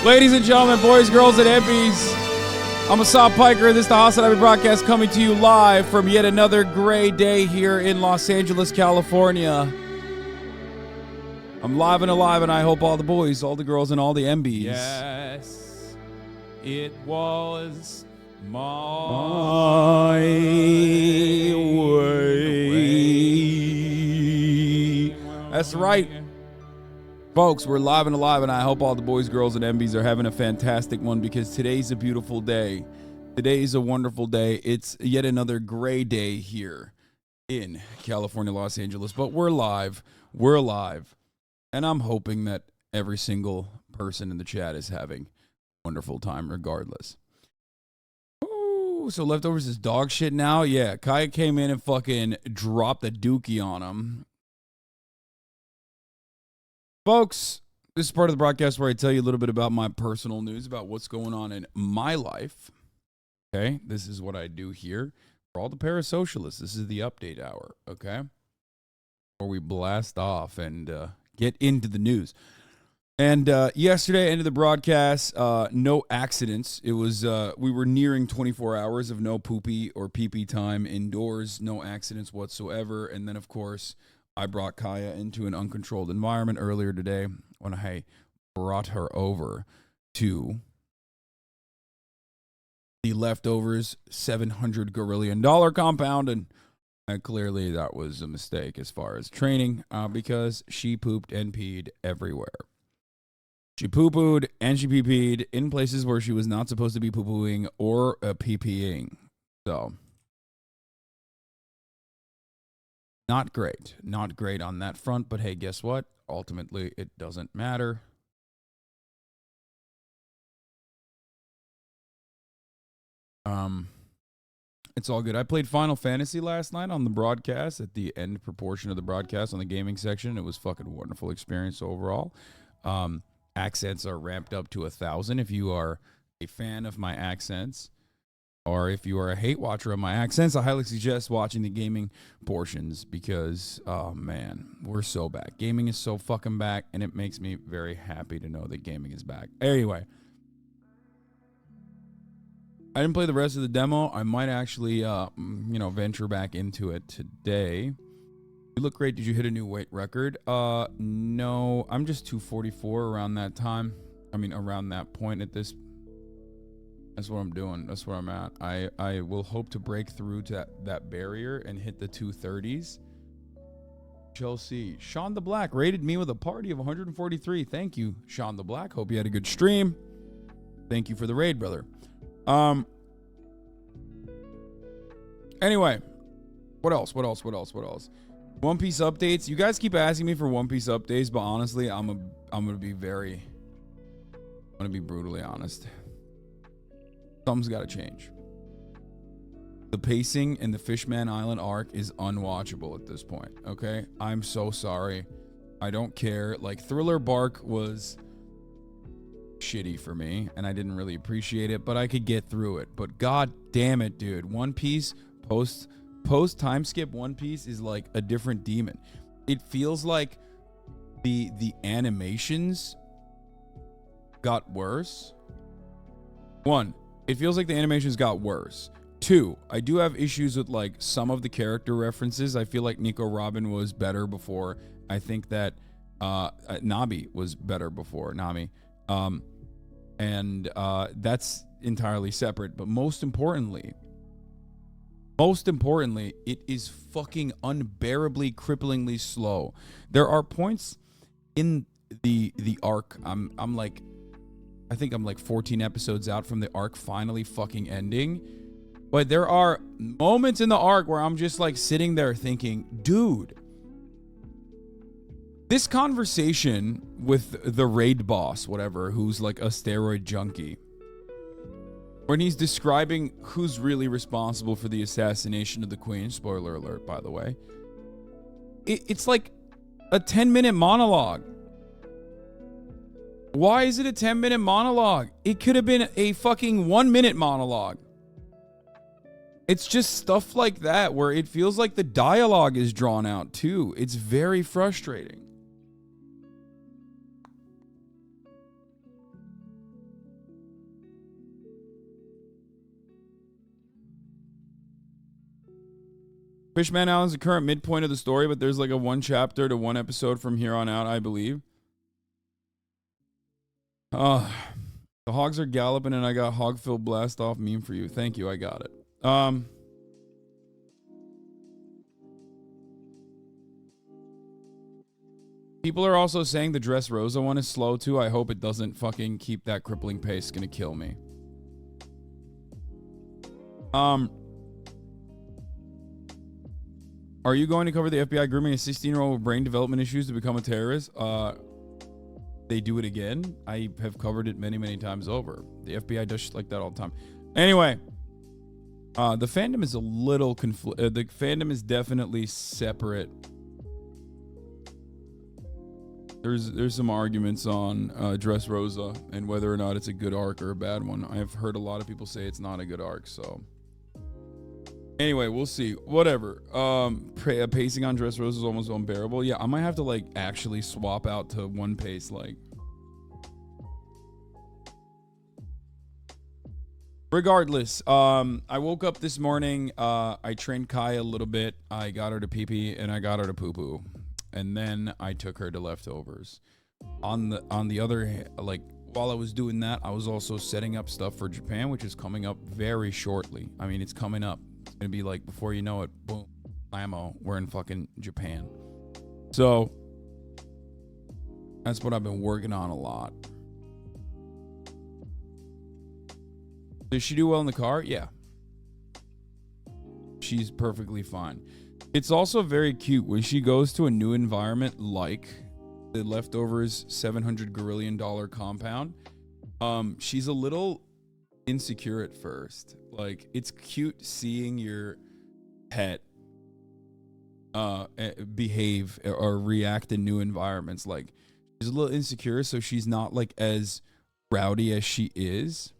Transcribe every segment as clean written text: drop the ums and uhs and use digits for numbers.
Ladies and gentlemen, boys, girls, and hippies, I'm Hassan Piker, and this is the HasanAbi broadcast coming to you live from yet another gray day here in Los Angeles, California. I'm live and alive, and I hope all the boys, all the girls, and all the MBs. Yes, it was my way. That's right. Folks, we're live and alive, and I hope all the boys, girls, and MBs are having a fantastic one because today's a beautiful day. Today's a wonderful day. It's yet another gray day here in California, Los Angeles, but we're live. We're alive, and I'm hoping that every single person in the chat is having a wonderful time regardless. Ooh, so Leftovers is dog shit now? Yeah, Kaya came in and fucking dropped a dookie on him. Folks, this is part of the broadcast where I tell you a little bit about my personal news, about what's going on in my life. Okay, this is what I do here. For all the parasocialists, this is the update hour, okay? Before we blast off and get into the news. And yesterday, end of the broadcast, no accidents. It was, we were nearing 24 hours of no poopy or pee-pee time indoors, no accidents whatsoever. And then, of course, I brought Kaya into an uncontrolled environment earlier today when I brought her over to the Leftovers $700 gorillion compound, and clearly that was a mistake as far as training because she pooped and peed everywhere. She poo-pooed and she pee-peed in places where she was not supposed to be poo-pooing or pee-peeing. So not great. Not great on that front, but hey, guess what? Ultimately, it doesn't matter. It's all good. I played Final Fantasy last night on the broadcast at the end proportion of the broadcast on the gaming section. It was fucking wonderful experience overall. Accents are ramped up to 1,000 if you are a fan of my accents. Or if you are a hate watcher of my accents, I highly suggest watching the gaming portions because, oh man, we're so back. Gaming is so fucking back, and it makes me very happy to know that gaming is back. Anyway, I didn't play the rest of the demo. I might actually, venture back into it today. You look great. Did you hit a new weight record? No, I'm just 244 around that time. I mean, around that point at this. That's what I'm doing. That's where I'm at. I will hope to break through to that barrier and hit the 230s. Chelsea. Sean the Black rated me with a party of 143. Thank you, Sean the Black. Hope you had a good stream. Thank you for the raid, brother. Anyway, what else? One Piece updates. You guys keep asking me for One Piece updates, but honestly, I'm gonna be brutally honest. Something's got to change. The pacing in the Fishman Island arc is unwatchable at this point, okay? I'm so sorry. I don't care. Like, Thriller Bark was shitty for me, and I didn't really appreciate it, but I could get through it. But god damn it, dude. One Piece, post time skip One Piece is like a different demon. It feels like the animations got worse. One, it feels like the animations got worse. Two, I do have issues with like some of the character references. I feel like Nico Robin was better before. I think that Nabi was better before Nami. That's entirely separate. But most importantly, it is fucking unbearably, cripplingly slow. There are points in the arc. I think I'm like 14 episodes out from the arc finally fucking ending. But there are moments in the arc where I'm just like sitting there thinking, dude, this conversation with the raid boss, whatever, who's like a steroid junkie, when he's describing who's really responsible for the assassination of the queen, spoiler alert, by the way, it's like a 10-minute monologue. Why is it a 10-minute monologue? It could have been a fucking 1-minute monologue. It's just stuff like that where it feels like the dialogue is drawn out too. It's very frustrating. Fishman Island's the current midpoint of the story, but there's like a 1 chapter to 1 episode from here on out, I believe. The hogs are galloping, and I got hog-filled blast off meme for you. Thank you, I got it. People are also saying the Dressrosa one is slow too. I hope it doesn't fucking keep that crippling pace. It's gonna kill me. Are you going to cover the FBI grooming a 16-year-old with brain development issues to become a terrorist? They do it again. I have covered it many, many times over. The FBI does shit like that all the time. Anyway, the fandom is a little the fandom is definitely separate. There's some arguments on Dressrosa and whether or not it's a good arc or a bad one. I've heard a lot of people say it's not a good arc, so anyway, we'll see. Whatever. Pacing on Dressrosa is almost unbearable. Yeah, I might have to like actually swap out to 1 pace. Like, regardless, I woke up this morning. I trained Kai a little bit. I got her to pee pee and I got her to poo poo. And then I took her to leftovers. On the other hand, like while I was doing that, I was also setting up stuff for Japan, which is coming up very shortly. I mean, it's coming up. It's gonna be like before you know it, boom, blammo, we're in fucking Japan. So that's what I've been working on a lot. Does she do well in the car? Yeah. She's perfectly fine. It's also very cute when she goes to a new environment like the Leftovers $700 gorillion compound. She's a little insecure at first. Like, it's cute seeing your pet behave or react in new environments. Like, she's a little insecure, so she's not like as rowdy as she is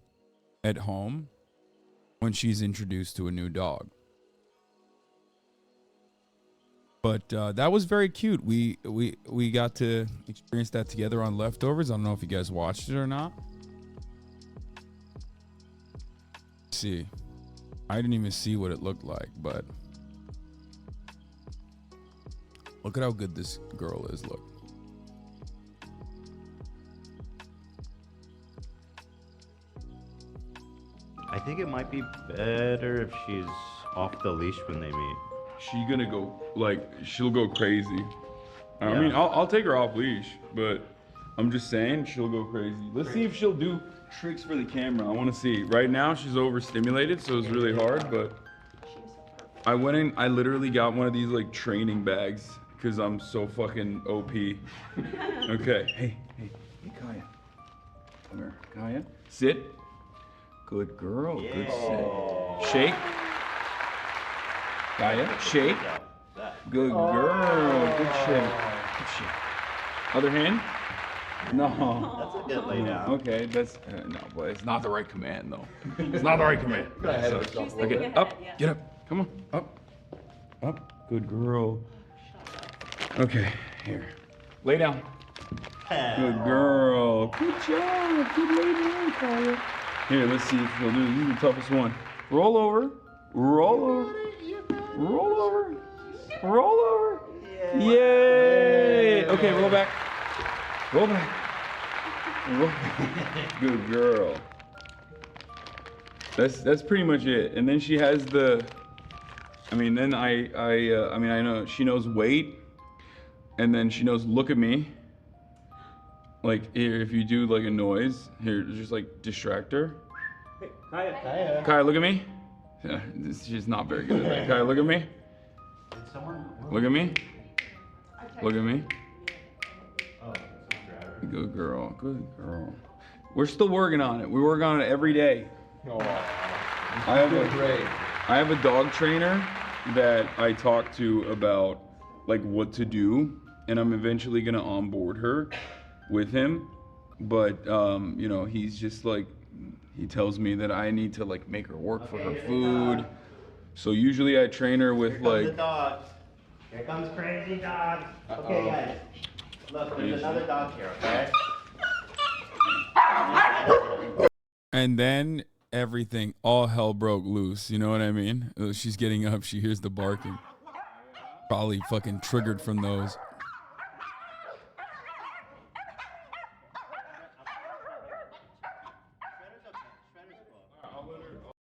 at home when she's introduced to a new dog. But that was very cute. We got to experience that together on Leftovers. I don't know if you guys watched it or not. Let's see, I didn't even see what it looked like, but look at how good this girl is. Look. I think it might be better if she's off the leash when they meet. She's gonna go, like, she'll go crazy. I mean, I'll take her off leash, but I'm just saying she'll go crazy. Let's see if she'll do tricks for the camera. I want to see. Right now she's overstimulated, so it's really hard, but I went in, I literally got one of these like training bags because I'm so fucking OP. Okay, hey, Kaya. Come here, Kaya. Sit. Good girl, good sit. Shake. Kaya, shake. Good girl, good shake. Good shake. Other hand? No. That's a good lay down. Okay, that's no, but it's not the right command though. It's not the right command. Okay, up, get up. Come on, up. Good girl. Okay, here. Lay down. Good girl. Good job. Good lay down, Kaya. Here, let's see if she'll do. This is the toughest one. Roll over. Roll over. Roll over. Roll over. Yay! Okay, roll back. Roll back. Roll back. Good girl. That's pretty much it. And then she has the. I mean, then I know she knows wait, and then she knows look at me. Like here, if you do like a noise, here, just like distract her. Hey, Kaya. Kaya, look at me. Yeah, she's not very good at that. Kaya, look at me. Look at me. Look at me. Good girl. Good girl. We're still working on it. We work on it every day. Oh, I have a dog trainer that I talk to about like what to do, and I'm eventually gonna onboard her with him. But you know, he's just like, he tells me that I need to like make her work for her food. So usually I train her with like. The dogs. Here comes crazy dog. Okay, guys. Look, there's another dog here. Okay. And then everything, all hell broke loose. You know what I mean? She's getting up. She hears the barking. Probably fucking triggered from those.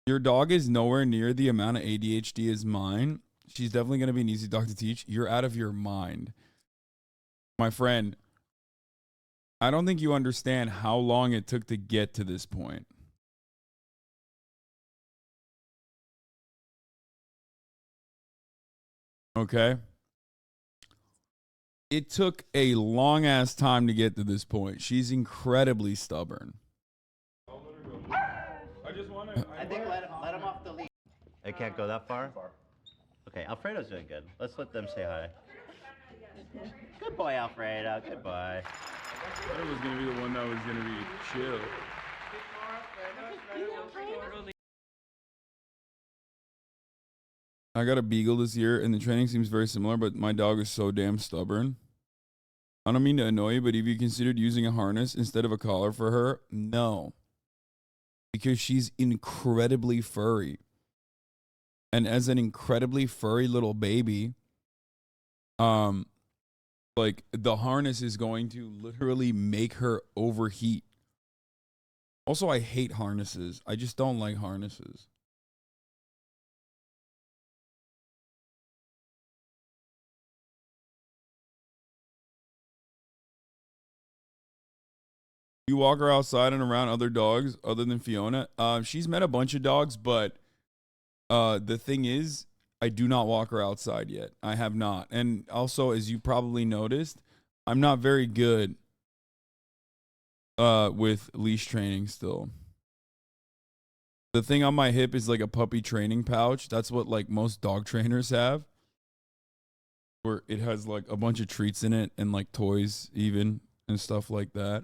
Your dog is nowhere near the amount of ADHD as mine. She's definitely going to be an easy dog to teach. You're out of your mind. My friend, I don't think you understand how long it took to get to this point. Okay? It took a long ass time to get to this point. She's incredibly stubborn. I think let him off the leash. I can't go that far? Okay, Alfredo's doing good. Let's let them say hi. Good boy, Alfredo. Good boy. I thought it was going to be the one that was going to be chill. I got a beagle this year, and the training seems very similar, but my dog is so damn stubborn. I don't mean to annoy you, but have you considered using a harness instead of a collar for her? No. Because she's incredibly furry. And as an incredibly furry little baby, like the harness is going to literally make her overheat. Also, I hate harnesses. I just don't like harnesses. You walk her outside and around other dogs other than Fiona. She's met a bunch of dogs, but the thing is, I do not walk her outside yet. I have not. And also, as you probably noticed, I'm not very good with leash training still. The thing on my hip is like a puppy training pouch. That's what like most dog trainers have. Where it has like a bunch of treats in it and like toys even and stuff like that.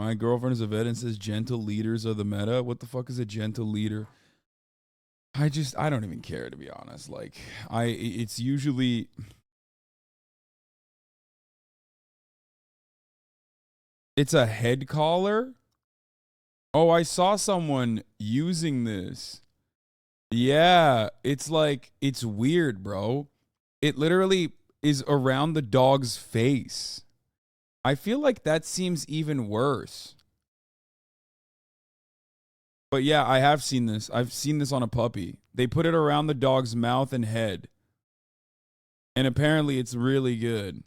My girlfriend is a vet and says gentle leaders are the meta. What the fuck is a gentle leader? I don't even care, to be honest. Like, it's usually... It's a head collar? Oh, I saw someone using this. Yeah, it's like, it's weird, bro. It literally is around the dog's face. I feel like that seems even worse. But yeah, I have seen this. I've seen this on a puppy. They put it around the dog's mouth and head. And apparently it's really good.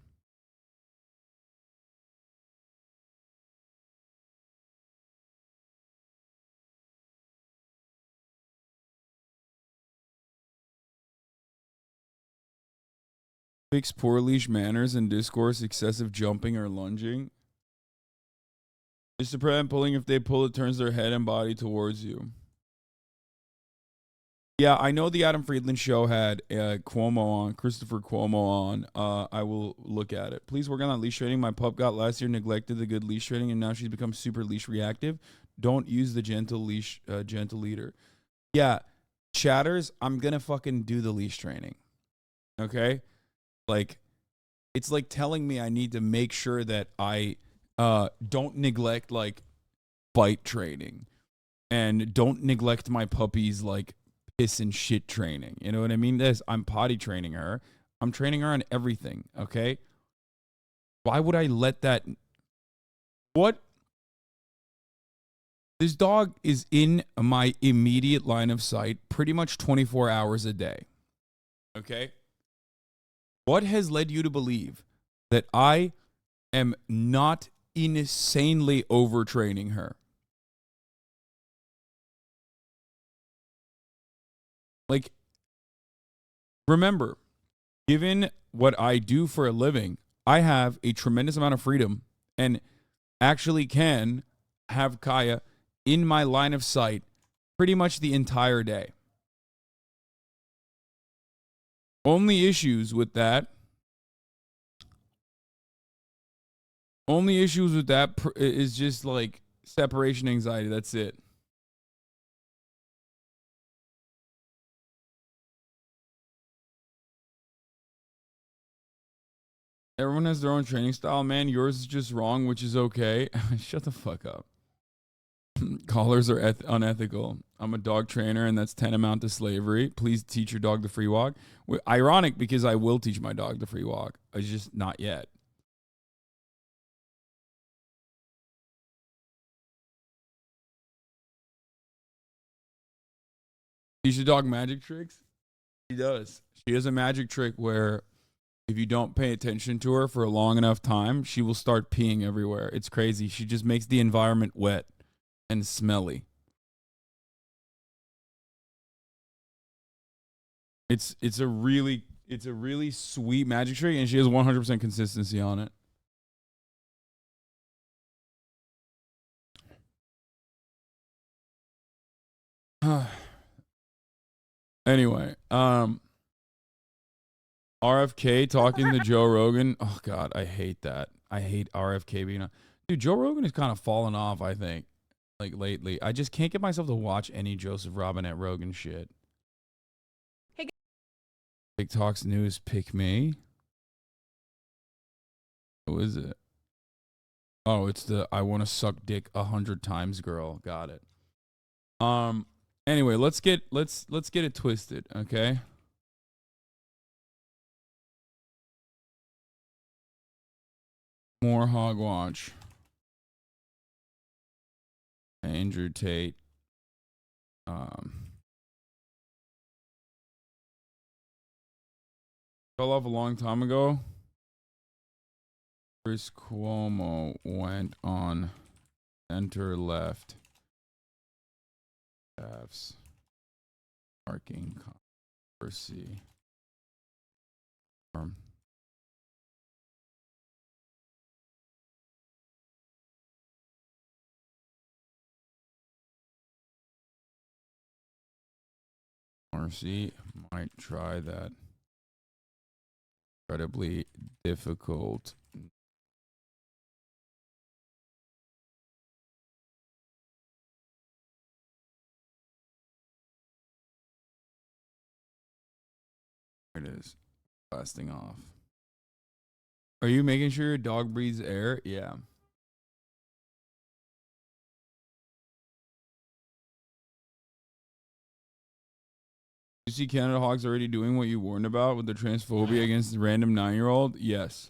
Fix poor leash manners and discourse, excessive jumping or lunging. Just to prevent pulling. If they pull, it turns their head and body towards you. Yeah, I know the Adam Friedland show had Cuomo on, Christopher Cuomo on. I will look at it. Please work on that leash training. My pup got last year, neglected the good leash training, and now she's become super leash reactive. Don't use the gentle leash, gentle leader. Yeah, chatters, I'm going to fucking do the leash training. Okay? Like, it's like telling me I need to make sure that I don't neglect, like, bite training. And don't neglect my puppy's, like, piss and shit training. You know what I mean? I'm potty training her. I'm training her on everything, okay? Why would I let that... What? This dog is in my immediate line of sight pretty much 24 hours a day, okay? What has led you to believe that I am not insanely overtraining her? Like, remember, given what I do for a living, I have a tremendous amount of freedom and actually can have Kaya in my line of sight pretty much the entire day. Only issues with that is just like separation anxiety. That's it. Everyone has their own training style, man. Yours is just wrong, which is okay. Shut the fuck up. Collars are unethical. I'm a dog trainer, and that's tantamount to slavery. Please teach your dog the free walk. Ironic, because I will teach my dog the free walk. It's just not yet. Teach the dog magic tricks? She does. She has a magic trick where if you don't pay attention to her for a long enough time, she will start peeing everywhere. It's crazy. She just makes the environment wet and smelly. It's a really sweet magic trick, and she has 100% consistency on it. Anyway, RFK talking to Joe Rogan. Oh God, I hate that. I hate RFK being on. Dude, Joe Rogan has kind of fallen off, I think, like lately. I just can't get myself to watch any Joseph Robinette Rogan shit. Hey. TikTok's news pick me. Who is it? Oh, it's the I want to suck dick 100 times girl. Got it. Anyway, let's get it twisted, okay? More Hogwatch. Andrew Tate. Fell off a long time ago. Chris Cuomo went on center left. Parking controversy. Marcy might try that. Incredibly difficult. There it is. Blasting off. Are you making sure your dog breathes air? Yeah. You see Canada Hogs already doing what you warned about with the transphobia against the random 9-year-old? Yes.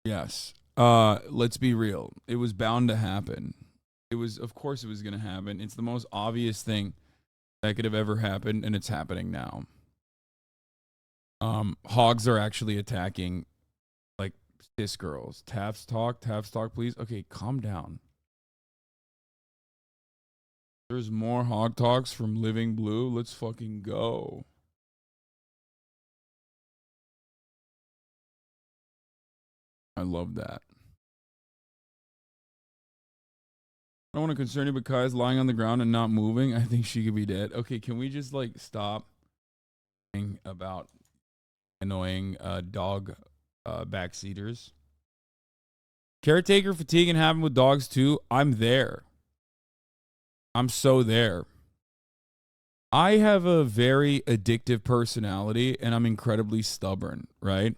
Yes. Let's be real. It was bound to happen. Of course it was going to happen. It's the most obvious thing that could have ever happened, and it's happening now. Hogs are actually attacking, like, cis girls. Taps talk, please. Okay, calm down. There's more hog talks from Living Blue. Let's fucking go. I love that. I don't want to concern you, but Kai's lying on the ground and not moving. I think she could be dead. Okay, can we just, like, stop about annoying dog backseaters? Caretaker fatigue can happen with dogs too. I'm there. I'm so there. I have a very addictive personality, and I'm incredibly stubborn, right?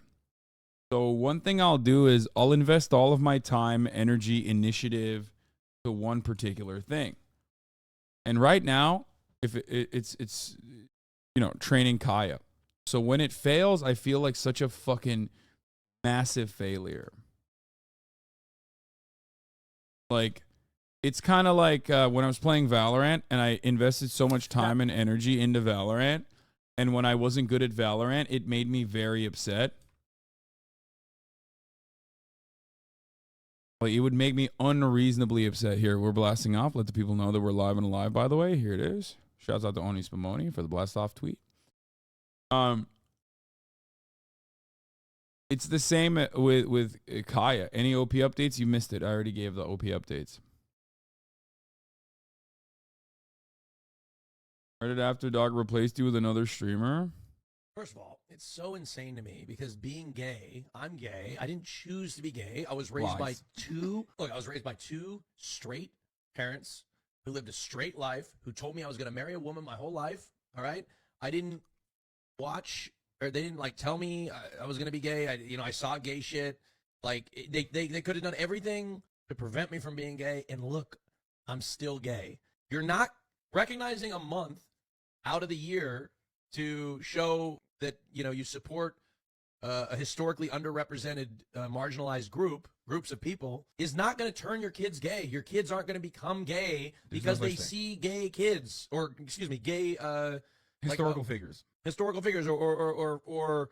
So one thing I'll do is I'll invest all of my time, energy, initiative to one particular thing. And right now, if it's you know, training Kaya. So when it fails, I feel like such a fucking massive failure. Like, it's kind of like when I was playing Valorant and I invested so much time and energy into Valorant, and when I wasn't good at Valorant, it made me very upset. Like, it would make me unreasonably upset. Here, we're blasting off. Let the people know that we're live and alive, by the way. Here it is. Shouts out to Oni Spumoni for the blast off tweet. It's the same with Kaya. Any OP updates? You missed it. I already gave the OP updates. Reddit After Dog replaced you with another streamer? First of all, it's so insane to me because being gay, I'm gay. I didn't choose to be gay. I was raised by two straight parents who lived a straight life, who told me I was going to marry a woman my whole life. All right. I didn't watch, or they didn't like tell me I was gonna be gay. I saw gay shit. Like they could have done everything to prevent me from being gay, and look, I'm still gay. You're not recognizing a month out of the year to show that you support a historically underrepresented, marginalized groups of people is not going to turn your kids gay. Your kids aren't going to become gay because they see gay kids, or excuse me, gay Historical figures, or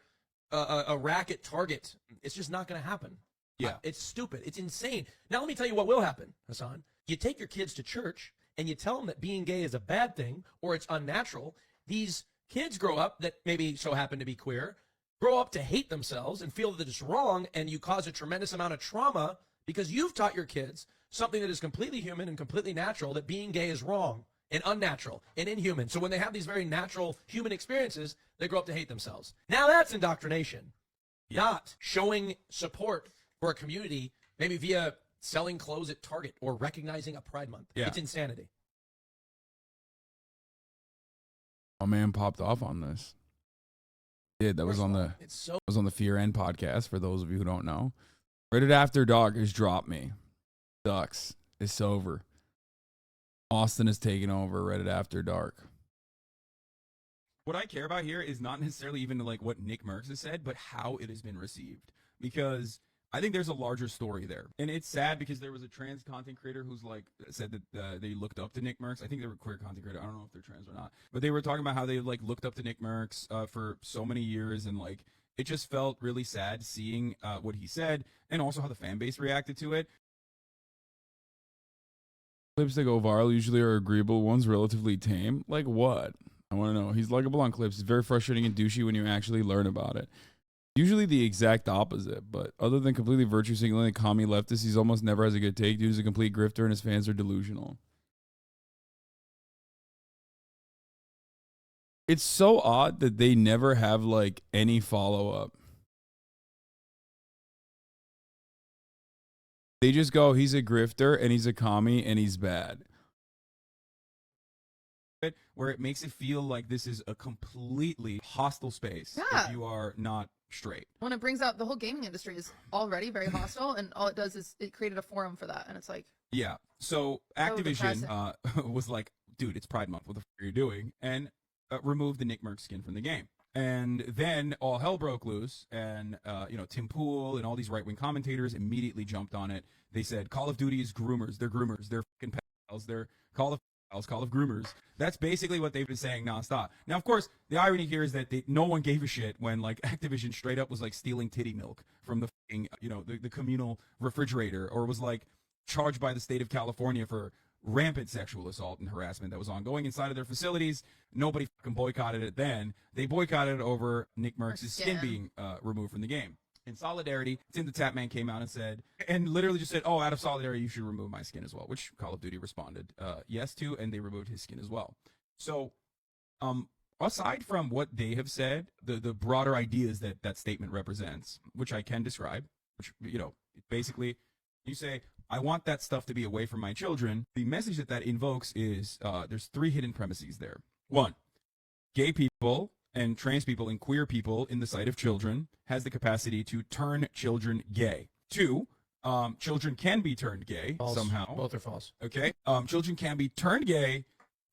a racket target. It's just not going to happen. Yeah, it's stupid. It's insane. Now let me tell you what will happen, Hasan. You take your kids to church and you tell them that being gay is a bad thing or it's unnatural. These kids grow up that maybe so happen to be queer, grow up to hate themselves and feel that it's wrong, and you cause a tremendous amount of trauma because you've taught your kids something that is completely human and completely natural, that being gay is wrong and unnatural and inhuman. So when they have these very natural human experiences, they grow up to hate themselves. Now that's indoctrination, not showing support for a community, maybe via selling clothes at Target or recognizing a Pride Month. Yeah. It's insanity. My man popped off on this. That was on the Fear End podcast, for those of you who don't know. Rated After Dark has dropped me. Sucks. It's over. Austin has taken over Rated After Dark. What I care about here is not necessarily even like what Nick Merckx has said, but how it has been received. Because I think there's a larger story there. And it's sad because there was a trans content creator who's like said that they looked up to Nick Merckx. I think they were queer content creator. I don't know if they're trans or not. But they were talking about how they like looked up to Nick Merckx for so many years, and like it just felt really sad seeing what he said and also how the fan base reacted to it. Clips that go viral usually are agreeable ones, relatively tame. Like what? I want to know. He's likable on clips. It's very frustrating and douchey when you actually learn about it. Usually the exact opposite, but other than completely virtue signaling commie leftist, he's almost never has a good take. Dude is a complete grifter and his fans are delusional. It's so odd that they never have like any follow-up. They just go, he's a grifter and he's a commie and he's bad. Where it makes it feel like this is a completely hostile space if you are not straight. When it brings out the whole gaming industry is already very hostile, and all it does is it created a forum for that, and it's like, yeah. So Activision was like, dude, it's Pride Month. What the fuck are you doing? And removed the Nick Merckx skin from the game. And then all hell broke loose, and Tim Pool and all these right-wing commentators immediately jumped on it. They said Call of Duty is groomers. They're groomers. They're fucking pals. They're Call of groomers. That's basically what they've been saying nonstop. Now, of course, the irony here is that no one gave a shit when like Activision straight up was like stealing titty milk from the the communal refrigerator, or was like charged by the state of California for rampant sexual assault and harassment that was ongoing inside of their facilities. Nobody fucking boycotted it then. They boycotted it over Nick Merckx's skin being removed from the game. In solidarity, Tim the Tapman came out and said, and literally just said, oh, out of solidarity, you should remove my skin as well, which Call of Duty responded yes to, and they removed his skin as well. So, aside from what they have said, the broader ideas that that statement represents, which I can describe, which, basically, you say, I want that stuff to be away from my children. The message that invokes is there's three hidden premises there. One, gay people and trans people and queer people in the sight of children has the capacity to turn children gay. Two, children can be turned gay somehow. Both are false. Okay. Children can be turned gay,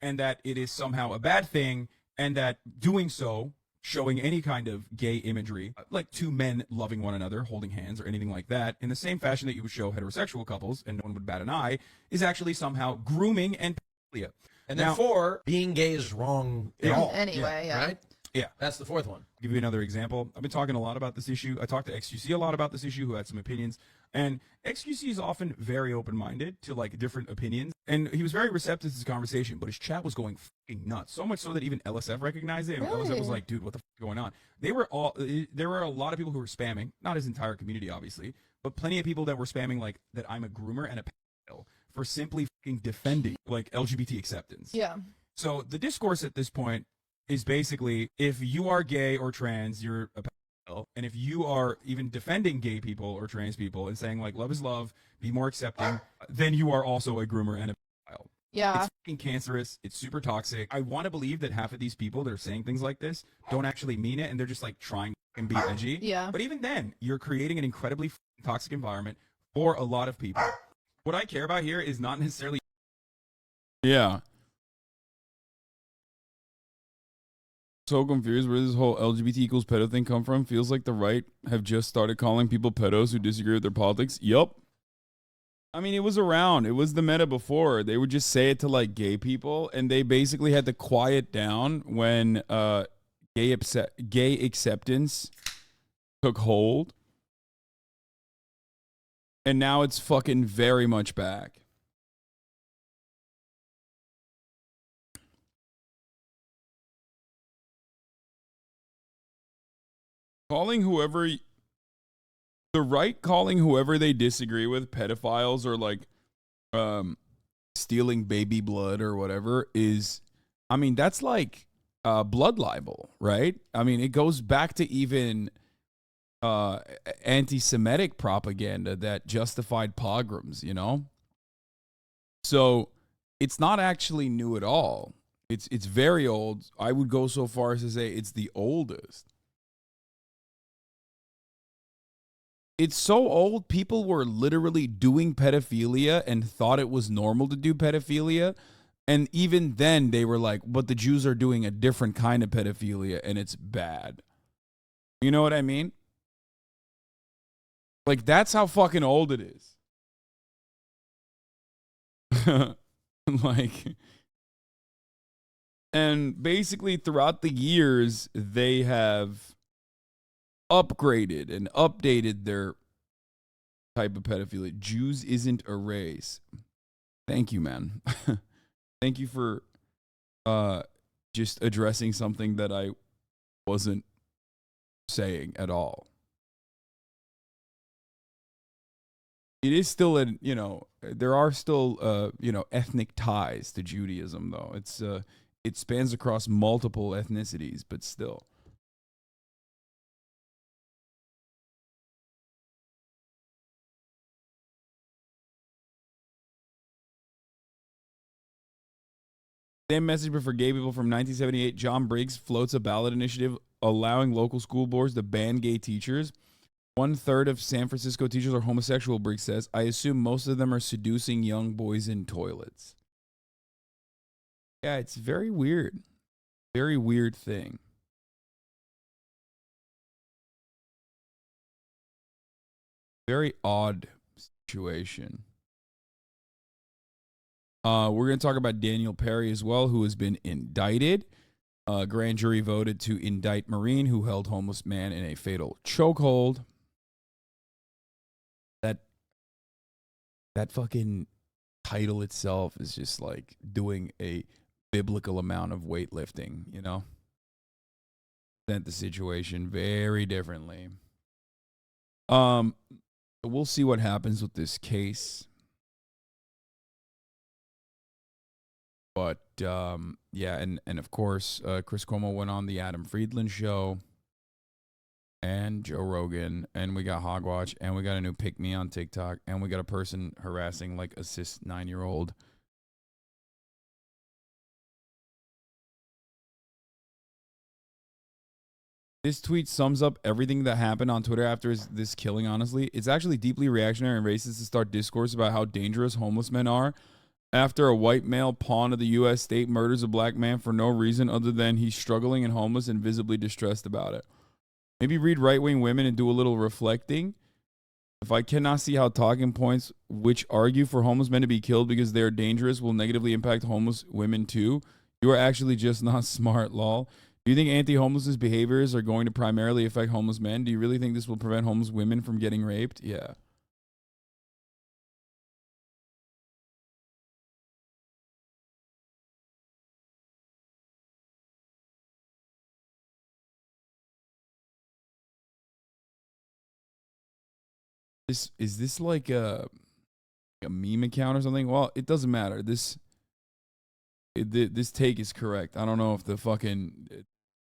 and that it is somehow a bad thing, and that doing so, showing any kind of gay imagery, like two men loving one another, holding hands or anything like that, in the same fashion that you would show heterosexual couples and no one would bat an eye, is actually somehow grooming and pedophilia. And then four, being gay is wrong at all. Anyway, yeah. Right? Yeah. That's the fourth one. I'll give you another example. I've been talking a lot about this issue. I talked to XQC a lot about this issue, who had some opinions. And XQC is often very open-minded to like different opinions. And he was very receptive to this conversation, but his chat was going fucking nuts. So much so that even LSF recognized it. And LSF was like, dude, what the fuck is going on? There were a lot of people who were spamming, not his entire community, obviously, but plenty of people that were spamming like that I'm a groomer and a pedophile for simply fucking defending like LGBT acceptance. Yeah. So the discourse at this point is basically, if you are gay or trans, you're a pedophile. And if you are even defending gay people or trans people and saying like love is love, be more accepting, then you are also a groomer and a pedophile. Yeah. It's fucking cancerous. It's super toxic. I want to believe that half of these people that are saying things like this don't actually mean it, and they're just like trying and be edgy. Yeah. But even then, you're creating an incredibly toxic environment for a lot of people. What I care about here is not necessarily. Yeah. So confused where this whole LGBT equals pedo thing come from. Feels like the right have just started calling people pedos who disagree with their politics. Yup. I mean, it was around. It was the meta before. They would just say it to like gay people, and they basically had to quiet down when gay acceptance took hold. And now it's fucking very much back. Calling whoever, the right calling whoever they disagree with pedophiles or like stealing baby blood or whatever is, I mean, that's like blood libel, right? I mean, it goes back to even anti-Semitic propaganda that justified pogroms, you know? So it's not actually new at all. It's very old. I would go so far as to say it's the oldest. It's so old, people were literally doing pedophilia and thought it was normal to do pedophilia. And even then, they were like, but the Jews are doing a different kind of pedophilia, and it's bad. You know what I mean? Like, that's how fucking old it is. Like, and basically throughout the years, they have upgraded and updated their type of pedophilia. Jews isn't a race. Thank you, man. Thank you for just addressing something that I wasn't saying at all. It is still a, you know, there are still you know, ethnic ties to Judaism, though. It's it spans across multiple ethnicities, but still. Same message, but for gay people from 1978. John Briggs floats a ballot initiative allowing local school boards to ban gay teachers. 1/3 of San Francisco teachers are homosexual, Briggs says. I assume most of them are seducing young boys in toilets. Yeah, it's very weird. Very weird thing. Very odd situation. We're going to talk about Daniel Perry as well, who has been indicted. Grand jury voted to indict Marine, who held homeless man in a fatal chokehold. That fucking title itself is just like doing a biblical amount of weightlifting, you know? Present the situation very differently. We'll see what happens with this case. But, yeah, and of course, Chris Cuomo went on the Adam Friedland show and Joe Rogan, and we got Hogwatch, and we got a new pick me on TikTok, and we got a person harassing like a cis 9-year-old. This tweet sums up everything that happened on Twitter after this killing, honestly. It's actually deeply reactionary and racist to start discourse about how dangerous homeless men are after a white male pawn of the U.S. state murders a black man for no reason other than he's struggling and homeless and visibly distressed about it. Maybe read right-wing women and do a little reflecting. If I cannot see how talking points which argue for homeless men to be killed because they are dangerous will negatively impact homeless women too, you are actually just not smart, lol. Do you think anti-homelessness behaviors are going to primarily affect homeless men? Do you really think this will prevent homeless women from getting raped? Yeah. Is this like a meme account or something? Well, it doesn't matter. This take is correct. I don't know if the fucking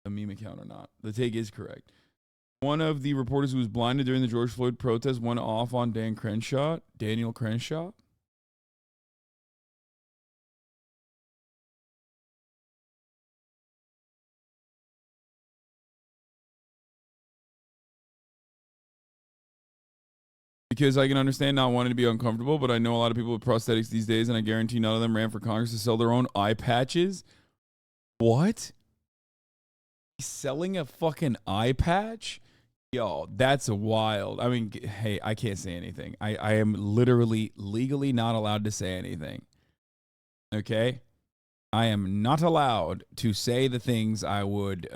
a meme account or not. The take is correct. One of the reporters who was blinded during the George Floyd protest went off on Daniel Crenshaw. because I can understand not wanting to be uncomfortable, but I know a lot of people with prosthetics these days, and I guarantee none of them ran for Congress to sell their own eye patches. What? He's selling a fucking eye patch? Yo, that's wild. I mean, hey, I can't say anything. I am literally, legally not allowed to say anything. Okay? I am not allowed to say the things I would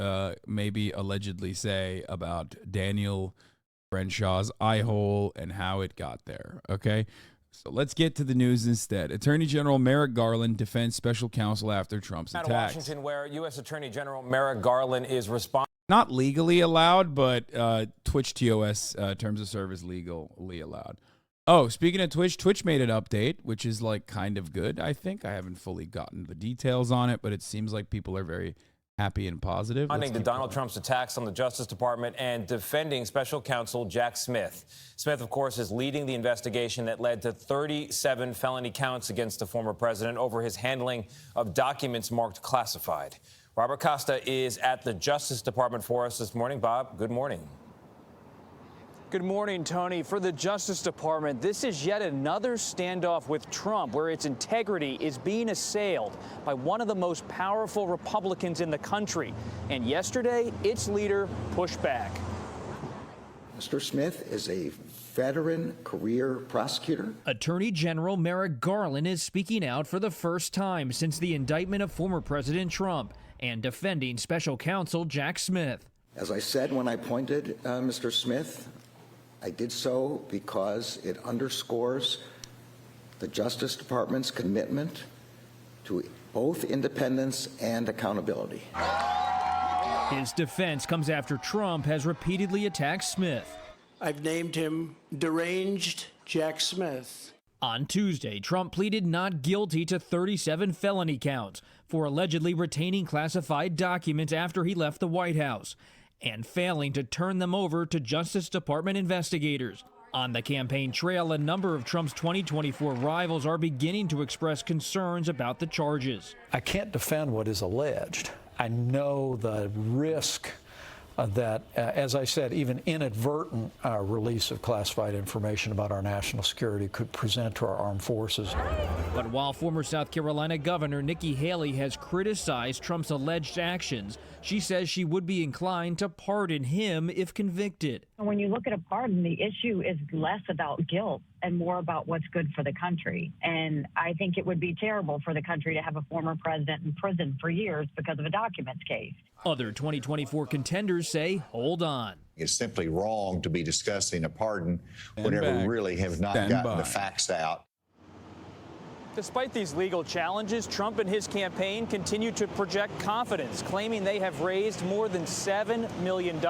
maybe allegedly say about Daniel Brenshaw's eye hole and how it got there. Okay? So let's get to the news instead. Attorney General Merrick Garland defends special counsel after Trump's Out attacks. of Washington, where U.S. Attorney General Merrick Garland is responding. Not legally allowed, but Twitch TOS terms of service legally allowed. Oh, speaking of Twitch, Twitch made an update, which is like kind of good, I think. I haven't fully gotten the details on it, but it seems like people are very happy and positive. Responding to Donald Trump's attacks on the Justice Department and defending special counsel Jack Smith. Smith, of course, is leading the investigation that led to 37 felony counts against the former president over his handling of documents marked classified. Robert Costa is at the Justice Department for us this morning. Bob, good morning. Good morning, Tony. For the Justice Department, this is yet another standoff with Trump where its integrity is being assailed by one of the most powerful Republicans in the country. And yesterday, its leader pushed back. Mr. Smith is a veteran career prosecutor. Attorney General Merrick Garland is speaking out for the first time since the indictment of former President Trump and defending special counsel Jack Smith. As I said when I appointed Mr. Smith, I did so because it underscores the Justice Department's commitment to both independence and accountability. His defense comes after Trump has repeatedly attacked Smith. I've named him Deranged Jack Smith. On Tuesday, Trump pleaded not guilty to 37 felony counts for allegedly retaining classified documents after he left the White House and failing to turn them over to Justice Department investigators. On the campaign trail, a number of Trump's 2024 rivals are beginning to express concerns about the charges. I can't defend what is alleged. I know the risk that, as I said, even inadvertent release of classified information about our national security could present to our armed forces. But while former South Carolina Governor Nikki Haley has criticized Trump's alleged actions, she says she would be inclined to pardon him if convicted. When you look at a pardon, the issue is less about guilt and more about what's good for the country. And I think it would be terrible for the country to have a former president in prison for years because of a documents case. Other 2024 contenders say, hold on. It's simply wrong to be discussing a pardon whenever we really have not gotten the facts out. Despite these legal challenges, Trump and his campaign continue to project confidence, claiming they have raised more than $7 million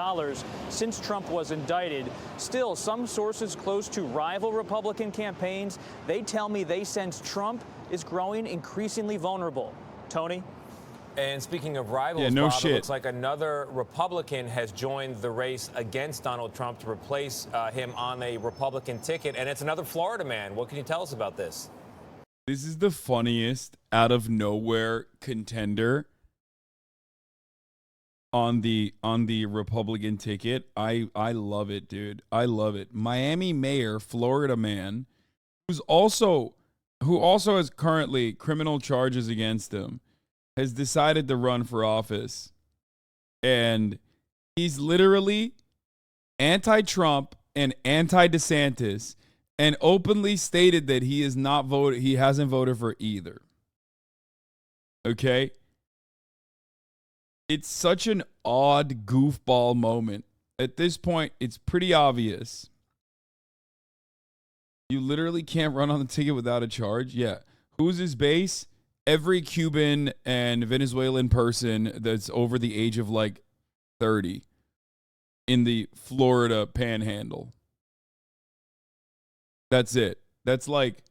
since Trump was indicted. Still, some sources close to rival Republican campaigns, they tell me they sense Trump is growing increasingly vulnerable. Tony? And speaking of rivals, no Bob, shit. it looks like another Republican has joined the race against Donald Trump to replace him on a Republican ticket, and it's another Florida man. What can you tell us about this? This is the funniest out of nowhere contender on the Republican ticket. I love it, dude. I love it. Miami mayor, Florida man, who also has currently criminal charges against him, has decided to run for office. And he's literally anti-Trump and anti-DeSantis, and openly stated that he hasn't voted for either. Okay? It's such an odd goofball moment. At this point, it's pretty obvious. You literally can't run on the ticket without a charge? Yeah. Who's his base? Every Cuban and Venezuelan person that's over the age of like 30 in the Florida panhandle. That's it. That's like,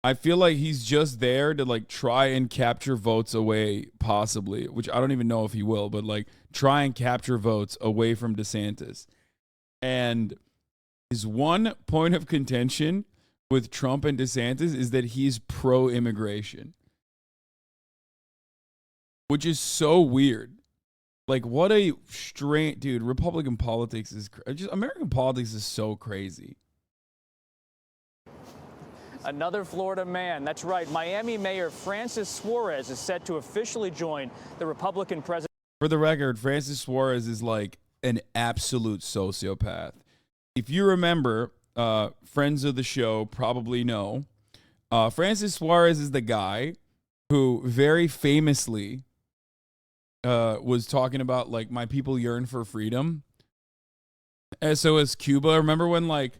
I feel like he's just there to like try and capture votes away, possibly, which I don't even know if he will, but like try and capture votes away from DeSantis. And his one point of contention with Trump and DeSantis is that he's pro-immigration, which is so weird. Like, what a strange, dude, Republican politics is just, American politics is so crazy. Another Florida man. That's right. Miami Mayor Francis Suarez is set to officially join the Republican president. For the record, Francis Suarez is like an absolute sociopath. If you remember, friends of the show probably know, Francis Suarez is the guy who very famously was talking about, like, my people yearn for freedom. SOS Cuba. Remember when, like,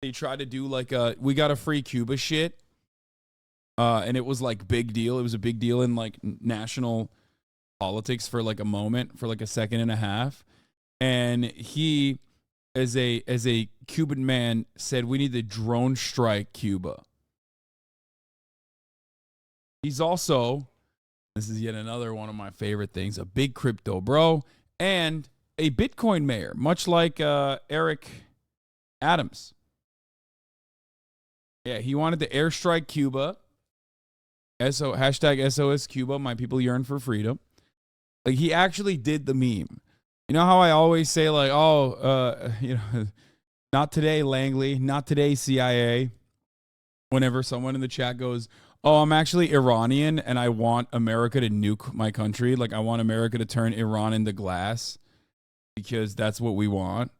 they tried to do, like, we got a free Cuba shit? And it was, like, big deal. It was a big deal in, like, national politics for, like, a moment, for, like, a second and a half. And he, as a Cuban man, said we need to drone strike Cuba. He's also, this is yet another one of my favorite things, a big crypto bro and a Bitcoin mayor, much like Eric Adams. Yeah, he wanted to airstrike Cuba. Hashtag SOS Cuba, my people yearn for freedom. Like, he actually did the meme. You know how I always say, like, not today, Langley, not today, CIA. Whenever someone in the chat goes, oh, I'm actually Iranian and I want America to nuke my country. Like, I want America to turn Iran into glass because that's what we want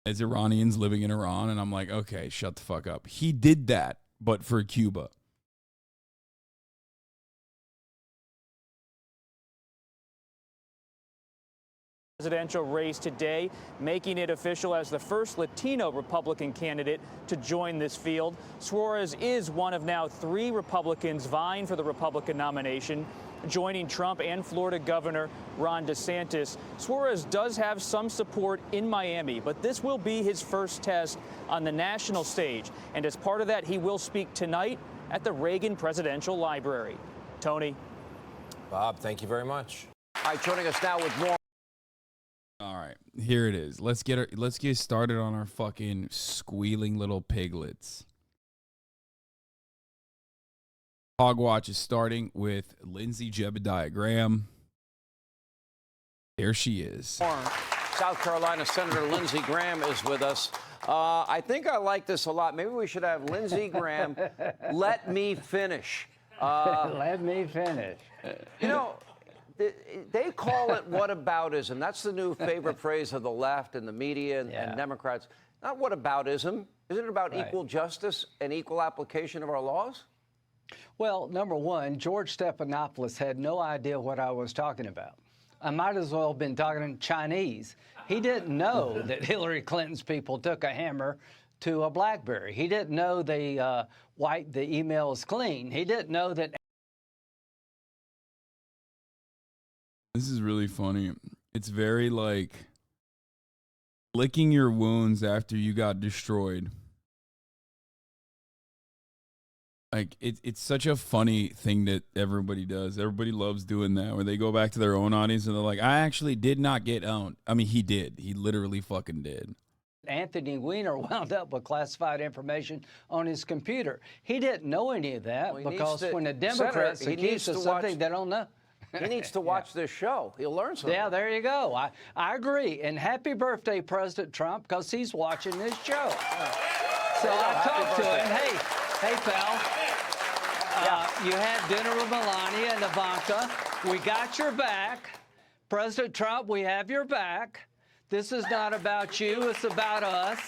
as Iranians living in Iran. And I'm like, okay, shut the fuck up. He did that, but for Cuba. Presidential race today, making it official as the first Latino Republican candidate to join this field. Suarez is one of now 3 Republicans vying for the Republican nomination, joining Trump and Florida Governor Ron DeSantis. Suarez does have some support in Miami, but this will be his first test on the national stage. And as part of that, he will speak tonight at the Reagan Presidential Library. Tony. Bob, thank you very much. All right, joining us now with more. All right, here it is. Let's get started on our fucking squealing little piglets. Hogwatch is starting with Lindsey Graham. There she is. South Carolina Senator Lindsey Graham is with us. I think I like this a lot. Maybe we should have Lindsey Graham. Let me finish. Let me finish. You know, they call it whataboutism. That's the new favorite phrase of the left and the media and Democrats. Not whataboutism. Isn't it about equal justice and equal application of our laws? Well, number one, George Stephanopoulos had no idea what I was talking about. I might as well have been talking Chinese. He didn't know that Hillary Clinton's people took a hammer to a BlackBerry. He didn't know they wiped the emails clean. He didn't know that. This is really funny. It's very like licking your wounds after you got destroyed. Like, it's such a funny thing that everybody does. Everybody loves doing that, where they go back to their own audience and they're like, I actually did not get owned. I mean, he did. He literally fucking did. Anthony Weiner wound up with classified information on his computer. He didn't know any of that because when the Democrats accuse of something they don't know. He needs to watch this show. He'll learn something. Yeah, there you go. I agree. And happy birthday, President Trump, because he's watching this show. So I talked to him. Hey, pal. You had dinner with Melania and Ivanka. We got your back. President Trump, we have your back. This is not about you. It's about us.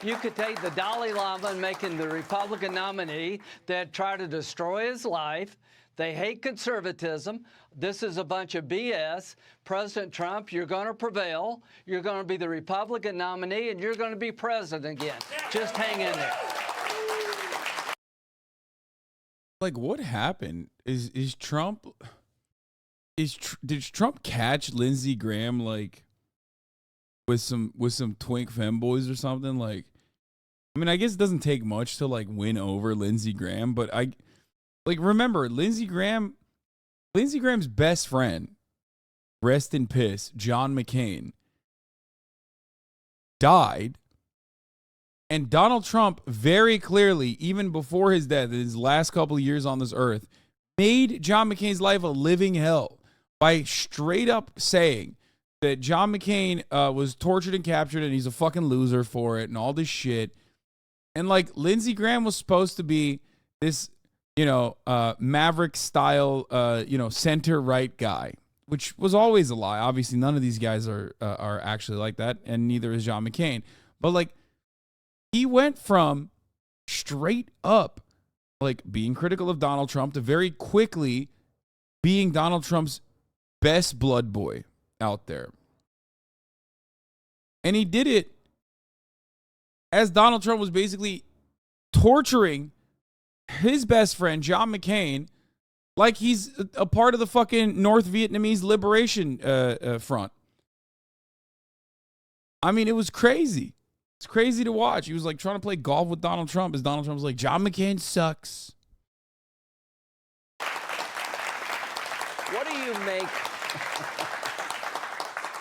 You could take the Dalai Lama and make him the Republican nominee that try to destroy his life. They hate conservatism. This is a bunch of BS. President Trump, you're going to prevail. You're going to be the Republican nominee, and you're going to be president again. Just hang in there. Like, what happened? Is Trump? Did Trump catch Lindsey Graham like with some twink femboys or something? Like, I mean, I guess it doesn't take much to like win over Lindsey Graham, but remember Lindsey Graham's best friend, rest in piss, John McCain, died. And Donald Trump very clearly, even before his death, in his last couple of years on this earth, made John McCain's life a living hell by straight up saying that John McCain was tortured and captured and he's a fucking loser for it and all this shit. And like Lindsey Graham was supposed to be this, Maverick style, center right guy, which was always a lie. Obviously, none of these guys are actually like that, and neither is John McCain. But like, he went from straight up like being critical of Donald Trump to very quickly being Donald Trump's best blood boy out there. And he did it as Donald Trump was basically torturing his best friend, John McCain, like he's a part of the fucking North Vietnamese Liberation Front. I mean, it was crazy. It's crazy to watch. He was like trying to play golf with Donald Trump as Donald Trump was like, John McCain sucks. What do you make?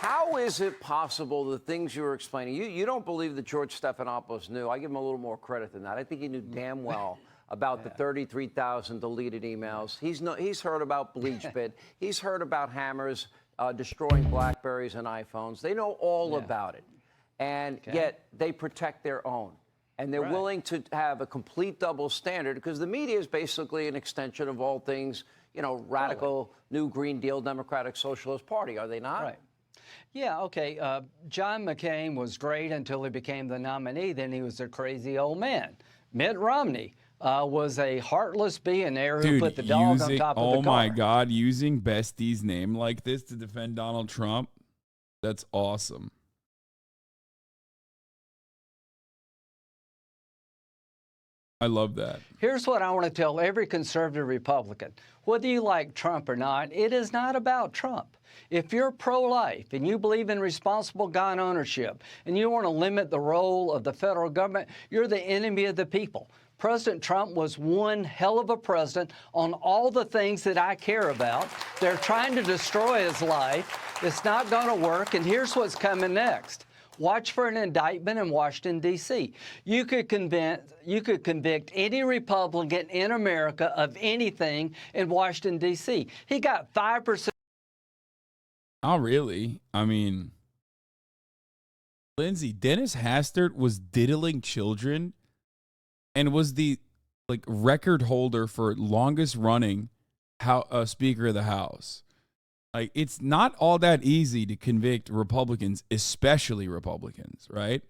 How is it possible the things you were explaining? You don't believe that George Stephanopoulos knew. I give him a little more credit than that. I think he knew damn well about the 33,000 deleted emails. He's heard about BleachBit. He's heard about hammers destroying Blackberries and iPhones. They know all about it. And yet they protect their own. And they're willing to have a complete double standard because the media is basically an extension of all things, radical, new Green Deal, Democratic Socialist Party, are they not? Right. Yeah, okay. John McCain was great until he became the nominee. Then he was a crazy old man. Mitt Romney was a heartless billionaire who put the dog on top of the car. Oh, my God. Using Bestie's name like this to defend Donald Trump, that's awesome. I love that. Here's what I want to tell every conservative Republican. Whether you like Trump or not, it is not about Trump. If you're pro-life and you believe in responsible gun ownership and you want to limit the role of the federal government, you're the enemy of the people. President Trump was one hell of a president on all the things that I care about. They're trying to destroy his life. It's not going to work, and here's what's coming next. Watch for an indictment in Washington, D.C. You could convict any Republican in America of anything in Washington, D.C. He got 5%. Oh, really? I mean, Lindsay, Dennis Hastert was diddling children and was the record holder for longest running Speaker of the House. Like, it's not all that easy to convict Republicans, especially Republicans, right?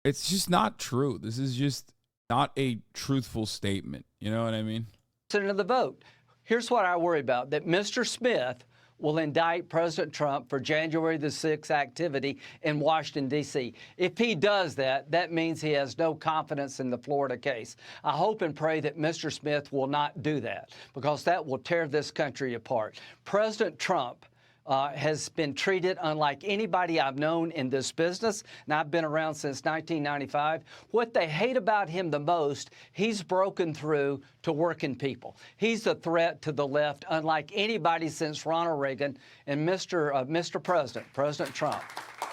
It's just not true. This is just not a truthful statement. You know what I mean? Of the vote. Here's what I worry about, that Mr. Smith will indict President Trump for January the 6th activity in Washington, D.C. If he does that, that means he has no confidence in the Florida case. I hope and pray that Mr. Smith will not do that, because that will tear this country apart. President Trump has been treated unlike anybody I've known in this business, and I've been around since 1995. What they hate about him the most, he's broken through to working people. He's a threat to the left unlike anybody since Ronald Reagan and Mr. President, President Trump.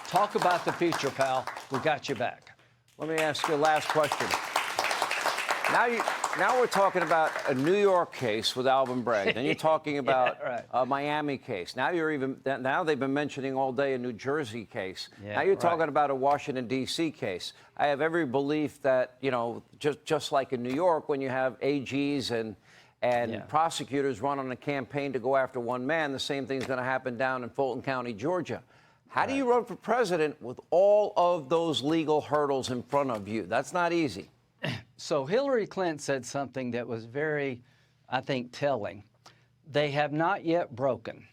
Talk about the future, pal. We got you back. Let me ask you a last question. Now we're talking about a New York case with Alvin Bragg. Then you're talking about a Miami case. Now they've been mentioning all day a New Jersey case. Now you're talking about a Washington, D.C. case. I have every belief that, just like in New York, when you have AGs and prosecutors run on a campaign to go after one man, the same thing's going to happen down in Fulton County, Georgia. How do you run for president with all of those legal hurdles in front of you? That's not easy. So Hillary Clinton said something that was very, I think, telling. They have not yet broken.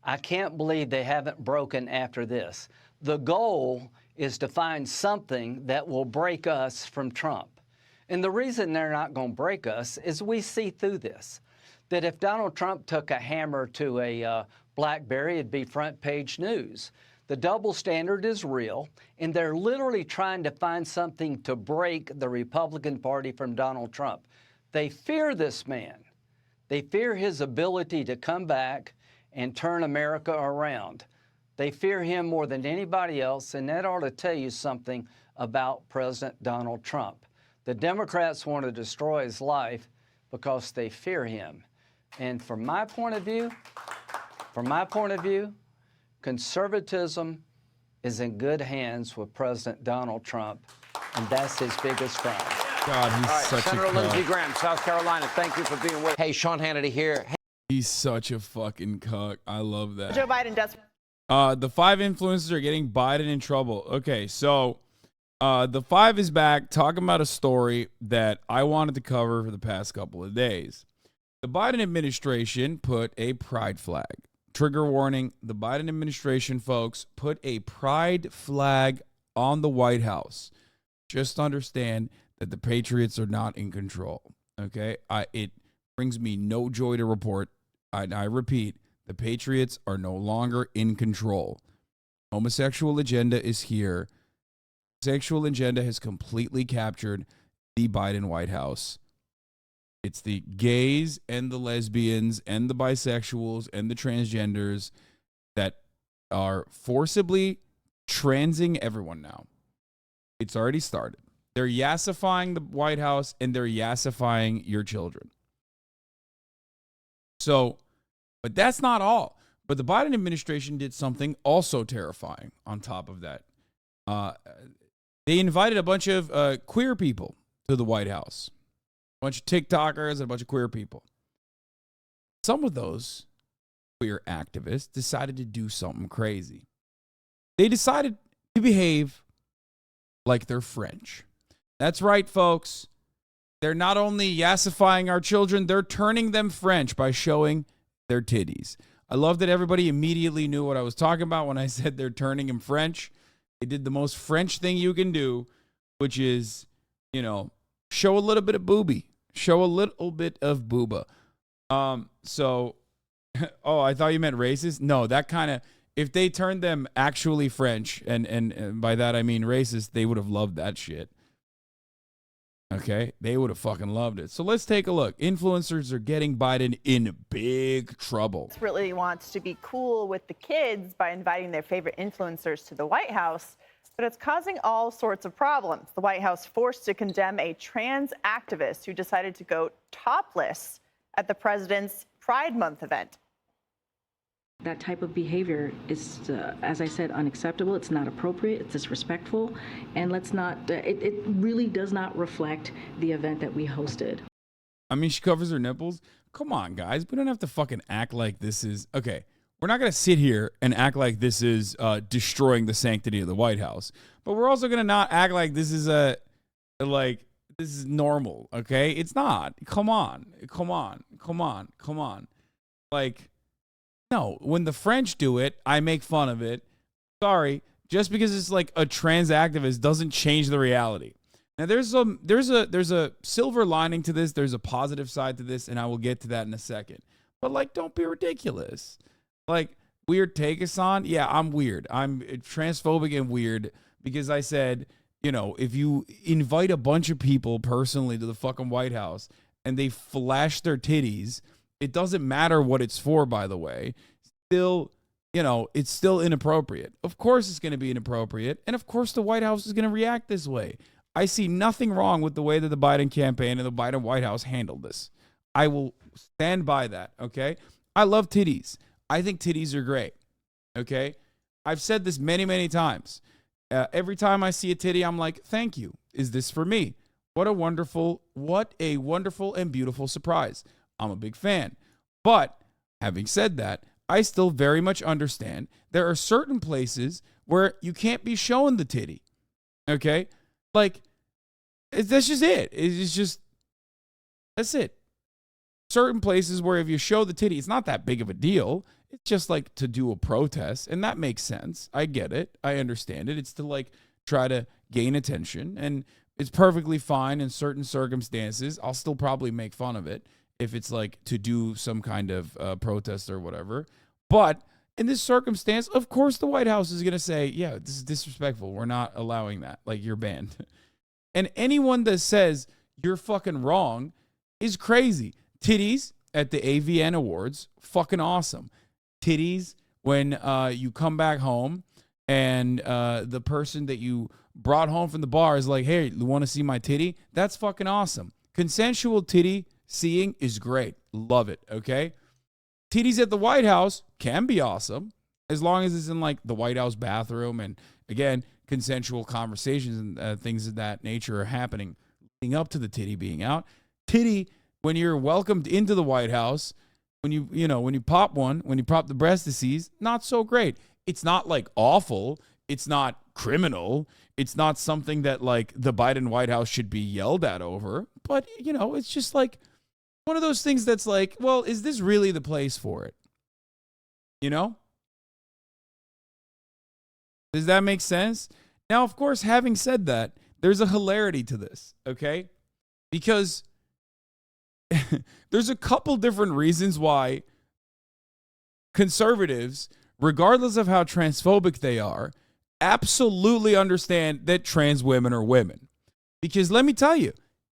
I can't believe they haven't broken after this. The goal is to find something that will break us from Trump. And the reason they're not going to break us is we see through this, that if Donald Trump took a hammer to a BlackBerry, it'd be front page news. The double standard is real, and they're literally trying to find something to break the Republican Party from Donald Trump. They fear this man. They fear his ability to come back and turn America around. They fear him more than anybody else, and that ought to tell you something about President Donald Trump. The Democrats want to destroy his life because they fear him. And from my point of view, conservatism is in good hands with President Donald Trump, and that's his biggest crime. God, he's All right, such Senator a Lindsey cuck. Graham, South Carolina, thank you for being with us. Hey, Sean Hannity here. Hey. He's such a fucking cuck. I love that. Joe Biden does. The 5 influencers are getting Biden in trouble. Okay, so the 5 is back talking about a story that I wanted to cover for the past couple of days. The Biden administration put a pride flag. Trigger warning, the Biden administration, folks, put a pride flag on the White House. Just understand that the Patriots are not in control, okay? It brings me no joy to report. I repeat, the Patriots are no longer in control. Homosexual agenda is here. Sexual agenda has completely captured the Biden White House. It's the gays and the lesbians and the bisexuals and the transgenders that are forcibly transing everyone now. It's already started. They're yassifying the White House and they're yassifying your children. So, but that's not all. But the Biden administration did something also terrifying on top of that. They invited a bunch of queer people to the White House. A bunch of TikTokers and a bunch of queer people. Some of those queer activists decided to do something crazy. They decided to behave like they're French. That's right, folks. They're not only yassifying our children, they're turning them French by showing their titties. I love that everybody immediately knew what I was talking about when I said they're turning them French. They did the most French thing you can do, which is, show a little bit of booby. Show a little bit of booba. So, I thought you meant racist. No, that kind of, if they turned them actually French, and by that I mean racist, they would have loved that shit. Okay? They would have fucking loved it. So let's take a look. Influencers are getting Biden in big trouble. Really wants to be cool with the kids by inviting their favorite influencers to the White House, but it's causing all sorts of problems. The White House forced to condemn a trans activist who decided to go topless at the president's Pride Month event. That type of behavior is, as I said, unacceptable. It's not appropriate. It's disrespectful. And let's not, it really does not reflect the event that we hosted. I mean, she covers her nipples. Come on, guys. We don't have to fucking act like this is, okay. We're not going to sit here and act like this is destroying the sanctity of the White House. But we're also going to not act like this is this is normal, okay? It's not. Come on. Like, no, when the French do it, I make fun of it. Sorry, just because it's like a trans activist doesn't change the reality. Now there's a silver lining to this. There's a positive side to this, and I will get to that in a second. But like, don't be ridiculous. Like, weird take us on. Yeah, I'm weird. I'm transphobic and weird because I said, if you invite a bunch of people personally to the fucking White House and they flash their titties, it doesn't matter what it's for, by the way. Still, it's still inappropriate. Of course it's going to be inappropriate. And of course the White House is going to react this way. I see nothing wrong with the way that the Biden campaign and the Biden White House handled this. I will stand by that, okay? I love titties. I think titties are great, okay? I've said this many, many times. Every time I see a titty, I'm like, thank you. Is this for me? What a wonderful and beautiful surprise. I'm a big fan. But having said that, I still very much understand there are certain places where you can't be showing the titty, okay? Like, that's just it. That's it. Certain places where if you show the titty, it's not that big of a deal. It's just like to do a protest, and that makes sense. I get it. I understand it. It's to like try to gain attention, and it's perfectly fine in certain circumstances. I'll still probably make fun of it if it's like to do some kind of protest or whatever. But in this circumstance, of course, the White House is going to say, yeah, this is disrespectful. We're not allowing that. Like, you're banned. And anyone that says you're fucking wrong is crazy. Titties at the AVN Awards, fucking awesome. Titties when you come back home and the person that you brought home from the bar is like, hey, you want to see my titty? That's fucking awesome. Consensual titty seeing is great. Love it, okay? Titties at the White House can be awesome. as long as it's in like the White House bathroom, and again, consensual conversations and things of that nature are happening leading up to the titty being out. Titty, when you're welcomed into the White House, when you pop one, when you pop the breast disease, not so great. It's not like awful. It's not criminal. It's not something that like the Biden White House should be yelled at over. But, it's just like one of those things that's like, well, is this really the place for it? Does that make sense? Now, of course, having said that, there's a hilarity to this, okay? Because there's a couple different reasons why conservatives, regardless of how transphobic they are, absolutely understand that trans women are women. Because let me tell you,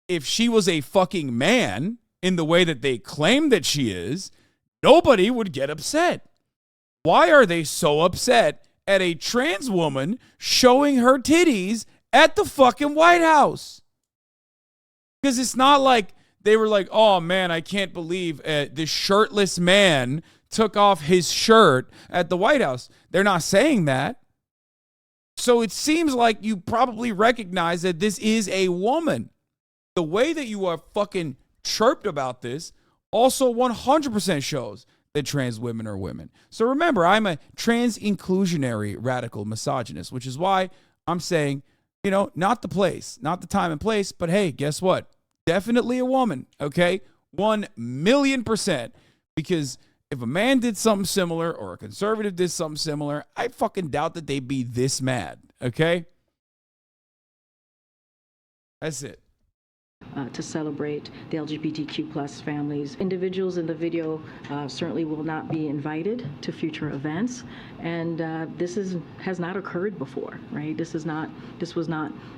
if she was a fucking man in the way that they claim that she is, nobody would get upset. Why are they so upset at a trans woman showing her titties at the fucking White House? Because it's not like they were like, oh man, I can't believe this shirtless man took off his shirt at the White House. They're not saying that. So it seems like you probably recognize that this is a woman. The way that you are fucking chirped about this also 100% shows that trans women are women. So remember, I'm a trans inclusionary radical misogynist, which is why I'm saying, not the place, not the time and place, but hey, guess what? Definitely a woman, okay? 1,000,000%. Because if a man did something similar or a conservative did something similar, I fucking doubt that they'd be this mad, okay? That's it. To celebrate the LGBTQ plus families. Individuals in the video certainly will not be invited to future events, and this has not occurred before, right? This was not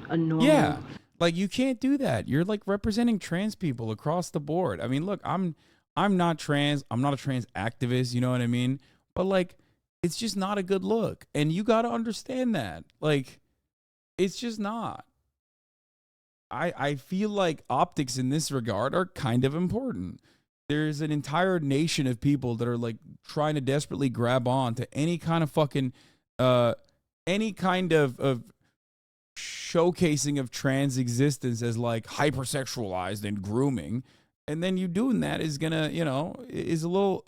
a normal. Yeah, like you can't do that. You're like representing trans people across the board. I mean, look, I'm not trans. I'm not a trans activist. You know what I mean? But like, it's just not a good look, and you got to understand that. Like, it's just not. I feel like optics in this regard are kind of important. There's an entire nation of people that are like trying to desperately grab on to any kind of fucking, any kind of showcasing of trans existence as like hypersexualized and grooming. And then you doing that is gonna, is a little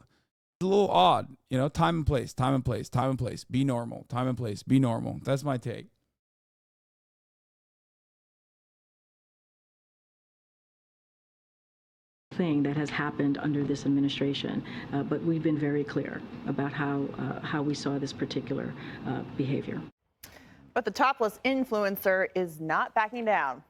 odd. Time and place, time and place, time and place. Be normal. Time and place, be normal. That's my take. Thing that has happened under this administration, but we've been very clear about how we saw this particular behavior. But the topless influencer is not backing down.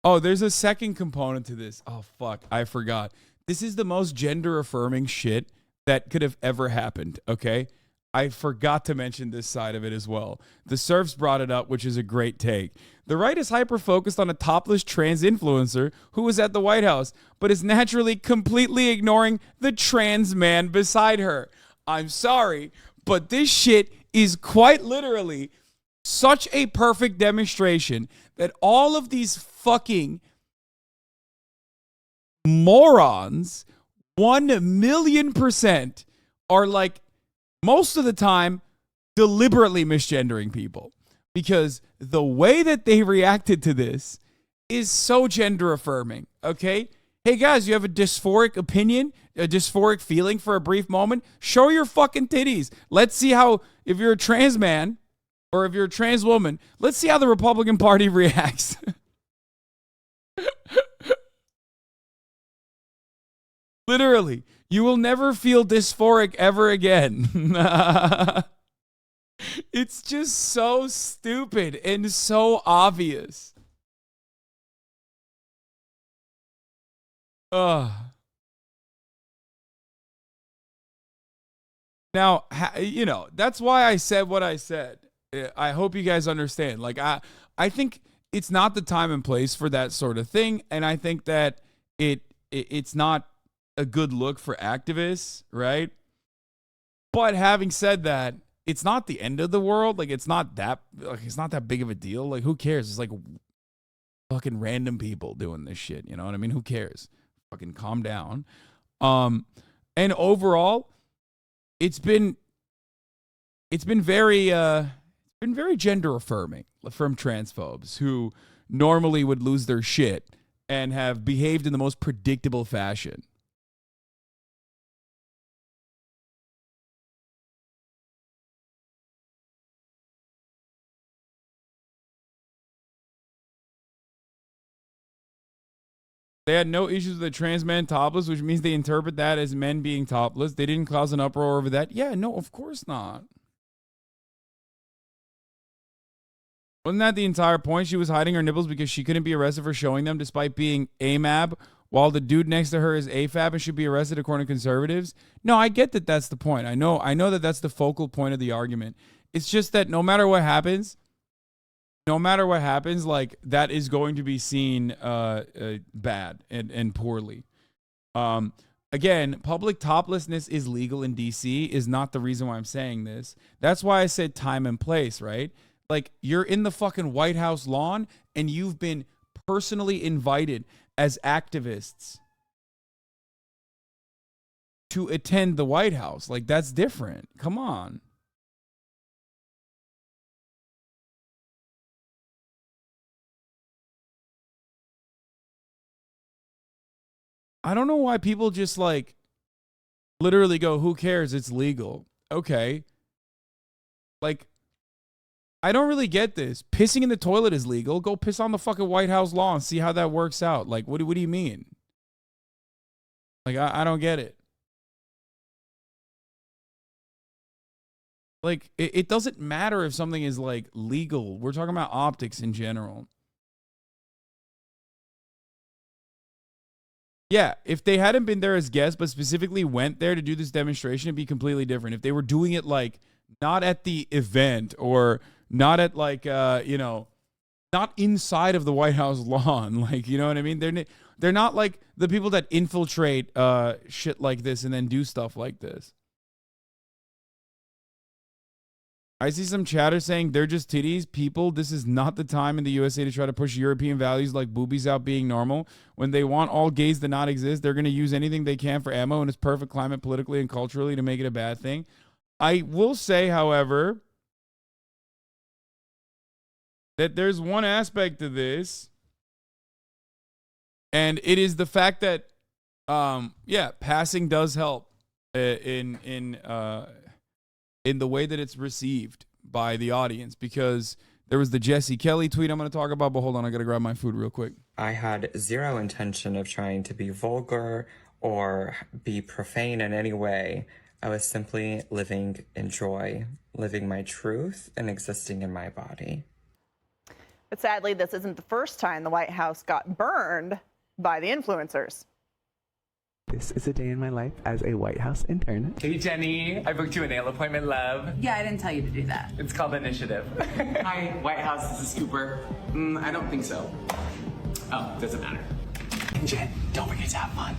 Oh, there's a second component to this. Oh, fuck. I forgot. This is the most gender affirming shit that could have ever happened. Okay. I forgot to mention this side of it as well. The Surfs brought it up, which is a great take. The right is hyper-focused on a topless trans influencer who was at the White House, but is naturally completely ignoring the trans man beside her. I'm sorry, but this shit is quite literally such a perfect demonstration that all of these fucking morons, 1,000,000%, are like, most of the time, deliberately misgendering people, because the way that they reacted to this is so gender affirming. Okay. Hey guys, you have a dysphoric opinion, a dysphoric feeling for a brief moment? Show your fucking titties. Let's see how, if you're a trans man or if you're a trans woman, let's see how the Republican Party reacts. Literally. You will never feel dysphoric ever again. It's just so stupid and so obvious. Now, that's why I said what I said. I hope you guys understand. Like, I think it's not the time and place for that sort of thing, and I think that it's not a good look for activists, right? But having said that, it's not the end of the world. Like, it's not that big of a deal. Like, who cares? It's like fucking random people doing this shit. You know what I mean? Who cares? Fucking calm down. And overall, it's been it's been very gender affirming from transphobes who normally would lose their shit and have behaved in the most predictable fashion. They had no issues with a trans man topless, which means they interpret that as men being topless. They didn't cause an uproar over that. Yeah, no, of course not. Wasn't that the entire point? She was hiding her nipples because she couldn't be arrested for showing them despite being AMAB, while the dude next to her is AFAB and should be arrested according to conservatives? No, I get that that's the point. I know that that's the focal point of the argument. It's just that no matter what happens, like, that is going to be seen bad and poorly. Again, public toplessness is legal in D.C. is not the reason why I'm saying this. That's why I said time and place, right? Like, you're in the fucking White House lawn and you've been personally invited as activists to attend the White House. Like, that's different. Come on. I don't know why people just, like, literally go, who cares? It's legal. Okay. Like, I don't really get this. Pissing in the toilet is legal. Go piss on the fucking White House lawn. See how that works out. Like, what do you mean? Like, I don't get it. Like, it doesn't matter if something is, like, legal. We're talking about optics in general. Yeah, if they hadn't been there as guests, but specifically went there to do this demonstration, it'd be completely different. If they were doing it, like, not at the event or not at, like, not inside of the White House lawn, like, you know what I mean? They're not like the people that infiltrate shit like this and then do stuff like this. I see some chatter saying they're just titties. People, this is not the time in the USA to try to push European values like boobies out being normal. When they want all gays to not exist, they're going to use anything they can for ammo in its perfect climate politically and culturally to make it a bad thing. I will say, however, that there's one aspect to this, and it is the fact that, passing does help in the way that it's received by the audience, because there was the Jesse Kelly tweet I'm going to talk about, but hold on, I got to grab my food real quick. I had zero intention of trying to be vulgar or be profane in any way. I was simply living in joy, living my truth, and existing in my body. But sadly, this isn't the first time the White House got burned by the influencers. This is a day in my life as a White House intern. Hey, Jenny, I booked you a nail appointment, love. Yeah, I didn't tell you to do that. It's called Initiative. Hi, White House, this is Scooper. I don't think so. Oh, doesn't matter. Jen, don't forget to have fun.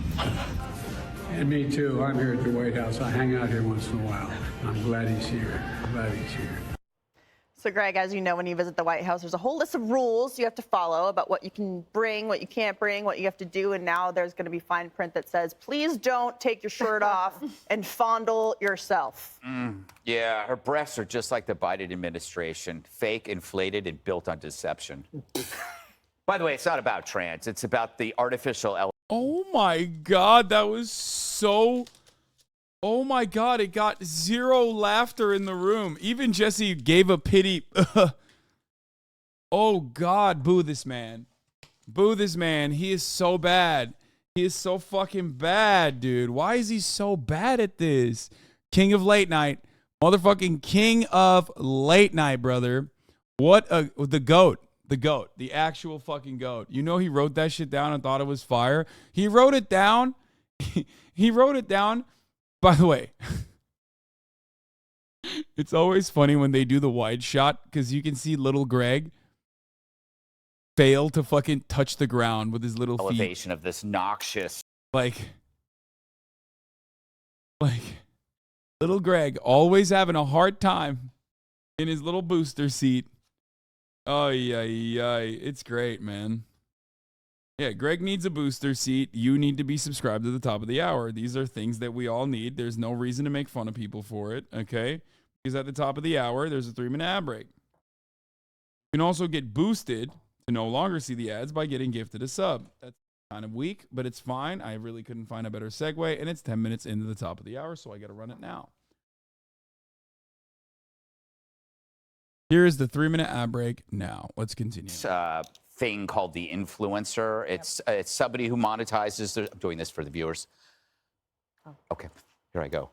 And me too. I'm here at the White House. I hang out here once in a while. I'm glad he's here. So, Greg, as you know, when you visit the White House, there's a whole list of rules you have to follow about what you can bring, what you can't bring, what you have to do. And now there's going to be fine print that says, please don't take your shirt off and fondle yourself. Yeah, her breasts are just like the Biden administration, fake, inflated, and built on deception. By the way, it's not about trans. It's about the artificial. Oh, my God. That was so... Oh my God, it got zero laughter in the room. Even Jesse gave a pity. Oh God, boo this man. Boo this man. He is so bad. He is so fucking bad, dude. Why is he so bad at this? King of late night. Motherfucking king of late night, brother. The GOAT. The GOAT. The actual fucking GOAT. You know he wrote that shit down and thought it was fire. He wrote it down. He wrote it down. By the way, it's always funny when they do the wide shot because you can see little Greg fail to fucking touch the ground with his little feet. Elevation of this noxious. Like little Greg always having a hard time in his little booster seat. Oh, yeah. It's great, man. Yeah, Greg needs a booster seat. You need to be subscribed to the top of the hour. These are things that we all need. There's no reason to make fun of people for it, okay? Because at the top of the hour, there's a 3-minute ad break. You can also get boosted to no longer see the ads by getting gifted a sub. That's kind of weak, but it's fine. I really couldn't find a better segue, and it's 10 minutes into the top of the hour, so I got to run it now. Here is the 3-minute ad break now. Let's continue. Thing called the influencer. It's somebody who monetizes. I'm doing this for the viewers. Okay, here I go.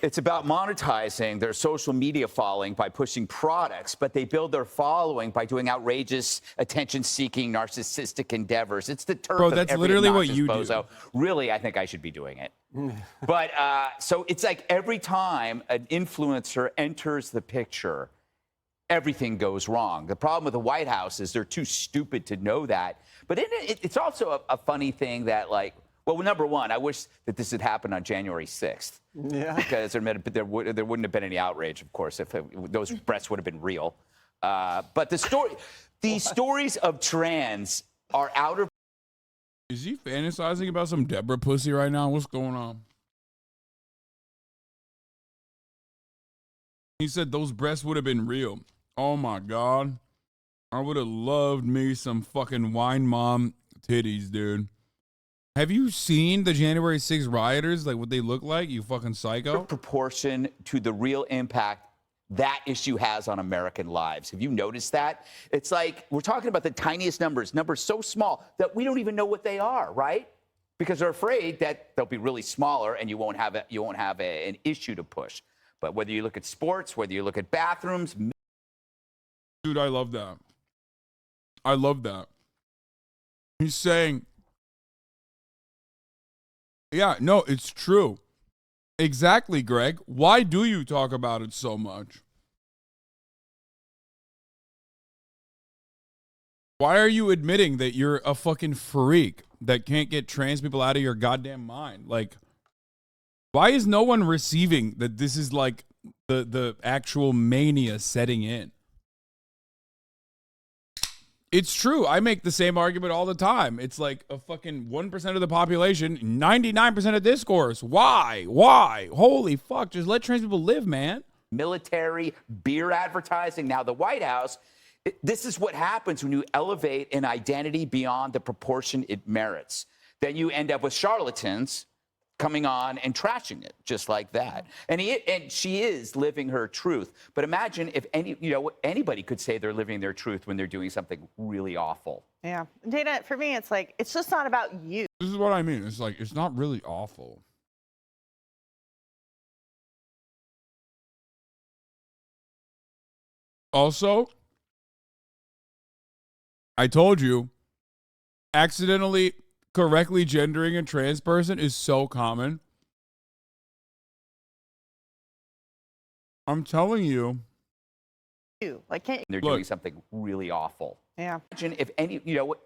It's about monetizing their social media following by pushing products, but they build their following by doing outrageous, attention-seeking, narcissistic endeavors. It's the turf Bro, of that's every literally what obnoxious you bozo. do. Really, I think I should be doing it. But so it's like every time an influencer enters the picture, everything goes wrong. The problem with the White House is they're too stupid to know that. But it's also a funny thing that, like, well, number one, I wish that this had happened on January 6th. Yeah. Because there wouldn't have been any outrage, of course, if those breasts would have been real. But these stories of trans are out of. Is he fantasizing about some Deborah pussy right now? What's going on? He said those breasts would have been real. Oh my God. I would have loved me some fucking wine mom titties, dude. Have you seen the January 6th rioters? Like what they look like? You fucking psycho. Proportion to the real impact that issue has on American lives. Have you noticed that? It's like we're talking about the tiniest numbers so small that we don't even know what they are, right? Because they're afraid that they'll be really smaller and you won't have an issue to push. But whether you look at sports, whether you look at bathrooms. Dude, I love that. I love that. He's saying, yeah, no, it's true. Exactly, Greg. Why do you talk about it so much? Why are you admitting that you're a fucking freak that can't get trans people out of your goddamn mind? Like, why is no one receiving that this is like the actual mania setting in? It's true. I make the same argument all the time. It's like a fucking 1% of the population, 99% of discourse. Why? Why? Holy fuck. Just let trans people live, man. Military, beer advertising. Now, the White House, this is what happens when you elevate an identity beyond the proportion it merits. Then you end up with charlatans coming on and trashing it just like that. And she is living her truth. But imagine if anybody could say they're living their truth when they're doing something really awful. Yeah. Dana, for me, it's like, it's just not about you. This is what I mean. It's like, it's not really awful. Also, I told you, accidentally correctly gendering a trans person is so common. I'm telling you. Like, can't they're doing something really awful. Yeah. Imagine if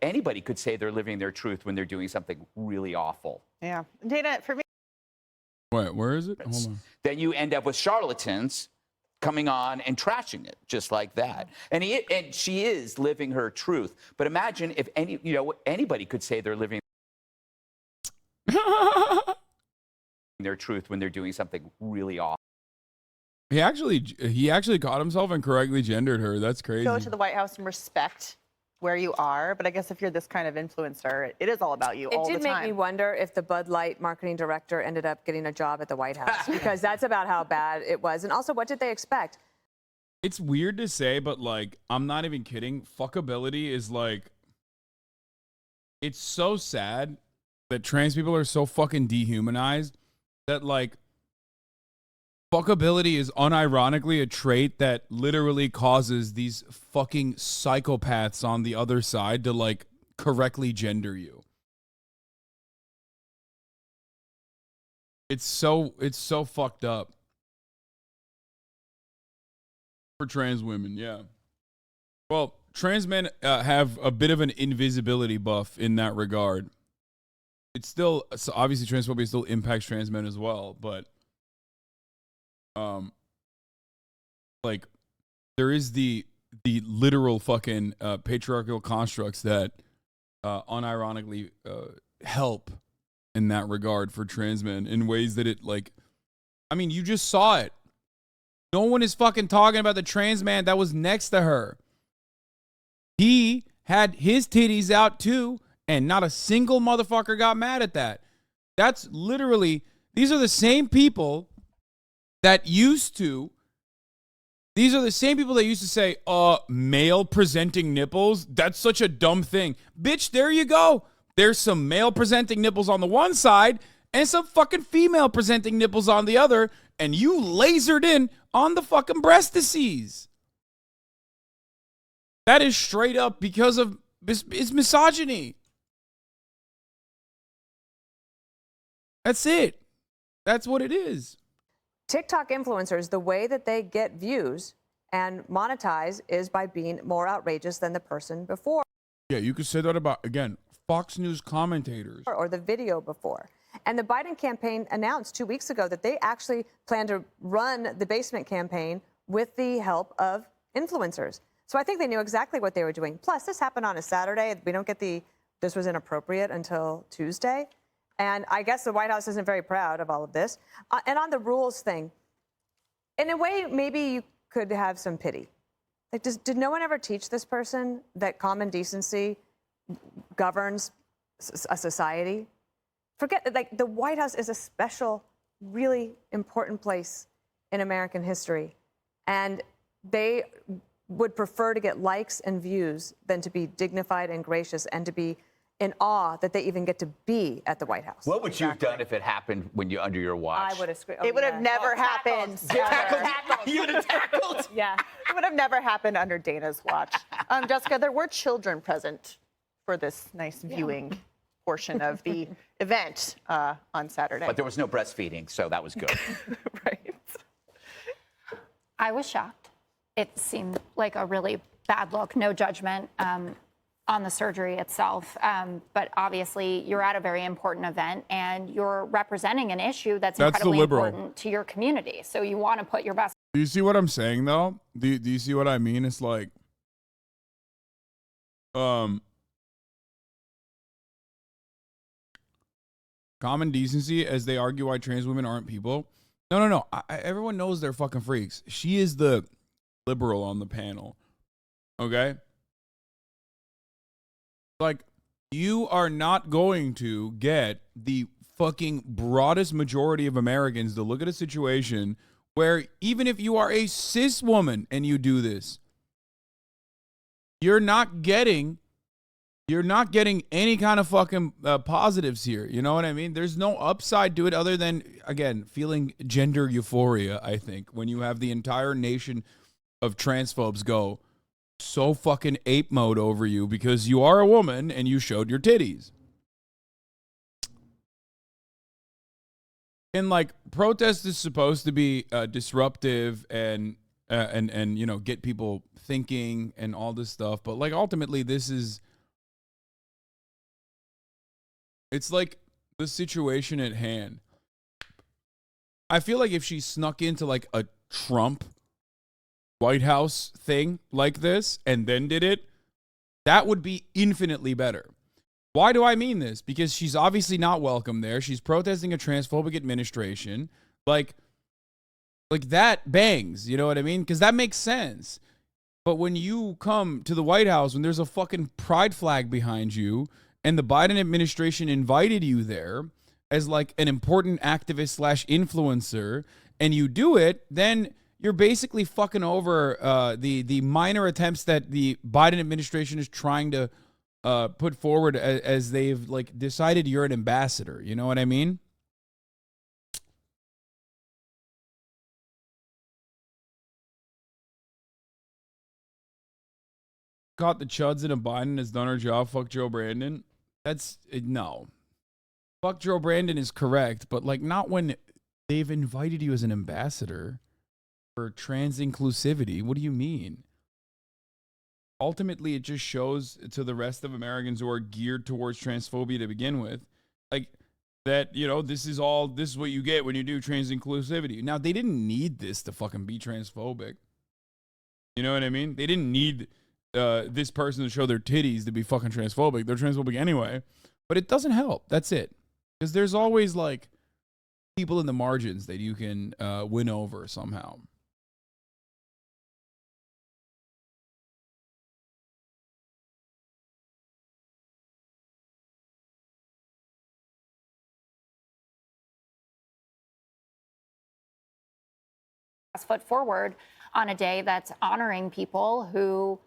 anybody could say they're living their truth when they're doing something really awful. Yeah. Dana, for me. Wait, where is it? Hold on. Then you end up with charlatans coming on and trashing it just like that. And she is living her truth. But imagine if anybody could say they're living their truth when they're doing something really awful. He actually caught himself and correctly gendered her. That's crazy. Go to the White House and respect where you are, but I guess if you're this kind of influencer, it is all about you all the time. It did make me wonder if the Bud Light marketing director ended up getting a job at the White House, because that's about how bad it was. And also, what did they expect? It's weird to say, but like, I'm not even kidding. Fuckability is like, it's so sad that trans people are so fucking dehumanized that like, fuckability is unironically a trait that literally causes these fucking psychopaths on the other side to like correctly gender you. It's so fucked up for trans women. Yeah. Well, trans men have a bit of an invisibility buff in that regard. It's still, so obviously transphobia still impacts trans men as well, but like there is the literal fucking patriarchal constructs that unironically help in that regard for trans men in ways that it like, I mean, you just saw it No one is fucking talking about the trans man that was next to her. He had his titties out too, and not a single motherfucker got mad at that. That's literally, these are the same people that used to say, male presenting nipples, that's such a dumb thing. Bitch, there you go. There's some male presenting nipples on the one side and some fucking female presenting nipples on the other, and you lasered in on the fucking breast disease. That is straight up because of it's misogyny. That's it. That's what it is. TikTok influencers, the way that they get views and monetize is by being more outrageous than the person before. Yeah, you could say that about, again, Fox News commentators. Or the video before. And the Biden campaign announced 2 weeks ago that they actually plan to run the basement campaign with the help of influencers. So I think they knew exactly what they were doing. Plus, this happened on a Saturday. We don't get this was inappropriate until Tuesday. And I guess the White House isn't very proud of all of this. And on the rules thing, in a way, maybe you could have some pity. Like, did no one ever teach this person that common decency governs a society? Forget that, like, the White House is a special, really important place in American history. And they would prefer to get likes and views than to be dignified and gracious and to be in awe that they even get to be at the White House. What would you have done if it happened when you under your watch? I would have screamed. It would have never happened. You would have tackled? Yeah. It would have never happened under Dana's watch. Jessica, there were children present for this nice viewing portion of the event on Saturday. But there was no breastfeeding, so that was good. Right. I was shocked. It seemed like a really bad look. No judgment on the surgery itself. But obviously, you're at a very important event, and you're representing an issue that's incredibly important to your community. So you want to put your best. Do you see what I'm saying, though? Do you see what I mean? It's like, common decency, as they argue why trans women aren't people. No. Everyone knows they're fucking freaks. She is the liberal on the panel. Okay? Like, you are not going to get the fucking broadest majority of Americans to look at a situation where even if you are a cis woman and you do this, you're not getting any kind of fucking positives here. You know what I mean? There's no upside to it other than, again, feeling gender euphoria, I think, when you have the entire nation of transphobes go so fucking ape mode over you because you are a woman and you showed your titties. And like, protest is supposed to be disruptive and you know, get people thinking and all this stuff, but like, ultimately it's like the situation at hand. I feel like if she snuck into like a Trump White House thing like this and then did it, that would be infinitely better. Why do I mean this? Because she's obviously not welcome there. She's protesting a transphobic administration. Like that bangs, you know what I mean? Because that makes sense. But when you come to the White House, when there's a fucking pride flag behind you, and the Biden administration invited you there as like an important activist / influencer, and you do it, then you're basically fucking over the minor attempts that the Biden administration is trying to put forward as they've like decided you're an ambassador. You know what I mean? Caught the chuds into Biden has done her job. Fuck Joe Brandon. That's no. Fuck Joe Brandon is correct, but like not when they've invited you as an ambassador for trans inclusivity. What do you mean? Ultimately, it just shows to the rest of Americans who are geared towards transphobia to begin with, like that, you know, this is what you get when you do trans inclusivity. Now, they didn't need this to fucking be transphobic. You know what I mean? They didn't need this person to show their titties to be fucking transphobic. They're transphobic anyway, but it doesn't help. That's it. Because there's always like people in the margins that you can win over somehow. foot forward on a day that's honoring people who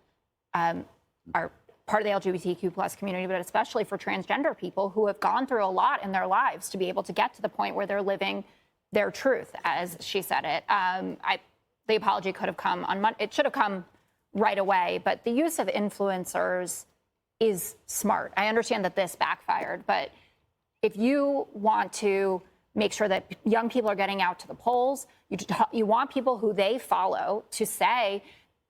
are part of the LGBTQ plus community, but especially for transgender people who have gone through a lot in their lives to be able to get to the point where they're living their truth, as she said it. The apology could have come on Monday. It should have come right away, but the use of influencers is smart. I understand that this backfired, but if you want to make sure that young people are getting out to the polls, you want people who they follow to say,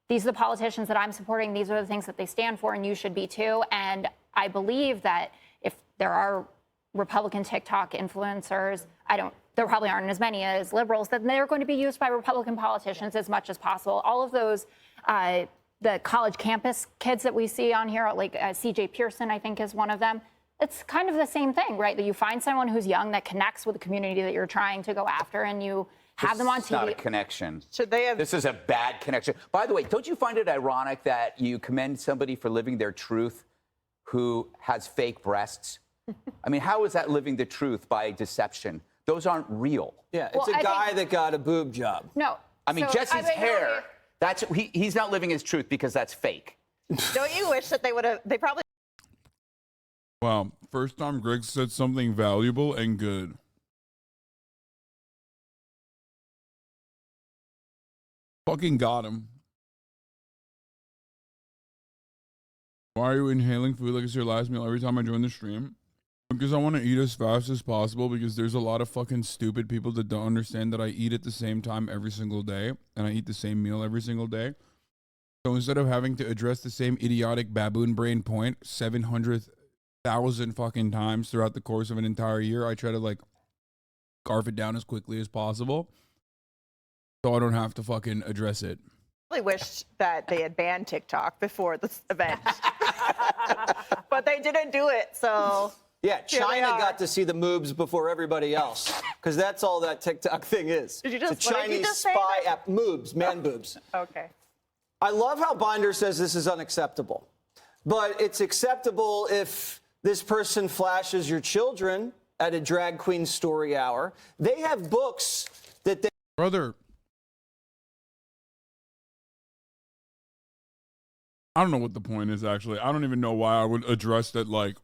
these are the politicians that I'm supporting, these are the things that they stand for, and you should be too. And I believe that if there are Republican TikTok influencers, there probably aren't as many as liberals, then they're going to be used by Republican politicians as much as possible. All of those, the college campus kids that we see on here, like CJ Pearson, I think is one of them. It's kind of the same thing, right? That you find someone who's young that connects with the community that you're trying to go after, and you have them on TV. It's not a connection. Should they have? This is a bad connection. By the way, don't you find it ironic that you commend somebody for living their truth who has fake breasts? I mean, how is that living the truth by deception? Those aren't real. Yeah, it's a guy that got a boob job. No. I mean, Jesse's hair, he's not living his truth because that's fake. Don't you wish that they probably. Wow, first time Greg said something valuable and good. Fucking got him. Why are you inhaling food like it's your last meal every time I join the stream? Because I want to eat as fast as possible, because there's a lot of fucking stupid people that don't understand that I eat at the same time every single day, and I eat the same meal every single day. So instead of having to address the same idiotic baboon brain point 700,000 fucking times throughout the course of an entire year, I try to like carve it down as quickly as possible so I don't have to fucking address it. I really wished that they had banned TikTok before this event. But they didn't do it, so. Yeah, China got to see the moobs before everybody else, because that's all that TikTok thing is. Did you just, it's a Chinese spy app, moobs, man boobs. Okay. I love how Binder says this is unacceptable, but it's acceptable if this person flashes your children at a drag queen story hour. They have books that they... Brother, I don't know what the point is, actually. I don't even know why I would address that, like,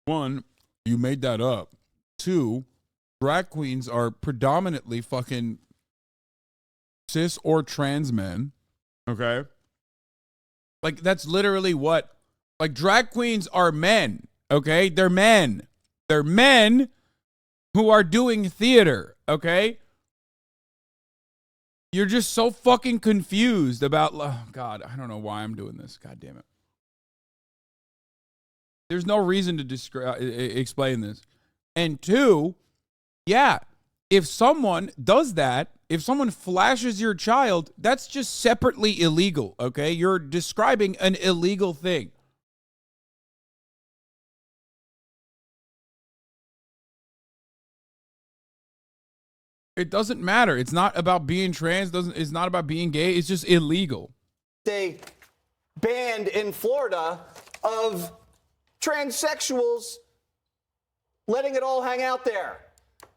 one, you made that up. Two, drag queens are predominantly fucking cis or trans men, okay? Like, that's literally what, like, drag queens are men, okay? They're men. They're men who are doing theater, okay? You're just so fucking confused about, oh God, I don't know why I'm doing this. God damn it. There's no reason to explain this. And two, yeah, if someone does that, if someone flashes your child, that's just separately illegal, okay? You're describing an illegal thing. It doesn't matter. It's not about being trans. It's not about being gay. It's just illegal. They banned in Florida of transsexuals letting it all hang out there.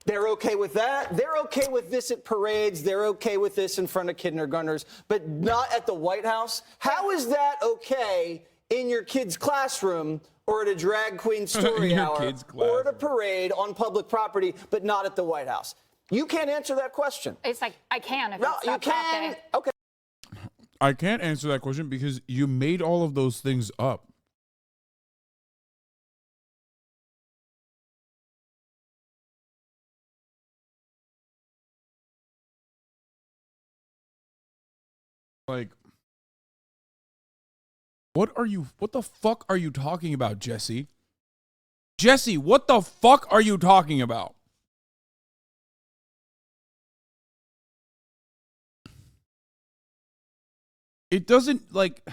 They're okay with that. They're okay with this at parades. They're okay with this in front of kindergartners, but not at the White House. How is that okay in your kid's classroom or at a drag queen story hour or at a parade on public property, but not at the White House? You can't answer that question. It's like, I can if no, it's you can. Okay. I can't answer that question because you made all of those things up. Like, what the fuck are you talking about, Jesse? Jesse, what the fuck are you talking about? It doesn't, like,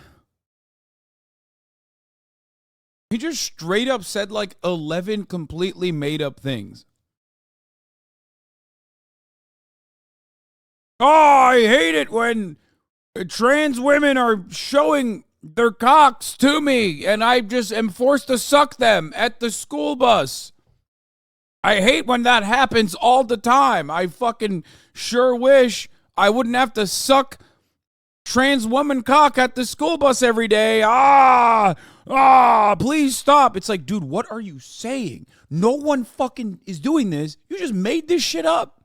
he just straight up said like 11 completely made up things. Oh, I hate it when trans women are showing their cocks to me and I just am forced to suck them at the school bus. I hate when that happens all the time. I fucking sure wish I wouldn't have to suck trans woman cock at the school bus every day. Please stop. It's like, dude, what are you saying? No one fucking is doing this. You just made this shit up.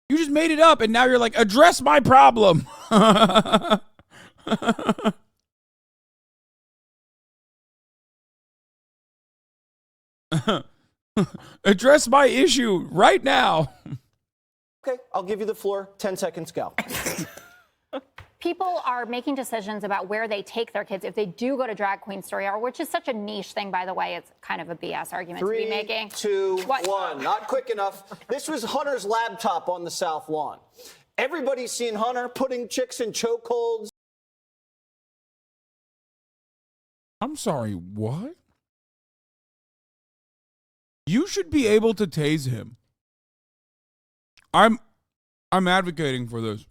You just made it up, and now you're like, address my problem. Address my issue right now. Okay, I'll give you the floor. 10 seconds, go. People are making decisions about where they take their kids if they do go to drag queen story hour, which is such a niche thing, by the way. It's kind of a BS argument to be making. 3, 2, 1. Not quick enough. This was Hunter's laptop on the South Lawn. Everybody's seen Hunter putting chicks in chokeholds. I'm sorry, what? You should be able to tase him. I'm advocating for this.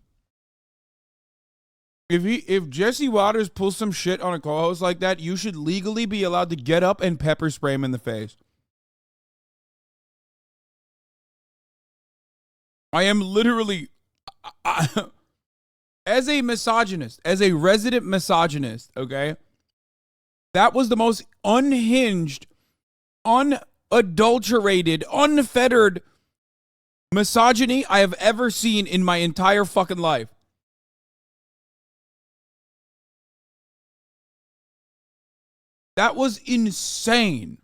If Jesse Waters pulls some shit on a co-host like that, you should legally be allowed to get up and pepper spray him in the face. I am literally, as a misogynist, as a resident misogynist, okay, that was the most unhinged, unadulterated, unfettered misogyny I have ever seen in my entire fucking life. That was insane.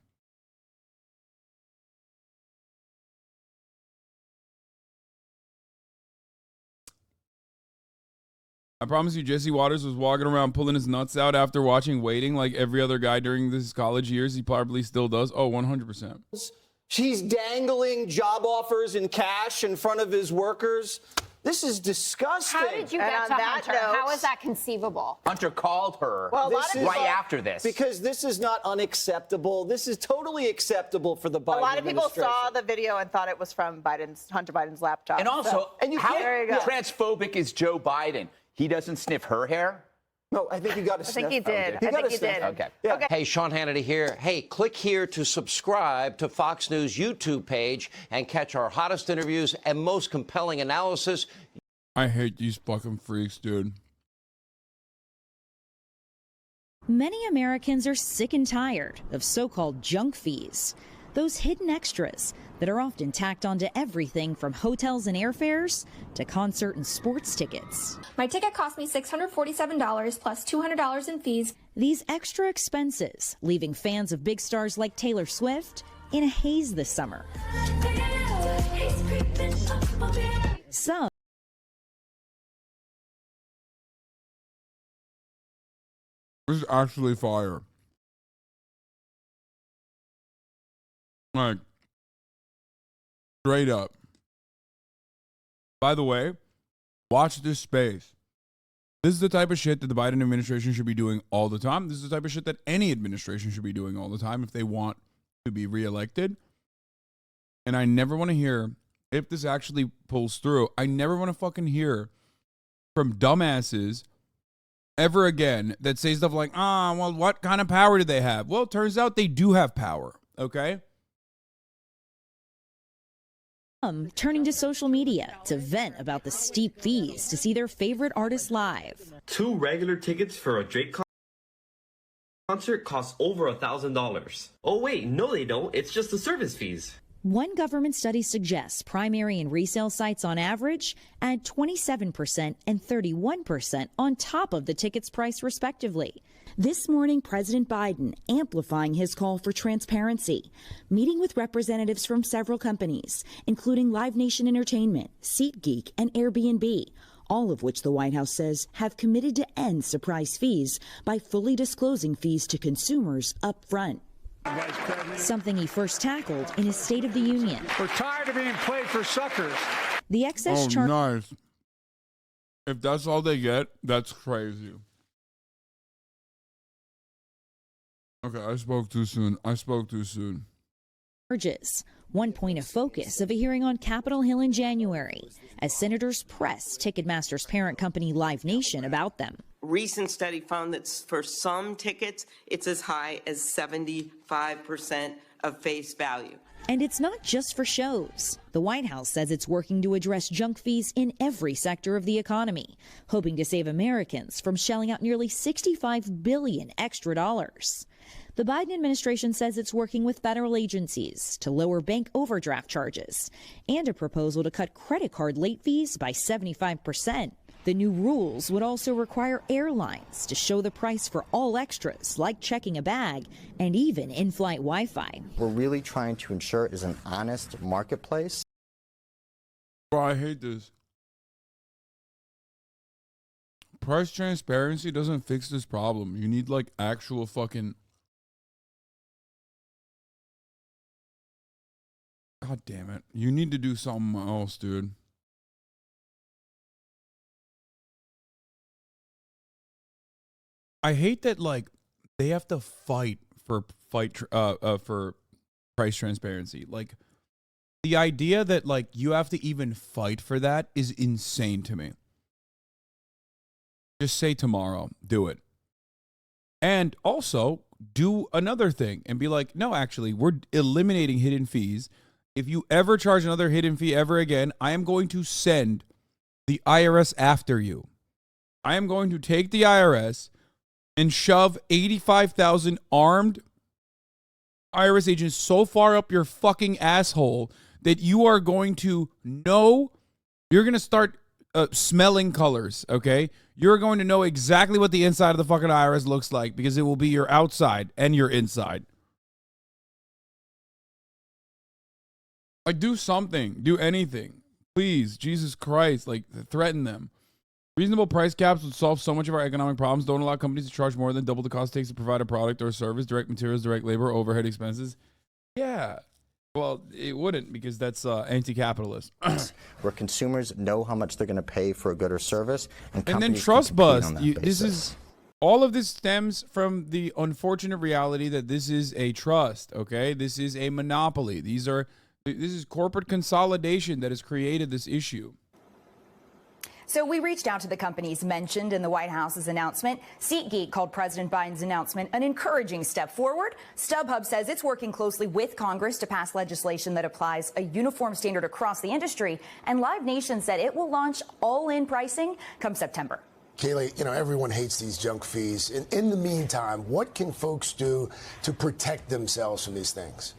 I promise you, Jesse Waters was walking around pulling his nuts out after watching Waiting like every other guy during his college years. He probably still does. Oh, 100%. She's dangling job offers in cash in front of his workers. This is disgusting. How did you get to Hunter? How is that conceivable? Hunter called her right after this. Because this is not unacceptable. This is totally acceptable for the Biden A lot of people administration. saw the video and thought it was from Hunter Biden's laptop. And also, how there you go. transphobic is Joe Biden? He doesn't sniff her hair? No, I think he got a sniff. I think he did. I think he did. Okay. Yeah. Hey, Sean Hannity here. Hey, click here to subscribe to Fox News YouTube page and catch our hottest interviews and most compelling analysis. I hate these fucking freaks, dude. Many Americans are sick and tired of so-called junk fees, those hidden extras that are often tacked onto everything from hotels and airfares to concert and sports tickets. My ticket cost me $647 plus $200 in fees. These extra expenses leaving fans of big stars like Taylor Swift in a haze this summer. Some This is actually fire. Like, straight up. By the way, watch this space. This is the type of shit that the Biden administration should be doing all the time. This is the type of shit that any administration should be doing all the time if they want to be reelected. And I never want to hear, if this actually pulls through, I never want to fucking hear from dumbasses ever again that say stuff like, well, what kind of power do they have? Well, it turns out they do have power, okay? turning to social media to vent about the steep fees to see their favorite artists live. 2 regular tickets for a Drake concert cost over $1,000. Oh wait, no they don't. It's just the service fees. One government study suggests primary and resale sites on average add 27% and 31% on top of the ticket's price respectively. This morning, President Biden amplifying his call for transparency, meeting with representatives from several companies, including Live Nation Entertainment, SeatGeek, and Airbnb, all of which the White House says have committed to end surprise fees by fully disclosing fees to consumers up front. Something he first tackled in his State of the Union. We're tired of being played for suckers. The excess charge. Nice. If that's all they get, that's crazy. Okay, I spoke too soon. Charges. One point of focus of a hearing on Capitol Hill in January, as senators press Ticketmaster's parent company Live Nation about them. Recent study found that for some tickets, it's as high as 75% of face value. And it's not just for shows. The White House says it's working to address junk fees in every sector of the economy, hoping to save Americans from shelling out nearly $65 billion extra dollars. The Biden administration says it's working with federal agencies to lower bank overdraft charges and a proposal to cut credit card late fees by 75%. The new rules would also require airlines to show the price for all extras, like checking a bag and even in-flight Wi-Fi. We're really trying to ensure it is an honest marketplace. Bro, I hate this. Price transparency doesn't fix this problem. You need like actual fucking... God damn it. You need to do something else, dude. I hate that like they have to fight for price transparency. Like the idea that like you have to even fight for that is insane to me. Just say tomorrow, do it. And also do another thing and be like, no, actually, we're eliminating hidden fees. If you ever charge another hidden fee ever again, I am going to send the IRS after you. I am going to take the IRS and shove 85,000 armed IRS agents so far up your fucking asshole that you are going to know, you're going to start smelling colors, okay? You're going to know exactly what the inside of the fucking IRS looks like because it will be your outside and your inside. Like, do something. Do anything. Please, Jesus Christ, like, threaten them. Reasonable price caps would solve so much of our economic problems. Don't allow companies to charge more than double the cost it takes to provide a product or a service, direct materials, direct labor, overhead expenses. Yeah. Well, it wouldn't because that's anti-capitalist. Where consumers know how much they're going to pay for a good or service. And then trust bust. All of this stems from the unfortunate reality that this is a trust, okay? This is a monopoly. This is corporate consolidation that has created this issue. So we reached out to the companies mentioned in the White House's announcement. SeatGeek called President Biden's announcement an encouraging step forward. StubHub says it's working closely with Congress to pass legislation that applies a uniform standard across the industry. And Live Nation said it will launch all-in pricing come September. Kayleigh, you know, everyone hates these junk fees. In the meantime, what can folks do to protect themselves from these things?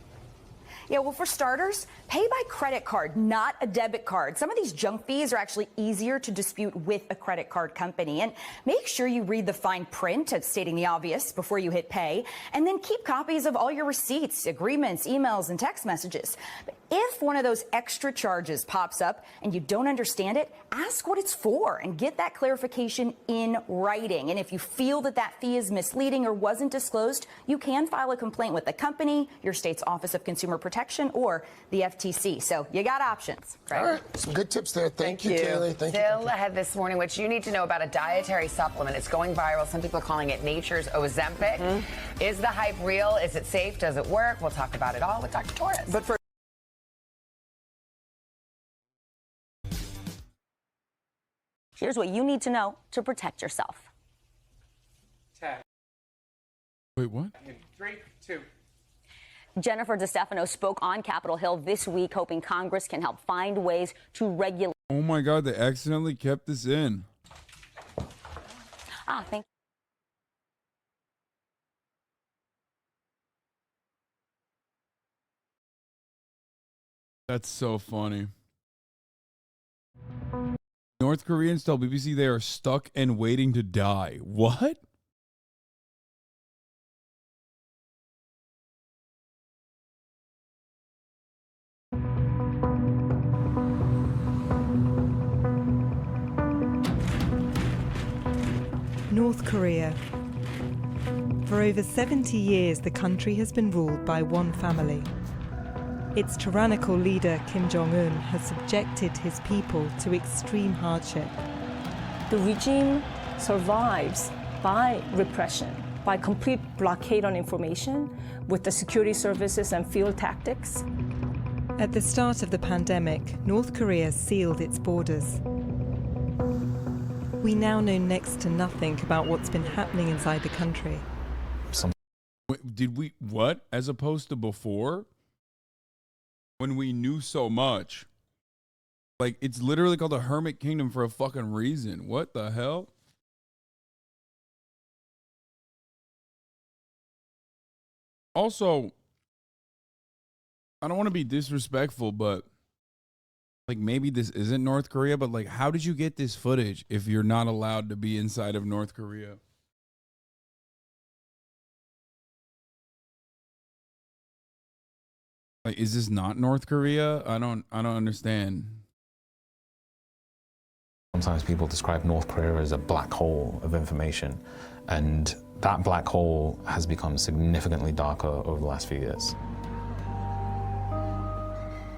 Yeah, well, for starters, pay by credit card, not a debit card. Some of these junk fees are actually easier to dispute with a credit card company. And make sure you read the fine print, stating the obvious, before you hit pay. And then keep copies of all your receipts, agreements, emails, and text messages. But if one of those extra charges pops up and you don't understand it, ask what it's for and get that clarification in writing. And if you feel that that fee is misleading or wasn't disclosed, you can file a complaint with the company, your state's Office of Consumer Protection, or the FTC. So you got options, right? All right, some good tips there. Thank you, Kayleigh. Thank you. Still ahead this morning, what you need to know about a dietary supplement. It's going viral. Some people are calling it nature's Ozempic. Is the hype real? Is it safe? Does it work? We'll talk about it all with Dr. Torres. But for here's what you need to know to protect yourself. Wait, what? 3, 2. Jennifer DeStefano spoke on Capitol Hill this week, hoping Congress can help find ways to regulate. Oh my God, they accidentally kept this in. Thank you. That's so funny. North Koreans tell BBC they are stuck and waiting to die. What? North Korea. For over 70 years, the country has been ruled by one family. Its tyrannical leader, Kim Jong-un, has subjected his people to extreme hardship. The regime survives by repression, by complete blockade on information, with the security services and field tactics. At the start of the pandemic, North Korea sealed its borders. We now know next to nothing about what's been happening inside the country. Wait, did we what? As opposed to before, when we knew so much. Like, it's literally called the Hermit Kingdom for a fucking reason. What the hell? Also, I don't want to be disrespectful, but like, maybe this isn't North Korea, but like, how did you get this footage if you're not allowed to be inside of North Korea? Like, is this not North Korea? I don't understand. Sometimes people describe North Korea as a black hole of information, and that black hole has become significantly darker over the last few years.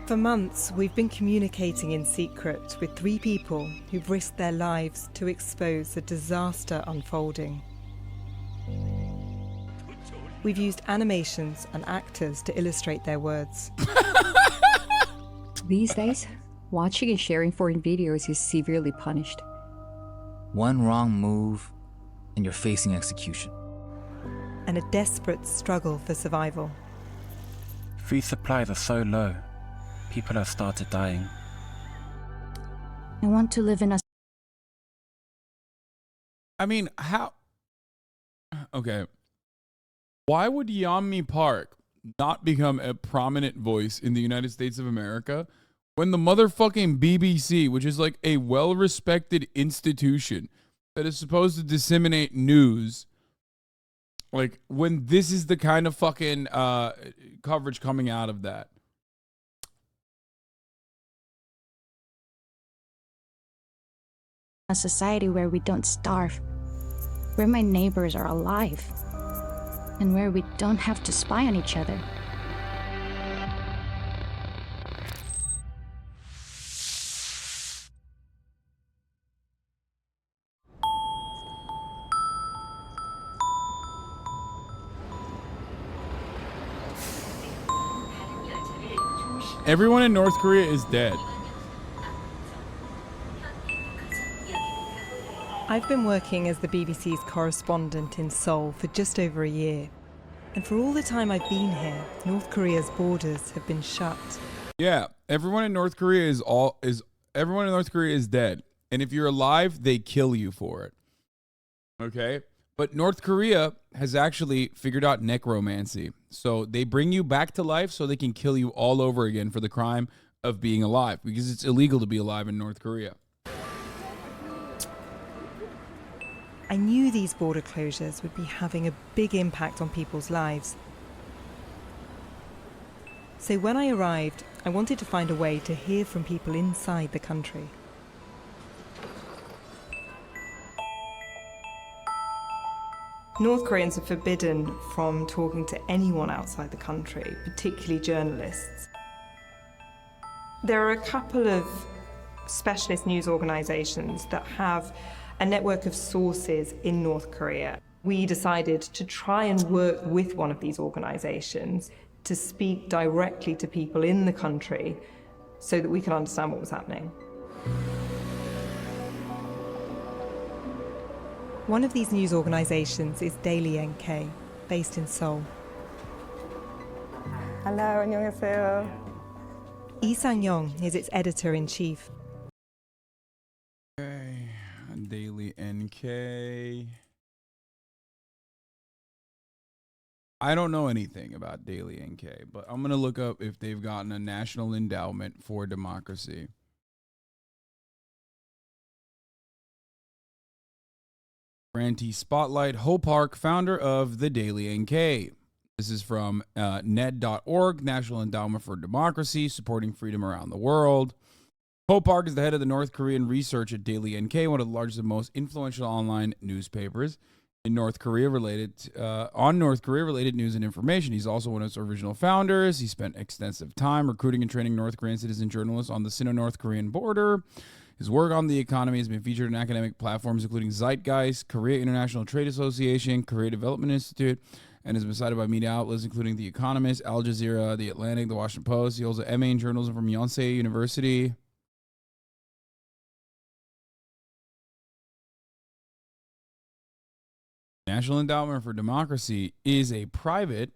For months, we've been communicating in secret with 3 people who've risked their lives to expose the disaster unfolding. We've used animations and actors to illustrate their words. These days, watching and sharing foreign videos is severely punished. One wrong move, and you're facing execution. And a desperate struggle for survival. Food supplies are so low, people have started dying. I want to live in a... I mean, how... Okay. Why would YeonMi Park not become a prominent voice in the United States of America when the motherfucking BBC, which is like a well-respected institution that is supposed to disseminate news, like, when this is the kind of fucking coverage coming out of that? A society where we don't starve, where my neighbors are alive, and where we don't have to spy on each other. Everyone in North Korea is dead. I've been working as the BBC's correspondent in Seoul for just over a year. And for all the time I've been here, North Korea's borders have been shut. Yeah, everyone in North Korea everyone in North Korea is dead. And if you're alive, they kill you for it. Okay? But North Korea has actually figured out necromancy. So they bring you back to life so they can kill you all over again for the crime of being alive, because it's illegal to be alive in North Korea. I knew these border closures would be having a big impact on people's lives. So when I arrived, I wanted to find a way to hear from people inside the country. North Koreans are forbidden from talking to anyone outside the country, particularly journalists. There are a couple of specialist news organizations that have a network of sources in North Korea. We decided to try and work with one of these organizations to speak directly to people in the country so that we can understand what was happening. One of these news organizations is Daily NK, based in Seoul. Hello, 안녕하세요. Lee Sang-yong is its editor-in-chief. Okay, Daily NK. I don't know anything about Daily NK, but I'm going to look up if they've gotten a National Endowment for Democracy. Grantee Spotlight, Ho Park, founder of the Daily NK. This is from ned.org, National Endowment for Democracy, supporting freedom around the world. Ho Park is the head of the North Korean research at Daily NK, one of the largest and most influential online newspapers in North Korea on North Korea related news and information. He's also one of its original founders. He spent extensive time recruiting and training North Korean citizen journalists on the Sino-North Korean border. His work on the economy has been featured in academic platforms including Zeitgeist, Korea International Trade Association, Korea Development Institute, and has been cited by media outlets including The Economist, Al Jazeera, The Atlantic, The Washington Post. He holds an MA in journalism from Yonsei University. National Endowment for Democracy is a private,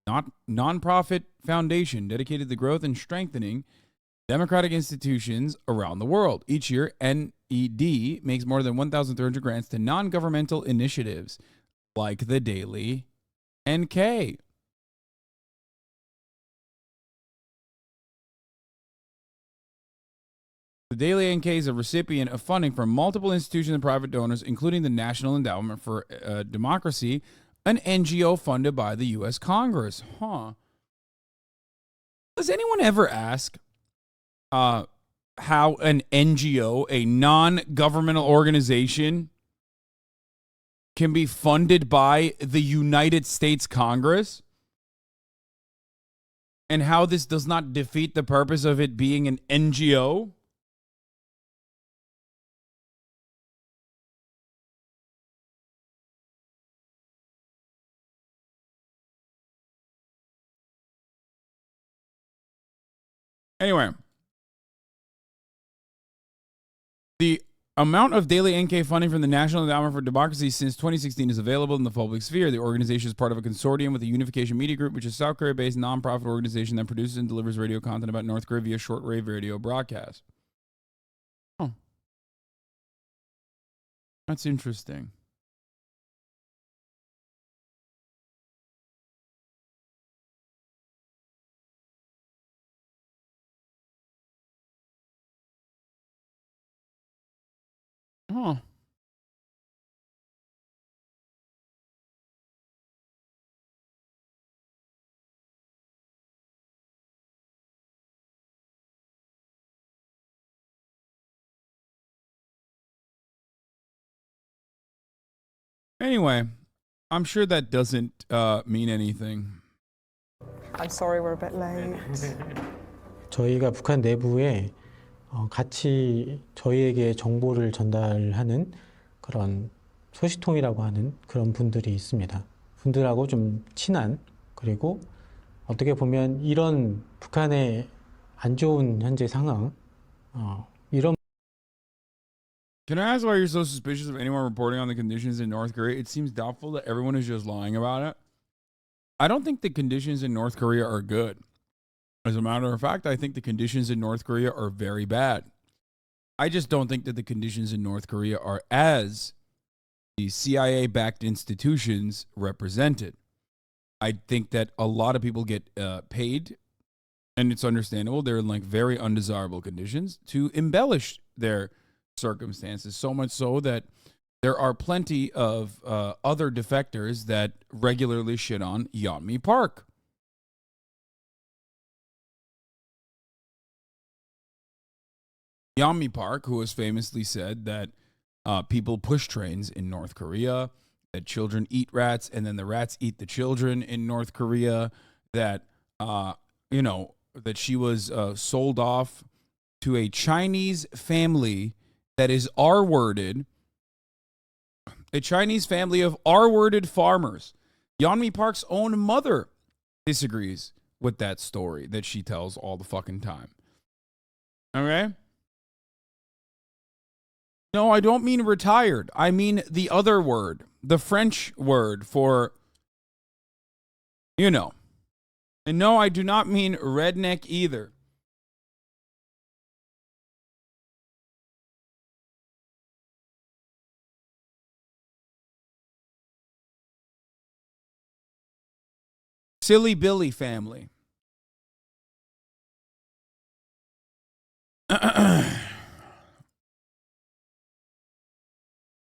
not nonprofit foundation dedicated to the growth and strengthening democratic institutions around the world. Each year, NED makes more than 1,300 grants to non-governmental initiatives like the Daily NK. The Daily NK is a recipient of funding from multiple institutions and private donors, including the National Endowment for Democracy, an NGO funded by the U.S. Congress. Huh. Does anyone ever ask how an NGO, a non-governmental organization, can be funded by the United States Congress? And how this does not defeat the purpose of it being an NGO? Anyway, the amount of daily NK funding from the National Endowment for Democracy since 2016 is available in the public sphere. The organization is part of a consortium with the Unification Media Group, which is a South Korea-based nonprofit organization that produces and delivers radio content about North Korea via shortwave radio broadcasts. Oh. That's interesting. Huh. Anyway, I'm sure that doesn't mean anything. I'm sorry we're a bit late. 저희가 북한 내부에 같이 저희에게 정보를 전달하는 그런 소식통이라고 하는 그런 분들이 있습니다. 분들하고 좀 친한, 그리고 어떻게 보면 이런 북한의 안 좋은 현재 상황, 이런. Can I ask why you're so suspicious of anyone reporting on the conditions in North Korea? It seems doubtful that everyone is just lying about it. I don't think the conditions in North Korea are good. As a matter of fact, I think the conditions in North Korea are very bad. I just don't think that the conditions in North Korea are as the CIA-backed institutions represented. I think that a lot of people get paid, and it's understandable. They're in like very undesirable conditions to embellish their circumstances, so much so that there are plenty of other defectors that regularly shit on YeonMi Park. YeonMi Park, who has famously said that people push trains in North Korea, that children eat rats, and then the rats eat the children in North Korea, that, that she was sold off to a Chinese family that is R-worded, a Chinese family of R-worded farmers. YeonMi Park's own mother disagrees with that story that she tells all the fucking time. Okay? No, I don't mean retired. I mean the other word, the French word for, And no, I do not mean redneck either. Silly Billy family.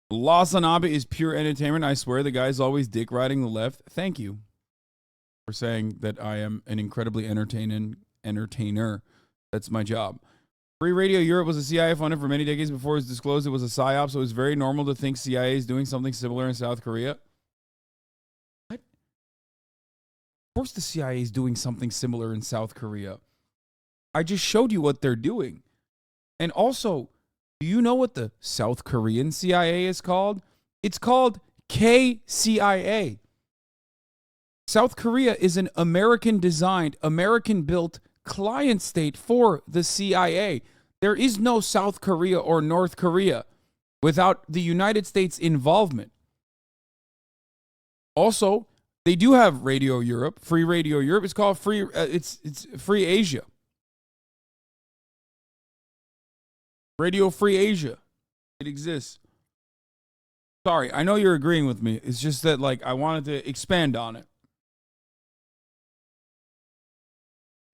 HasanAbi is pure entertainment. I swear the guy's always dick riding the left. Thank you for saying that I am an incredibly entertainer. That's my job. Free Radio Europe was a CIA funded for many decades before it was disclosed it was a psyop, so it was very normal to think CIA is doing something similar in South Korea. What? Of course the CIA is doing something similar in South Korea. I just showed you what they're doing. And also, do you know what the South Korean CIA is called? It's called KCIA. South Korea is an American-designed, American-built client state for the CIA. There is no South Korea or North Korea without the United States involvement. Also, they do have Radio Europe, Free Radio Europe. It's called Free. It's Free Asia. Radio Free Asia. It exists. Sorry, I know you're agreeing with me. It's just that, like, I wanted to expand on it.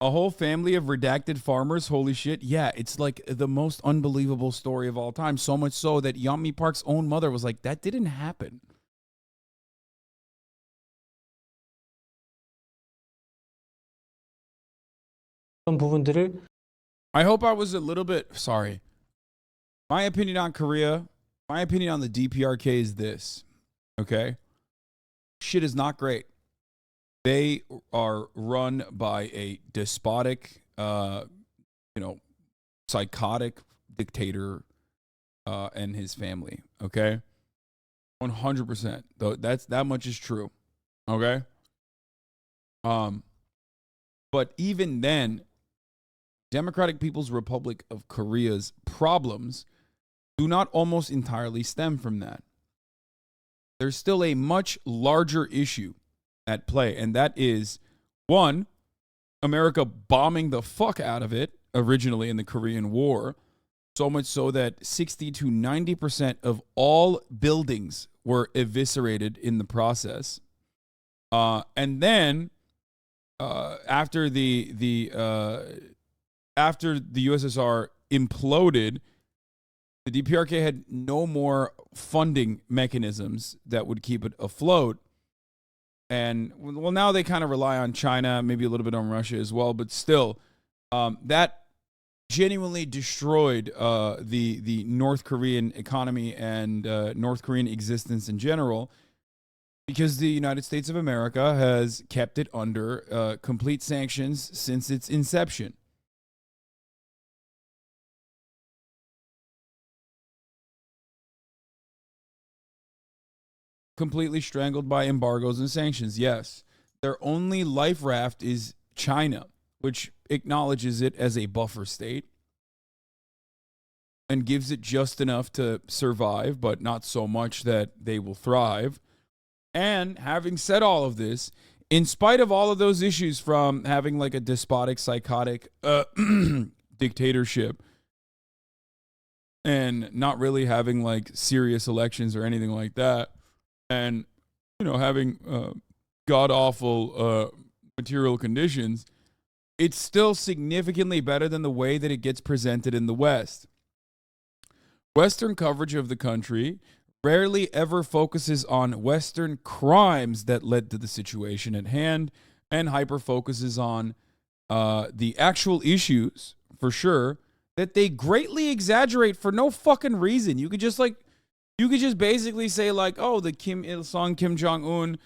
A whole family of redacted farmers. Holy shit. Yeah, it's like the most unbelievable story of all time. So much so that YeonMi Park's own mother was like, that didn't happen. I hope I was a little bit sorry. My opinion on Korea, my opinion on the DPRK is this. Okay? Shit is not great. They are run by a despotic, psychotic dictator and his family. Okay? 100%. Though that much is true. Okay? But even then, Democratic People's Republic of Korea's problems do not almost entirely stem from that. There's still a much larger issue at play, and that is, one, America bombing the fuck out of it originally in the Korean War, so much so that 60 to 90% of all buildings were eviscerated in the process. And then after the USSR imploded, the DPRK had no more funding mechanisms that would keep it afloat. And, well, now they kind of rely on China, maybe a little bit on Russia as well, but still, that genuinely destroyed the North Korean economy and North Korean existence in general, because the United States of America has kept it under complete sanctions since its inception. Completely strangled by embargoes and sanctions. Yes, their only life raft is China, which acknowledges it as a buffer state and gives it just enough to survive, but not so much that they will thrive. And having said all of this, in spite of all of those issues from having like a despotic, psychotic dictatorship and not really having like serious elections or anything like that, and, having god-awful material conditions, it's still significantly better than the way that it gets presented in the West. Western coverage of the country rarely ever focuses on Western crimes that led to the situation at hand and hyper-focuses on the actual issues, for sure, that they greatly exaggerate for no fucking reason. You could just basically say, like, oh, the Kim Il-sung, Kim Jong-un,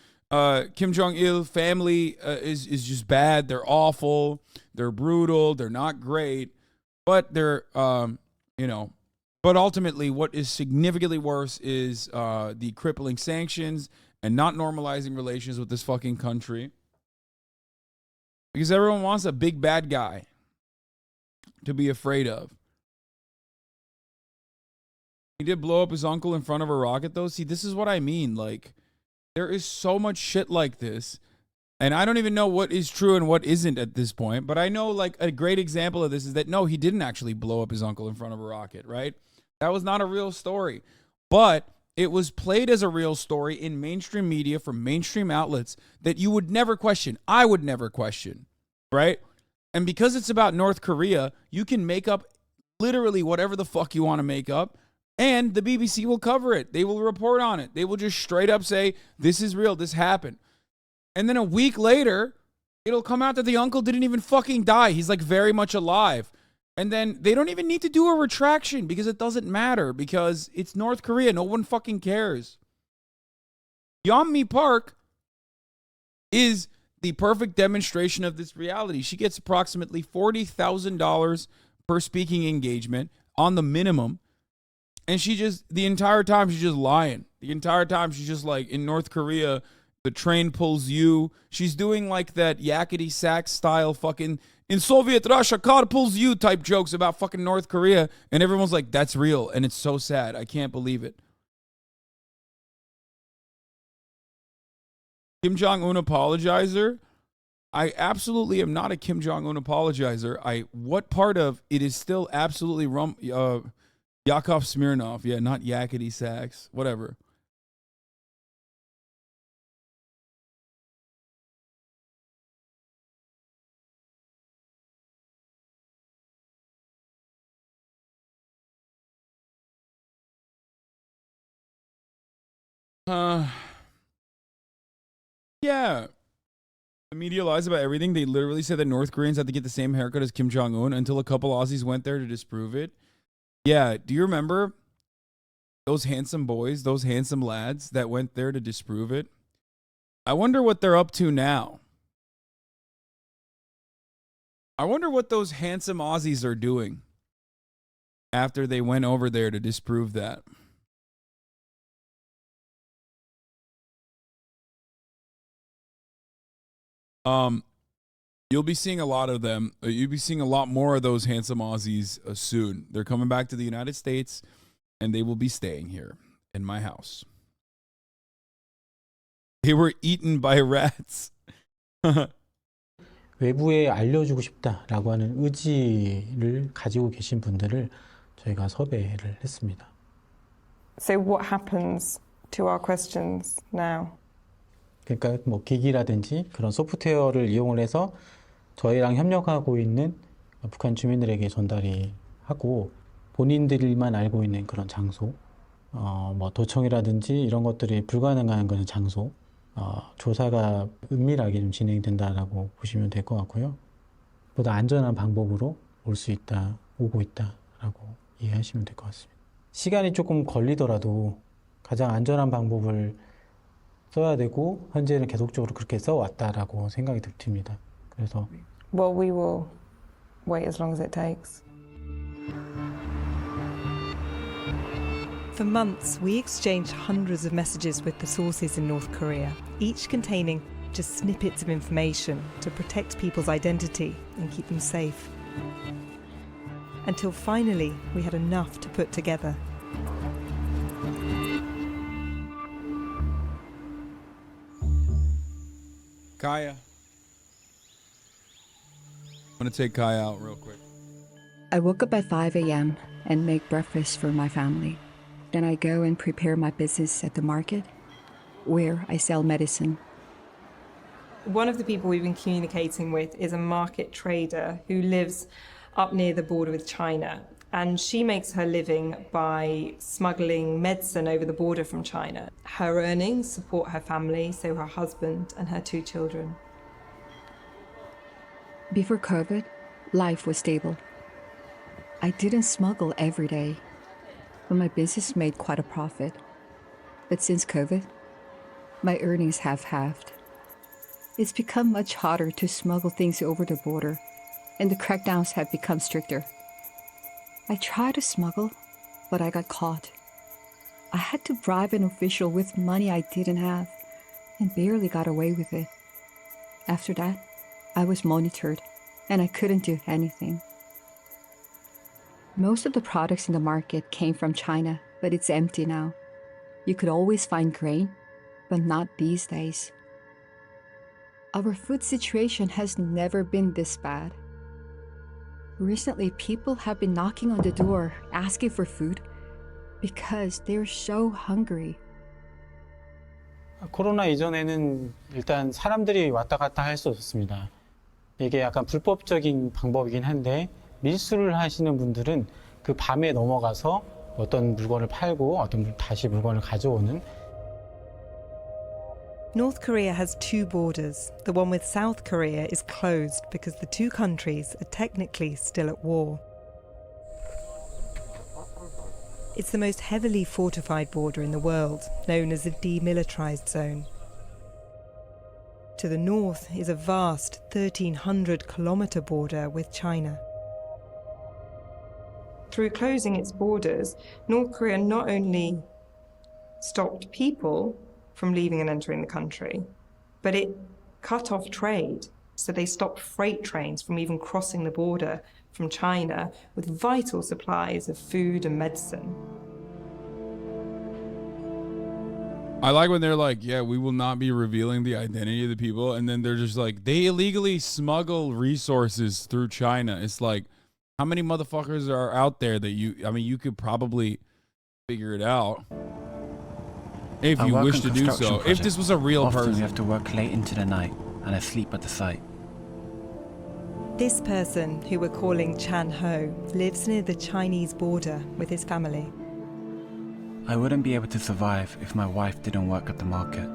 Kim Jong-il family is just bad. They're awful. They're brutal. They're not great. But they're, but ultimately what is significantly worse is the crippling sanctions and not normalizing relations with this fucking country. Because everyone wants a big bad guy to be afraid of. He did blow up his uncle in front of a rocket, though. See, this is what I mean. Like, there is so much shit like this, and I don't even know what is true and what isn't at this point. But I know, like, a great example of this is that, no, he didn't actually blow up his uncle in front of a rocket, right? That was not a real story. But it was played as a real story in mainstream media from mainstream outlets that you would never question. I would never question, right? And because it's about North Korea, you can make up literally whatever the fuck you want to make up. And the BBC will cover it. They will report on it. They will just straight up say, this is real. This happened. And then a week later, it'll come out that the uncle didn't even fucking die. He's like very much alive. And then they don't even need to do a retraction because it doesn't matter because it's North Korea. No one fucking cares. YeonMi Park is the perfect demonstration of this reality. She gets approximately $40,000 per speaking engagement on the minimum. And the entire time, she's just lying. The entire time, she's just like, in North Korea, the train pulls you. She's doing like that yakety sax style fucking, in Soviet Russia, car pulls you type jokes about fucking North Korea. And everyone's like, that's real. And it's so sad. I can't believe it. Kim Jong-un apologizer? I absolutely am not a Kim Jong-un apologizer. What part of it is still absolutely Yakov Smirnov? Yeah, not Yakety Sax. Whatever. Yeah. The media lies about everything. They literally said that North Koreans had to get the same haircut as Kim Jong-un until a couple Aussies went there to disprove it. Yeah, do you remember those handsome boys, those handsome lads that went there to disprove it? I wonder what they're up to now. I wonder what those handsome Aussies are doing after they went over there to disprove that. You'll be seeing a lot of them. You'll be seeing a lot more of those handsome Aussies soon. They're coming back to the United States, and they will be staying here in my house. They were eaten by rats. 외부에 알려주고 싶다라고 하는 의지를 가지고 계신 분들을 저희가 섭외를 했습니다. So what happens to our questions now? 그러니까 뭐 기기라든지 그런 소프트웨어를 이용을 해서 저희랑 협력하고 있는 북한 주민들에게 전달이 하고 본인들만 알고 있는 그런 장소, 뭐 도청이라든지 이런 것들이 불가능한 그런 장소, 조사가 은밀하게 좀 진행된다라고 보시면 될 것 같고요. 보다 안전한 방법으로 올 수 있다, 오고 있다라고 이해하시면 될 것 같습니다. 시간이 조금 걸리더라도 가장 안전한 방법을 써야 되고 현재는 계속적으로 그렇게 써왔다라고 생각이 듭니다. 그래서 Well, we will wait as long as it takes. For months, we exchanged hundreds of messages with the sources in North Korea, each containing just snippets of information to protect people's identity and keep them safe. Until finally, we had enough to put together. Kaya. I'm going to take Kaya out real quick. I woke up at 5 a.m. and make breakfast for my family. Then I go and prepare my business at the market, where I sell medicine. One of the people we've been communicating with is a market trader who lives up near the border with China. And she makes her living by smuggling medicine over the border from China. Her earnings support her family, so her husband and her 2 children. Before COVID, life was stable. I didn't smuggle every day, but my business made quite a profit. But since COVID, my earnings have halved. It's become much harder to smuggle things over the border, and the crackdowns have become stricter. I tried to smuggle, but I got caught. I had to bribe an official with money I didn't have, and barely got away with it. After that, I was monitored, and I couldn't do anything. Most of the products in the market came from China, but it's empty now. You could always find grain, but not these days. Our food situation has never been this bad. Recently, people have been knocking on the door asking for food because they're so hungry. 코로나 이전에는 일단 사람들이 왔다 갔다 할 수 없었습니다. 이게 약간 불법적인 방법이긴 한데 밀수를 하시는 분들은 그 밤에 넘어가서 어떤 물건을 팔고 어떤 다시 물건을 가져오는. North Korea has 2 borders. The one with South Korea is closed because the 2 countries are technically still at war. It's the most heavily fortified border in the world, known as the demilitarized zone. To the north is a vast 1,300-kilometer border with China. Through closing its borders, North Korea not only stopped people from leaving and entering the country, but it cut off trade. So they stopped freight trains from even crossing the border from China with vital supplies of food and medicine. I like when they're like, yeah, we will not be revealing the identity of the people. And then they're just like, they illegally smuggle resources through China. It's like, how many motherfuckers are out there that you could probably figure it out if I you work wish on to do construction so. If projects. this was a real Often person. we have to work late into the night, and I sleep at the site. This person, who we're calling Chan Ho, lives near the Chinese border with his family. I wouldn't be able to survive if my wife didn't work at the market.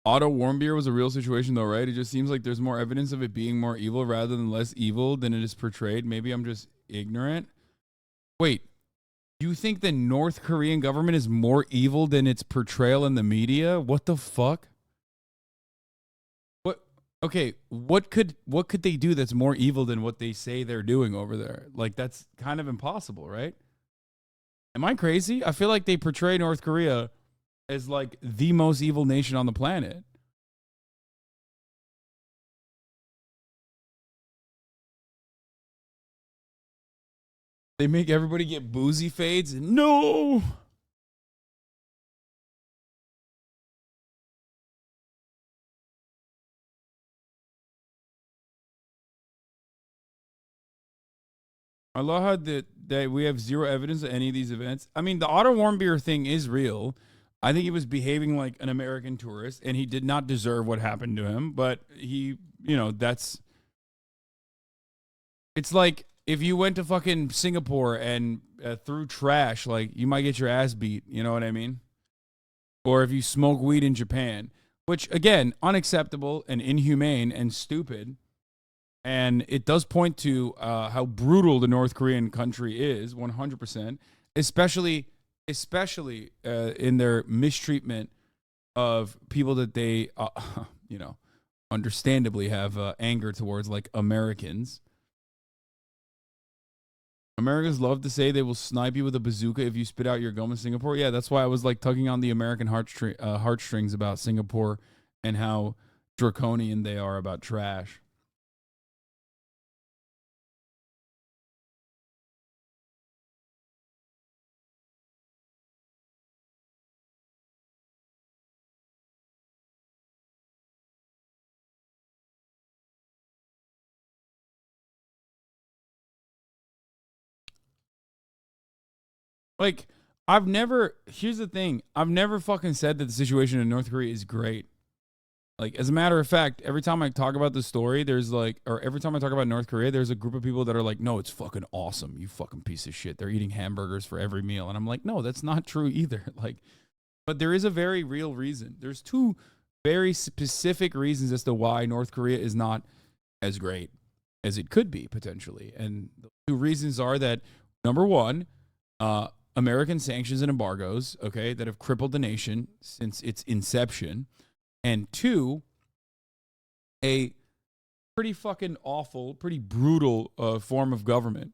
Otto Warmbier was a real situation though, right? It just seems like there's more evidence of it being more evil rather than less evil than it is portrayed. Maybe I'm just ignorant. Wait, you think the North Korean government is more evil than its portrayal in the media? What the fuck? What? Okay, what could they do that's more evil than what they say they're doing over there? Like, that's kind of impossible, right? Am I crazy? I feel like they portray North Korea as like the most evil nation on the planet. They make everybody get boozy fades. No. I love how that we have zero evidence of any of these events. I mean, the Otto Warmbier thing is real. I think he was behaving like an American tourist, and he did not deserve what happened to him. But he, it's like if you went to fucking Singapore and threw trash, like, you might get your ass beat. You know what I mean? Or if you smoke weed in Japan, which, again, unacceptable and inhumane and stupid. And it does point to how brutal the North Korean country is, 100%, especially in their mistreatment of people that they, understandably have anger towards, like Americans. Americans love to say they will snipe you with a bazooka if you spit out your gum in Singapore. Yeah, that's why I was like tugging on the American heartstrings about Singapore and how draconian they are about trash. Like, here's the thing. I've never fucking said that the situation in North Korea is great. Like, as a matter of fact, every time I talk about the story, every time I talk about North Korea, there's a group of people that are like, no, it's fucking awesome. You fucking piece of shit. They're eating hamburgers for every meal. And I'm like, no, that's not true either. Like, but there is a very real reason. There's two very specific reasons as to why North Korea is not as great as it could be potentially. And the two reasons are that, number one, American sanctions and embargoes, okay, that have crippled the nation since its inception. And two, a pretty fucking awful, pretty brutal form of government.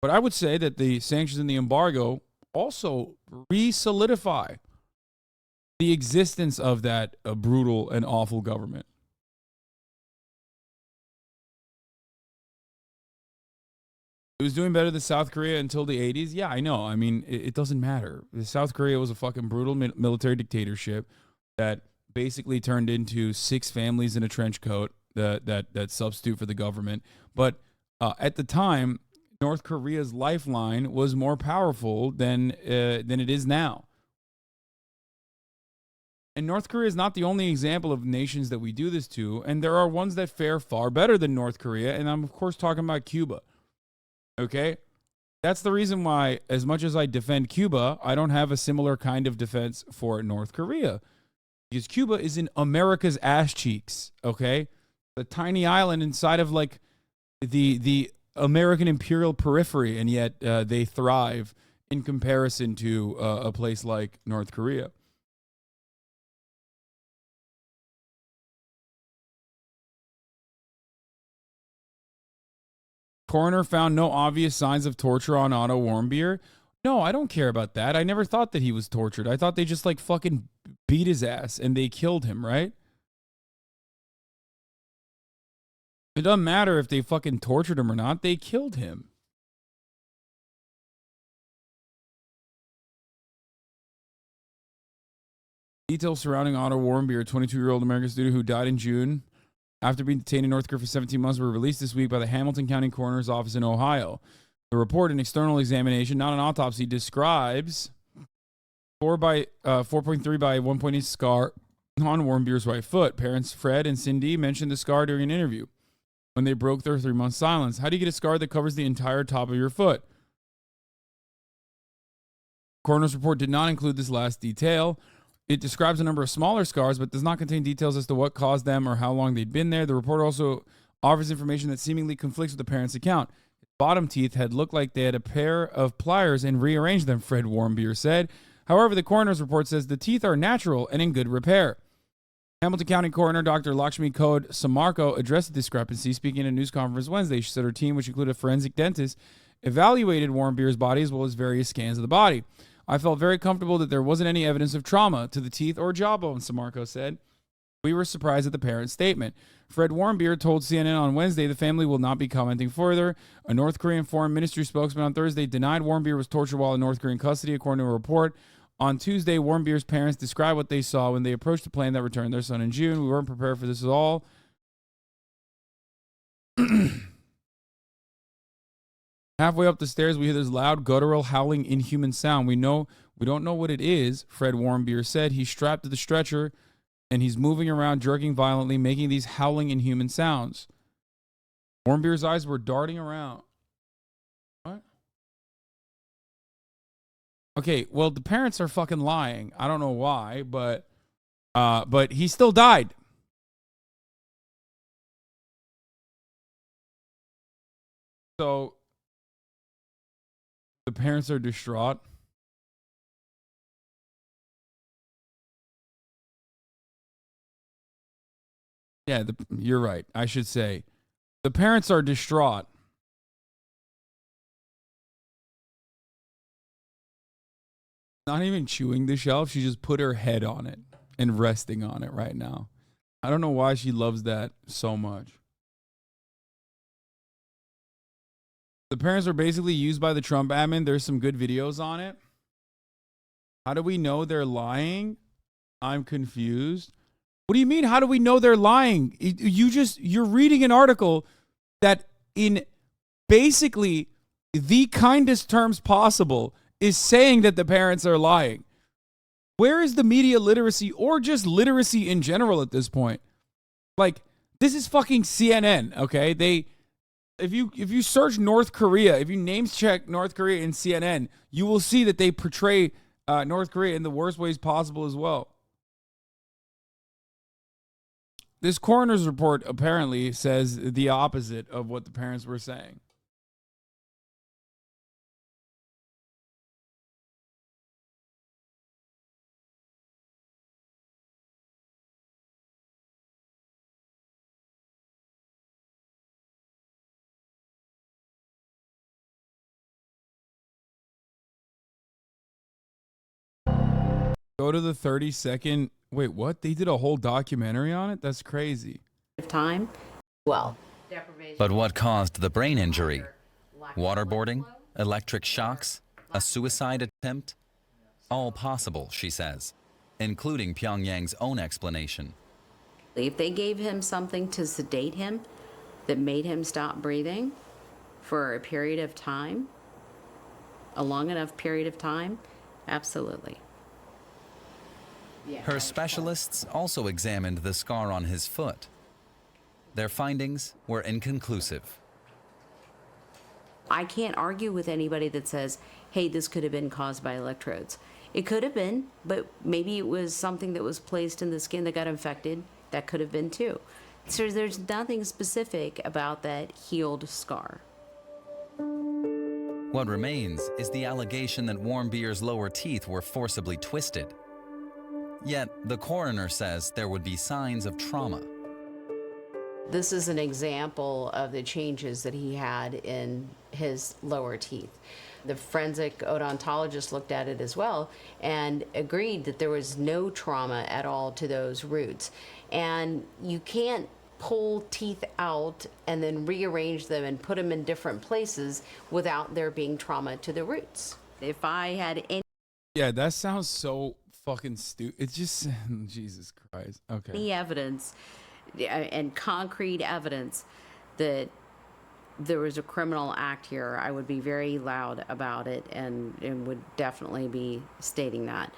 But I would say that the sanctions and the embargo also re-solidify the existence of that brutal and awful government. It was doing better than South Korea until the 80s. Yeah, I know. I mean, it doesn't matter. South Korea was a fucking brutal military dictatorship that basically turned into 6 families in a trench coat that substitute for the government. But at the time, North Korea's lifeline was more powerful than it is now. And North Korea is not the only example of nations that we do this to. And there are ones that fare far better than North Korea. And I'm, of course, talking about Cuba. Okay? That's the reason why, as much as I defend Cuba, I don't have a similar kind of defense for North Korea. Because Cuba is in America's ass cheeks, okay? A tiny island inside of, like, the American imperial periphery, and yet they thrive in comparison to a place like North Korea. Coroner found no obvious signs of torture on Otto Warmbier. No, I don't care about that. I never thought that he was tortured. I thought they just, like, fucking beat his ass and they killed him, right? It doesn't matter if they fucking tortured him or not. They killed him. Details surrounding Otto Warmbier, a 22-year-old American student who died in June after being detained in North Korea for 17 months, were released this week by the Hamilton County Coroner's Office in Ohio. The report, an external examination, not an autopsy, describes 4.3 by 1.8 scar on Warmbier's right foot. Parents Fred and Cindy mentioned the scar during an interview when they broke their 3-month silence. How do you get a scar that covers the entire top of your foot? Coroner's report did not include this last detail. It describes a number of smaller scars, but does not contain details as to what caused them or how long they'd been there. The report also offers information that seemingly conflicts with the parents' account. His bottom teeth had looked like they had a pair of pliers and rearranged them, Fred Warmbier said. However, the coroner's report says the teeth are natural and in good repair. Hamilton County Coroner Dr. Lakshmi Code Samarko addressed the discrepancy, speaking at a news conference Wednesday. She said her team, which included a forensic dentist, evaluated Warmbier's body as well as various scans of the body. I felt very comfortable that there wasn't any evidence of trauma to the teeth or jawbone, Samarko said. We were surprised at the parent's statement. Fred Warmbier told CNN on Wednesday the family will not be commenting further. A North Korean foreign ministry spokesman on Thursday denied Warmbier was tortured while in North Korean custody, according to a report. On Tuesday, Warmbier's parents described what they saw when they approached the plane that returned their son in June. We weren't prepared for this at all. Halfway up the stairs, we hear this loud, guttural, howling, inhuman sound. We don't know what it is, Fred Warmbier said. He's strapped to the stretcher, and he's moving around, jerking violently, making these howling, inhuman sounds. Warmbier's eyes were darting around. What? Okay, well, the parents are fucking lying. I don't know why, but he still died. So the parents are distraught. Yeah, you're right. I should say the parents are distraught. Not even chewing the shelf. She just put her head on it and resting on it right now. I don't know why she loves that so much. The parents are basically used by the Trump admin. There's some good videos on it. How do we know they're lying? I'm confused. What do you mean? How do we know they're lying? You're reading an article that in basically the kindest terms possible is saying that the parents are lying. Where is the media literacy or just literacy in general at this point? Like, this is fucking CNN, okay? If you search North Korea, if you names check North Korea in CNN, you will see that they portray North Korea in the worst ways possible as well. This coroner's report apparently says the opposite of what the parents were saying. Go to the 30-second. Wait, what? They did a whole documentary on it? That's crazy. Time? Well. But what caused the brain injury? Waterboarding? Electric shocks? A suicide attempt? All possible, she says, including Pyongyang's own explanation. If they gave him something to sedate him that made him stop breathing for a period of time, a long enough period of time, absolutely. Her specialists also examined the scar on his foot. Their findings were inconclusive. I can't argue with anybody that says, hey, this could have been caused by electrodes. It could have been, but maybe it was something that was placed in the skin that got infected. That could have been too. So there's nothing specific about that healed scar. What remains is the allegation that Warmbier's lower teeth were forcibly twisted. Yet, the coroner says there would be signs of trauma. This is an example of the changes that he had in his lower teeth. The forensic odontologist looked at it as well and agreed that there was no trauma at all to those roots. And you can't pull teeth out and then rearrange them and put them in different places without there being trauma to the roots. If I had any... Yeah, that sounds so fucking stupid. It's just Jesus Christ. Okay. Any evidence and concrete evidence that there was a criminal act here, I would be very loud about it and would definitely be stating that.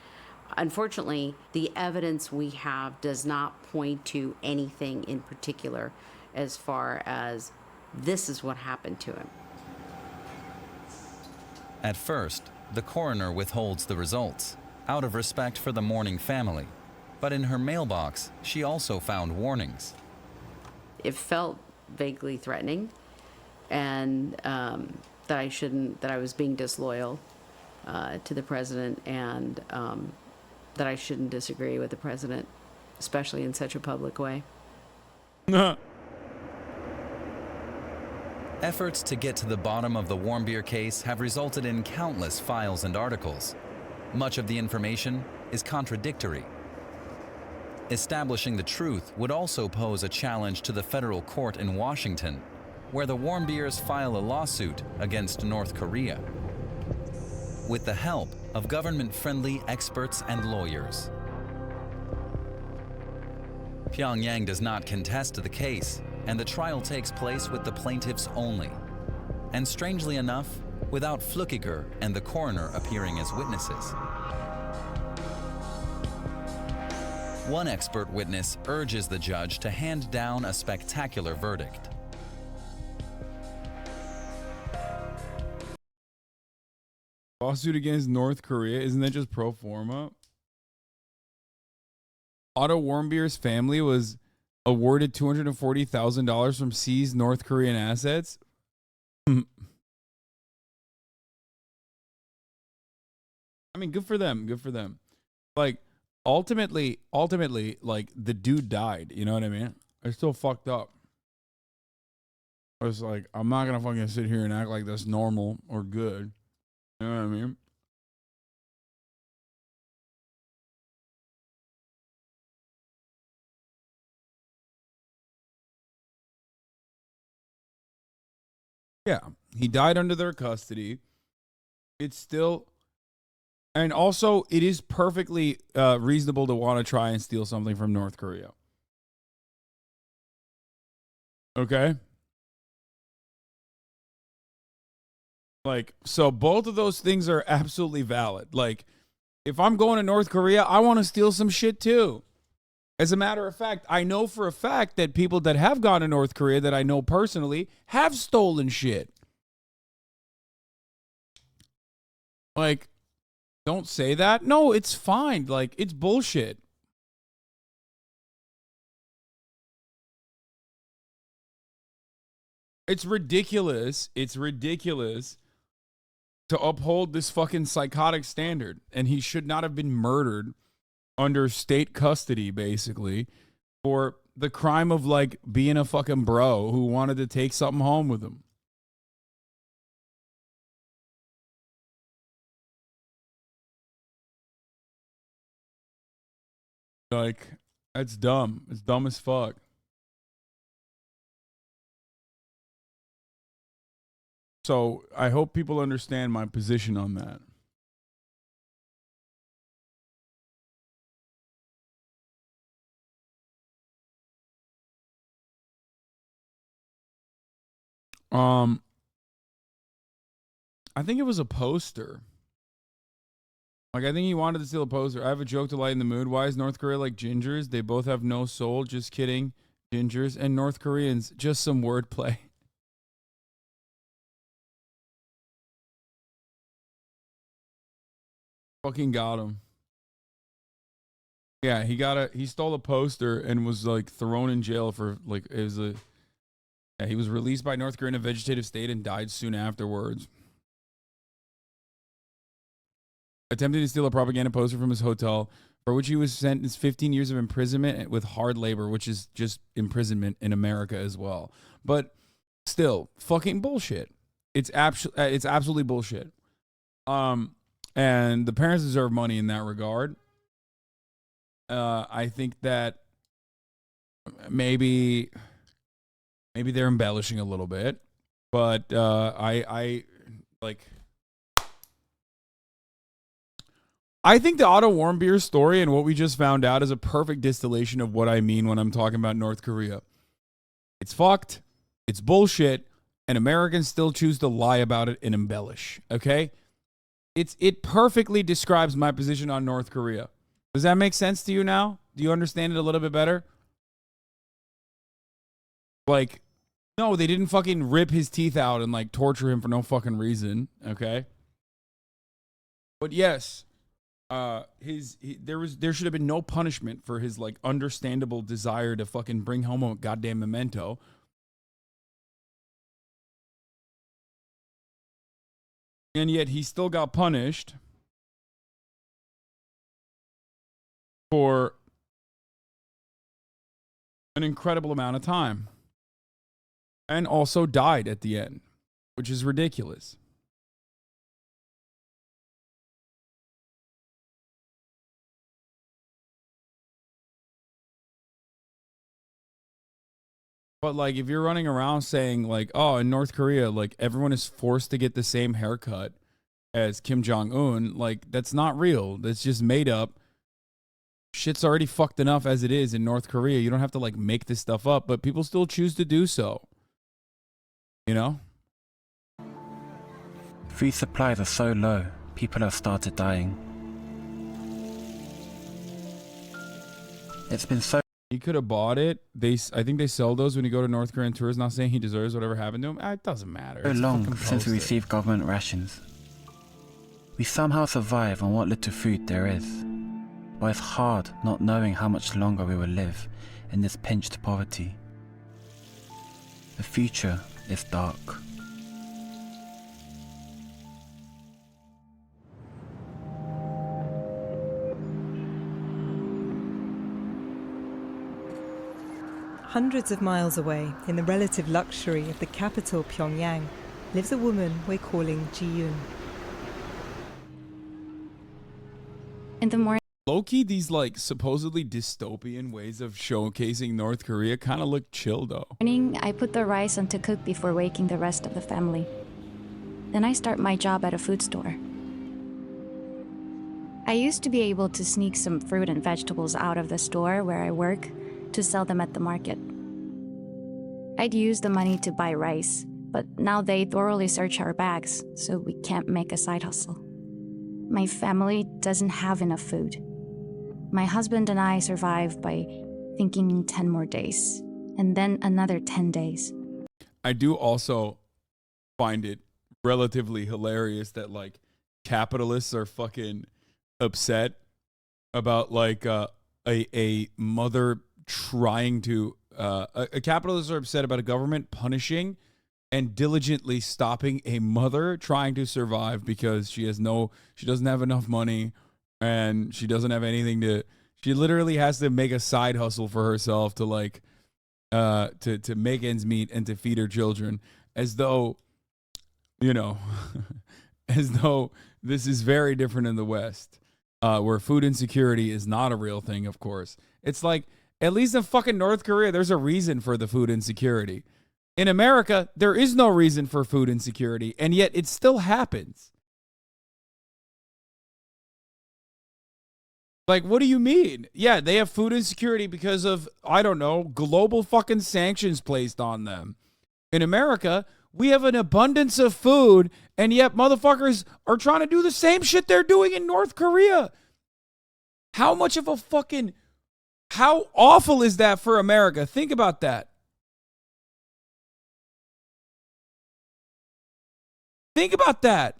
Unfortunately, the evidence we have does not point to anything in particular as far as this is what happened to him. At first, the coroner withholds the results, out of respect for the mourning family. But in her mailbox, she also found warnings. It felt vaguely threatening, and that I was being disloyal to the president, and that I shouldn't disagree with the president, especially in such a public way. Efforts to get to the bottom of the Warmbier case have resulted in countless files and articles. Much of the information is contradictory. Establishing the truth would also pose a challenge to the federal court in Washington, where the Warmbiers file a lawsuit against North Korea, with the help of government-friendly experts and lawyers. Pyongyang does not contest the case, and the trial takes place with the plaintiffs only. And strangely enough, without Flückiger and the coroner appearing as witnesses. One expert witness urges the judge to hand down a spectacular verdict. Lawsuit against North Korea, isn't that just pro forma? Otto Warmbier's family was awarded $240,000 from seized North Korean assets. I mean, good for them. Good for them. Like, ultimately, like, the dude died. You know what I mean? It's still fucked up. I was like, I'm not gonna fucking sit here and act like that's normal or good. You know what I mean? Yeah, he died under their custody. It's still, and also it is perfectly reasonable to want to try and steal something from North Korea. Okay? Like, so both of those things are absolutely valid. Like, if I'm going to North Korea, I want to steal some shit too. As a matter of fact, I know for a fact that people that have gone to North Korea that I know personally have stolen shit. Like, don't say that. No, it's fine. Like, it's bullshit. It's ridiculous. It's ridiculous to uphold this fucking psychotic standard. And he should not have been murdered under state custody, basically, for the crime of, like, being a fucking bro who wanted to take something home with him. Like, that's dumb. It's dumb as fuck. So I hope people understand my position on that. I think it was a poster. Like, I think he wanted to steal a poster. I have a joke to lighten the mood. Why is North Korea like gingers? They both have no soul. Just kidding. Gingers and North Koreans. Just some wordplay. Fucking got him. Yeah, he stole a poster and was, like, thrown in jail for, like, it was a, yeah, he was released by North Korea in a vegetative state and died soon afterwards. Attempting to steal a propaganda poster from his hotel, for which he was sentenced 15 years of imprisonment with hard labor, which is just imprisonment in America as well. But still, fucking bullshit. It's absolutely bullshit. And the parents deserve money in that regard. I think that maybe they're embellishing a little bit, but I I think the Otto Warmbier story and what we just found out is a perfect distillation of what I mean when I'm talking about North Korea. It's fucked. It's bullshit. And Americans still choose to lie about it and embellish. Okay? It perfectly describes my position on North Korea. Does that make sense to you now? Do you understand it a little bit better? Like, no, they didn't fucking rip his teeth out and like torture him for no fucking reason. Okay? But yes, there should have been no punishment for his like understandable desire to fucking bring home a goddamn memento. And yet he still got punished for an incredible amount of time. And also died at the end, which is ridiculous. But like, if you're running around saying like, oh, in North Korea, like everyone is forced to get the same haircut as Kim Jong-un, like that's not real. That's just made up. Shit's already fucked enough as it is in North Korea. You don't have to like make this stuff up, but people still choose to do so. You know? Food supplies are so low, people have started dying. It's been so... He could have bought it. I think they sell those when you go to North Korean tours. Not saying he deserves whatever happened to him. It doesn't matter. So long since we received government rations. We somehow survive on what little food there is. But it's hard not knowing how much longer we will live in this pinched poverty. The future is dark. Hundreds of miles away, in the relative luxury of the capital Pyongyang, lives a woman we're calling Ji-yoon. In the morning, low-key, these like supposedly dystopian ways of showcasing North Korea kind of look chill though. I put the rice on to cook before waking the rest of the family. Then I start my job at a food store. I used to be able to sneak some fruit and vegetables out of the store where I work to sell them at the market. I'd use the money to buy rice, but now they thoroughly search our bags, so we can't make a side hustle. My family doesn't have enough food. My husband and I survive by thinking 10 more days, and then another 10 days. I do also find it relatively hilarious that like capitalists are fucking upset about like a mother trying to capitalists are upset about a government punishing and diligently stopping a mother trying to survive because she doesn't have enough money and she doesn't have anything she literally has to make a side hustle for herself to like to make ends meet and to feed her children, as though, you know, as though this is very different in the West, where food insecurity is not a real thing. Of course, it's like, at least in fucking North Korea, there's a reason for the food insecurity. In America, there is no reason for food insecurity, and yet it still happens. Like, what do you mean? Yeah, they have food insecurity because of, I don't know, global fucking sanctions placed on them. In America, we have an abundance of food, and yet motherfuckers are trying to do the same shit they're doing in North Korea. How much of a fucking... How awful is that for America? Think about that. Think about that.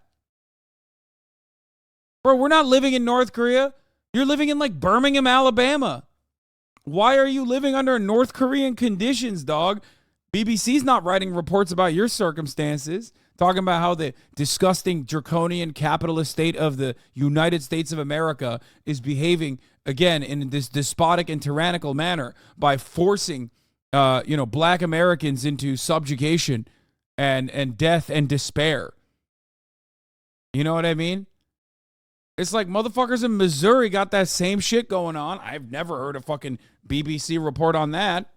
Bro, we're not living in North Korea. You're living in like Birmingham, Alabama. Why are you living under North Korean conditions, dog? BBC's not writing reports about your circumstances, talking about how the disgusting draconian capitalist state of the United States of America is behaving again in this despotic and tyrannical manner by forcing black Americans into subjugation and death and despair. You know what I mean? It's like motherfuckers in Missouri got that same shit going on. I've never heard a fucking BBC report on that.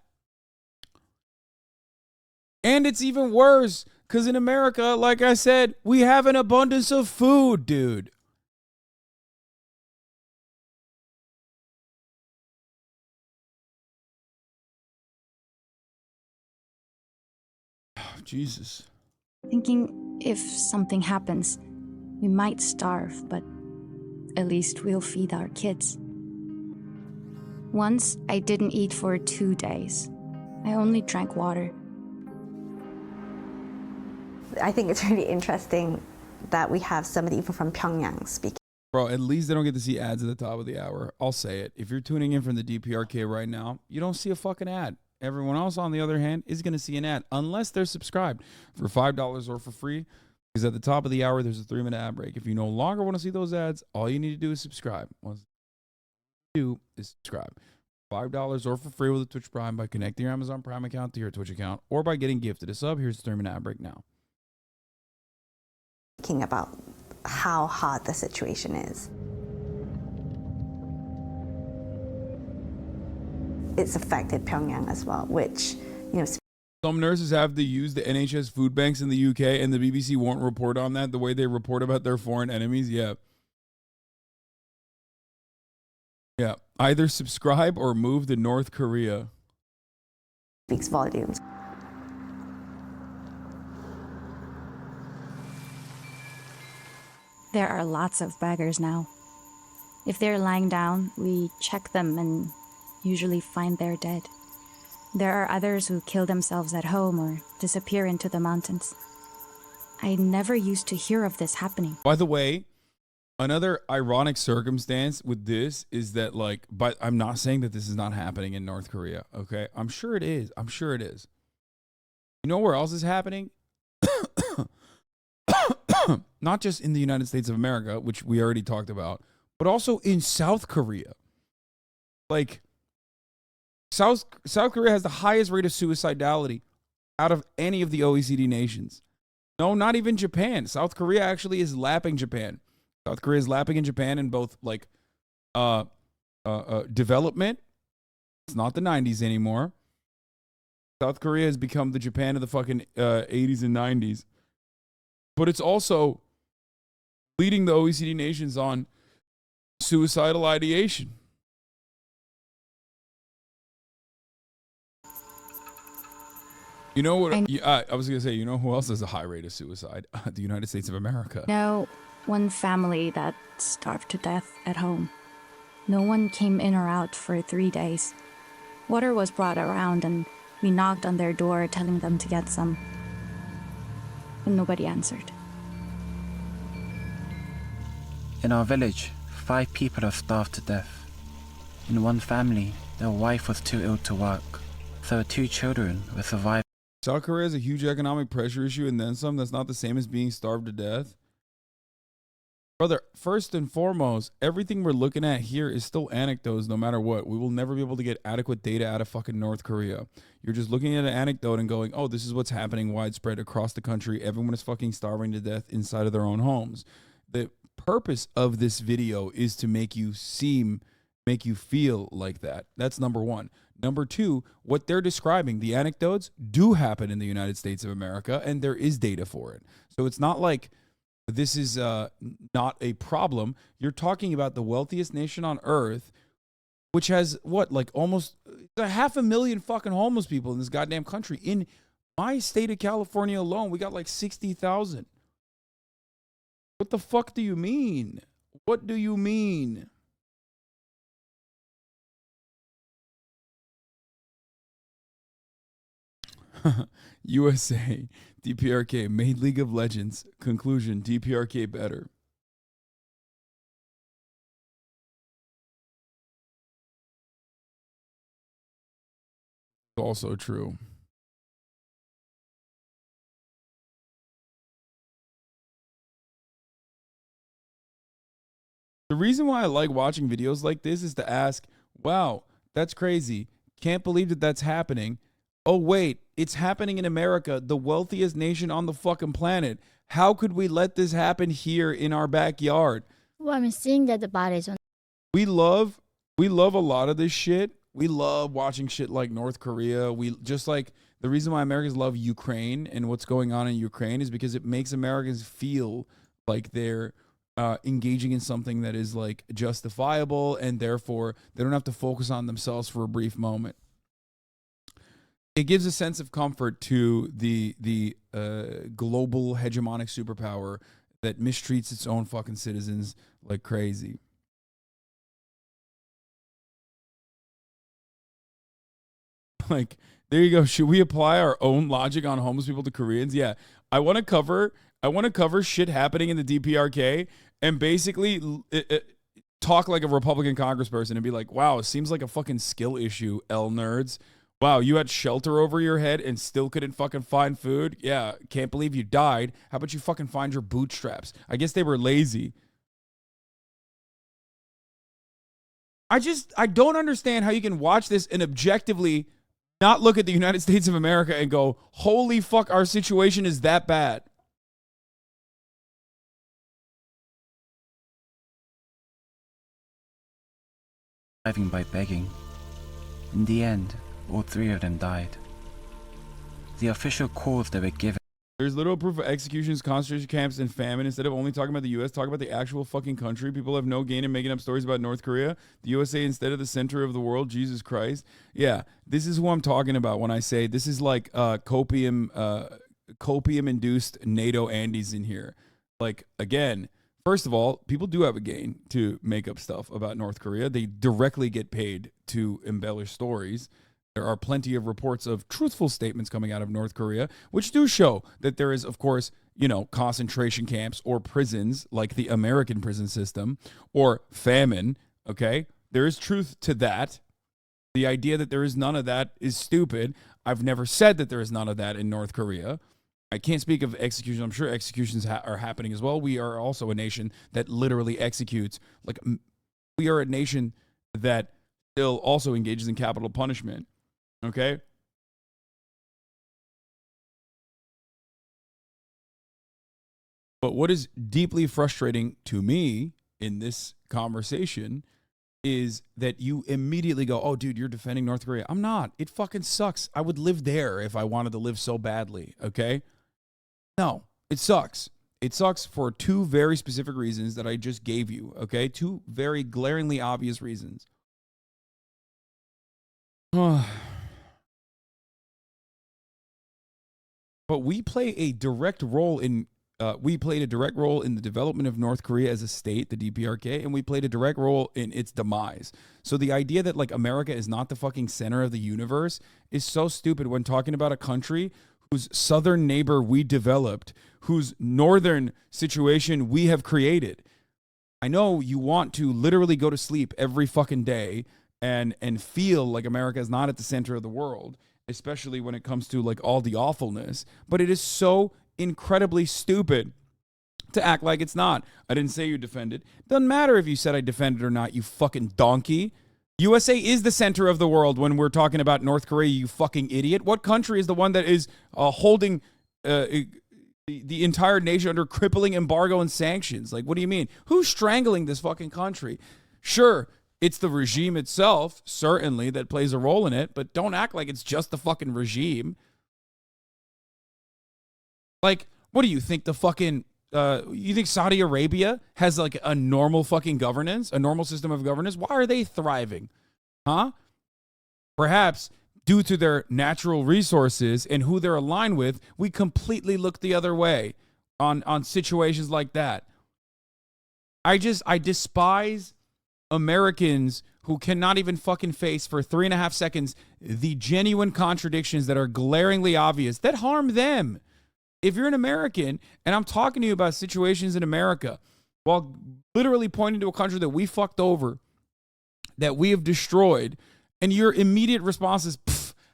And it's even worse because in America, like I said, we have an abundance of food, dude. Jesus. Thinking if something happens, we might starve, but at least we'll feed our kids. Once, I didn't eat for 2 days. I only drank water. I think it's really interesting that we have somebody even from Pyongyang speaking. Bro, at least they don't get to see ads at the top of the hour. I'll say it. If you're tuning in from the DPRK right now, you don't see a fucking ad. Everyone else, on the other hand, is going to see an ad unless they're subscribed for $5 or for free. Because at the top of the hour, there's a 3-minute ad break. If you no longer want to see those ads, all you need to do is subscribe. What you do is subscribe. $5 or for free with a Twitch Prime by connecting your Amazon Prime account to your Twitch account or by getting gifted a sub. Here's the 3-minute ad break now. Thinking about how hot the situation is. It's affected Pyongyang as well, which, you know. Some nurses have to use the NHS food banks in the UK, and the BBC won't report on that the way they report about their foreign enemies. Yeah. Yeah. Either subscribe or move to North Korea. Speaks volumes. There are lots of beggars now. If they're lying down, we check them and usually find they're dead. There are others who kill themselves at home or disappear into the mountains. I never used to hear of this happening. By the way, another ironic circumstance with this is that, like, but I'm not saying that this is not happening in North Korea, okay? I'm sure it is. I'm sure it is. You know where else is happening? Not just in the United States of America, which we already talked about, but also in South Korea. Like, South Korea has the highest rate of suicidality out of any of the OECD nations. No, not even Japan. South Korea actually is lapping Japan. South Korea is lapping in Japan in both, like, development. It's not the 90s anymore. South Korea has become the Japan of the fucking 80s and 90s. But it's also leading the OECD nations on suicidal ideation. You know what? I was going to say, you know who else has a high rate of suicide? The United States of America. Know one family that starved to death at home. No one came in or out for 3 days. Water was brought around and we knocked on their door telling them to get some. And nobody answered. In our village, 5 people have starved to death. In one family, their wife was too ill to work, so 2 children were surviving. South Korea has a huge economic pressure issue and then some. That's not the same as being starved to death. Brother, first and foremost, everything we're looking at here is still anecdotes no matter what. We will never be able to get adequate data out of fucking North Korea. You're just looking at an anecdote and going, oh, this is what's happening widespread across the country. Everyone is fucking starving to death inside of their own homes. The purpose of this video is to make you feel like that. That's number one. Number two, what they're describing, the anecdotes do happen in the United States of America, and there is data for it. So it's not like this is not a problem. You're talking about the wealthiest nation on earth, which has what, like almost 500,000 fucking homeless people in this goddamn country. In my state of California alone, we got like 60,000. What the fuck do you mean? What do you mean? USA, DPRK, made League of Legends. Conclusion, DPRK better. Also true. The reason why I like watching videos like this is to ask, wow, that's crazy. Can't believe that that's happening. Oh, wait, it's happening in America, the wealthiest nation on the fucking planet. How could we let this happen here in our backyard? Well, I'm seeing that the bodies on. We love a lot of this shit. We love watching shit like North Korea. We just like the reason why Americans love Ukraine and what's going on in Ukraine is because it makes Americans feel like they're engaging in something that is like justifiable, and therefore they don't have to focus on themselves for a brief moment. it gives a sense of comfort to the global hegemonic superpower that mistreats its own fucking citizens like crazy. Like, there you go. Should we apply our own logic on homeless people to Koreans? Yeah. I want to cover shit happening in the DPRK and basically talk like a Republican congressperson and be like, wow, it seems like a fucking skill issue, L nerds. Wow, you had shelter over your head and still couldn't fucking find food? Yeah, can't believe you died. How about you fucking find your bootstraps? I guess they were lazy. I don't understand how you can watch this and objectively not look at the United States of America and go, holy fuck, our situation is that bad. Surviving by begging. In the end, all 3 of them died. The official cause they were given. There's literal proof of executions, concentration camps, and famine. Instead of only talking about the U.S., talk about the actual fucking country. People have no gain in making up stories about North Korea. The USA instead of the center of the world. Jesus Christ. Yeah, this is who I'm talking about when I say this is like copium-induced NATO Andes in here. Like, again, first of all, people do have a gain to make up stuff about North Korea. They directly get paid to embellish stories. There are plenty of reports of truthful statements coming out of North Korea, which do show that there is, of course, concentration camps or prisons like the American prison system or famine, okay? There is truth to that. The idea that there is none of that is stupid. I've never said that there is none of that in North Korea. I can't speak of executions. I'm sure executions are happening as well. We are also a nation that literally executes. Like, we are a nation that still also engages in capital punishment. Okay? But what is deeply frustrating to me in this conversation is that you immediately go, oh, dude, you're defending North Korea. I'm not. It fucking sucks. I would live there if I wanted to live so badly, okay? No, it sucks. It sucks for 2 very specific reasons that I just gave you, okay? 2 very glaringly obvious reasons. But we played a direct role in the development of North Korea as a state, the DPRK, and we played a direct role in its demise. So the idea that like America is not the fucking center of the universe is so stupid when talking about a country whose southern neighbor we developed, whose northern situation we have created. I know you want to literally go to sleep every fucking day and feel like America is not at the center of the world, especially when it comes to like all the awfulness, but it is so incredibly stupid to act like it's not. I didn't say you defended. Doesn't matter if you said I defended or not, you fucking donkey. USA is the center of the world when we're talking about North Korea, you fucking idiot. What country is the one that is holding the entire nation under crippling embargo and sanctions? Like, what do you mean? Who's strangling this fucking country? Sure, it's the regime itself, certainly, that plays a role in it, but don't act like it's just the fucking regime. Like, what do you think the fucking, you think Saudi Arabia has like a normal fucking governance, a normal system of governance? Why are they thriving? Huh? Perhaps due to their natural resources and who they're aligned with, we completely look the other way on situations like that. I despise Americans who cannot even fucking face for 3.5 seconds the genuine contradictions that are glaringly obvious that harm them. If you're an American and I'm talking to you about situations in America while literally pointing to a country that we fucked over, that we have destroyed, and your immediate response is,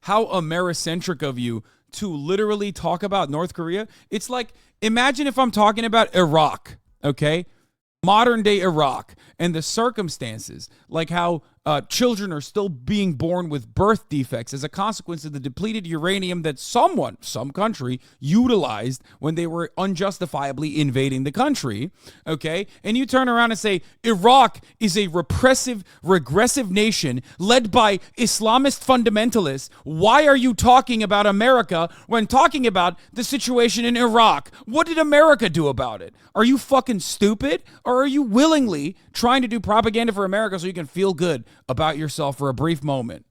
how Americentric of you to literally talk about North Korea. It's like, imagine if I'm talking about Iraq, okay? Modern day Iraq and the circumstances, like how children are still being born with birth defects as a consequence of the depleted uranium that some country utilized when they were unjustifiably invading the country, okay? And you turn around and say, Iraq is a repressive, regressive nation led by Islamist fundamentalists. Why are you talking about America when talking about the situation in Iraq? What did America do about it? Are you fucking stupid? Or are you willingly trying to do propaganda for America so you can feel good about yourself for a brief moment?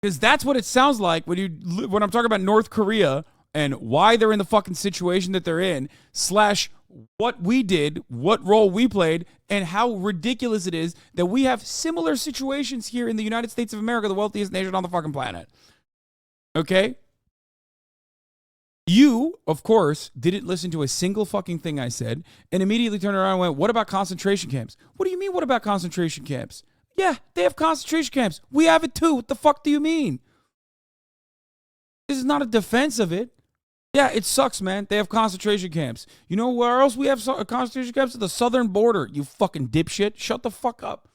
Because that's what it sounds like when I'm talking about North Korea and why they're in the fucking situation that they're in, / what we did, what role we played, and how ridiculous it is that we have similar situations here in the United States of America, the wealthiest nation on the fucking planet. Okay? You, of course, didn't listen to a single fucking thing I said and immediately turned around and went, what about concentration camps? What do you mean, what about concentration camps? Yeah, they have concentration camps. We have it too. What the fuck do you mean? This is not a defense of it. Yeah, it sucks, man. They have concentration camps. You know where else we have concentration camps? At the southern border, you fucking dipshit. Shut the fuck up.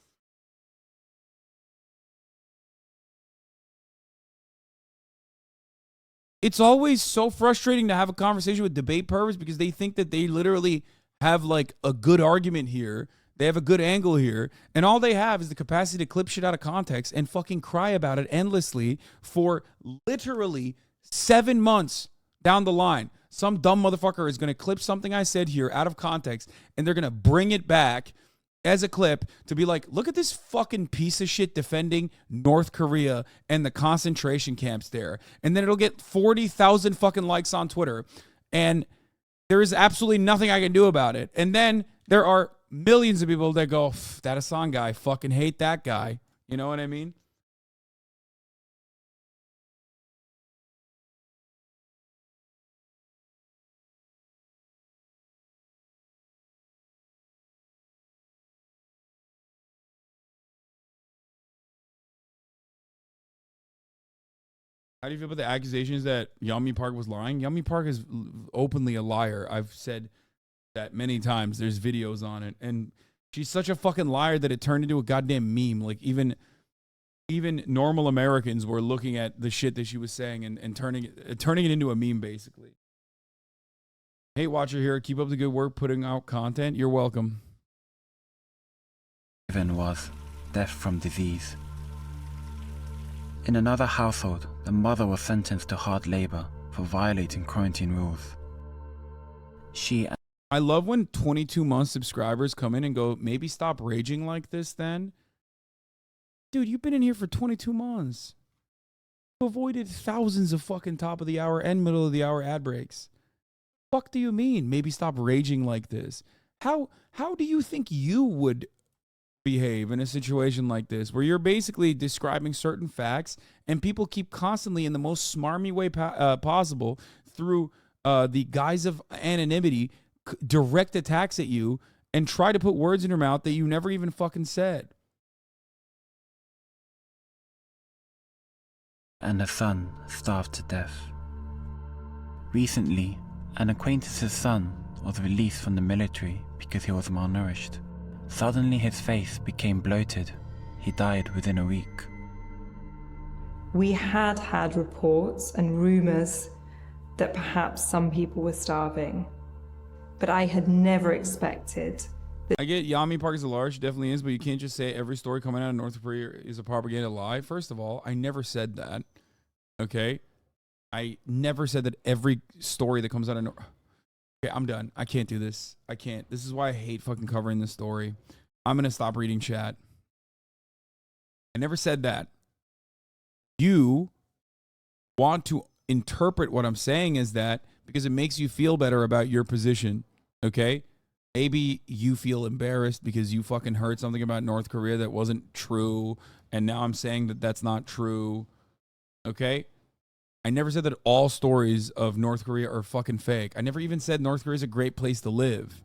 It's always so frustrating to have a conversation with debate pervs because they think that they literally have like a good argument here. They have a good angle here. And all they have is the capacity to clip shit out of context and fucking cry about it endlessly for literally 7 months down the line. Some dumb motherfucker is going to clip something I said here out of context and they're going to bring it back as a clip to be like, look at this fucking piece of shit defending North Korea and the concentration camps there. And then it'll get 40,000 fucking likes on Twitter. And there is absolutely nothing I can do about it. And then there are millions of people that go, that Hasan guy, fucking hate that guy. You know what I mean? How do you feel about the accusations that YeonMi Park was lying? YeonMi Park is openly a liar. I've said that many times. There's videos on it. And she's such a fucking liar that it turned into a goddamn meme. Like even normal Americans were looking at the shit that she was saying and turning it into a meme, basically. Hey, watcher here. Keep up the good work putting out content. You're welcome. Even was death from disease. In another household, the mother was sentenced to hard labor for violating quarantine rules. I love when 22-month subscribers come in and go, maybe stop raging like this then. Dude, you've been in here for 22 months. You avoided thousands of fucking top of the hour and middle of the hour ad breaks. Fuck do you mean? Maybe stop raging like this. How do you think you would behave in a situation like this where you're basically describing certain facts and people keep constantly in the most smarmy way possible through the guise of anonymity direct attacks at you and try to put words in your mouth that you never even fucking said. And her son starved to death. Recently, an acquaintance's son was released from the military because he was malnourished. Suddenly his face became bloated. He died within a week. We had reports and rumors that perhaps some people were starving, but I had never expected that. I get YeonMi Park is a large, definitely is, but you can't just say every story coming out of North Korea is a propaganda lie. First of all, I never said that. Okay? I never said that every story that comes out of North. Okay, I'm done. I can't do this. I can't. This is why I hate fucking covering this story. I'm going to stop reading chat. I never said that. You want to interpret what I'm saying as that because it makes you feel better about your position. Okay? Maybe you feel embarrassed because you fucking heard something about North Korea that wasn't true. And now I'm saying that that's not true. Okay? I never said that all stories of North Korea are fucking fake. I never even said North Korea is a great place to live.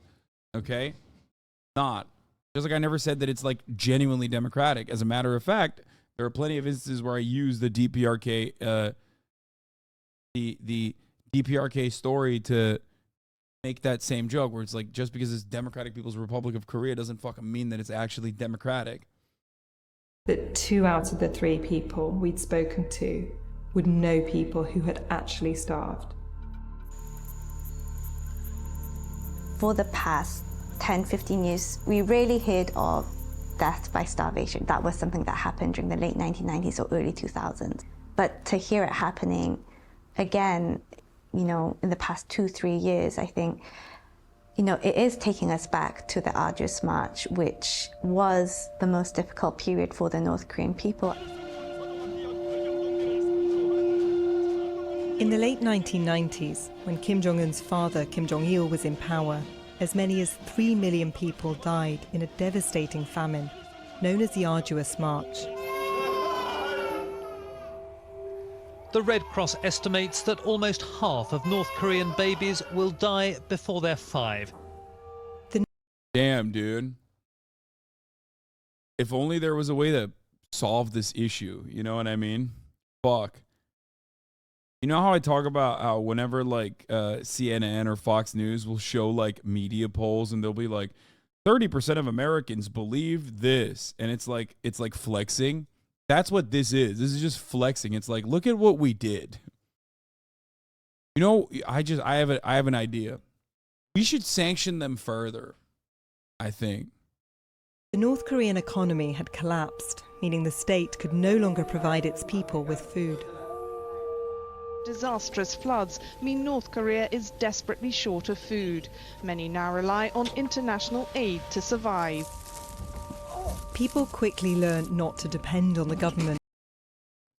Okay? Not. Just like I never said that it's like genuinely democratic. As a matter of fact, there are plenty of instances where I use the DPRK, the DPRK story to make that same joke where it's like just because it's Democratic People's Republic of Korea doesn't fucking mean that it's actually democratic. That 2 out of the 3 people we'd spoken to would know people who had actually starved. For the past 10, 15 years, we rarely heard of death by starvation. That was something that happened during the late 1990s or early 2000s. But to hear it happening again, you know, in the past 2-3 years, I think, you know, it is taking us back to the arduous march, which was the most difficult period for the North Korean people. In the late 1990s, when Kim Jong-un's father, Kim Jong-il, was in power, as many as 3 million people died in a devastating famine known as the Arduous March. The Red Cross estimates that almost half of North Korean babies will die before they're 5. Damn, dude. If only there was a way to solve this issue, you know what I mean? Fuck. You know how I talk about how whenever like CNN or Fox News will show like media polls and they'll be like 30% of Americans believe this, and it's like flexing. That's what this is. This is just flexing. It's like, look at what we did. You know, I have an idea. We should sanction them further, I think. The North Korean economy had collapsed, meaning the state could no longer provide its people with food. Disastrous floods mean North Korea is desperately short of food. Many now rely on international aid to survive. People quickly learned not to depend on the government.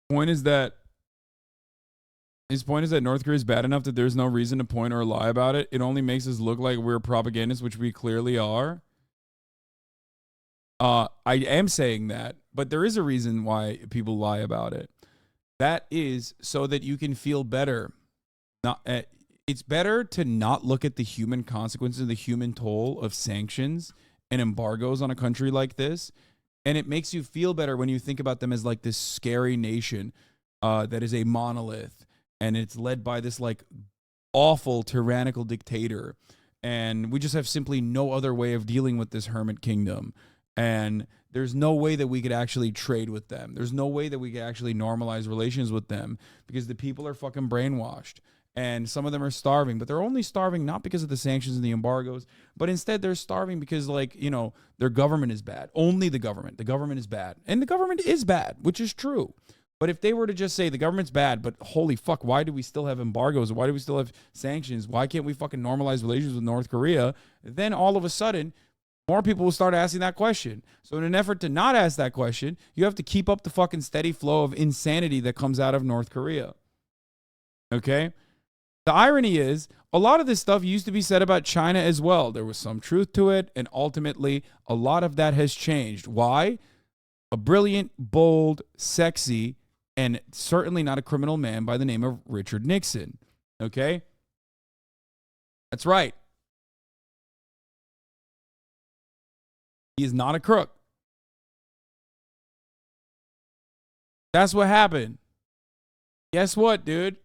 His point is that North Korea is bad enough that there's no reason to point or lie about it. It only makes us look like we're propagandists, which we clearly are. I am saying that, but there is a reason why people lie about it. That is so that you can feel better. It's better to not look at the human consequences, the human toll of sanctions and embargoes on a country like this. And it makes you feel better when you think about them as like this scary nation that is a monolith, and it's led by this like awful tyrannical dictator. And we just have simply no other way of dealing with this hermit kingdom. And there's no way that we could actually trade with them. There's no way that we could actually normalize relations with them because the people are fucking brainwashed. And some of them are starving, but they're only starving not because of the sanctions and the embargoes, but instead they're starving because, like, you know, their government is bad. Only the government. The government is bad. And the government is bad, which is true. But if they were to just say the government's bad, but holy fuck, why do we still have embargoes? Why do we still have sanctions? Why can't we fucking normalize relations with North Korea? Then all of a sudden, more people will start asking that question. So in an effort to not ask that question, you have to keep up the fucking steady flow of insanity that comes out of North Korea. Okay? The irony is, a lot of this stuff used to be said about China as well. There was some truth to it, and ultimately, a lot of that has changed. Why? A brilliant, bold, sexy, and certainly not a criminal man by the name of Richard Nixon. Okay? That's right. He is not a crook. That's what happened. Guess what, dude?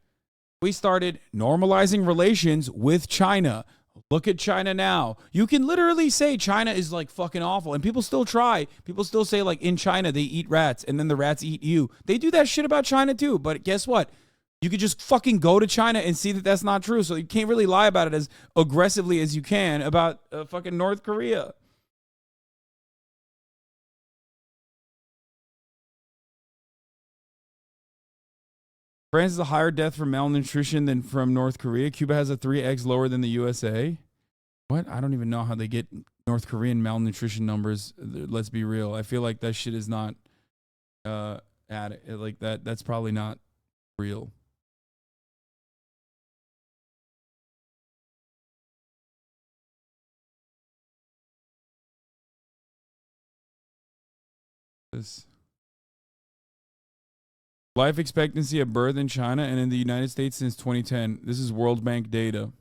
We started normalizing relations with China. Look at China now. You can literally say China is like fucking awful, and people still try. People still say, like, in China they eat rats and then the rats eat you. They do that shit about China too. But guess what? You could just fucking go to China and see that that's not true. So you can't really lie about it as aggressively as you can about fucking North Korea. France has a higher death from malnutrition than from North Korea. Cuba has a 3x lower than the USA. What? I don't even know how they get North Korean malnutrition numbers. Let's be real. I feel like that shit is not like that. That's probably not real. This. Life expectancy at birth in China and in the United States since 2010. This is World Bank data.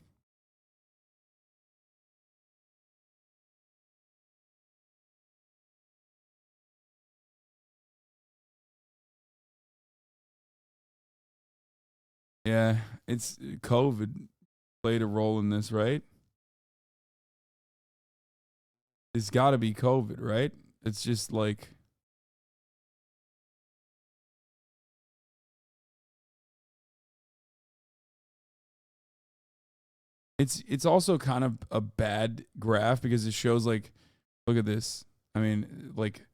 Yeah, it's COVID played a role in this, right? It's got to be COVID, right? It's just like... It's also kind of a bad graph because it shows, like, look at this. I mean, like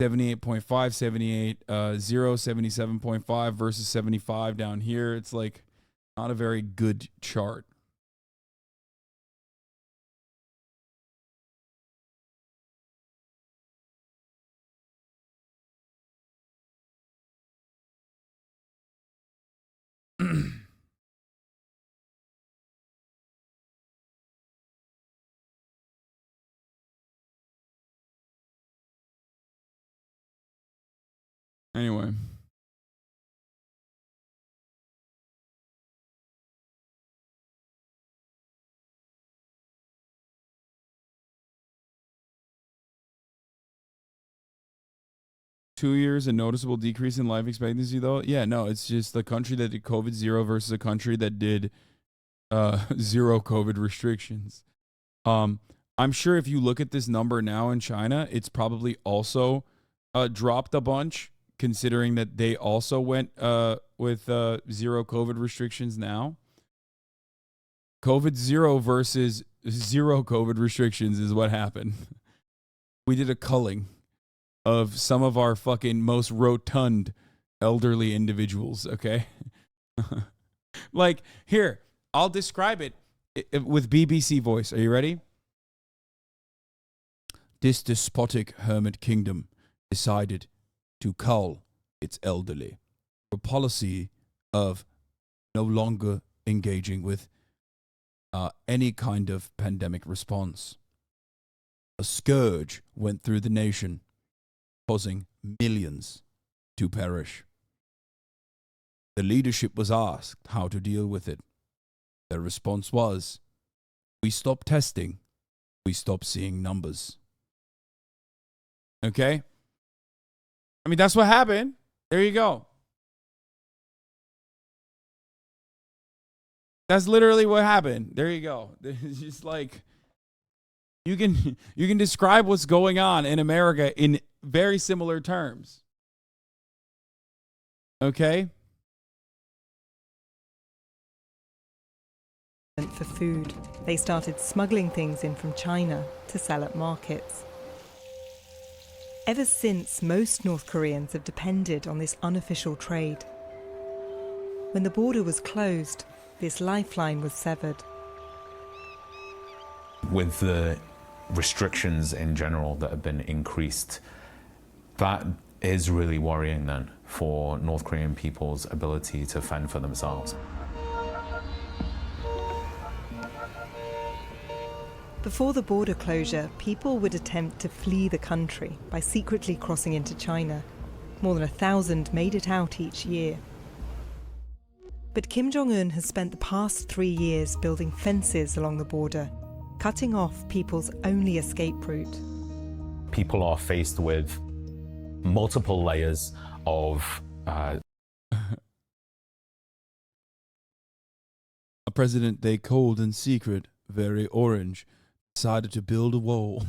78.5, 78, 0, 77.5 versus 75 down here. It's like not a very good chart. Anyway. $2 a noticeable decrease in life expectancy though. Yeah, no, it's just the country that did COVID zero versus a country that did zero COVID restrictions. I'm sure if you look at this number now in China, it's probably also dropped a bunch, considering that they also went with zero COVID restrictions now. COVID zero versus zero COVID restrictions is what happened. We did a culling of some of our fucking most rotund elderly individuals, okay? Like, here, I'll describe it with BBC voice. Are you ready? This despotic hermit kingdom decided to cull its elderly. A policy of no longer engaging with any kind of pandemic response. A scourge went through the nation, causing millions to perish. The leadership was asked how to deal with it. Their response was, we stopped testing, we stopped seeing numbers. Okay? I mean, that's what happened. There you go. That's literally what happened. There you go. It's just like, you can describe what's going on in America in very similar terms. Okay? For food, they started smuggling things in from China to sell at markets. Ever since, most North Koreans have depended on this unofficial trade. When the border was closed, this lifeline was severed. With the restrictions in general that have been increased, that is really worrying then for North Korean people's ability to fend for themselves. Before the border closure, people would attempt to flee the country by secretly crossing into China. More than 1,000 made it out each year. But Kim Jong-un has spent the past 3 years building fences along the border, cutting off people's only escape route. People are faced with multiple layers of a president they called in secret, very orange, decided to build a wall.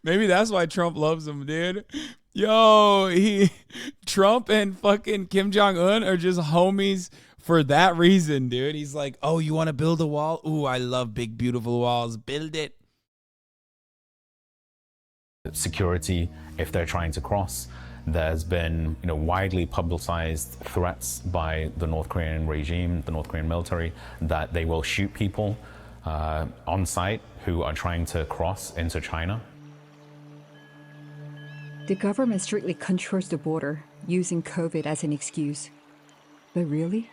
Maybe that's why Trump loves him, dude. Yo, Trump and fucking Kim Jong-un are just homies for that reason, dude. He's like, oh, you want to build a wall? Ooh, I love big, beautiful walls. Build it. security if they're trying to cross. There's been, widely publicized threats by the North Korean regime, the North Korean military, that they will shoot people on site who are trying to cross into China. The government strictly controls the border, using COVID as an excuse. But really,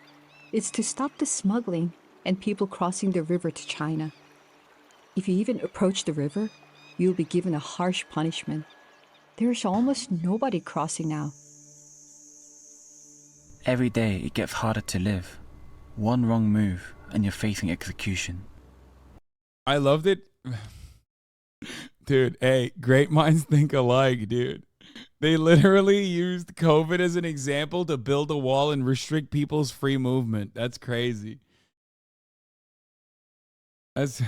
it's to stop the smuggling and people crossing the river to China. If you even approach the river, you'll be given a harsh punishment. There's almost nobody crossing now. Every day it gets harder to live. One wrong move and you're facing execution. I loved it. Dude, hey, great minds think alike, dude. They literally used COVID as an example to build a wall and restrict people's free movement. That's crazy. That's...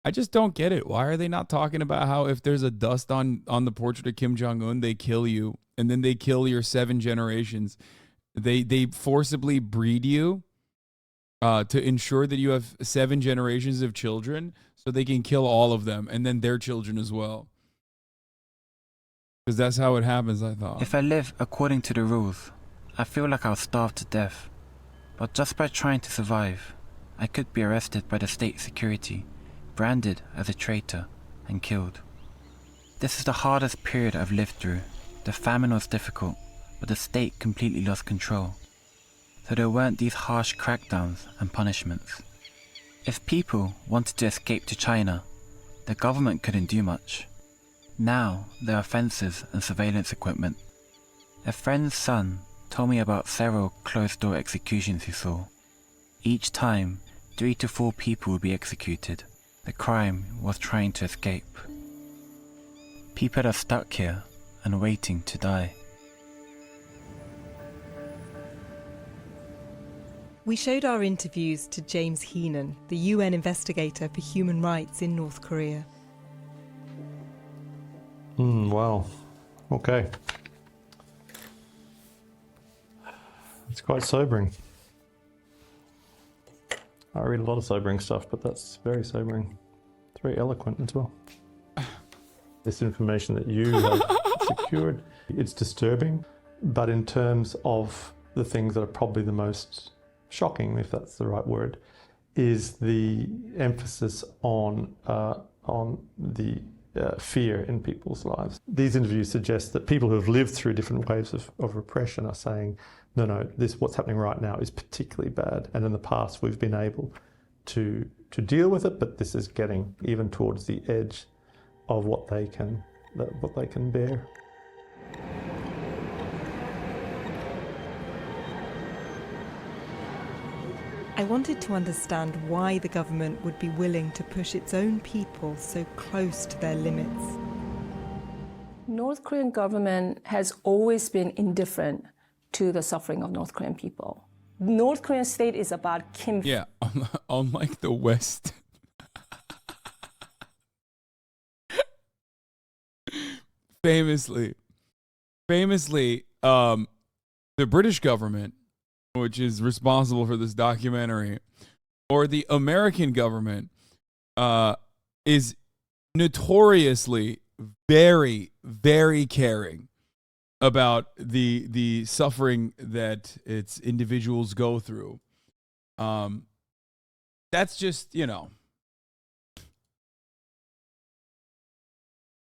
I just don't get it. Why are they not talking about how if there's a dust on the portrait of Kim Jong-un, they kill you, and then they kill your 7 generations. They forcibly breed you to ensure that you have 7 generations of children so they can kill all of them and then their children as well. Because that's how it happens, I thought. If I live according to the rules, I feel like I'll starve to death. But just by trying to survive, I could be arrested by the state security, branded as a traitor, and killed. This is the hardest period I've lived through. The famine was difficult, but the state completely lost control. So there weren't these harsh crackdowns and punishments. If people wanted to escape to China, the government couldn't do much. Now there are fences and surveillance equipment. A friend's son told me about several closed-door executions he saw. Each time, 3 to 4 people would be executed. The crime was trying to escape. People are stuck here and waiting to die. We showed our interviews to James Heenan, the UN investigator for human rights in North Korea. Wow. Okay. It's quite sobering. I read a lot of sobering stuff, but that's very sobering. It's very eloquent as well. This information that you have secured, it's disturbing, but in terms of the things that are probably the most shocking, if that's the right word, is the emphasis on the fear in people's lives. These interviews suggest that people who have lived through different waves of repression are saying, no, what's happening right now is particularly bad. And in the past, we've been able to deal with it, but this is getting even towards the edge of what they can bear. I wanted to understand why the government would be willing to push its own people so close to their limits. North Korean government has always been indifferent to the suffering of North Korean people. North Korean state is about Kim. Yeah, unlike the West. Famously, the British government, which is responsible for this documentary, or the American government, is notoriously very, very caring about the suffering that its individuals go through. That's just,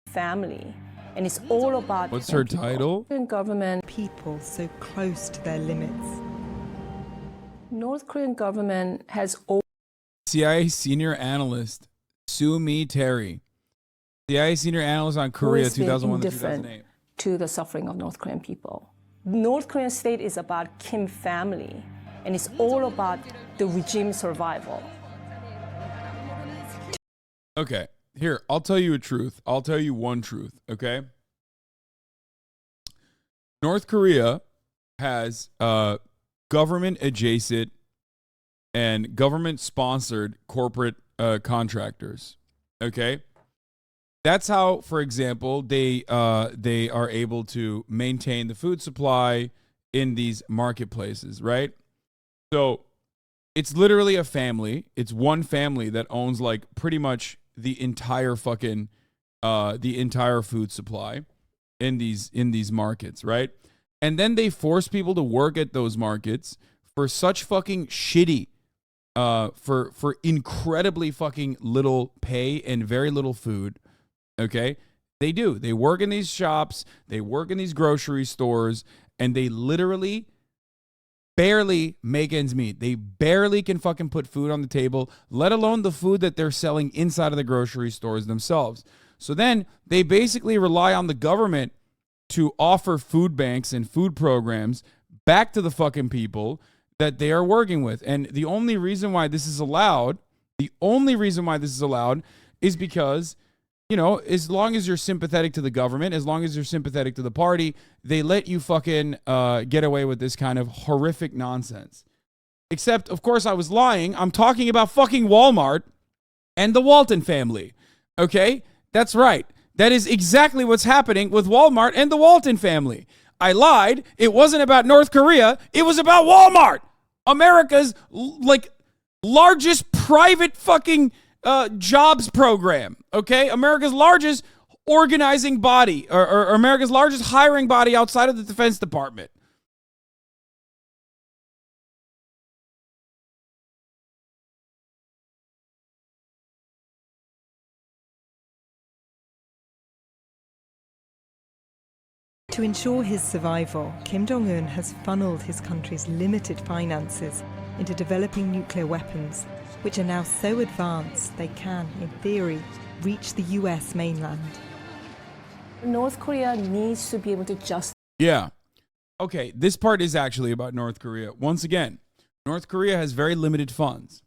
family. And it's all about what's her title? Government people so close to their limits. North Korean government has CIA senior analyst Sue Mi Terry, CIA senior analyst on Korea 2001 to 2008. To the suffering of North Korean people. North Korean state is about Kim family, and it's all about the regime survival. Okay, here, I'll tell you a truth. I'll tell you one truth, okay? North Korea has government adjacent and government sponsored corporate contractors, okay? That's how, for example, they are able to maintain the food supply in these marketplaces, right? So it's literally a family. It's one family that owns like pretty much the entire fucking the entire food supply in these markets, right? And then they force people to work at those markets for such fucking shitty for incredibly fucking little pay and very little food. Okay, they do. They work in these shops, they work in these grocery stores, and they literally barely make ends meet. They barely can fucking put food on the table, let alone the food that they're selling inside of the grocery stores themselves. So then they basically rely on the government to offer food banks and food programs back to the fucking people that they are working with. And the only reason why this is allowed, is because, as long as you're sympathetic to the government, as long as you're sympathetic to the party, they let you fucking get away with this kind of horrific nonsense. Except, of course, I was lying. I'm talking about fucking Walmart and the Walton family. Okay? That's right. That is exactly what's happening with Walmart and the Walton family. I lied. It wasn't about North Korea. It was about Walmart. America's, largest private fucking jobs program, okay? America's largest organizing body, or America's largest hiring body outside of the Defense Department. To ensure his survival, Kim Jong-un has funneled his country's limited finances into developing nuclear weapons, which are now so advanced they can, in theory, reach the US mainland. North Korea needs to be able to just. Yeah. Okay, this part is actually about North Korea. Once again, North Korea has very limited funds.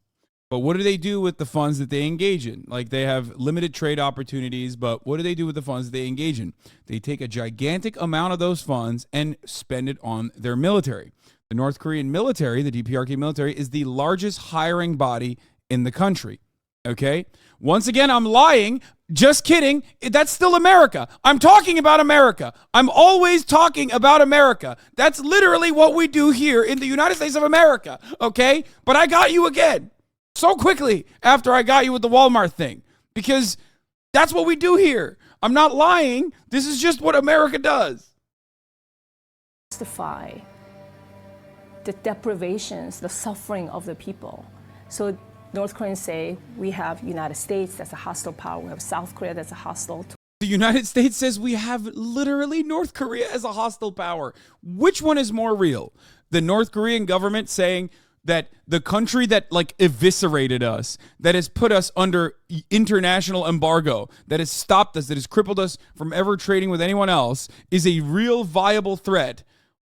But what do they do with the funds that they engage in? Like, they have limited trade opportunities, but what do they do with the funds that they engage in? They take a gigantic amount of those funds and spend it on their military. The North Korean military, the DPRK military, is the largest hiring body in the country. Okay? Once again, I'm lying. Just kidding. That's still America. I'm talking about America. I'm always talking about America. That's literally what we do here in the United States of America. Okay? But I got you again. So quickly after I got you with the Walmart thing, because that's what we do here. I'm not lying. This is just what America does. Justify the deprivations, the suffering of the people. So North Koreans say we have United States that's a hostile power. We have South Korea that's a hostile. The United States says we have literally North Korea as a hostile power. Which one is more real? The North Korean government saying that the country that like eviscerated us, that has put us under international embargo, that has stopped us, that has crippled us from ever trading with anyone else, is a real viable threat.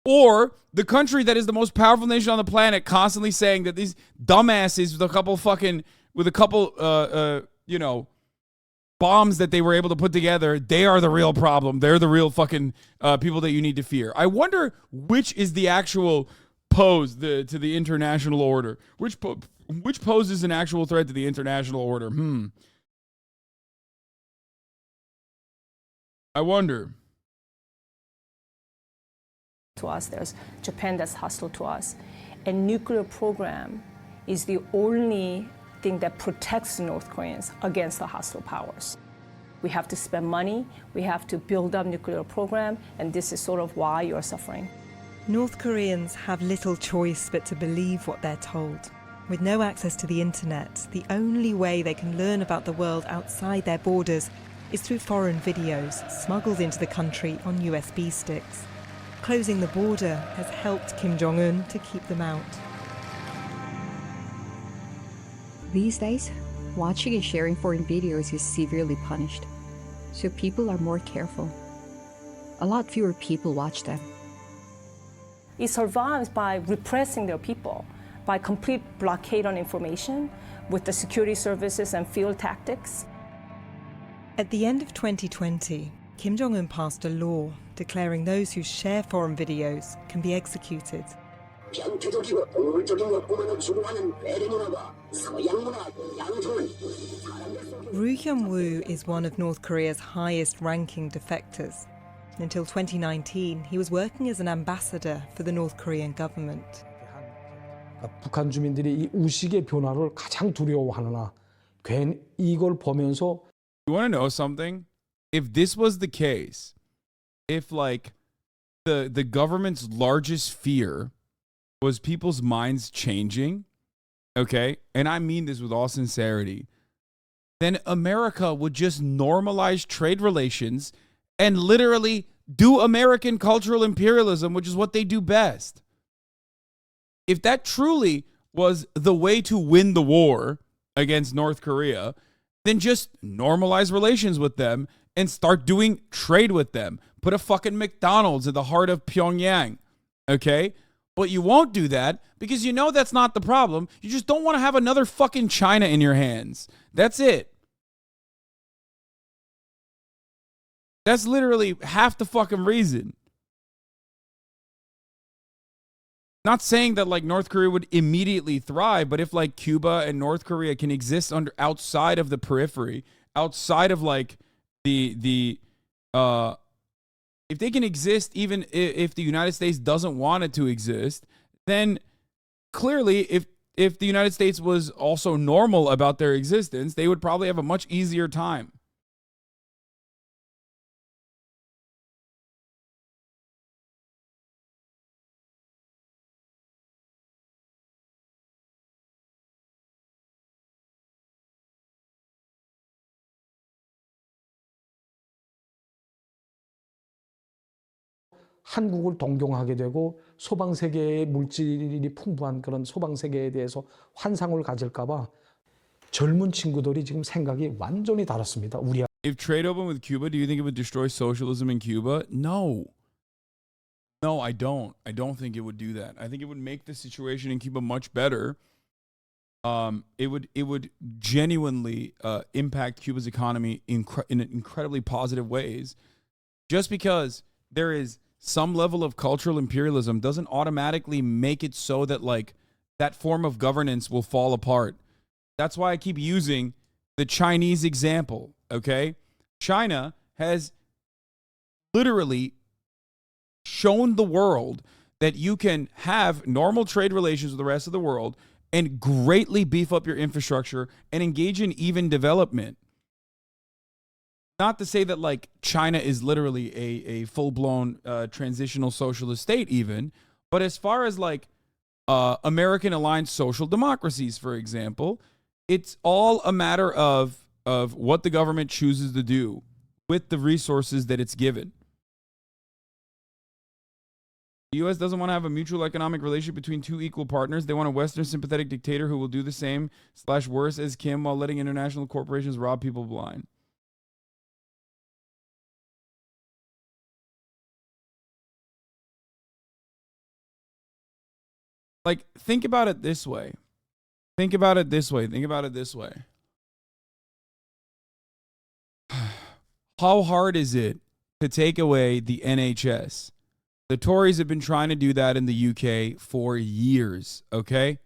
Or the country that is the most powerful nation on the planet constantly saying that these dumbasses with a couple bombs that they were able to put together, they are the real problem. They're the real fucking people that you need to fear. I wonder which is the actual pose to the international order. Which poses an actual threat to the international order? I wonder. To us, there's Japan that's hostile to us. And nuclear program is the only thing that protects North Koreans against the hostile powers. We have to spend money, we have to build up nuclear program, and this is sort of why you're suffering. North Koreans have little choice but to believe what they're told. With no access to the internet, the only way they can learn about the world outside their borders is through foreign videos smuggled into the country on USB sticks. Closing the border has helped Kim Jong-un to keep them out. These days, watching and sharing foreign videos is severely punished, so people are more careful. A lot fewer people watch them. It survives by repressing their people, by complete blockade on information with the security services and field tactics. At the end of 2020, Kim Jong-un passed a law declaring those who share foreign videos can be executed. Ru Hyun-woo is one of North Korea's highest-ranking defectors. Until 2019, he was working as an ambassador for the North Korean government. 북한 주민들이 이 우식의 변화를 가장 두려워하느나 괜히 이걸 보면서 You want to know something? If this was the case, if like the government's largest fear was people's minds changing, okay, and I mean this with all sincerity, then America would just normalize trade relations and literally do American cultural imperialism, which is what they do best. If that truly was the way to win the war against North Korea, then just normalize relations with them and start doing trade with them. Put a fucking McDonald's at the heart of Pyongyang, okay? But you won't do that because you know that's not the problem. You just don't want to have another fucking China in your hands. That's it. That's literally half the fucking reason. Not saying that like North Korea would immediately thrive, but if like Cuba and North Korea can exist outside of the periphery, outside of like if they can exist even if the United States doesn't want it to exist, then clearly if the United States was also normal about their existence, they would probably have a much easier time. 한국을 동경하게 되고 소방 세계의 물질이 풍부한 그런 소방 세계에 대해서 환상을 가질까 봐 젊은 친구들이 지금 생각이 완전히 다릅니다. 우리 If trade opened with Cuba, do you think it would destroy socialism in Cuba? No. No, I don't. I don't think it would do that. I think it would make the situation in Cuba much better. It would genuinely impact Cuba's economy in incredibly positive ways. Just because there is some level of cultural imperialism doesn't automatically make it so that like that form of governance will fall apart. That's why I keep using the Chinese example, okay? China has literally shown the world that you can have normal trade relations with the rest of the world and greatly beef up your infrastructure and engage in even development. Not to say that like China is literally a full-blown transitional socialist state even, but as far as like American aligned social democracies, for example, it's all a matter of what the government chooses to do with the resources that it's given. The U.S. doesn't want to have a mutual economic relationship between two equal partners. They want a Western sympathetic dictator who will do the same / worse as Kim while letting international corporations rob people blind. Like, think about it this way. Think about it this way. Think about it this way. How hard is it to take away the NHS? The Tories have been trying to do that in the UK for years, okay?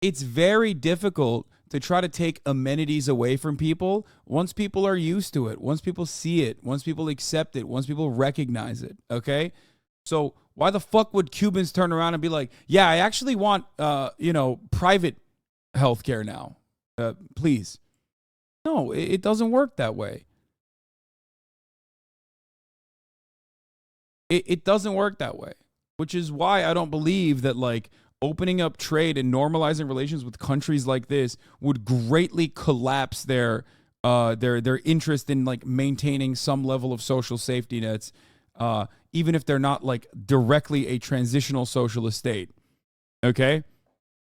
It's very difficult to try to take amenities away from people once people are used to it, once people see it, once people accept it, once people recognize it, okay? So why the fuck would Cubans turn around and be like, yeah, I actually want, private healthcare now, please? No, it doesn't work that way. It doesn't work that way, which is why I don't believe that like opening up trade and normalizing relations with countries like this would greatly collapse their interest in like maintaining some level of social safety nets, even if they're not like directly a transitional socialist state. Okay,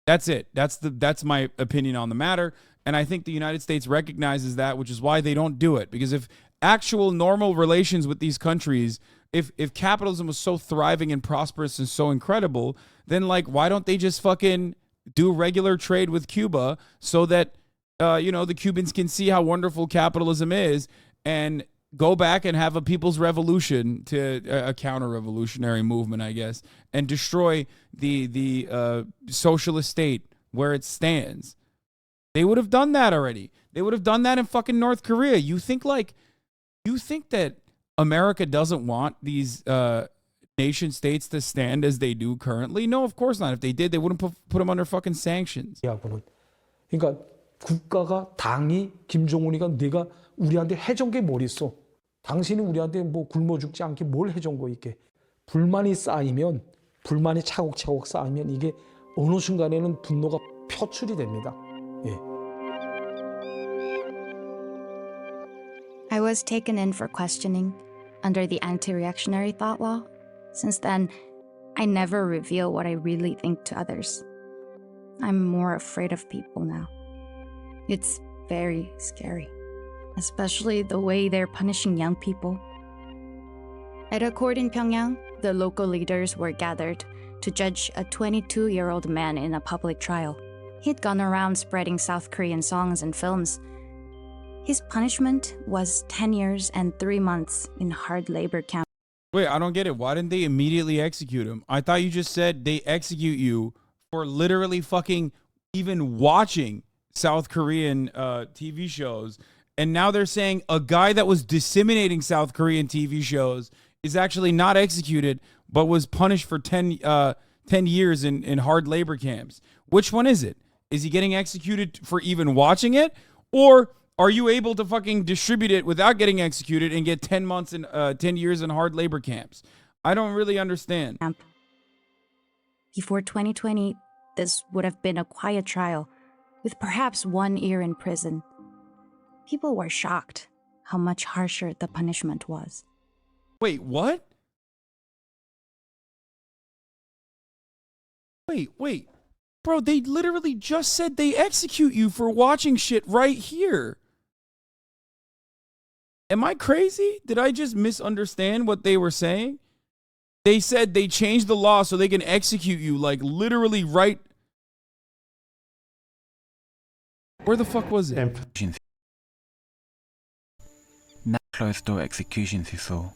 that's it. That's my opinion on the matter, and I think the United States recognizes that, which is why they don't do it. Because if actual normal relations with these countries, if capitalism was so thriving and prosperous and so incredible, then like why don't they just fucking do regular trade with Cuba so that the Cubans can see how wonderful capitalism is and go back and have a people's revolution, to a counter-revolutionary movement, I guess, and destroy the socialist state where it stands. They would have done that already. They would have done that in fucking North Korea. You think that America doesn't want these nation states to stand as they do currently? No, of course not. If they did, they wouldn't put them under fucking sanctions. 그러니까 국가가 당이 김정은이가 네가 우리한테 해준 게 뭘 있어? 당신이 우리한테 뭐 굶어 죽지 않게 뭘 해준 거 있게? 불만이 차곡차곡 쌓이면 이게 어느 순간에는 분노가 표출이 됩니다. 예. I was taken in for questioning under the anti-reactionary thought law. Since then, I never reveal what I really think to others. I'm more afraid of people now. It's very scary, especially the way they're punishing young people. At a court in Pyongyang, the local leaders were gathered to judge a 22-year-old man in a public trial. He'd gone around spreading South Korean songs and films. His punishment was 10 years and 3 months in hard labor camp. Wait, I don't get it. Why didn't they immediately execute him? I thought you just said they execute you for literally fucking even watching South Korean TV shows. And now they're saying a guy that was disseminating South Korean TV shows is actually not executed, but was punished for 10 years in hard labor camps. Which one is it? Is he getting executed for even watching it? Or are you able to fucking distribute it without getting executed and get 10 months and 10 years in hard labor camps? I don't really understand. Before 2020, this would have been a quiet trial, with perhaps 1 year in prison. People were shocked how much harsher the punishment was. Wait, what? Wait. Bro, they literally just said they execute you for watching shit right here. Am I crazy? Did I just misunderstand what they were saying? They said they changed the law so they can execute you, like literally right. Where the fuck was it? Now closed door executions you saw.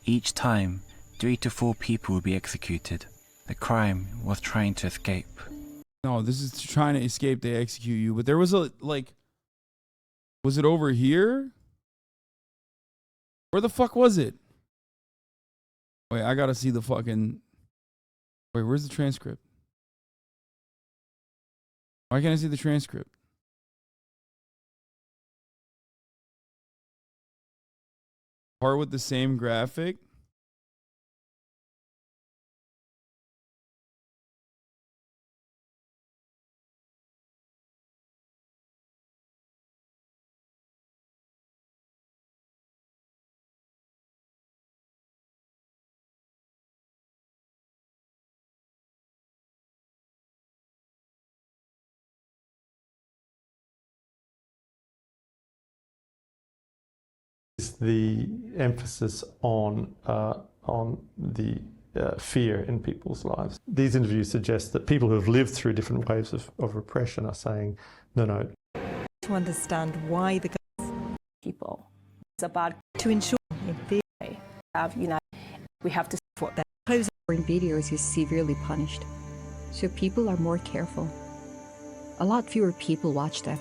Each time, 3 to 4 people would be executed. The crime was trying to escape. No, this is trying to escape. They execute you. But there was a, like, was it over here? Where the fuck was it? Wait, I gotta see the fucking. Wait, where's the transcript? Why can't I see the transcript? Part with the same graphic. The emphasis on the fear in people's lives. These interviews suggest that people who have lived through different waves of repression are saying, no. To understand why the people. It's about to ensure in theory we have to what their closing videos is severely punished, so people are more careful. A lot fewer people watch them.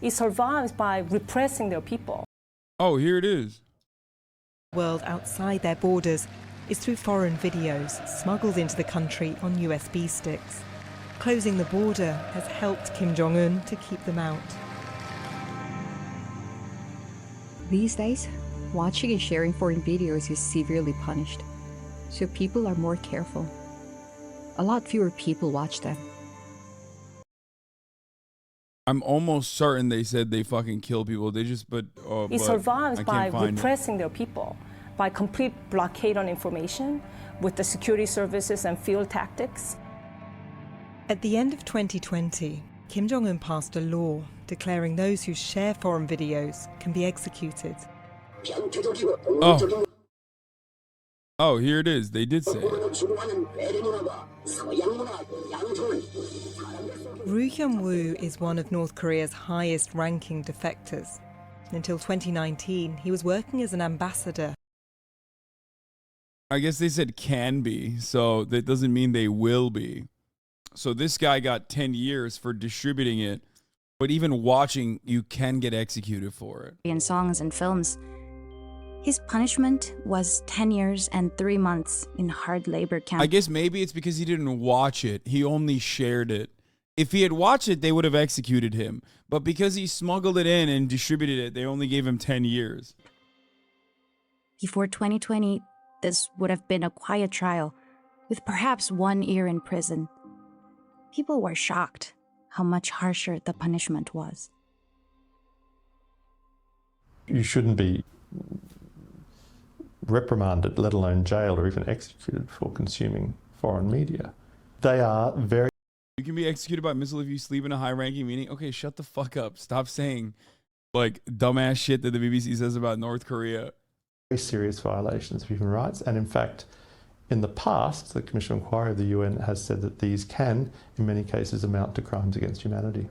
It survives by repressing their people. Oh, here it is. World outside their borders is through foreign videos smuggled into the country on USB sticks. Closing the border has helped Kim Jong-un to keep them out. These days, watching and sharing foreign videos is severely punished, so people are more careful. A lot fewer people watch them. I'm almost certain they said they fucking kill people. They just, it survives by repressing their people, by complete blockade on information with the security services and field tactics. At the end of 2020, Kim Jong-un passed a law declaring those who share foreign videos can be executed. Oh, here it is. They did say it. Ru Hyun-woo is one of North Korea's highest-ranking defectors. Until 2019, he was working as an ambassador. I guess they said can be, so that doesn't mean they will be. So this guy got 10 years for distributing it, but even watching, you can get executed for it. In songs and films, his punishment was 10 years and 3 months in hard labor camp. I guess maybe it's because he didn't watch it. He only shared it. If he had watched it, they would have executed him. But because he smuggled it in and distributed it, they only gave him 10 years. Before 2020, this would have been a quiet trial, with perhaps 1 year in prison. People were shocked how much harsher the punishment was. You shouldn't be reprimanded, let alone jailed or even executed for consuming foreign media. They are very... You can be executed by missile if you sleep in a high-ranking meeting. Okay, shut the fuck up. Stop saying, like, dumbass shit that the BBC says about North Korea. Very serious violations of human rights. And in fact, in the past, the Commission of Inquiry of the UN has said that these can, in many cases, amount to crimes against humanity.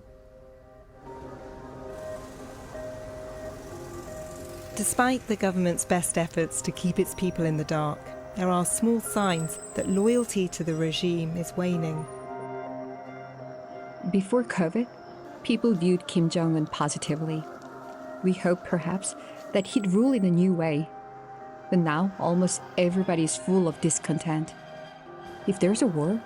Despite the government's best efforts to keep its people in the dark, there are small signs that loyalty to the regime is waning. Before COVID, people viewed Kim Jong-un positively. We hoped perhaps that he'd rule in a new way. But now almost everybody is full of discontent. If there's a war,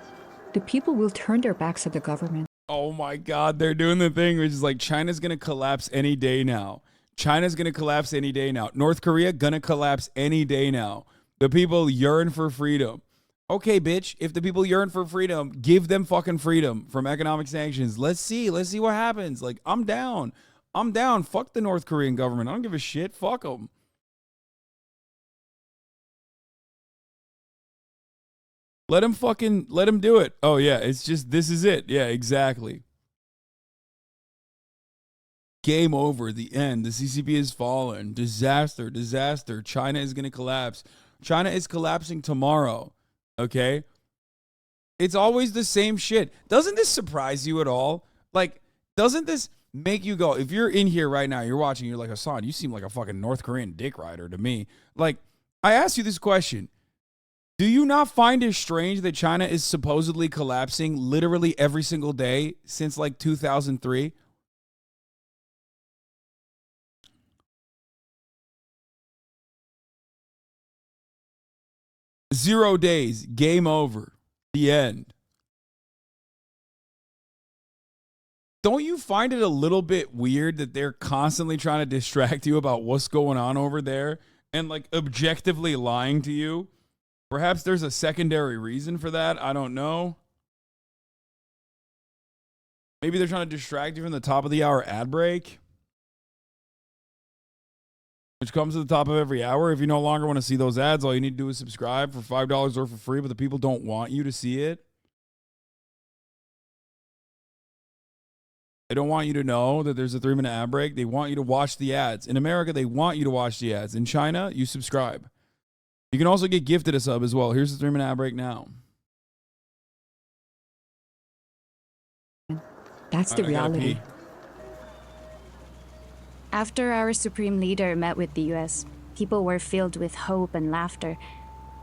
the people will turn their backs on the government. Oh my God, they're doing the thing which is like China's gonna collapse any day now. China's gonna collapse any day now. North Korea gonna collapse any day now. The people yearn for freedom. Okay, bitch, if the people yearn for freedom, give them fucking freedom from economic sanctions. Let's see what happens. Like, I'm down. Fuck the North Korean government. I don't give a shit. Fuck them. Let him do it. Oh yeah, it's just, this is it. Yeah, exactly. Game over, the end. The CCP has fallen. Disaster, disaster. China is going to collapse. China is collapsing tomorrow. Okay? It's always the same shit. Doesn't this surprise you at all? Like, doesn't this make you go, if you're in here right now, you're watching, you're like, Hasan, you seem like a fucking North Korean dick rider to me. Like, I ask you this question. Do you not find it strange that China is supposedly collapsing literally every single day since like 2003? Zero days, game over, the end. Don't you find it a little bit weird that they're constantly trying to distract you about what's going on over there and like objectively lying to you? Perhaps there's a secondary reason for that. I don't know. Maybe they're trying to distract you from the top of the hour ad break, which comes at the top of every hour. If you no longer want to see those ads, all you need to do is subscribe for $5 or for free, but the people don't want you to see it. They don't want you to know that there's a 3-minute ad break. They want you to watch the ads. In America, they want you to watch the ads. In China, you subscribe. You can also get gifted a sub as well. Here's the 3-minute ad break now. That's the reality. After our supreme leader met with the US, people were filled with hope and laughter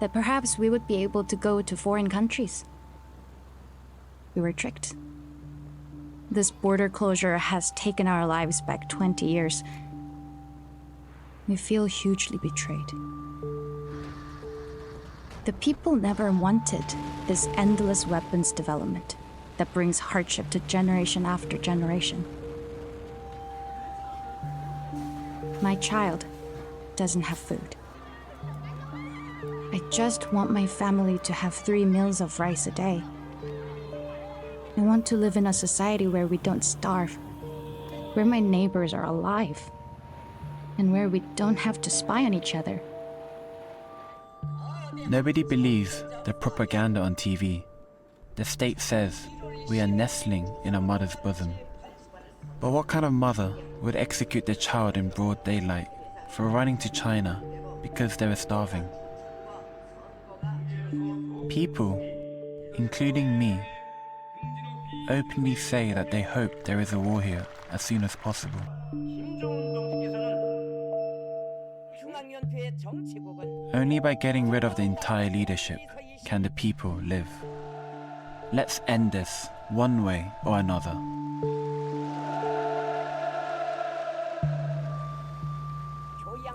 that perhaps we would be able to go to foreign countries. We were tricked. This border closure has taken our lives back 20 years. We feel hugely betrayed. The people never wanted this endless weapons development that brings hardship to generation after generation. My child doesn't have food. I just want my family to have 3 meals of rice a day. I want to live in a society where we don't starve, where my neighbors are alive, and where we don't have to spy on each other. Nobody believes the propaganda on TV. The state says we are nestling in a mother's bosom. But what kind of mother would execute their child in broad daylight for running to China because they were starving? People, including me, openly say that they hope there is a war here as soon as possible. Only by getting rid of the entire leadership can the people live. Let's end this one way or another.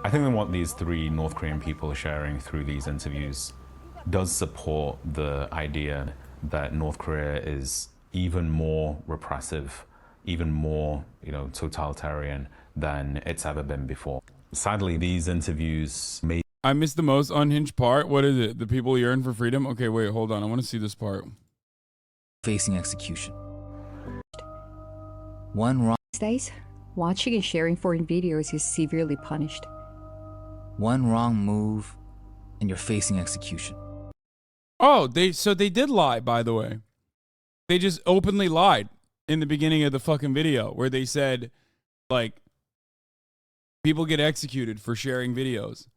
I think that what these 3 North Korean people are sharing through these interviews does support the idea that North Korea is even more repressive, even more, totalitarian than it's ever been before. Sadly, these interviews may... I missed the most unhinged part. What is it? The people yearn for freedom? Okay, wait, hold on. I want to see this part. Facing execution. One wrong... These days, watching and sharing foreign videos is severely punished. One wrong move, and you're facing execution. Oh, so they did lie, by the way. They just openly lied in the beginning of the fucking video where they said, like, people get executed for sharing videos.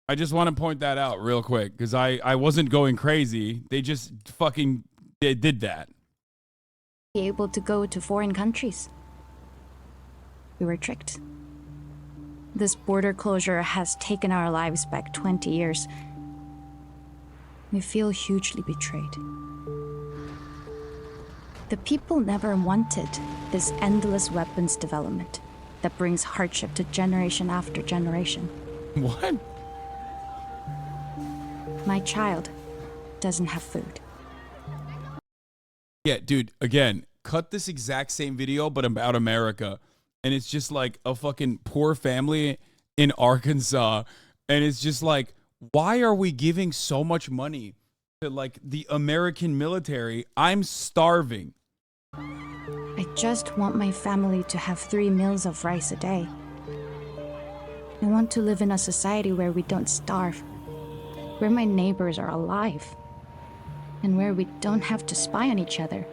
I just want to point that out real quick because I wasn't going crazy. They just fucking did that. Be able to go to foreign countries. We were tricked. This border closure has taken our lives back 20 years. We feel hugely betrayed. The people never wanted this endless weapons development that brings hardship to generation after generation. What? My child doesn't have food. Yeah, dude, again, cut this exact same video, but about America. And it's just like a fucking poor family in Arkansas. And it's just like, why are we giving so much money to like the American military? I'm starving. I just want my family to have 3 meals of rice a day. I want to live in a society where we don't starve, where my neighbors are alive, and where we don't have to spy on each other.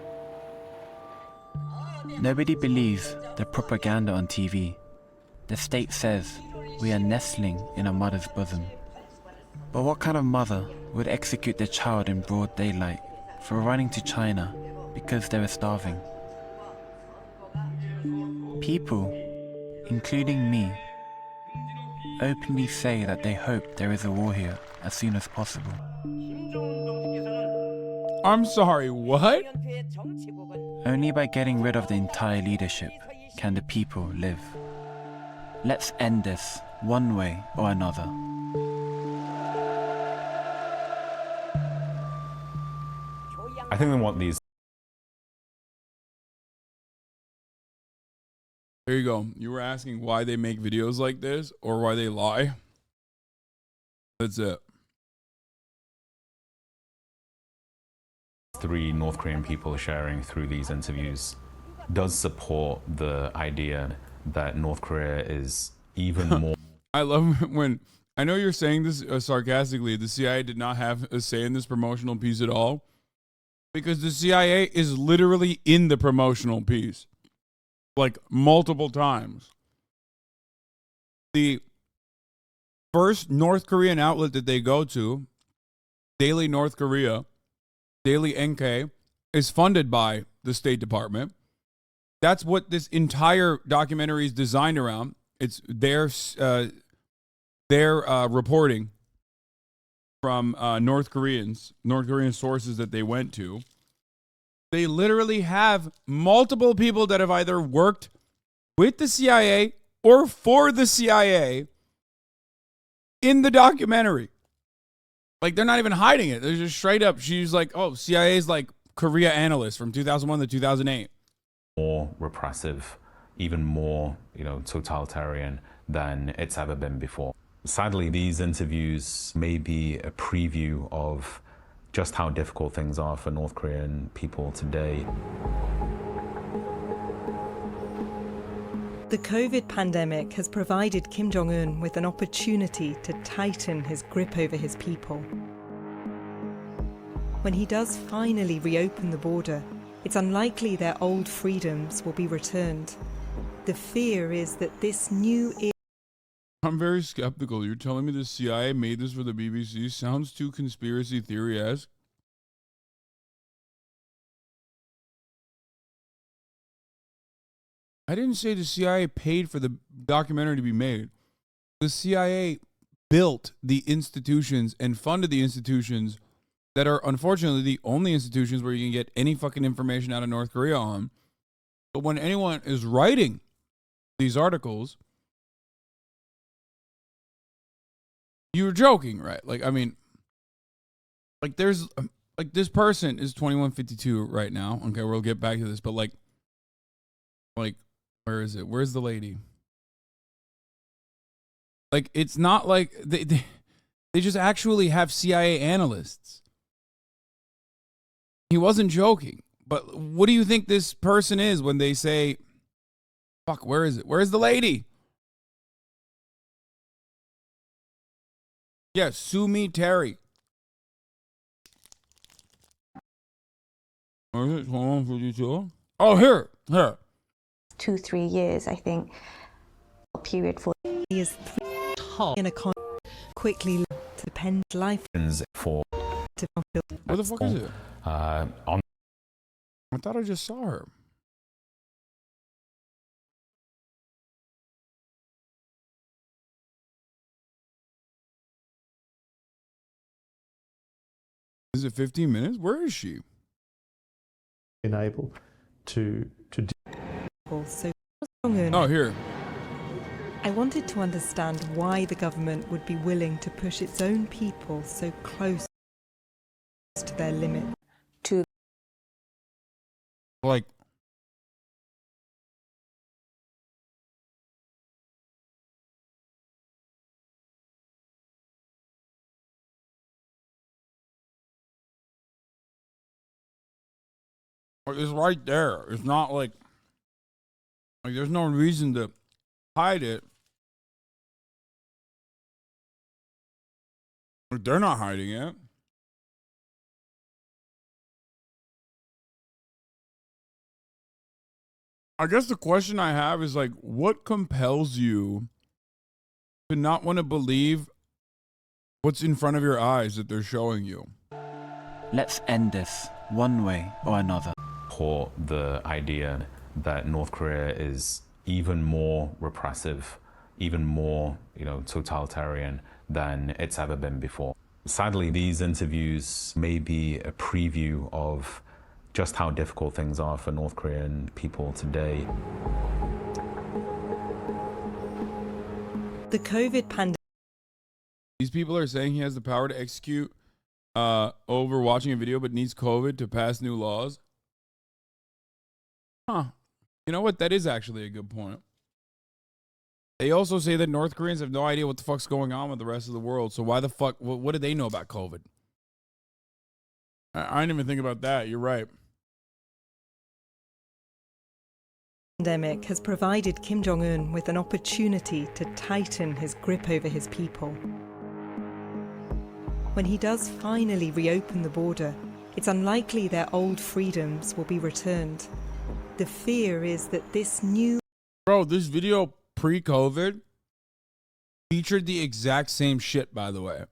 Nobody believes the propaganda on TV. The state says we are nestling in a mother's bosom. But what kind of mother would execute their child in broad daylight for running to China because they were starving? People, including me, openly say that they hope there is a war here as soon as possible. I'm sorry, what? Only by getting rid of the entire leadership can the people live. Let's end this one way or another. I think we want these. There you go. You were asking why they make videos like this or why they lie. That's it. 3 North Korean people sharing through these interviews does support the idea that North Korea is even more. I love when, I know you're saying this sarcastically, the CIA did not have a say in this promotional piece at all, because the CIA is literally in the promotional piece, like multiple times. The first North Korean outlet that they go to, Daily North Korea, Daily NK, is funded by the State Department. That's what this entire documentary is designed around. It's their reporting from North Korean sources that they went to. They literally have multiple people that have either worked with the CIA or for the CIA in the documentary. Like, they're not even hiding it. They're just straight up. She's like, oh, CIA's like Korea analyst from 2001 to 2008. More repressive, even more, totalitarian than it's ever been before. Sadly, these interviews may be a preview of just how difficult things are for North Korean people today. The COVID pandemic has provided Kim Jong-un with an opportunity to tighten his grip over his people. When he does finally reopen the border, it's unlikely their old freedoms will be returned. The fear is that this new era... I'm very skeptical. You're telling me the CIA made this for the BBC? Sounds too conspiracy theory-esque. I didn't say the CIA paid for the documentary to be made. The CIA built the institutions and funded the institutions that are unfortunately the only institutions where you can get any fucking information out of North Korea on. But when anyone is writing these articles, you were joking, right? Like, I mean, like there's, like this person is 2152 right now. Okay, we'll get back to this, but like, where is it? Where's the lady? Like, it's not like they just actually have CIA analysts. He wasn't joking. But what do you think this person is when they say, fuck, where is it? Where's the lady? Yes, Sue Me Terry. Where is it? 2152? Oh, here. 2-3 years, I think, period for. He is in a quickly to pen life for. Where the fuck is it? I thought I just saw her. Is it 15 minutes? Where is she? Been able to so strong. Oh, here. I wanted to understand why the government would be willing to push its own people so close to their limit. Like, it's right there. It's not like there's no reason to hide it. They're not hiding it. I guess the question I have is like, what compels you to not want to believe what's in front of your eyes that they're showing you? Let's end this one way or another. Or the idea that North Korea is even more repressive, even more, totalitarian than it's ever been before. Sadly, these interviews may be a preview of just how difficult things are for North Korean people today. The COVID pandemic. These people are saying he has the power to execute over watching a video, but needs COVID to pass new laws. Huh. You know what? That is actually a good point. They also say that North Koreans have no idea what the fuck's going on with the rest of the world. So why the fuck? What do they know about COVID? I didn't even think about that. You're right. Pandemic has provided Kim Jong-un with an opportunity to tighten his grip over his people. When he does finally reopen the border, it's unlikely their old freedoms will be returned. The fear is that this new... Bro, this video pre-COVID featured the exact same shit, by the way.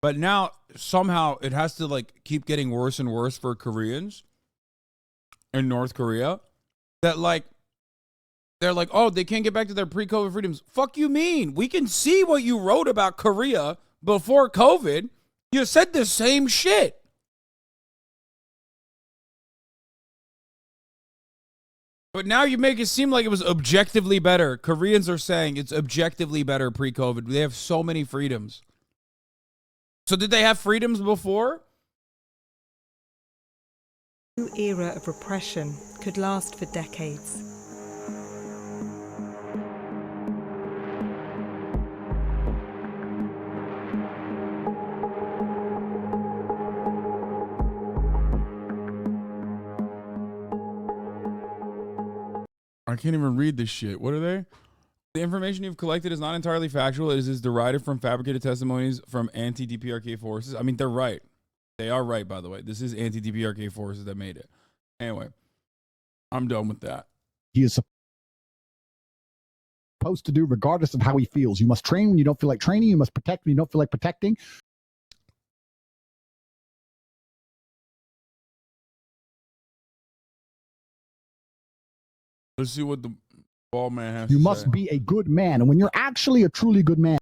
But now, somehow, it has to, like, keep getting worse and worse for Koreans in North Korea. That, like, they're like, oh, they can't get back to their pre-COVID freedoms. Fuck you mean? We can see what you wrote about Korea before COVID. You said the same shit. But now you make it seem like it was objectively better. Koreans are saying it's objectively better pre-COVID. They have so many freedoms. So did they have freedoms before? New era of repression could last for decades. I can't even read this shit. What are they? The information you've collected is not entirely factual. It is derived from fabricated testimonies from anti-DPRK forces. I mean, they're right. They are right, by the way. This is anti-DPRK forces that made it. Anyway, I'm done with that. He is supposed to do regardless of how he feels. You must train when you don't feel like training. You must protect when you don't feel like protecting. Let's see what the ball man has You to must say. be a good man. And when you're actually a truly good man.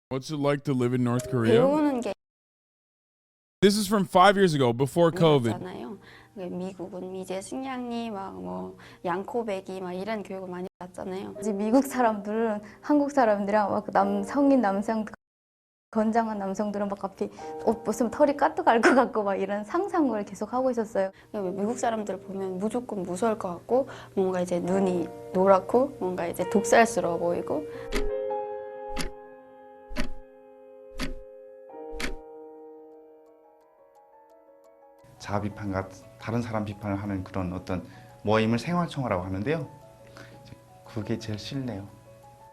What's it like to live in North Korea? This is from 5 years ago, before COVID. 미국은 이제 식량이 막 양코배기 막 이런 교육을 많이 받잖아요. 이제 미국 사람들은 한국 사람들이랑 막 성인 남성 건장한 남성들은 막 앞에 옷 벗으면 털이 까뜩 알 것 같고 막 이런 상상을 계속 하고 있었어요. 미국 사람들 보면 무조건 무서울 것 같고 뭔가 이제 눈이 노랗고 뭔가 이제 독살스러워 보이고. 자아 비판과 다른 사람 비판을 하는 그런 어떤 모임을 생활청화라고 하는데요. 그게 제일 싫네요.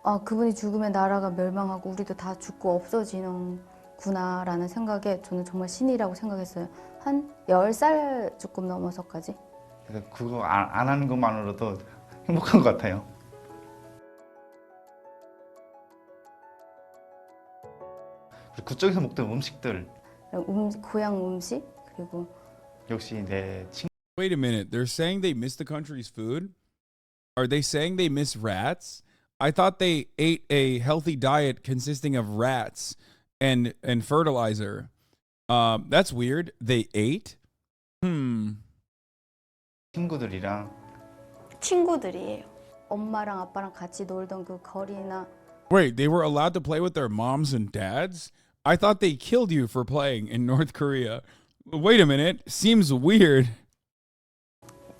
아, 그분이 죽으면 나라가 멸망하고 우리도 다 죽고 없어지는구나라는 생각에 저는 정말 신이라고 생각했어요. 한 10살 조금 넘어서까지. 그거 안 하는 것만으로도 행복한 것 같아요. 그리고 그쪽에서 먹던 음식들. 고향 음식 그리고 역시 내 친. Wait a minute. They're saying they miss the country's food? Are they saying they miss rats? I thought they ate a healthy diet consisting of rats and fertilizer. That's weird. They ate? 친구들이에요. 엄마랑 아빠랑 같이 놀던 그 거리나. Wait, they were allowed to play with their moms and dads? I thought they killed you for playing in North Korea. Wait a minute. Seems weird.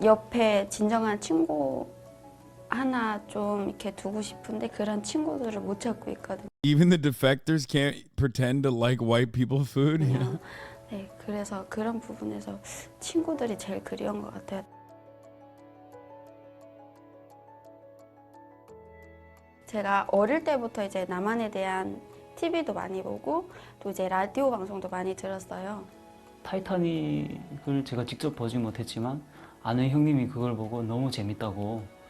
옆에 진정한 친구 하나 좀 이렇게 두고 싶은데 그런 친구들을 못 찾고 있거든요. Even the defectors can't pretend to like white people food? You know? 네, 그래서 그런 부분에서 친구들이 제일 그리운 것 같아요. 제가 어릴 때부터 이제 남한에 대한 TV도 많이 보고 또 이제 라디오 방송도 많이 들었어요. 타이타닉을 제가 직접 보지 못했지만 아는 형님이 그걸 보고 너무 재밌다고.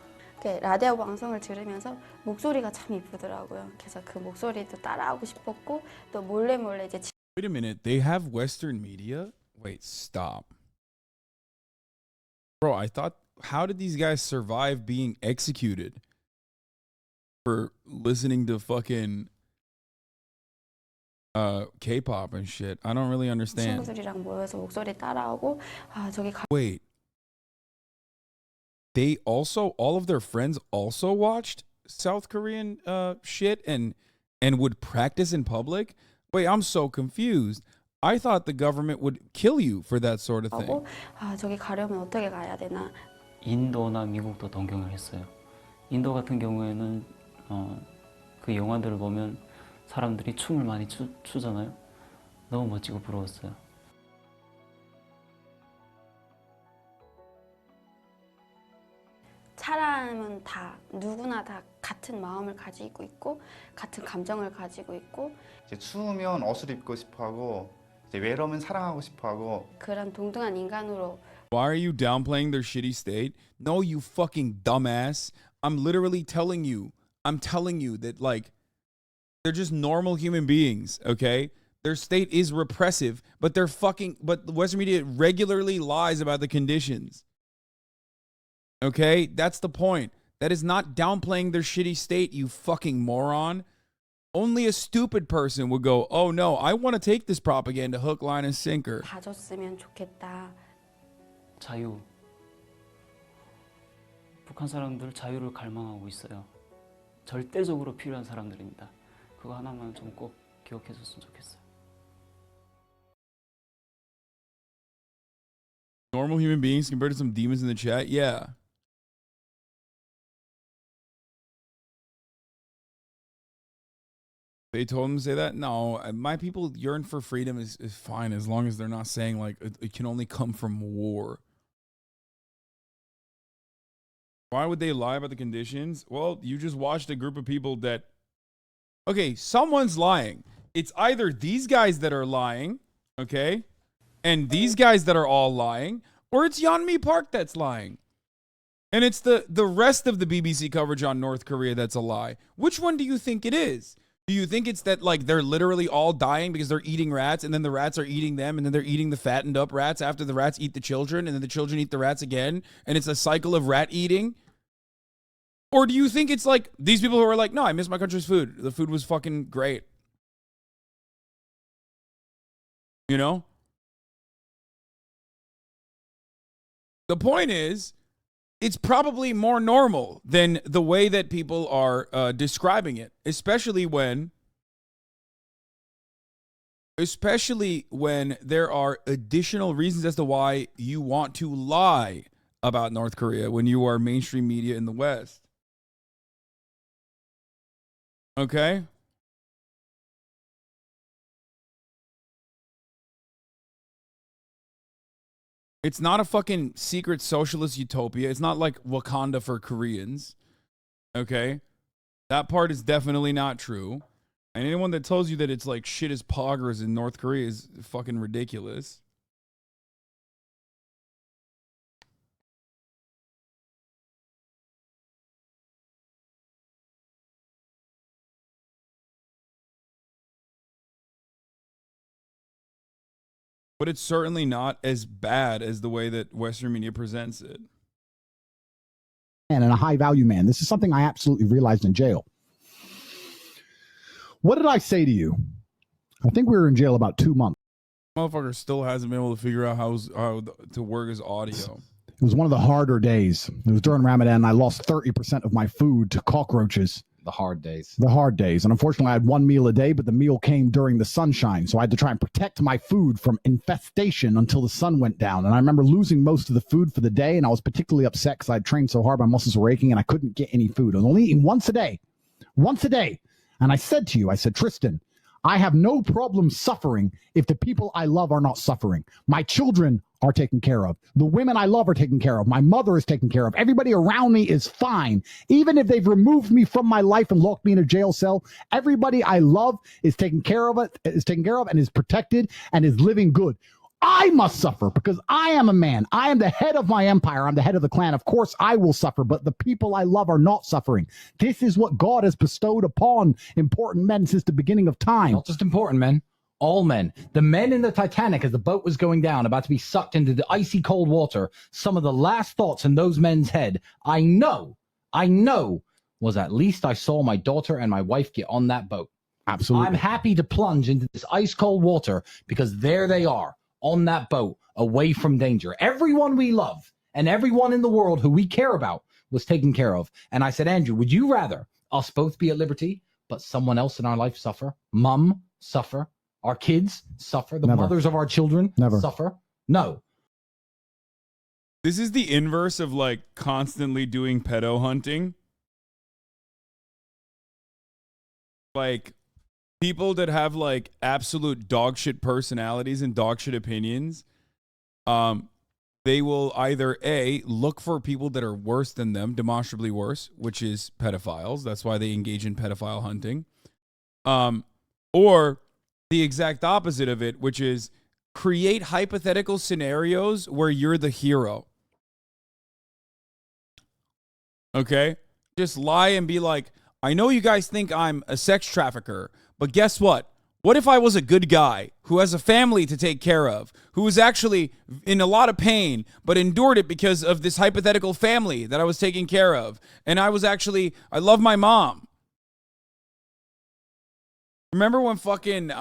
라디오 방송을 들으면서 목소리가 참 이쁘더라고요. 그래서 그 목소리도 따라하고 싶었고 또 몰래 이제 Wait a minute, they have Western media? Wait, stop. Bro, I thought, how did these guys survive being executed for listening to fucking K-pop and shit? I don't really understand. 친구들이랑 모여서 목소리 따라하고 저기 Wait. They also, all of their friends also watched South Korean shit and would practice in public? Wait, I'm so confused. I thought the government would kill you for that sort of thing. 저기 가려면 어떻게 가야 되나? 인도나 미국도 동경을 했어요. 인도 같은 경우에는 그 영화들을 보면 사람들이 춤을 많이 추잖아요. 너무 멋지고 부러웠어요. 사람은 다 누구나 다 같은 마음을 가지고 있고 같은 감정을 가지고 있고 이제 추우면 옷을 입고 싶어하고 이제 외로우면 사랑하고 싶어하고 그런 동등한 인간으로. Why are you downplaying their shitty state? No, you fucking dumbass. I'm literally telling you. I'm telling you that like they're just normal human beings, okay? Their state is repressive, but the Western media regularly lies about the conditions. Okay, that's the point. That is not downplaying their shitty state, you fucking moron. Only a stupid person would go, oh no, I want to take this propaganda hook, line, and sinker. 가졌으면 좋겠다. 자유. 북한 사람들 자유를 갈망하고 있어요. 절대적으로 필요한 사람들입니다. 그거 하나만 좀 꼭 기억해줬으면 좋겠어요. Normal human beings compared to some demons in the chat? Yeah. They told him to say that? No, my people yearn for freedom is fine as long as they're not saying like it can only come from war. Why would they lie about the conditions? Well, you just watched a group of people that... Okay, someone's lying. It's either these guys that are lying, okay? And these guys that are all lying, or it's YeonMi Park that's lying. And it's the rest of the BBC coverage on North Korea that's a lie. Which one do you think it is? Do you think it's that like they're literally all dying because they're eating rats and then the rats are eating them and then they're eating the fattened up rats after the rats eat the children and then the children eat the rats again and it's a cycle of rat eating? Or do you think it's like these people who are like, no, I miss my country's food. The food was fucking great. You know? The point is, it's probably more normal than the way that people are describing it, especially when there are additional reasons as to why you want to lie about North Korea when you are mainstream media in the West. Okay? It's not a fucking secret socialist utopia. It's not like Wakanda for Koreans. Okay? That part is definitely not true. And anyone that tells you that it's like shit as poggers in North Korea is fucking ridiculous. But it's certainly not as bad as the way that Western media presents it. And a high value man. This is something I absolutely realized in jail. What did I say to you? I think we were in jail about 2 months. Motherfucker still hasn't been able to figure out how to work his audio. It was one of the harder days. It was during Ramadan and I lost 30% of my food to cockroaches. The hard days. The hard days. And unfortunately, I had one meal a day, but the meal came during the sunshine. So I had to try and protect my food from infestation until the sun went down. And I remember losing most of the food for the day. And I was particularly upset because I'd trained so hard, my muscles were aching and I couldn't get any food. I was only eating once a day. Once a day. And I said to you, I said, Tristan, I have no problem suffering if the people I love are not suffering. My children are taken care of. The women I love are taken care of. My mother is taken care of. Everybody around me is fine. Even if they've removed me from my life and locked me in a jail cell, everybody I love is taken care of and is protected and is living good. I must suffer because I am a man. I am the head of my empire. I'm the head of the clan. Of course, I will suffer, but the people I love are not suffering. This is what God has bestowed upon important men since the beginning of time. Not just important men, all men. The men in the Titanic as the boat was going down, about to be sucked into the icy cold water, some of the last thoughts in those men's head, I know, was at least I saw my daughter and my wife get on that boat. Absolutely. I'm happy to plunge into this ice cold water because there they are on that boat away from danger. Everyone we love and everyone in the world who we care about was taken care of. And I said, Andrew, would you rather us both be at liberty, but someone else in our life suffer? Mum suffer? Our kids suffer? The mothers of our children suffer? No. This is the inverse of like constantly doing pedo hunting. Like people that have like absolute dog shit personalities and dog shit opinions, they will either A, look for people that are worse than them, demonstrably worse, which is pedophiles. That's why they engage in pedophile hunting. Or the exact opposite of it, which is create hypothetical scenarios where you're the hero. Okay? Just lie and be like, I know you guys think I'm a sex trafficker, but guess what? What if I was a good guy who has a family to take care of, who was actually in a lot of pain, but endured it because of this hypothetical family that I was taking care of? And I love my mom. Remember when fucking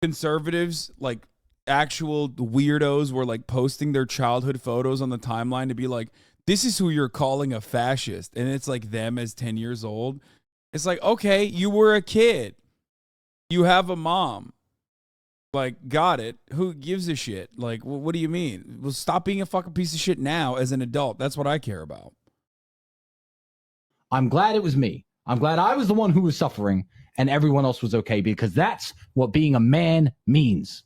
conservatives, like actual weirdos, were like posting their childhood photos on the timeline to be like, this is who you're calling a fascist. And it's like them as 10 years old. It's like, okay, you were a kid. You have a mom. Like, got it. Who gives a shit? Like, what do you mean? Well, stop being a fucking piece of shit now as an adult. That's what I care about. I'm glad it was me. I'm glad I was the one who was suffering and everyone else was okay, because that's what being a man means.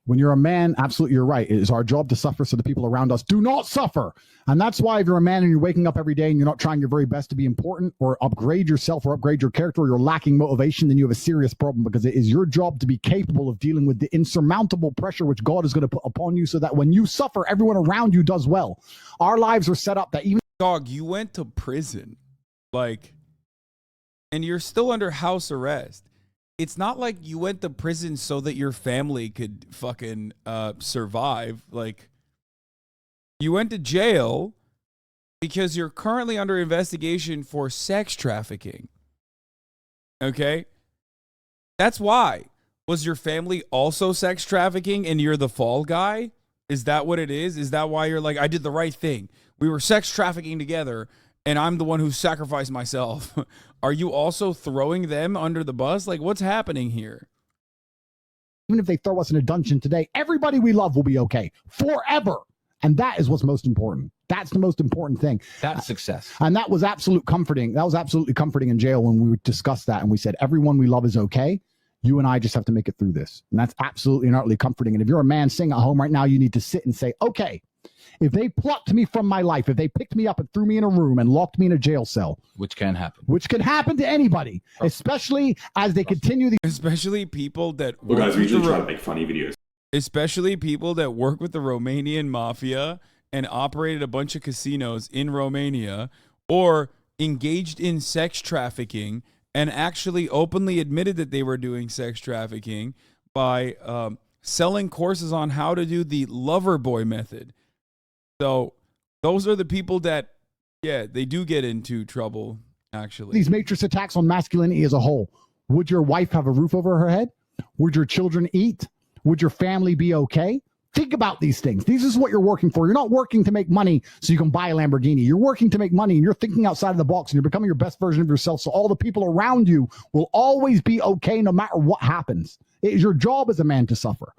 When you're a man, absolutely, you're right. It is our job to suffer so the people around us do not suffer. And that's why if you're a man and you're waking up every day and you're not trying your very best to be important or upgrade yourself or upgrade your character, or you're lacking motivation, then you have a serious problem, because it is your job to be capable of dealing with the insurmountable pressure which God is going to put upon you so that when you suffer, everyone around you does well. Our lives are set up that even... Dog, you went to prison. Like, and you're still under house arrest. It's not like you went to prison so that your family could fucking survive. Like, you went to jail because you're currently under investigation for sex trafficking. Okay? That's why. Was your family also sex trafficking and you're the fall guy? Is that what it is? Is that why you're like, I did the right thing? We were sex trafficking together and I'm the one who sacrificed myself. Are you also throwing them under the bus? Like, what's happening here? Even if they throw us in a dungeon today, everybody we love will be okay forever. And that is what's most important. That's the most important thing. That's success. And that was absolute comforting. That was absolutely comforting in jail when we discussed that. And we said, everyone we love is okay. You and I just have to make it through this. And that's absolutely and utterly comforting. And if you're a man sitting at home right now, you need to sit and say, okay, if they plucked me from my life, if they picked me up and threw me in a room and locked me in a jail cell, which can happen, to anybody, especially as they continue the, especially people that well, guys, we usually try to make funny videos, especially people that work with the Romanian mafia and operated a bunch of casinos in Romania, or engaged in sex trafficking and actually openly admitted that they were doing sex trafficking by selling courses on how to do the lover boy method. So those are the people that, yeah, they do get into trouble, actually. These matrix attacks on masculinity as a whole. Would your wife have a roof over her head? Would your children eat? Would your family be okay? Think about these things. This is what you're working for. You're not working to make money so you can buy a Lamborghini. You're working to make money, and you're thinking outside of the box, and you're becoming your best version of yourself, so all the people around you will always be okay no matter what happens. It is your job as a man to suffer.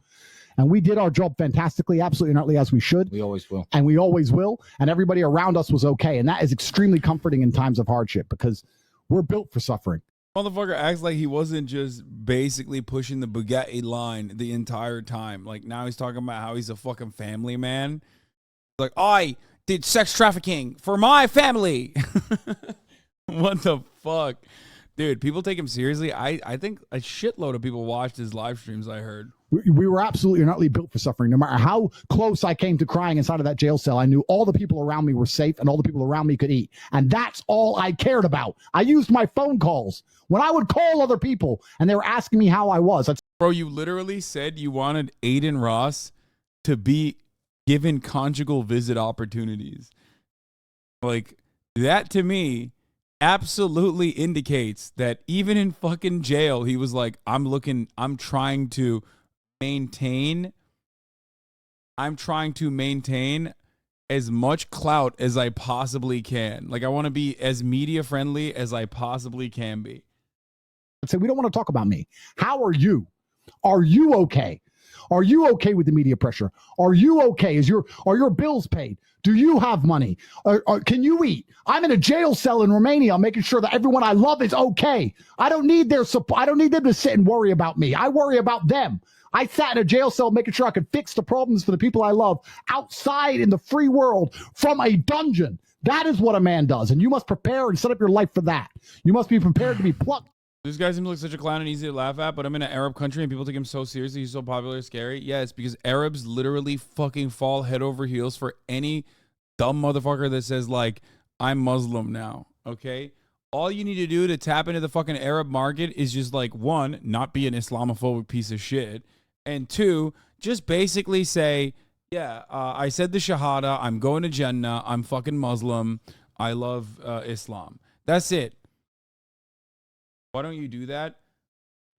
And we did our job fantastically, absolutely not as we should. We always will. And we always will. And everybody around us was okay. And that is extremely comforting in times of hardship, because we're built for suffering. Motherfucker acts like he wasn't just basically pushing the Bugatti line the entire time. Like, now he's talking about how he's a fucking family man. Like, I did sex trafficking for my family. What the fuck? Dude, people take him seriously. I think a shitload of people watched his live streams, I heard. We were absolutely and utterly built for suffering. No matter how close I came to crying inside of that jail cell, I knew all the people around me were safe and all the people around me could eat. And that's all I cared about. I used my phone calls. When I would call other people and they were asking me how I was. Bro, you literally said you wanted Aiden Ross to be given conjugal visit opportunities. Like, that to me absolutely indicates that even in fucking jail, he was like, I'm trying to maintain as much clout as I possibly can. Like, I want to be as media friendly as I possibly can be. I'd say, we don't want to talk about me. How are you? Are you okay? Are you okay with the media pressure? Are you okay? Are your bills paid? Do you have money? Can you eat? I'm in a jail cell in Romania, making sure that everyone I love is okay. I don't need their support. I don't need them to sit and worry about me. I worry about them. I sat in a jail cell making sure I could fix the problems for the people I love outside in the free world from a dungeon. That is what a man does, and you must prepare and set up your life for that. You must be prepared to be plucked. This guy seems like such a clown and easy to laugh at, but I'm in an Arab country and people take him so seriously. He's so popular and scary. Yeah, it's because Arabs literally fucking fall head over heels for any dumb motherfucker that says, like, I'm Muslim now, okay? All you need to do to tap into the fucking Arab market is just, like, one, not be an Islamophobic piece of shit, and two, just basically say, yeah, I said the Shahada, I'm going to Jannah, I'm fucking Muslim, I love Islam. That's it. Why don't you do that?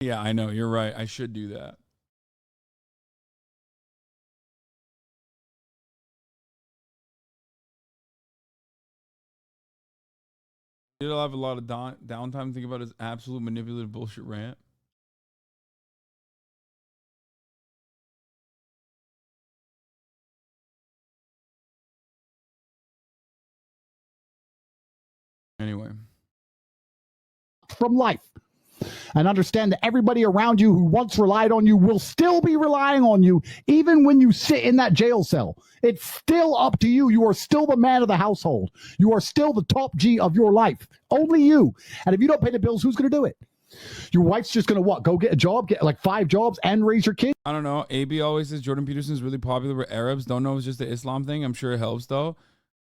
Yeah, I know. You're right. I should do that. He'll have a lot of downtime to think about his absolute manipulative bullshit rant. Anyway. From life. And understand that everybody around you who once relied on you will still be relying on you, even when you sit in that jail cell. It's still up to you. You are still the man of the household. You are still the top G of your life. Only you. And if you don't pay the bills, who's going to do it? Your wife's just going to what? Go get a job, get like 5 jobs and raise your kids? I don't know. AB always says Jordan Peterson's really popular with Arabs. Don't know if it's just the Islam thing. I'm sure it helps, though.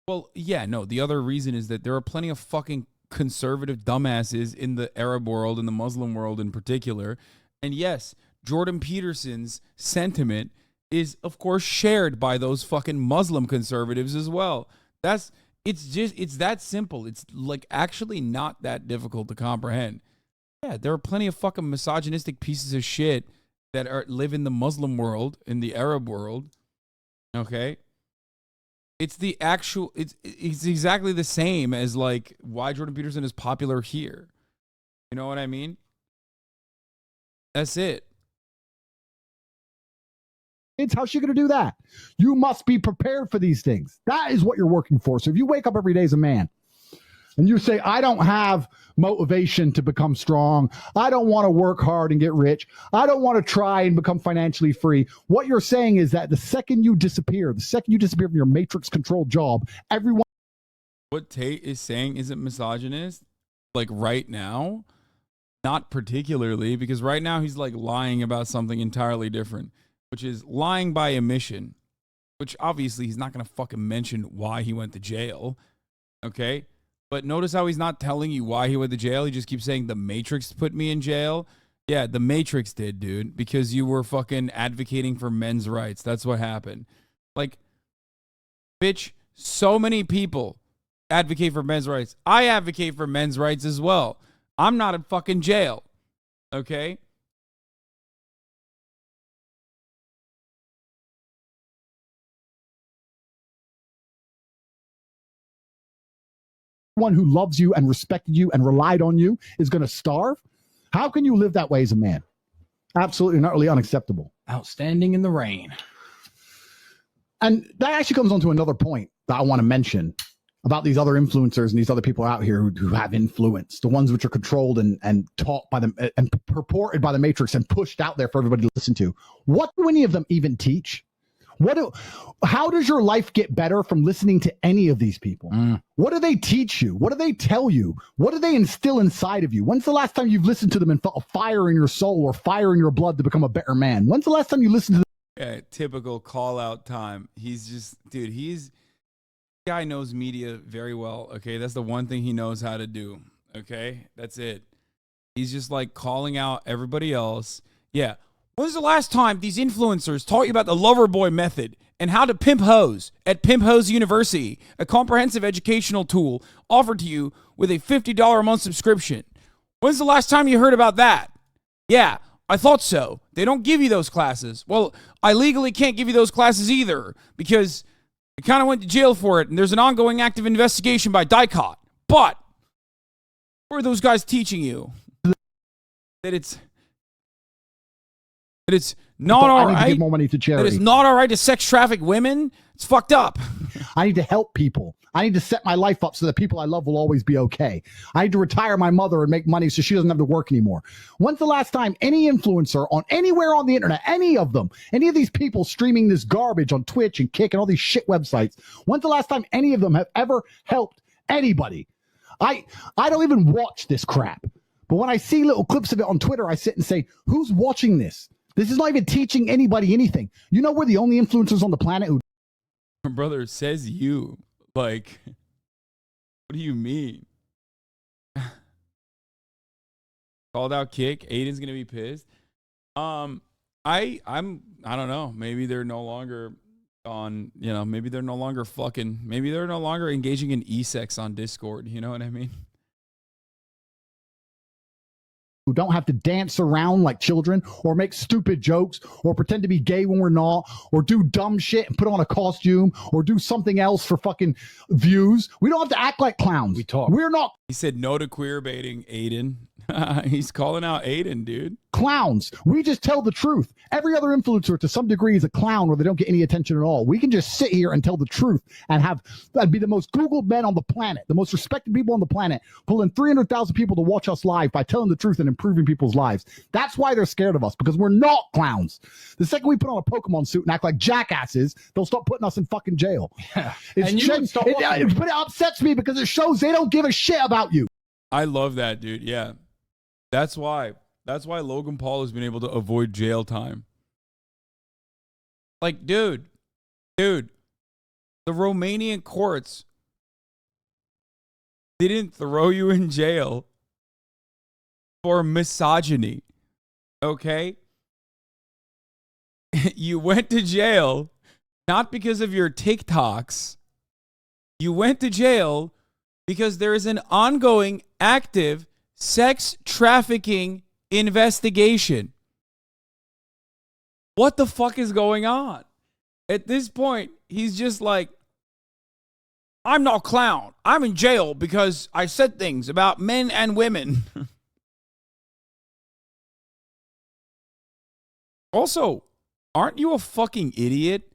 Well, yeah, no. The other reason is that there are plenty of fucking conservative dumbasses in the Arab world, in the Muslim world in particular. And yes, Jordan Peterson's sentiment is, of course, shared by those fucking Muslim conservatives as well. It's that simple. It's like actually not that difficult to comprehend. Yeah, there are plenty of fucking misogynistic pieces of shit that live in the Muslim world, in the Arab world. Okay? It's exactly the same as like why Jordan Peterson is popular here. You know what I mean? That's it. It's how's she going to do that? You must be prepared for these things. That is what you're working for. So if you wake up every day as a man and you say, I don't have motivation to become strong, I don't want to work hard and get rich, I don't want to try and become financially free, what you're saying is that the second you disappear from your matrix-controlled job, everyone... What Tate is saying isn't misogynist, like right now? Not particularly, because right now he's like lying about something entirely different, which is lying by omission, which obviously he's not going to fucking mention why he went to jail, okay? But notice how he's not telling you why he went to jail. He just keeps saying the Matrix put me in jail. Yeah, the Matrix did, dude, because you were fucking advocating for men's rights. That's what happened. Like, bitch, so many people advocate for men's rights. I advocate for men's rights as well. I'm not in fucking jail, okay? One who loves you and respected you and relied on you is going to starve? How can you live that way as a man? Absolutely and utterly unacceptable. Outstanding in the rain. And that actually comes on to another point that I want to mention about these other influencers and these other people out here who have influence, the ones which are controlled and taught by them and purported by the Matrix and pushed out there for everybody to listen to. What do any of them even teach? How does your life get better from listening to any of these people? What do they teach you? What do they tell you? What do they instill inside of you? When's the last time you've listened to them and felt a fire in your soul or fire in your blood to become a better man? When's the last time you listened to them? Yeah, typical call out time. He's just, dude, guy knows media very well. Okay. That's the one thing he knows how to do. Okay. That's it. He's just like calling out everybody else. Yeah. When's the last time these influencers taught you about the lover boy method and how to pimp hoes at Pimp Hose University, a comprehensive educational tool offered to you with a $50 a month subscription? When's the last time you heard about that? Yeah, I thought so. They don't give you those classes. Well, I legally can't give you those classes either because I kind of went to jail for it and there's an ongoing active investigation by DICOT. But where are those guys teaching you that it's not all right? I need to give more money to charity. That it's not all right to sex traffic women? It's fucked up. I need to help people. I need to set my life up so that people I love will always be okay. I need to retire my mother and make money so she doesn't have to work anymore. When's the last time any influencer on anywhere on the internet, any of them, any of these people streaming this garbage on Twitch and Kick and all these shit websites, when's the last time any of them have ever helped anybody? I don't even watch this crap. But when I see little clips of it on Twitter, I sit and say, who's watching this? This is not even teaching anybody anything. You know, we're the only influencers on the planet who... My brother says you. Like, what do you mean? Called out Kick. Aiden's gonna be pissed. I don't know. Maybe they're no longer on, maybe they're no longer fucking, maybe they're no longer engaging in e-sex on Discord. You know what I mean? Who don't have to dance around like children or make stupid jokes or pretend to be gay when we're not or do dumb shit and put on a costume or do something else for fucking views. We don't have to act like clowns. We talk. We're not. He said no to queer baiting, Aiden. He's calling out Aiden, dude. Clowns. We just tell the truth. Every other influencer to some degree is a clown where they don't get any attention at all. We can just sit here and tell the truth and that'd be the most Googled men on the planet, the most respected people on the planet, pulling 300,000 people to watch us live by telling the truth and improving people's lives. That's why they're scared of us, because we're not clowns. The second we put on a Pokemon suit and act like jackasses, they'll start putting us in fucking jail. Yeah. But it upsets me because it shows they don't give a shit about you. I love that, dude. Yeah. That's why Logan Paul has been able to avoid jail time. Like, dude, the Romanian courts didn't throw you in jail for misogyny. Okay? You went to jail not because of your TikToks. You went to jail because there is an ongoing active sex trafficking investigation. What the fuck is going on? At this point, he's just like, I'm not a clown. I'm in jail because I said things about men and women. Also, aren't you a fucking idiot?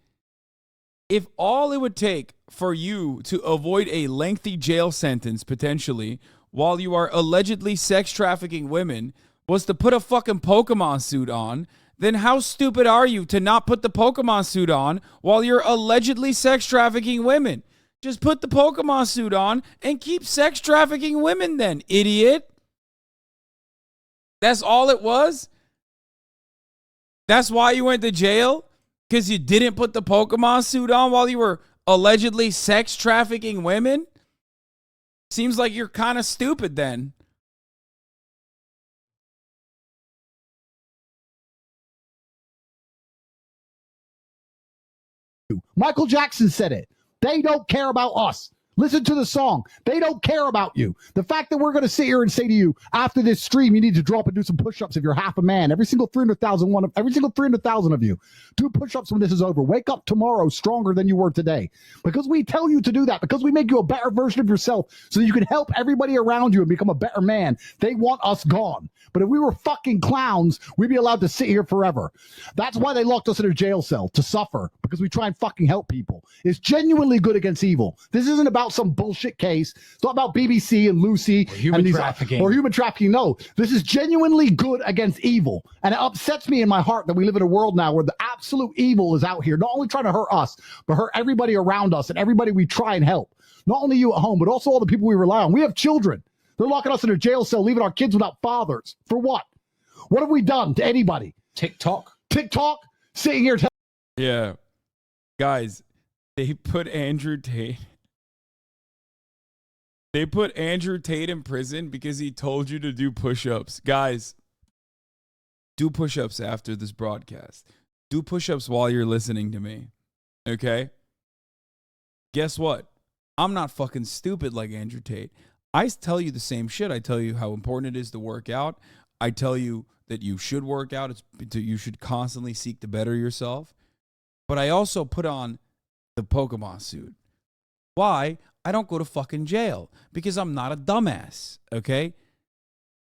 If all it would take for you to avoid a lengthy jail sentence, potentially, while you are allegedly sex trafficking women, was to put a fucking Pokemon suit on, then how stupid are you to not put the Pokemon suit on while you're allegedly sex trafficking women? Just put the Pokemon suit on and keep sex trafficking women then, idiot. That's all it was? That's why you went to jail? Because you didn't put the Pokemon suit on while you were allegedly sex trafficking women? Seems like you're kind of stupid then. Michael Jackson said it. They don't care about us. Listen to the song. They don't care about you. The fact that we're going to sit here and say to you, after this stream, you need to drop and do some push-ups if you're half a man. Every single 300,000 of you. Do push-ups when this is over. Wake up tomorrow stronger than you were today. Because we tell you to do that. Because we make you a better version of yourself so that you can help everybody around you and become a better man. They want us gone. But if we were fucking clowns, we'd be allowed to sit here forever. That's why they locked us in a jail cell, to suffer. because we try and fucking help people. It's genuinely good against evil. This isn't about some bullshit case. It's not about BBC and Lucy or human trafficking. Or human trafficking. No, this is genuinely good against evil. And it upsets me in my heart that we live in a world now where the absolute evil is out here, not only trying to hurt us, but hurt everybody around us and everybody we try and help. Not only you at home, but also all the people we rely on. We have children. They're locking us in a jail cell, leaving our kids without fathers. For what? What have we done to anybody? TikTok? Sitting here yeah. Guys, they put Andrew Tate. They put Andrew Tate in prison because he told you to do push-ups. Guys, do push-ups after this broadcast. Do push-ups while you're listening to me. Okay? Guess what? I'm not fucking stupid like Andrew Tate. I tell you the same shit. I tell you how important it is to work out. I tell you that you should work out. You should constantly seek to better yourself. But I also put on the Pokemon suit. Why? I don't go to fucking jail because I'm not a dumbass, okay?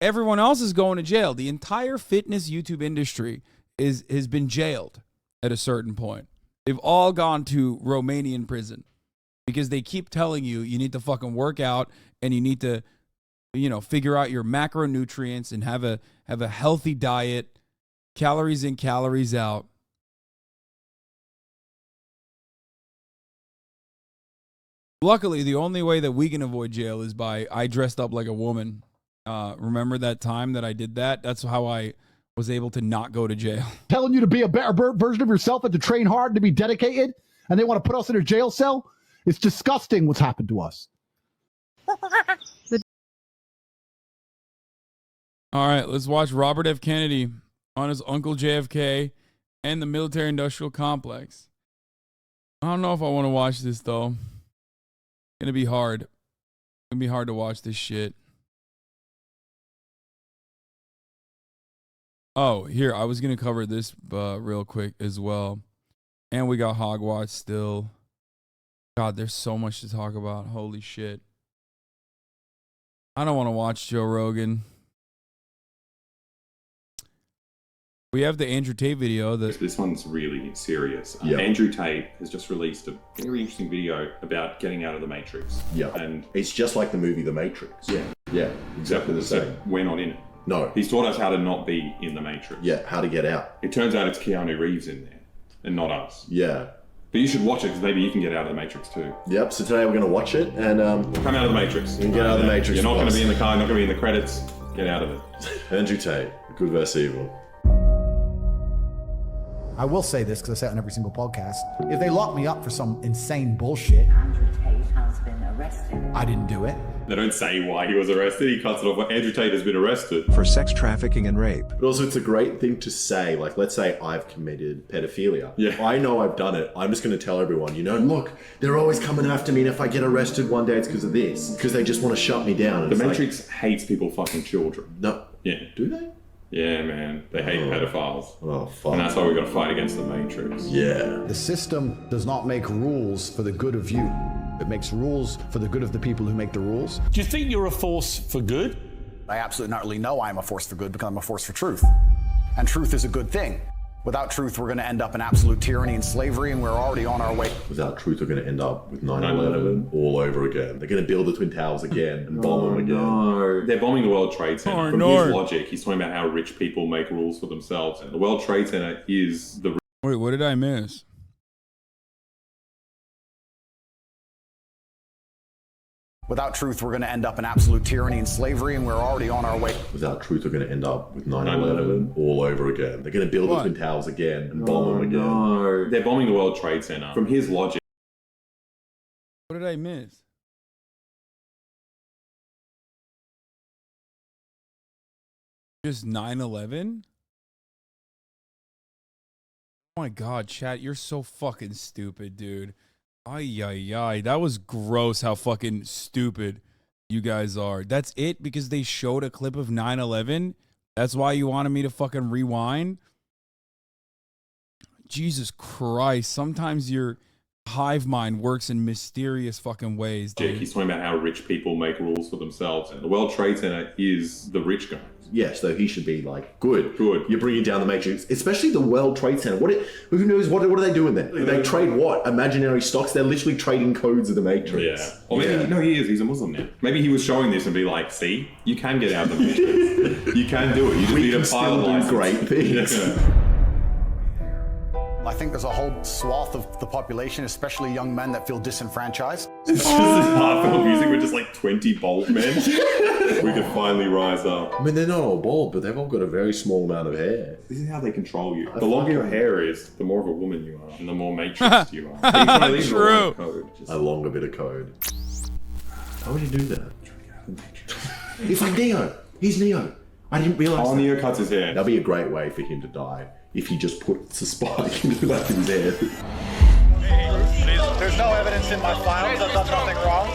Everyone else is going to jail. The entire fitness YouTube industry has been jailed at a certain point. They've all gone to Romanian prison because they keep telling you you need to fucking work out and you need to, you know, figure out your macronutrients and have a healthy diet, calories in, calories out. Luckily, the only way that we can avoid jail is by I dressed up like a woman. Remember that time that I did that? That's how I was able to not go to jail. telling you to be a better version of yourself and to train hard, to be dedicated, and they want to put us in a jail cell? It's disgusting what's happened to us. All right, let's watch Robert F. Kennedy on his Uncle JFK and the military-industrial complex. I don't know if I want to watch this, though. It's going to be hard. It's going to be hard to watch this shit. Oh, here, I was going to cover this real quick as well. And we got Hogwatch still. God, there's so much to talk about. Holy shit. I don't want to watch Joe Rogan. We have the Andrew Tate video. This one's really serious. Yep. Andrew Tate has just released a very interesting video about getting out of the Matrix. Yeah, and it's just like the movie The Matrix. Yeah, exactly the same. We're not in it. No. He's taught us how to not be in the Matrix. Yeah, how to get out. It turns out it's Keanu Reeves in there and not us. Yeah. But you should watch it because maybe you can get out of the Matrix too. Yep, so today we're going to watch it and... come out of the Matrix. You can get out of the Matrix. You're not going to be in the car, not going to be in the credits. Get out of it. Andrew Tate, good versus evil. I will say this because I say it on every single podcast. If they lock me up for some insane bullshit, Andrew Tate has been arrested. I didn't do it. They don't say why he was arrested. He cuts it off. Andrew Tate has been arrested for sex trafficking and rape. But also it's a great thing to say. Like, let's say I've committed pedophilia. Yeah. I know I've done it. I'm just going to tell everyone, you know, look, they're always coming after me. And if I get arrested one day, it's because of this. Because they just want to shut me down. And the Matrix hates people fucking children. No. Yeah. Do they? Yeah, man. They hate pedophiles. Oh, fuck. And that's why we got to fight against the Matrix. Yeah. The system does not make rules for the good of you. It makes rules for the good of the people who make the rules. Do you think you're a force for good? I absolutely not really know I'm a force for good because I'm a force for truth. And truth is a good thing. Without truth, we're going to end up in absolute tyranny and slavery, and we're already on our way. Without truth, we're going to end up with 9/11 all over again. They're going to build the Twin Towers again and bomb them again. No. They're bombing the World Trade Center. From his logic, he's talking about how rich people make rules for themselves. And the World Trade Center is the... Wait, what did I miss? Without truth, we're going to end up in absolute tyranny and slavery, and we're already on our way. Without truth, we're going to end up with 9/11 all over again. They're going to build the Twin Towers again and bomb them again. No. They're bombing the World Trade Center. From his logic... What did I miss? Just 9/11? Oh my God, chat, you're so fucking stupid, dude. Ay, ay, ay. That was gross how fucking stupid you guys are. That's it? Because they showed a clip of 9/11? That's why you wanted me to fucking rewind? Jesus Christ. Sometimes your hive mind works in mysterious fucking ways, dude. He's talking about how rich people make rules for themselves. And the World Trade Center is the rich guys. Yeah, so he should be like, good. You're bringing down the Matrix, especially the World Trade Center. Who knows, what are they doing there? They trade what? Imaginary stocks? They're literally trading codes of the Matrix. Yeah. Or maybe, no, he is. He's a Muslim now. Maybe he was showing this and be like, see, you can get out of the Matrix. You can do it. You just need a pilot license. Great things. Yeah. I think there's a whole swath of the population, especially young men, that feel disenfranchised. It's just this heartfelt music with just like 20 bald men. We could finally rise up. I mean, they're not all bald, but they've all got a very small amount of hair. This is how they control you. The longer your hair is, the more of a woman you are, and the more matrix you are. True. A longer bit of code. How would you do that? It's like Neo. He's Neo. I didn't realize. Oh, Neo cuts his hair. That'd be a great way for him to die if he just puts a spike into the back of his head. There's no evidence in my files. I've done nothing wrong.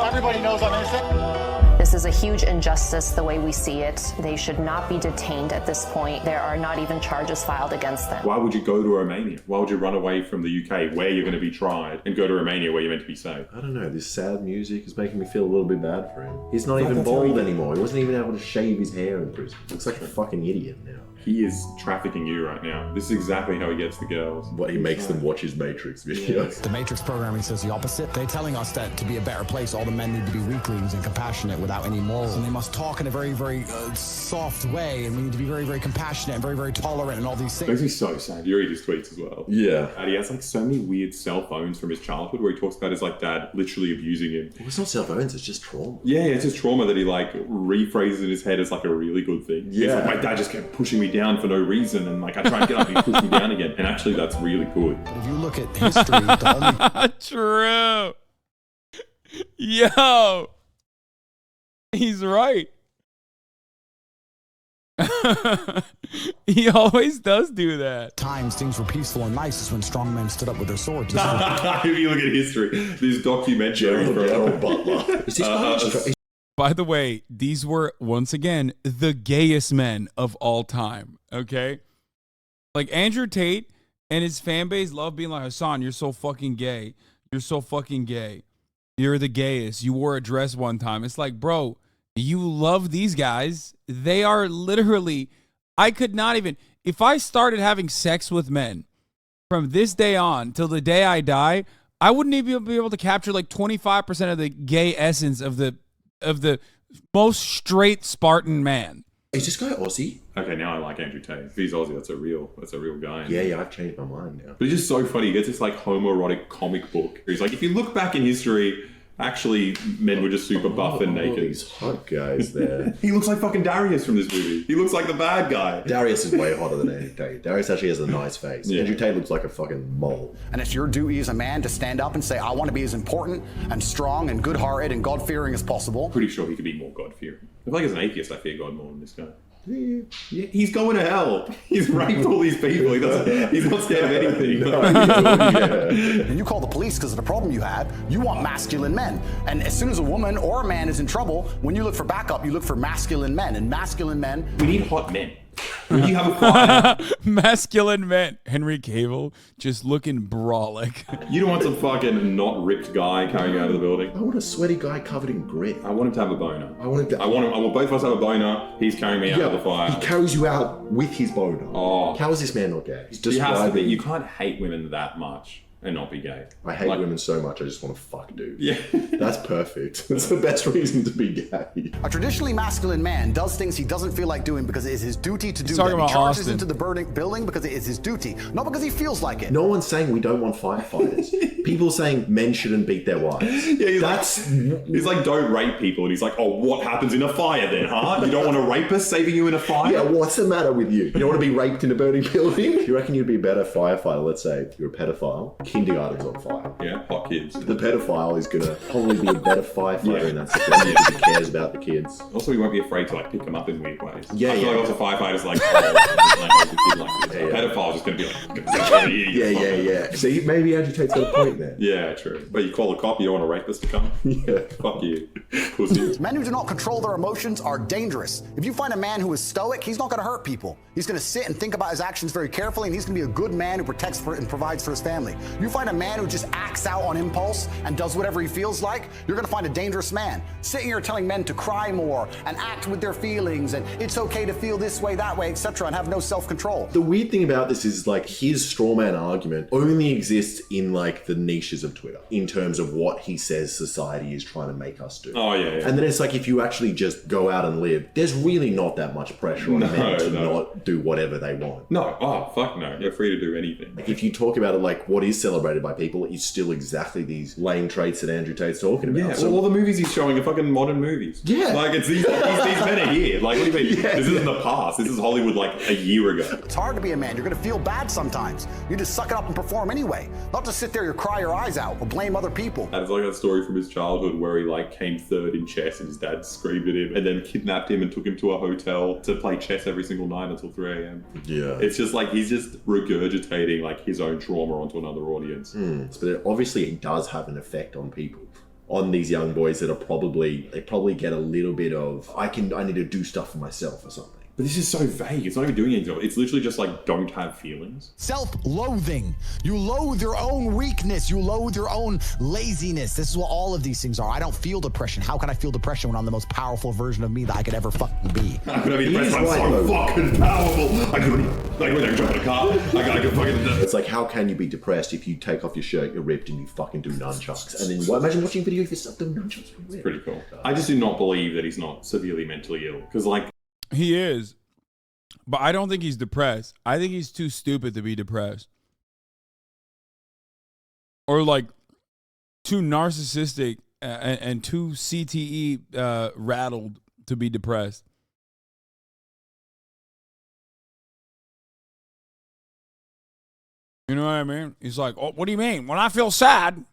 Everybody knows I'm innocent. This is a huge injustice the way we see it. They should not be detained at this point. There are not even charges filed against them. Why would you go to Romania? Why would you run away from the UK where you're going to be tried and go to Romania where you're meant to be safe? I don't know, this sad music is making me feel a little bit bad for him. He's not even bald anymore. He wasn't even able to shave his hair in prison. Looks like a fucking idiot now. He is trafficking you right now. This is exactly how he gets the girls. What, he makes them watch his Matrix videos. The Matrix programming says the opposite. They're telling us that to be a better place, all the men need to be weaklings and compassionate without any morals. And they must talk in a very, very soft way. And we need to be very, very compassionate and very, very tolerant and all these things. Makes me so sad. You read his tweets as well. Yeah. And he has like so many weird cell phones from his childhood where he talks about his like dad literally abusing him. Well, it's not cell phones, it's just trauma. Yeah, it's just trauma that he like rephrases in his head as like a really good thing. Yeah. It's like, my dad just kept pushing me down for no reason. And like I try and get up and he pushed me down again. And actually that's really good. But if you look at history, the only... True. Yo. He's right. He always does do that. Times things were peaceful and nice is when strong men stood up with their swords. If you look at history, this documentary General Butler. Is this By the way, these were, once again, the gayest men of all time, okay? Like, Andrew Tate and his fan base love being like, Hasan, you're so fucking gay. You're so fucking gay. You're the gayest. You wore a dress one time. It's like, bro, you love these guys. They are literally, I could not even, if I started having sex with men from this day on till the day I die, I wouldn't even be able to capture like 25% of the gay essence of the most straight Spartan man. Is this guy Aussie? Okay, now I like Andrew Tate. If he's Aussie, that's a real guy. Yeah, I've changed my mind now. But it's just so funny. He gets this like homoerotic comic book. He's like, if you look back in history, actually men were just super buff and naked. These hot guys there. He looks like fucking Darius from this movie. He looks like the bad guy. Darius is way hotter than Andrew Tate. Darius actually has a nice face. Yeah. Andrew Tate looks like a fucking mole. And it's your duty as a man to stand up and say, I want to be as important and strong and good-hearted and God-fearing as possible. Pretty sure he could be more God-fearing. I feel like as an atheist, I fear God more than this guy. Yeah, he's going to hell. He's raped all these people. He's not scared of anything. And you call the police because of the problem you had. You want masculine men. And as soon as a woman or a man is in trouble, when you look for backup, you look for masculine men. And masculine men... We need hot men. When you have a fire... Masculine men. Henry Cavill just looking brolic. You don't want some fucking not ripped guy carrying you out of the building. I want a sweaty guy covered in grit. I want him to have a boner. I want both of us have a boner. He's carrying me out of the fire. He carries you out with his boner. Oh. How is this man not gay? He's He has to be. You can't hate women that much and not be gay. I hate women so much, I just want to fuck dude. Yeah. That's perfect. That's the best reason to be gay. A traditionally masculine man does things he doesn't feel like doing because it is his duty to do talking them. about He charges Austin. into the building because it is his duty, not because he feels like it. No one's saying we don't want firefighters. People are saying men shouldn't beat their wives. Yeah, he's like, don't rape people. And he's like, oh, what happens in a fire then, huh? You don't want a rapist saving you in a fire? Yeah, what's the matter with you? You don't want to be raped in a burning building? You reckon you'd be a better firefighter? Let's say you're a pedophile. Kindergarten's on fire. Yeah, hot kids. The pedophile is gonna probably be a better firefighter in that situation because he cares about the kids. Also, he won't be afraid to like pick them up in weird ways. Yeah, I feel like yeah. lots of firefighters like, a pedophile's just gonna be like, Yeah. So maybe Andrew Tate's got a point there. Yeah, true. But you call a cop, you don't want a rapist to come? Yeah. Fuck you, pussy. Men who do not control their emotions are dangerous. If you find a man who is stoic, he's not going to hurt people. He's going to sit and think about his actions very carefully, and he's going to be a good man who protects and provides for his family. You find a man who just acts out on impulse and does whatever he feels like, you're gonna find a dangerous man. Sitting here telling men to cry more and act with their feelings and it's okay to feel this way, that way, etc., and have no self-control. The weird thing about this is like his straw man argument only exists in like the niches of Twitter in terms of what he says society is trying to make us do. Oh yeah. And then it's like if you actually just go out and live, there's really not that much pressure on men to not do whatever they want. No, oh fuck no. You're free to do anything. Like if you talk about it, like what is celebrated by people is still exactly these lame traits that Andrew Tate's talking about. Yeah, so, all the movies he's showing are fucking modern movies. Yeah. Like it's these men are here. Like what do you mean? This isn't the past. This is Hollywood like a year ago. It's hard to be a man. You're gonna feel bad sometimes. You just suck it up and perform anyway. Not to sit there and cry your eyes out or blame other people. It's like a story from his childhood where he like came third in chess and his dad screamed at him and then kidnapped him and took him to a hotel to play chess every single night until 3 a.m. Yeah. It's just like he's just regurgitating like his own trauma onto another audience. But obviously it does have an effect on people. On these young boys that are probably get a little bit of I need to do stuff for myself or something. But this is so vague. It's not even doing anything. It's literally just like, don't have feelings. Self-loathing. You loathe your own weakness. You loathe your own laziness. This is what all of these things are. I don't feel depression. How can I feel depression when I'm the most powerful version of me that I could ever fucking be? How can I be depressed? I'm so fucking powerful. I could jump in a car. I could fucking... It's like, how can you be depressed if you take off your shirt, you're ripped, and you fucking do nunchucks? And then imagine watching a video if you start doing nunchucks. It's pretty cool. I just do not believe that he's not severely mentally ill. Because like... He is. But I don't think he's depressed. I think he's too stupid to be depressed. Or like too narcissistic and too CTE rattled to be depressed. You know what I mean? He's like, oh, what do you mean? When I feel sad,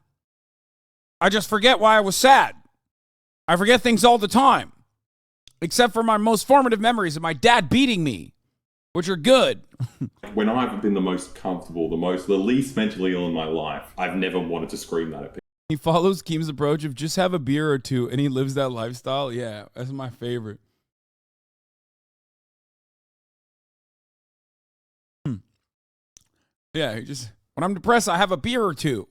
I just forget why I was sad. I forget things all the time. Except for my most formative memories of my dad beating me, which are good. When I've been the most comfortable, the least mentally ill in my life, I've never wanted to scream that at people. He follows Keem's approach of just have a beer or two, and he lives that lifestyle. Yeah, that's my favorite. Yeah, he just, when I'm depressed, I have a beer or two.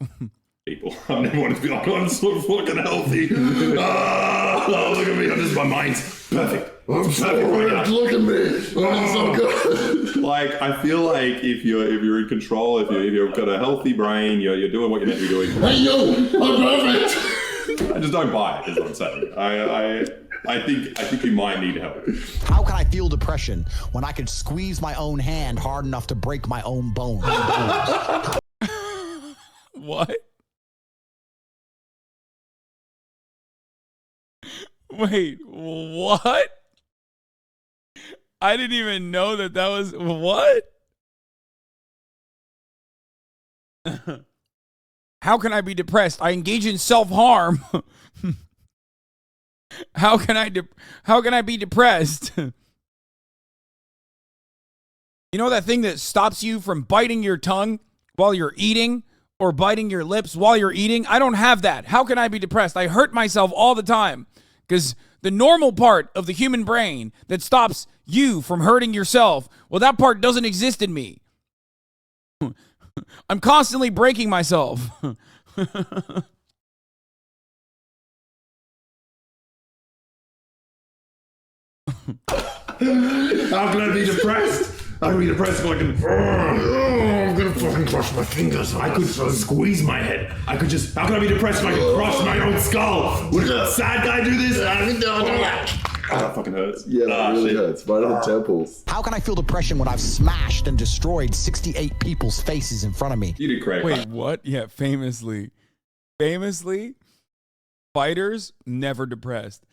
People. I've never wanted to be like, I'm so fucking healthy. Oh, look at me. My mind's perfect. I'm so ripped. Look at me. I'm so good. Like, I feel like if you're in control, if you've got a healthy brain, you're doing what you're meant to be doing. Hey, yo, I'm perfect. I just don't buy it, is what I'm saying. I think you might need help. How can I feel depression when I can squeeze my own hand hard enough to break my own bone? What? Wait, what? I didn't even know that was what? How can I be depressed? I engage in self-harm. How can I be depressed? You know that thing that stops you from biting your tongue while you're eating or biting your lips while you're eating? I don't have that. How can I be depressed? I hurt myself all the time. Because the normal part of the human brain that stops you from hurting yourself, well, that part doesn't exist in me. I'm constantly breaking myself. How can I be depressed? I can be depressed if I can. I'm gonna fucking crush my fingers. I could squeeze my head. I could just. How can I be depressed if I can crush my own skull? Would a sad guy do this? That fucking hurts. Yeah, that really hurts. Right on the temples. How can I feel depression when I've smashed and destroyed 68 people's faces in front of me? You did great. Wait, what? Yeah, famously, fighters never depressed.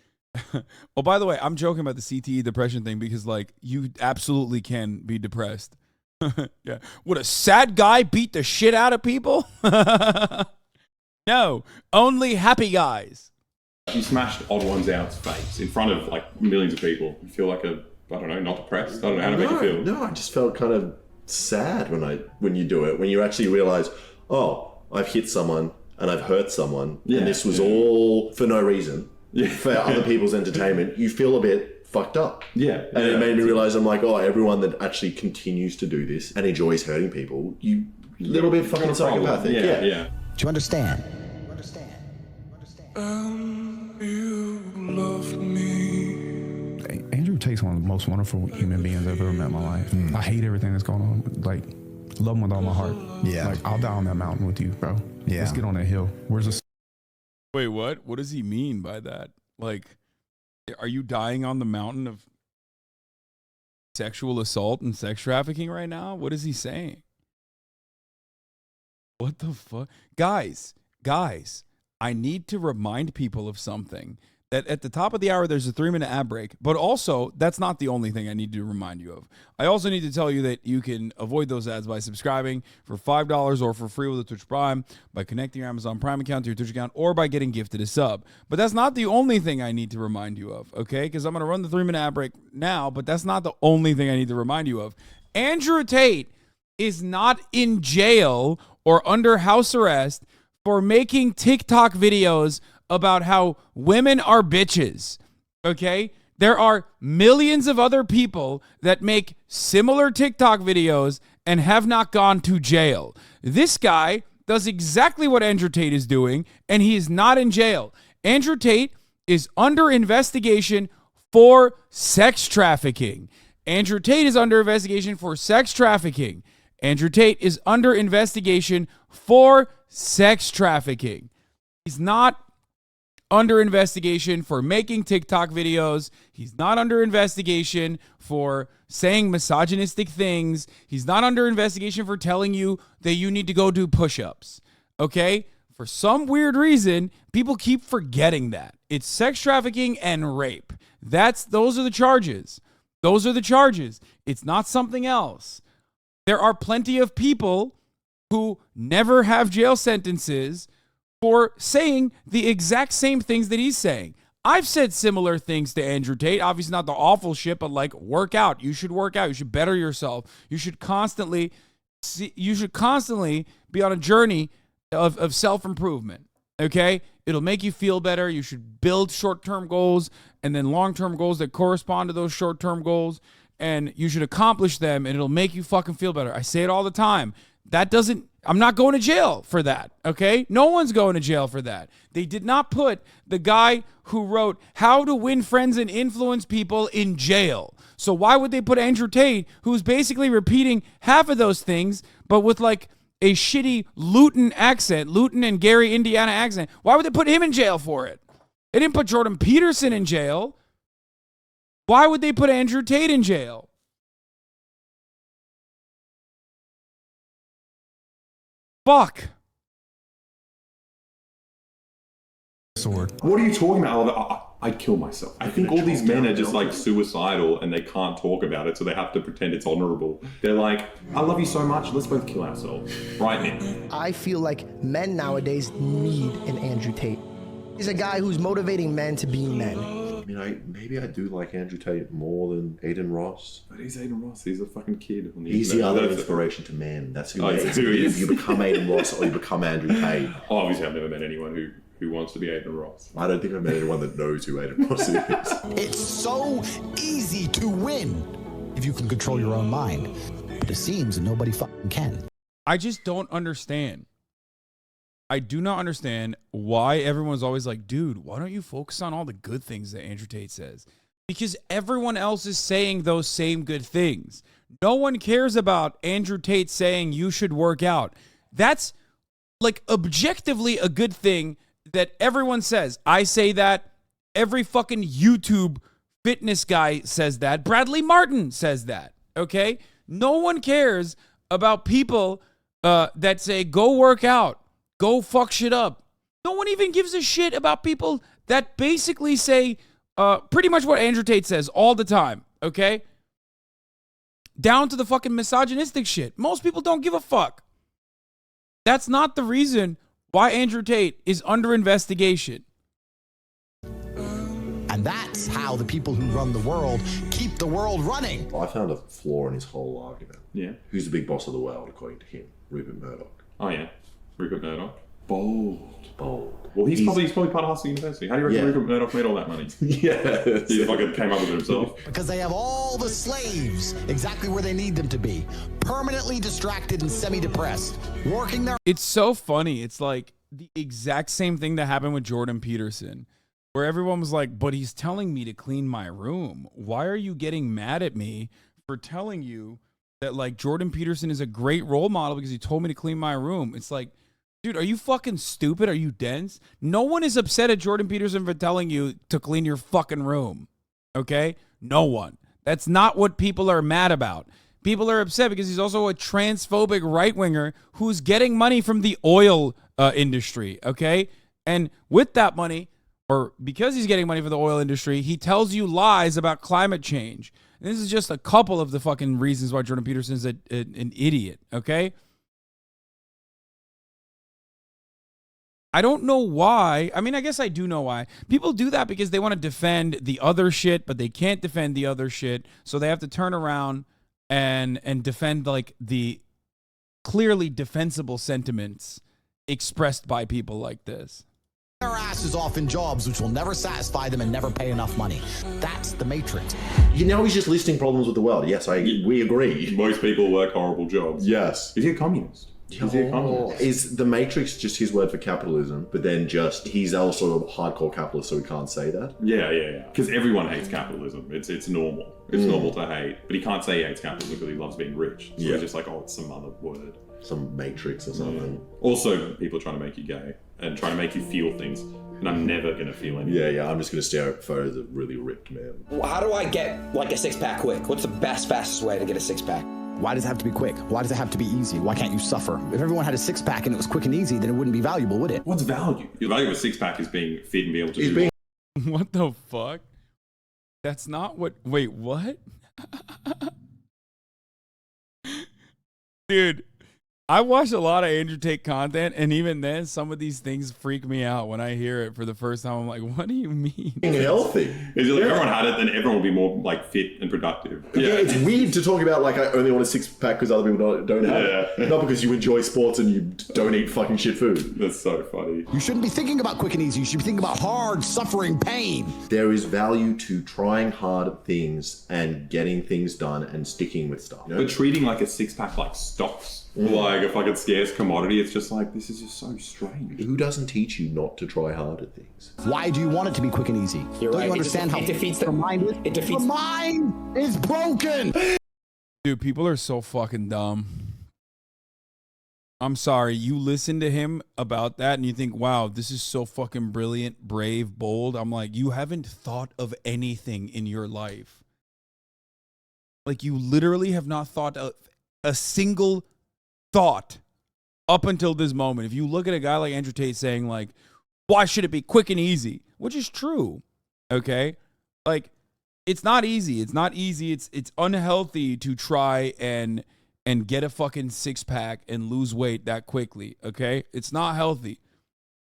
Oh, by the way, I'm joking about the CTE depression thing because, like, you absolutely can be depressed. Yeah. Would a sad guy beat the shit out of people? No, only happy guys. You smashed Odd One's Out's face in front of, like, millions of people. You feel like I don't know, not depressed. I don't know how to make you feel. No, I just felt kind of sad when you do it. When you actually realize, oh, I've hit someone and I've hurt someone. Yeah, and this was all for no reason. Yeah. For other people's entertainment, you feel a bit fucked up. Yeah. And it made me realize, I'm like, oh, everyone that actually continues to do this and enjoys hurting people, you little bit fucking psychopathic. Yeah. Do you understand? Andrew Tate's one of the most wonderful human beings I've ever met in my life. I hate everything that's going on. Like, love him with all my heart. Yeah. Like, I'll die on that mountain with you, bro. Yeah. Let's get on that hill. Where's the... Wait, what? What does he mean by that? Like, are you dying on the mountain of sexual assault and sex trafficking right now? What is he saying? What the fuck? Guys, I need to remind people of something. That at the top of the hour, there's a 3-minute ad break, but also that's not the only thing I need to remind you of. I also need to tell you that you can avoid those ads by subscribing for $5 or for free with a Twitch Prime, by connecting your Amazon Prime account to your Twitch account, or by getting gifted a sub. But that's not the only thing I need to remind you of, okay? Because I'm going to run the 3-minute ad break now, but that's not the only thing I need to remind you of. Andrew Tate is not in jail or under house arrest for making TikTok videos about how women are bitches, okay? There are millions of other people that make similar TikTok videos and have not gone to jail. This guy does exactly what Andrew Tate is doing, and he is not in jail. Andrew Tate is under investigation for sex trafficking. Andrew Tate is under investigation for sex trafficking. Andrew Tate is under investigation for sex trafficking. He's not under investigation for making TikTok videos. He's not under investigation for saying misogynistic things. He's not under investigation for telling you that you need to go do push-ups. Okay? For some weird reason, people keep forgetting that. It's sex trafficking and rape. Those are the charges. Those are the charges. It's not something else. There are plenty of people who never have jail sentences for saying the exact same things that he's saying. I've said similar things to Andrew Tate. Obviously not the awful shit, but like, work out. You should work out. You should better yourself. You should constantly be on a journey of self-improvement. Okay? It'll make you feel better. You should build short-term goals and then long-term goals that correspond to those short-term goals. And you should accomplish them, and it'll make you fucking feel better. I say it all the time. I'm not going to jail for that, okay? No one's going to jail for that. They did not put the guy who wrote How to Win Friends and Influence People in jail. So why would they put Andrew Tate, who's basically repeating half of those things, but with like a shitty Luton and Gary, Indiana accent? Why would they put him in jail for it? They didn't put Jordan Peterson in jail. Why would they put Andrew Tate in jail? Fuck. Sword. What are you talking about, Oliver? I'd kill myself. I think all these men are just like suicidal and they can't talk about it, so they have to pretend it's honorable. They're like, I love you so much, let's both kill ourselves right now. I feel like men nowadays need an Andrew Tate. He's a guy who's motivating men to be men. I mean, maybe I do like Andrew Tate more than Aiden Ross. But he's Aiden Ross. He's a fucking kid. He's the other inspiration to men. That's who he is. You become Aiden Ross or you become Andrew Tate. Obviously, I've never met anyone who wants to be Aiden Ross. I don't think I've met anyone that knows who Aiden Ross is. It's so easy to win if you can control your own mind. But it seems that nobody fucking can. I just don't understand. I do not understand why everyone's always like, dude, why don't you focus on all the good things that Andrew Tate says? Because everyone else is saying those same good things. No one cares about Andrew Tate saying you should work out. That's like objectively a good thing that everyone says. I say that. Every fucking YouTube fitness guy says that. Bradley Martin says that. Okay? No one cares about people that say, go work out. Go fuck shit up. No one even gives a shit about people that basically say pretty much what Andrew Tate says all the time, okay? Down to the fucking misogynistic shit. Most people don't give a fuck. That's not the reason why Andrew Tate is under investigation. And that's how the people who run the world keep the world running. I found a flaw in his whole argument. Yeah. Who's the big boss of the world, according to him? Rupert Murdoch. Oh, yeah. Rupert Murdoch. Bold. Well, he's probably part of Hustle University. How do you reckon Rupert Murdoch made all that money? Yeah. He fucking came up with it himself. Because they have all the slaves exactly where they need them to be, permanently distracted and semi-depressed, working their... It's so funny. It's like the exact same thing that happened with Jordan Peterson, where everyone was like, but he's telling me to clean my room. Why are you getting mad at me for telling you that like Jordan Peterson is a great role model because he told me to clean my room? It's like, dude, are you fucking stupid? Are you dense? No one is upset at Jordan Peterson for telling you to clean your fucking room. Okay? No one. That's not what people are mad about. People are upset because he's also a transphobic right-winger who's getting money from the oil industry. Okay? And with that money, or because he's getting money from the oil industry, he tells you lies about climate change. And this is just a couple of the fucking reasons why Jordan Peterson is an idiot. Okay? I don't know why. I mean, I guess I do know why. People do that because they want to defend the other shit, but they can't defend the other shit. So they have to turn around and defend like the clearly defensible sentiments expressed by people like this. Their asses off in jobs which will never satisfy them and never pay enough money. That's the Matrix. You know, he's just listing problems with the world. Yes, we agree. Most people work horrible jobs. Yes. Is he a communist? Is the Matrix just his word for capitalism, but then just he's also a hardcore capitalist, so we can't say that? Yeah. Because everyone hates capitalism. It's normal. It's normal to hate. But he can't say he hates capitalism because he loves being rich. So he's just like, oh, it's some other word. Some Matrix or something. Also, people trying to make you gay and trying to make you feel things. And I'm never going to feel anything. Yeah. I'm just going to stare at photos of really ripped men. Well, how do I get like a six-pack quick? What's the fastest way to get a six-pack? Why does it have to be quick? Why does it have to be easy? Why can't you suffer? If everyone had a six-pack and it was quick and easy, then it wouldn't be valuable, would it? What's value? The value of a six-pack is being fit and being able to do What the fuck? That's not what... Wait, what? Dude, I watch a lot of Andrew Tate content, and even then, some of these things freak me out when I hear it for the first time. I'm like, what do you mean? Being healthy. If everyone had it, then everyone would be more like fit and productive. Yeah, it's weird to talk about like I only want a six-pack because other people don't have it. Not because you enjoy sports and you don't eat fucking shit food. That's so funny. You shouldn't be thinking about quick and easy. You should be thinking about hard, suffering pain. There is value to trying hard at things and getting things done and sticking with stuff. You know? But treating like a six-pack like stocks. Like a fucking scarce commodity, it's just like, this is just so strange. Who doesn't teach you not to try hard at things? Why do you want it to be quick and easy? You're Don't right. you understand how it defeats the mind is? It defeats the mind is broken. Dude, people are so fucking dumb. I'm sorry. You listen to him about that and you think, wow, this is so fucking brilliant, brave, bold. I'm like, you haven't thought of anything in your life. Like, you literally have not thought of a single thought up until this moment. If you look at a guy like Andrew Tate saying like, why should it be quick and easy? Which is true. Okay. Like, it's not easy. It's not easy. It's unhealthy to try and get a fucking six-pack and lose weight that quickly. Okay. It's not healthy.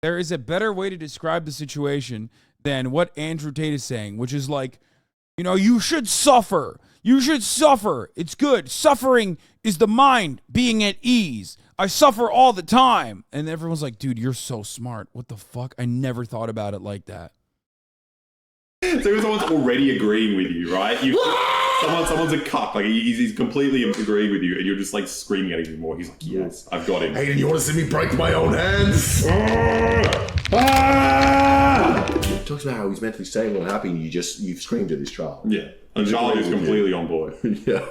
There is a better way to describe the situation than what Andrew Tate is saying, which is like, you know, you should suffer. You should suffer. It's good. Suffering is the mind being at ease. I suffer all the time. And everyone's like, dude, you're so smart. What the fuck? I never thought about it like that. So if someone's already agreeing with you, right? Someone's a cuck. Like, he's completely agreeing with you, and you're just like screaming at him more. He's like, yes, I've got him. Hey, you want to see me break my own hands? He talks about how he's mentally stable and happy, and you've screamed at this child. Yeah. And Charlie is completely on board. Yeah.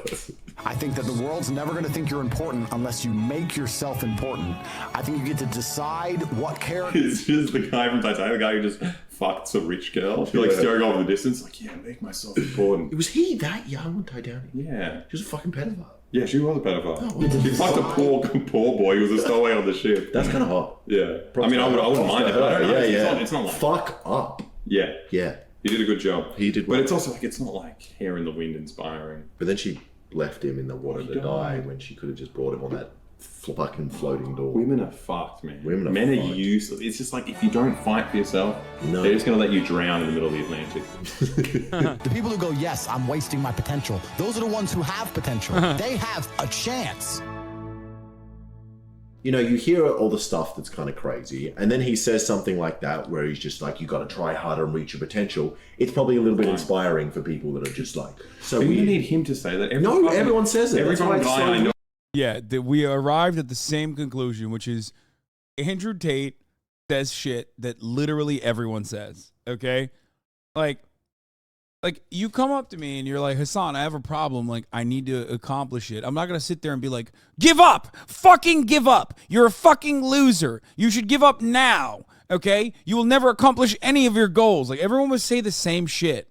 I think that the world's never going to think you're important unless you make yourself important. I think you get to decide what character. It's just the guy from Titanic, the guy who just fucked some rich girl. She's like staring off in the distance, like, yeah, make myself important. Was he that young on Titanic? Yeah. She was a fucking pedophile. Yeah, she was a pedophile. She fucked a poor boy who was a stowaway on the ship. That's kind of hot. Yeah. I mean, I wouldn't mind it, but I don't know. It's not like... Fuck up. Yeah. Yeah. He did a good job. He did. But it's also like, it's not like Hair in the Wind inspiring. But then she left him in the water to die when she could have just brought him on that fucking floating door. Women are fucked, man. Men are useless. It's just like, if you don't fight for yourself, they're just going to let you drown in the middle of the Atlantic. The people who go, yes, I'm wasting my potential, those are the ones who have potential. They have a chance. you know, you hear all the stuff that's kind of crazy, and then he says something like that where he's just like, you got to try harder and reach your potential. It's probably a little bit inspiring for people that are just like, so but weird. you need him to say that. Everyone says it. Every That's why guy it's so I know. Yeah, we arrived at the same conclusion, which is Andrew Tate says shit that literally everyone says, okay? Like you come up to me and you're like, Hasan, I have a problem. Like, I need to accomplish it. I'm not going to sit there and be like, give up. Fucking give up. You're a fucking loser. You should give up now, okay? You will never accomplish any of your goals. Like, everyone would say the same shit.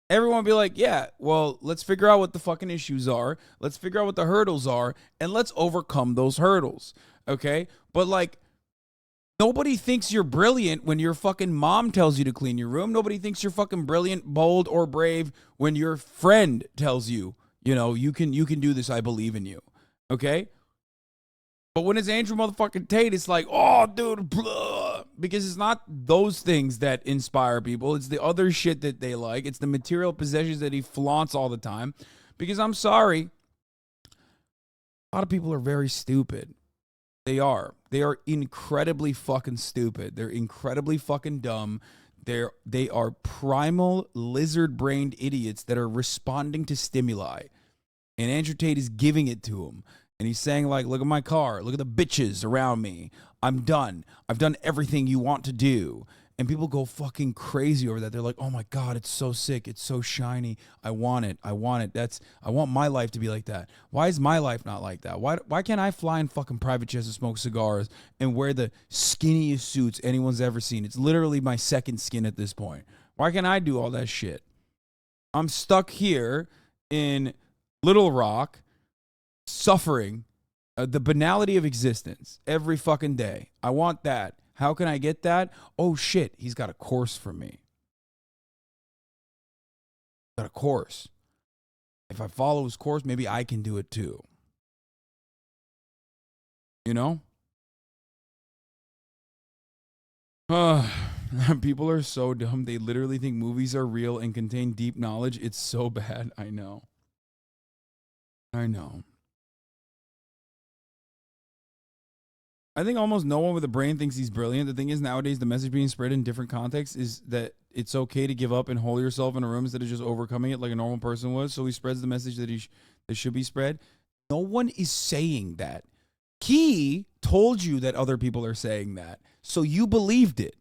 Everyone would be like, yeah, well, let's figure out what the fucking issues are. Let's figure out what the hurdles are, and let's overcome those hurdles, okay? But, like, nobody thinks you're brilliant when your fucking mom tells you to clean your room. Nobody thinks you're fucking brilliant, bold, or brave when your friend tells you, you know, you can do this, I believe in you, okay? But when it's Andrew motherfucking Tate, it's like, oh, dude, blah. Because it's not those things that inspire people. It's the other shit that they like. It's the material possessions that he flaunts all the time. Because I'm sorry, a lot of people are very stupid. They are. They are incredibly fucking stupid. They're incredibly fucking dumb. They are primal lizard-brained idiots that are responding to stimuli. And Andrew Tate is giving it to them. And he's saying, like, look at my car. Look at the bitches around me. I'm done. I've done everything you want to do. And people go fucking crazy over that. They're like, oh my God, it's so sick. It's so shiny. I want it. I want it. I want my life to be like that. Why is my life not like that? Why can't I fly in fucking private jets and smoke cigars and wear the skinniest suits anyone's ever seen? It's literally my second skin at this point. Why can't I do all that shit? I'm stuck here in Little Rock, suffering the banality of existence every fucking day. I want that. How can I get that? Oh shit, he's got a course for me. Got a course. If I follow his course, maybe I can do it too. You know? People are so dumb. They literally think movies are real and contain deep knowledge. It's so bad. I know. I think almost no one with a brain thinks he's brilliant. The thing is, nowadays, the message being spread in different contexts is that it's okay to give up and hole yourself in a room instead of just overcoming it like a normal person would. So he spreads the message that that should be spread. No one is saying that. He told you that other people are saying that, so you believed it.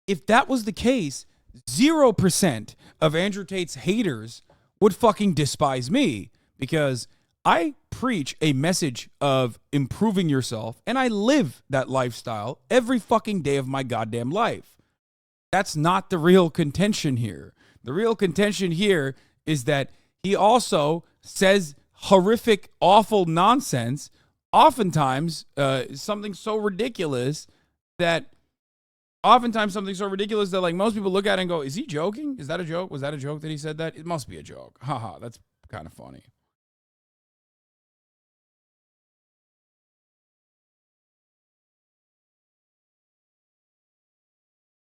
If that was the case, 0% of Andrew Tate's haters would fucking despise me, because I preach a message of improving yourself, and I live that lifestyle every fucking day of my goddamn life. That's not the real contention here. The real contention here is that he also says horrific, awful nonsense, oftentimes something so ridiculous that like most people look at it and go, is he joking? Is that a joke? Was that a joke that he said that? It must be a joke. Haha, that's kind of funny.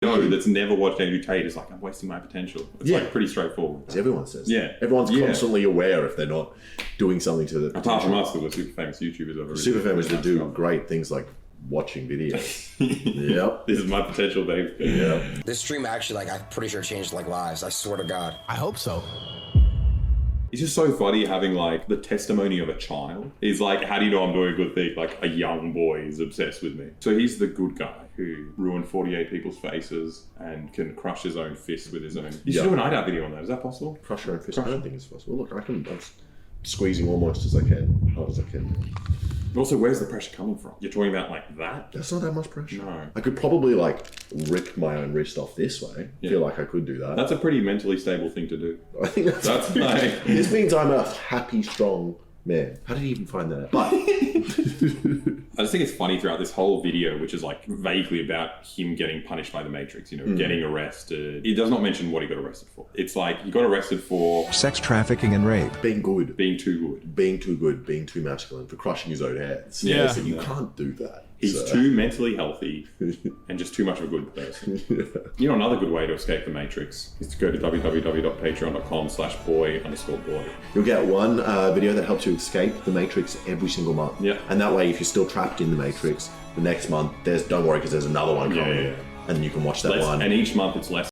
No, that's never watched Andrew Tate is like, I'm wasting my potential. It's like pretty straightforward. Everyone says that. Yeah. Everyone's constantly aware if they're not doing something to the potential. Apart from us, because we're super famous YouTubers over super famous that do great things like watching videos. Yep. This is my potential, babe. Yeah. This stream actually, like, I'm pretty sure changed like lives. I swear to God. I hope so. It's just so funny having like the testimony of a child. He's like, how do you know I'm doing a good thing? Like a young boy is obsessed with me. So he's the good guy who ruined 48 people's faces and can crush his own fist with his own. You should do an IDAP video on that. Is that possible? Crush your own fist? I don't think it's possible. Look, I'm squeezing almost as I can, hard as I can. Also, where's the pressure coming from? You're talking about like that? That's not that much pressure. No. I could probably like rip my own wrist off this way. I feel like I could do that. That's a pretty mentally stable thing to do. I think that's like... This means I'm a happy, strong man. How did he even find that out? But I just think it's funny throughout this whole video, which is like vaguely about him getting punished by the Matrix, you know, getting arrested. It does not mention what he got arrested for. It's like he got arrested for sex trafficking and rape. Being good. Being too good. Being too good. Being too masculine. For crushing his own hands. Yeah. So you can't do that. He's too mentally healthy and just too much of a good person. You know, another good way to escape the Matrix is to go to www.patreon.com/boy_boy. You'll get one video that helps you escape the Matrix every single month. Yeah. And that way, if you're still trapped in the Matrix, the next month, don't worry because there's another one coming. Yeah. And you can watch that one. And each month it's less.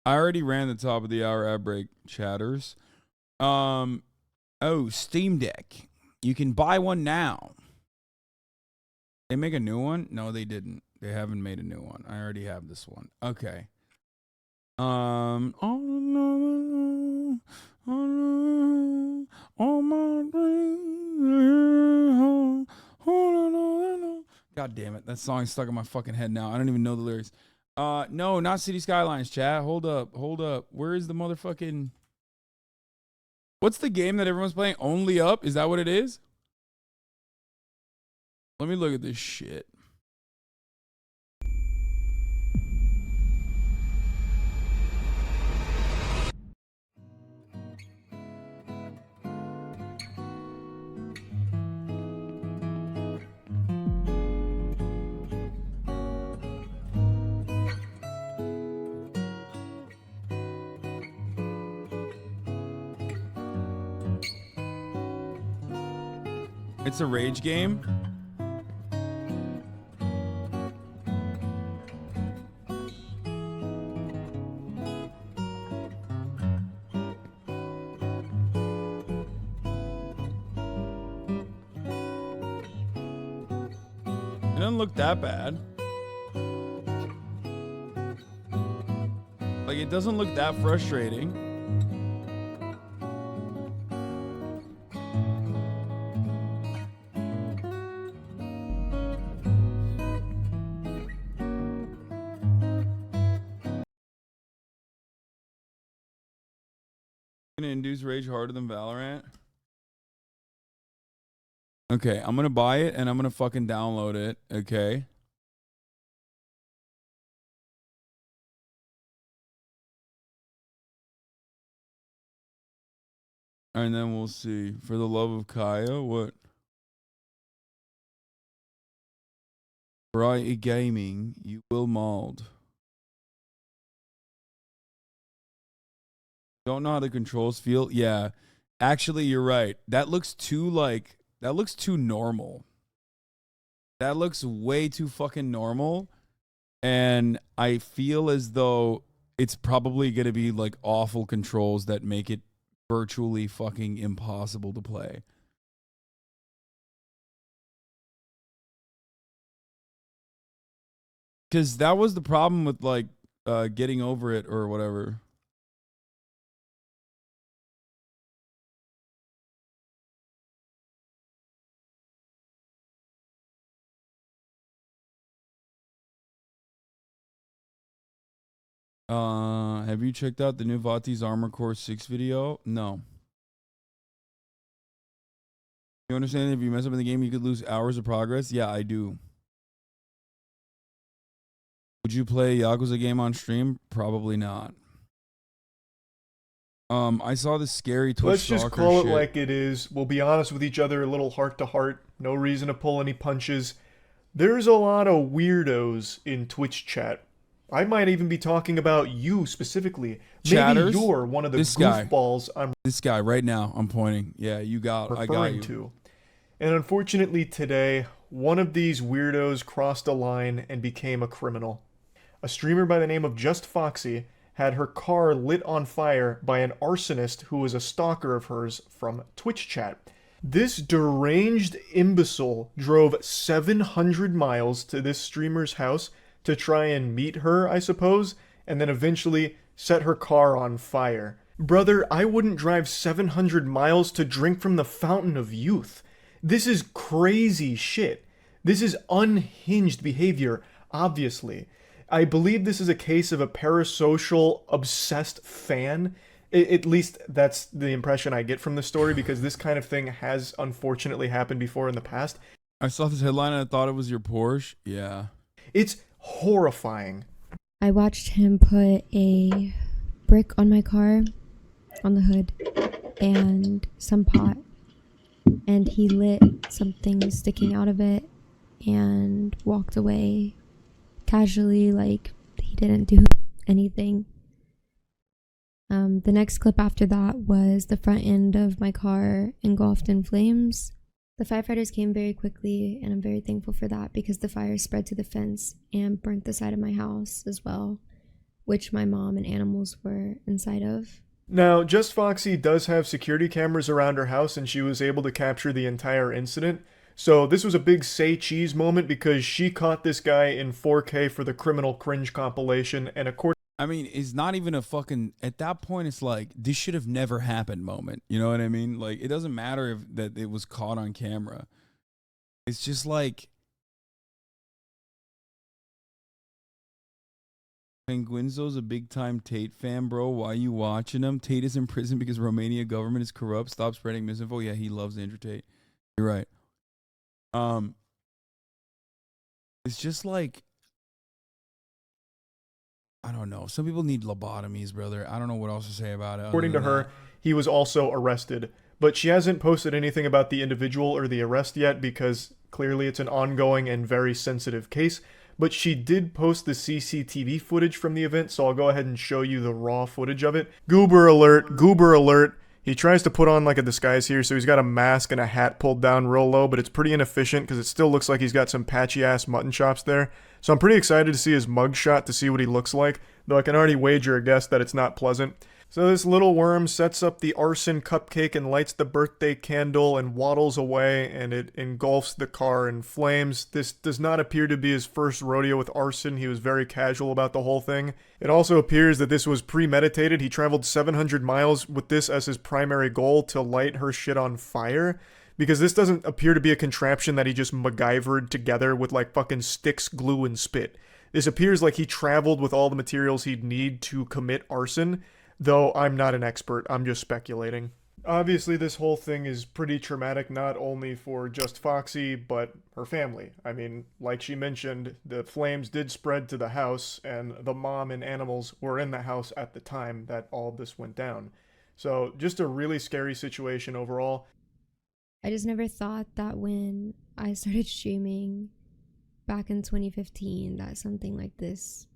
I already ran the top of the hour ad break, chatters. Oh, Steam Deck. You can buy one now. They make a new one? No, they didn't. They haven't made a new one. I already have this one. Okay. God damn it. That song's stuck in my fucking head now. I don't even know the lyrics. No, not City Skylines, chat. Hold up. Where is the motherfucking... What's the game that everyone's playing? Only Up? Is that what it is? Let me look at this shit. It's a rage game. It doesn't look that bad. Like, it doesn't look that frustrating. Gonna induce rage harder than Valorant. Okay, I'm gonna buy it and I'm gonna fucking download it. Okay. And then we'll see. For the love of Kaya, what? Variety Gaming, you will mold. Don't know how the controls feel. Yeah, actually, you're right. That looks too normal. That looks way too fucking normal. And I feel as though it's probably going to be like awful controls that make it virtually fucking impossible to play. Because that was the problem with like getting over it or whatever. Have you checked out the new Vati's Armor Core 6 video? No. You understand if you mess up in the game, you could lose hours of progress? Yeah, I do. Would you play a Yakuza game on stream? Probably not. I saw this scary Twitch Let's just Stalker call it shit. like it is. We'll be honest with each other a little heart to heart. No reason to pull any punches. There's a lot of weirdos in Twitch chat. I might even be talking about you specifically. Chatters, Maybe you're one of the this guy. goofballs I'm This guy right now, I'm pointing. Yeah, I got referring you. to. And unfortunately today, one of these weirdos crossed a line and became a criminal. A streamer by the name of Just Foxy had her car lit on fire by an arsonist who was a stalker of hers from Twitch chat. This deranged imbecile drove 700 miles to this streamer's house to try and meet her, I suppose, and then eventually set her car on fire. Brother, I wouldn't drive 700 miles to drink from the fountain of youth. This is crazy shit. This is unhinged behavior, obviously. I believe this is a case of a parasocial, obsessed fan. At least that's the impression I get from the story, because this kind of thing has unfortunately happened before in the past. I saw this headline and I thought it was your Porsche. Yeah. It's horrifying. I watched him put a brick on my car, on the hood, and some pot. And he lit something sticking out of it and walked away casually, like he didn't do anything. The next clip after that was the front end of my car engulfed in flames. The firefighters came very quickly, and I'm very thankful for that because the fire spread to the fence and burnt the side of my house as well, which my mom and animals were inside of. Now, Just Foxy does have security cameras around her house, and she was able to capture the entire incident. So this was a big say cheese moment because she caught this guy in 4K for the Criminal Cringe compilation, and according I mean, it's not even a fucking, at that point, it's like, this should have never happened moment. You know what I mean? Like, it doesn't matter if that it was caught on camera. It's just like, Penguinzo's a big-time Tate fan, bro. Why are you watching him? Tate is in prison because Romania government is corrupt. Stop spreading misinfo. Yeah, he loves Andrew Tate. You're right. It's just like, I don't know. Some people need lobotomies, brother. I don't know what else to say about it. to her, he was also arrested. But she hasn't posted anything about the individual or the arrest yet because clearly it's an ongoing and very sensitive case. But she did post the CCTV footage from the event, so I'll go ahead and show you the raw footage of it. Goober alert, goober alert. He tries to put on like a disguise here, so he's got a mask and a hat pulled down real low, but it's pretty inefficient because it still looks like he's got some patchy-ass mutton chops there. So I'm pretty excited to see his mugshot to see what he looks like, though I can already wager a guess that it's not pleasant. So this little worm sets up the arson cupcake and lights the birthday candle and waddles away, and it engulfs the car in flames. This does not appear to be his first rodeo with arson. He was very casual about the whole thing. It also appears that this was premeditated. He traveled 700 miles with this as his primary goal, to light her shit on fire. Because this doesn't appear to be a contraption that he just MacGyvered together with like fucking sticks, glue, and spit. This appears like he traveled with all the materials he'd need to commit arson. Though I'm not an expert, I'm just speculating. Obviously, this whole thing is pretty traumatic, not only for Just Foxy, but her family. I mean, like she mentioned, the flames did spread to the house, and the mom and animals were in the house at the time that all of this went down. So, just a really scary situation overall. I just never thought that when I started streaming back in 2015 that something like this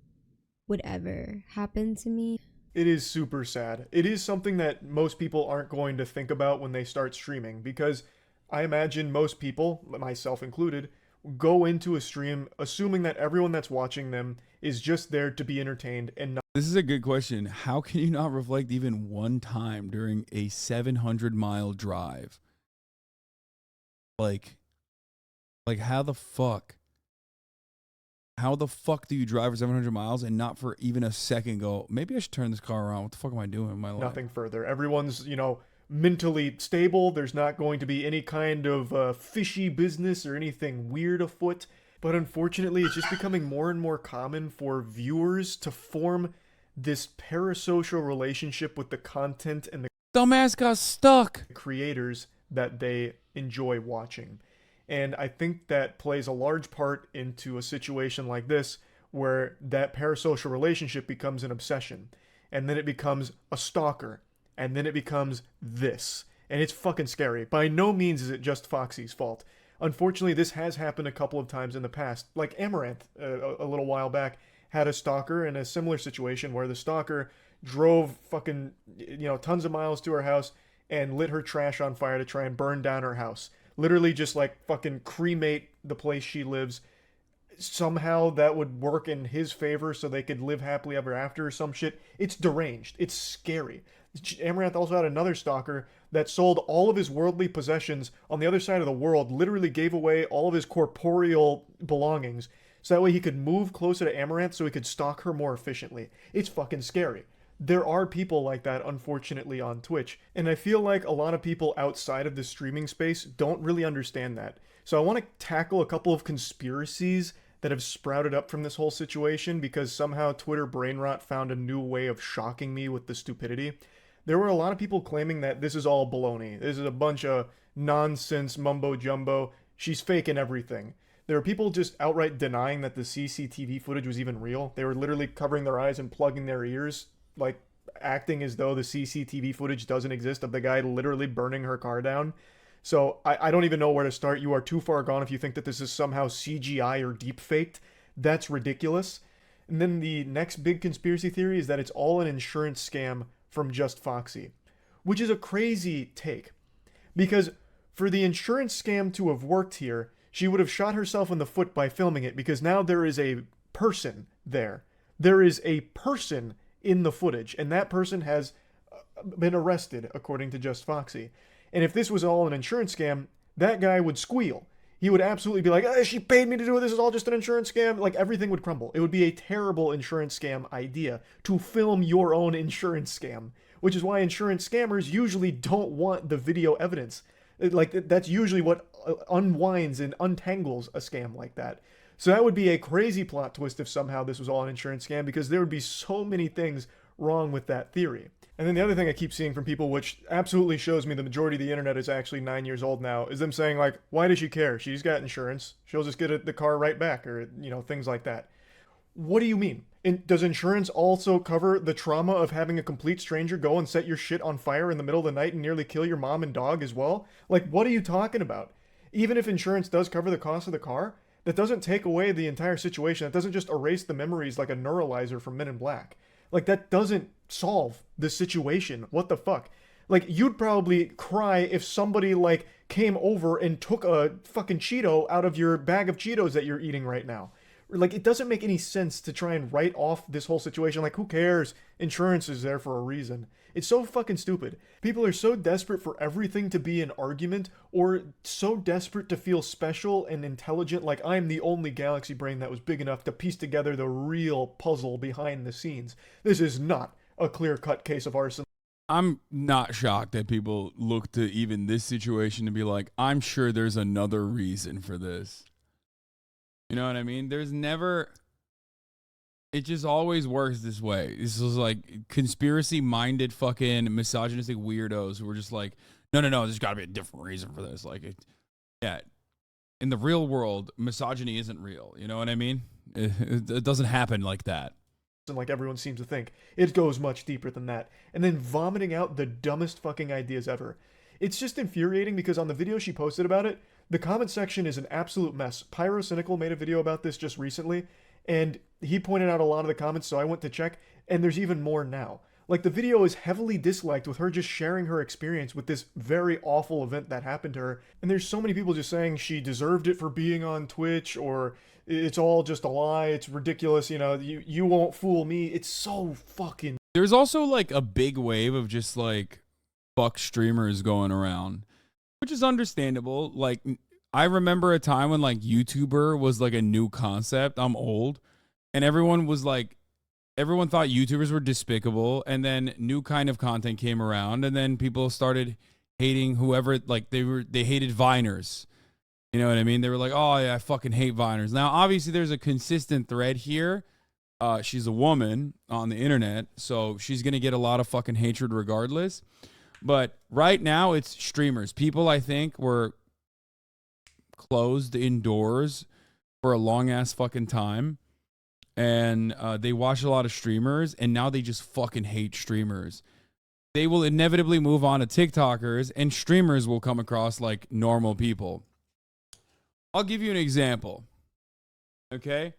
would ever happen to me. It is super sad. It is something that most people aren't going to think about when they start streaming, because I imagine most people, myself included, go into a stream assuming that everyone that's watching them is just there to be entertained and not. This is a good question. How can you not reflect even one time during a 700-mile drive? Like how the fuck? How the fuck do you drive for 700 miles and not for even a second go, maybe I should turn this car around? What the fuck am I doing in my life? Nothing further. Everyone's, mentally stable. There's not going to be any kind of fishy business or anything weird afoot. But unfortunately, it's just becoming more and more common for viewers to form this parasocial relationship with the content and the dumbass got stuck creators that they enjoy watching. And I think that plays a large part into a situation like this, where that parasocial relationship becomes an obsession. And then it becomes a stalker. And then it becomes this. And it's fucking scary. By no means is it just Foxy's fault. Unfortunately, this has happened a couple of times in the past. Like Amaranth, a little while back, had a stalker in a similar situation where the stalker drove fucking, tons of miles to her house and lit her trash on fire to try and burn down her house. Literally just like fucking cremate the place she lives. Somehow that would work in his favor so they could live happily ever after or some shit. It's deranged. It's scary. Amaranth also had another stalker that sold all of his worldly possessions on the other side of the world, literally gave away all of his corporeal belongings so that way he could move closer to Amaranth so he could stalk her more efficiently. It's fucking scary. There are people like that, unfortunately, on Twitch, and I feel like a lot of people outside of the streaming space don't really understand that. So I want to tackle a couple of conspiracies that have sprouted up from this whole situation because somehow Twitter brainrot found a new way of shocking me with the stupidity. There were a lot of people claiming that this is all baloney. This is a bunch of nonsense mumbo-jumbo. She's faking everything. There are people just outright denying that the CCTV footage was even real. They were literally covering their eyes and plugging their ears, like acting as though the CCTV footage doesn't exist of the guy literally burning her car down. So I don't even know where to start. You are too far gone if you think that this is somehow CGI or deep faked. That's ridiculous. And then the next big conspiracy theory is that it's all an insurance scam from Just Foxy, which is a crazy take. Because for the insurance scam to have worked here, she would have shot herself in the foot by filming it, because now there is a person there. There is a person in the footage, and that person has been arrested, according to Just Foxy. And if this was all an insurance scam, that guy would squeal. He would absolutely be like, she paid me to do it, this is all just an insurance scam. Like, everything would crumble. It would be a terrible insurance scam idea to film your own insurance scam, which is why insurance scammers usually don't want the video evidence. Like, that's usually what unwinds and untangles a scam like that. So that would be a crazy plot twist if somehow this was all an insurance scam, because there would be so many things wrong with that theory. And then the other thing I keep seeing from people, which absolutely shows me the majority of the internet is actually 9 years old now, is them saying like, why does she care? She's got insurance. She'll just get the car right back, or, you know, things like that. What do you mean? Does insurance also cover the trauma of having a complete stranger go and set your shit on fire in the middle of the night and nearly kill your mom and dog as well? Like, what are you talking about? Even if insurance does cover the cost of the car, that doesn't take away the entire situation. That doesn't just erase the memories like a neuralizer from Men in Black. Like, that doesn't solve the situation. What the fuck? Like, you'd probably cry if somebody, like, came over and took a fucking Cheeto out of your bag of Cheetos that you're eating right now. Like, it doesn't make any sense to try and write off this whole situation. Like, who cares? Insurance is there for a reason. It's so fucking stupid. People are so desperate for everything to be an argument, or so desperate to feel special and intelligent, like I'm the only galaxy brain that was big enough to piece together the real puzzle behind the scenes. This is not a clear-cut case of arson. I'm not shocked that people look to even this situation to be like, I'm sure there's another reason for this. You know what I mean? There's never... It just always works this way. This is like conspiracy-minded fucking misogynistic weirdos who are just like, no, there's got to be a different reason for this. Like, yeah, in the real world, misogyny isn't real. You know what I mean? It doesn't happen like that. Like everyone seems to think. It goes much deeper than that. And then vomiting out the dumbest fucking ideas ever. It's just infuriating because on the video she posted about it, the comment section is an absolute mess. Pyrocynical made a video about this just recently, and he pointed out a lot of the comments, so I went to check, and there's even more now. Like, the video is heavily disliked with her just sharing her experience with this very awful event that happened to her. And there's so many people just saying she deserved it for being on Twitch, or it's all just a lie, it's ridiculous, you know, you won't fool me. It's so fucking... There's also, like, a big wave of just, like, fuck streamers going around, which is understandable. Like, I remember a time when, like, YouTuber was, like, a new concept. I'm old. And everyone was, like... Everyone thought YouTubers were despicable, and then new kind of content came around, and then people started hating whoever, like, they hated Viners. You know what I mean? They were like, oh, yeah, I fucking hate Viners. Now, obviously, there's a consistent thread here. She's a woman on the internet, so she's going to get a lot of fucking hatred regardless. But right now, it's streamers. People, I think, were closed indoors for a long-ass fucking time. And they watch a lot of streamers, and now they just fucking hate streamers. They will inevitably move on to TikTokers, and streamers will come across like normal people. I'll give you an example. Okay?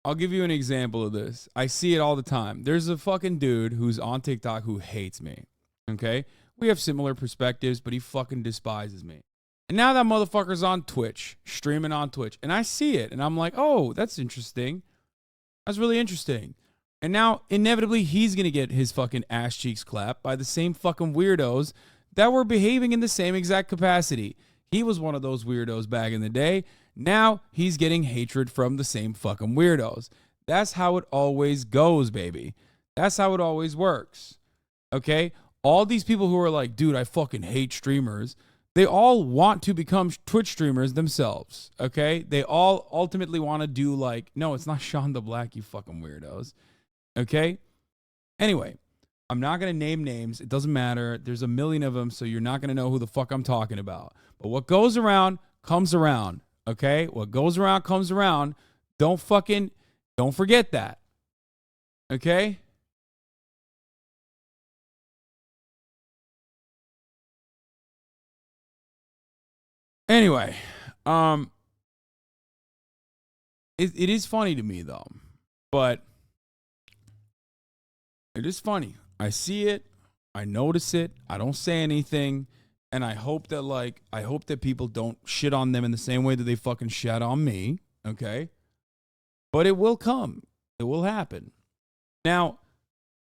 I'll give you an example of this. I see it all the time. There's a fucking dude who's on TikTok who hates me. Okay? We have similar perspectives, but he fucking despises me. And now that motherfucker's on Twitch, streaming on Twitch, and I see it, and I'm like, oh, that's interesting. That's really interesting. And now, inevitably, he's going to get his fucking ass cheeks clapped by the same fucking weirdos that were behaving in the same exact capacity. He was one of those weirdos back in the day. Now, he's getting hatred from the same fucking weirdos. That's how it always goes, baby. That's how it always works. Okay? All these people who are like, dude, I fucking hate streamers, they all want to become Twitch streamers themselves, okay? They all ultimately want to do like, no, it's not Sean the Black, you fucking weirdos, okay? Anyway, I'm not going to name names. It doesn't matter. There's a million of them, so you're not going to know who the fuck I'm talking about. But what goes around comes around, okay? What goes around comes around. Don't forget that, okay? Anyway, it is funny to me though, but it is funny. I see it, I notice it, I don't say anything, and I hope that people don't shit on them in the same way that they fucking shit on me, okay? But it will come. It will happen. Now,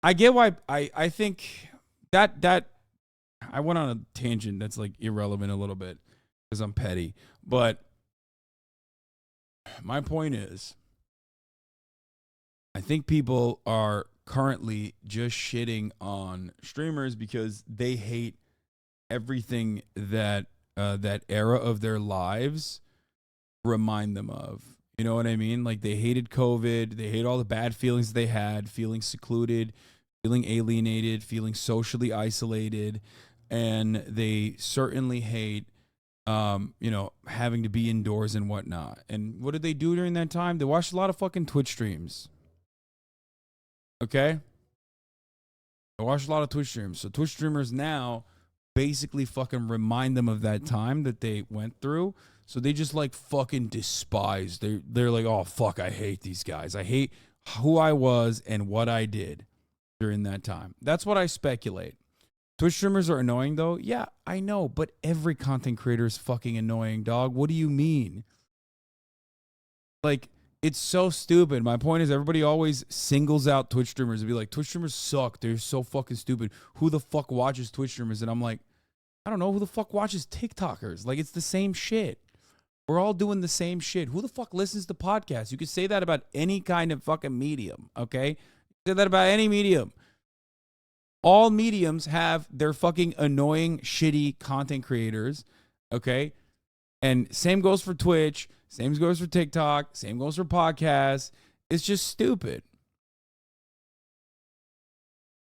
I get why I think that I went on a tangent that's like irrelevant a little bit because I'm petty, but my point is, I think people are currently just shitting on streamers because they hate everything that that era of their lives remind them of. You know what I mean? Like, they hated COVID. They hate all the bad feelings they had, feeling secluded, feeling alienated, feeling socially isolated. And they certainly hate, having to be indoors and whatnot. And what did they do during that time? They watched a lot of fucking Twitch streams. Okay? They watched a lot of Twitch streams. So Twitch streamers now basically fucking remind them of that time that they went through. So they just like fucking despise. They're like, oh fuck, I hate these guys. I hate who I was and what I did during that time. That's what I speculate. Twitch streamers are annoying though. Yeah, I know, but every content creator is fucking annoying, dog. What do you mean? Like, it's so stupid. My point is, everybody always singles out Twitch streamers and be like, Twitch streamers suck. They're so fucking stupid. Who the fuck watches Twitch streamers? And I'm like, I don't know. Who the fuck watches TikTokers? Like, it's the same shit. We're all doing the same shit. Who the fuck listens to podcasts? You can say that about any kind of fucking medium, okay? Say that about any medium. All mediums have their fucking annoying, shitty content creators, okay? And same goes for Twitch. Same goes for TikTok. Same goes for podcasts. It's just stupid.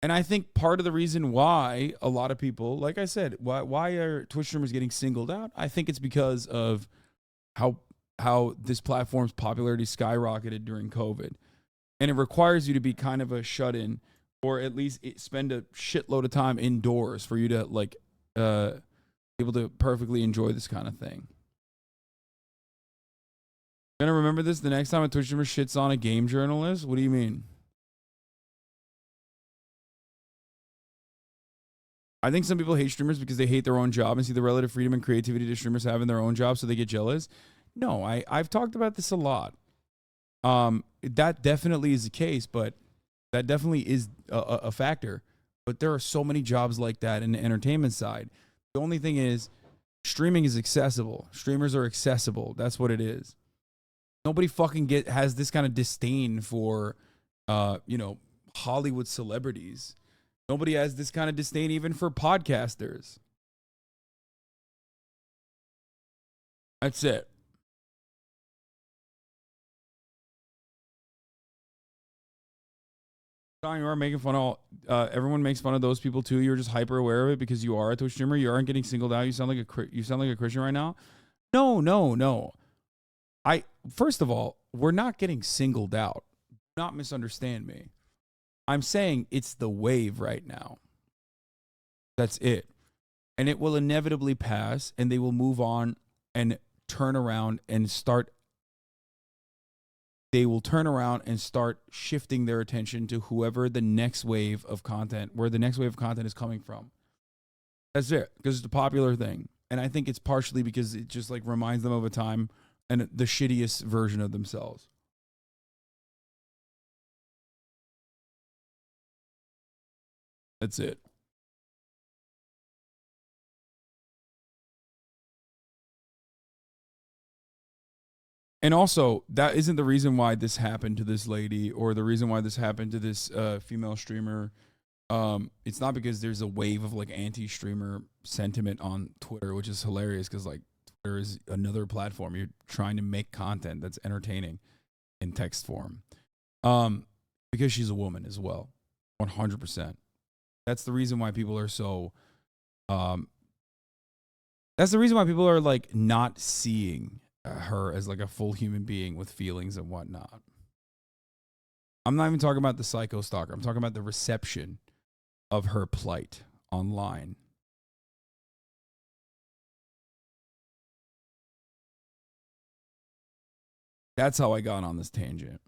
And I think part of the reason why a lot of people, like I said, why are Twitch streamers getting singled out? I think it's because of how this platform's popularity skyrocketed during COVID. And it requires you to be kind of a shut-in, or at least spend a shitload of time indoors for you to like be able to perfectly enjoy this kind of thing. Gonna remember this the next time a Twitch streamer shits on a game journalist? What do you mean? I think some people hate streamers because they hate their own job and see the relative freedom and creativity that streamers have in their own job, so they get jealous. No, I've talked about this a lot. That definitely is the case, but that definitely is a factor. But there are so many jobs like that in the entertainment side. The only thing is, streaming is accessible. Streamers are accessible. That's what it is. Nobody fucking has this kind of disdain for, Hollywood celebrities. Nobody has this kind of disdain even for podcasters. That's it. You are making fun of everyone makes fun of those people too. You're just hyper aware of it because you are a Twitch streamer. You aren't getting singled out. You sound like a Christian right now. No. First of all, we're not getting singled out. Do not misunderstand me. I'm saying it's the wave right now. That's it. And it will inevitably pass, and they will move on and turn around and start. They will turn around and start shifting their attention to whoever the next wave of content, where the next wave of content is coming from. That's it, because it's a popular thing. And I think it's partially because it just like reminds them of a time and the shittiest version of themselves. That's it. And also, that isn't the reason why this happened to this lady or the reason why this happened to this female streamer. It's not because there's a wave of like anti-streamer sentiment on Twitter, which is hilarious because like Twitter is another platform. You're trying to make content that's entertaining in text form. Because she's a woman as well. 100%. That's the reason why people are so that's the reason why people are like not seeing her as like a full human being with feelings and whatnot. I'm not even talking about the psycho stalker. I'm talking about the reception of her plight online. That's how I got on this tangent.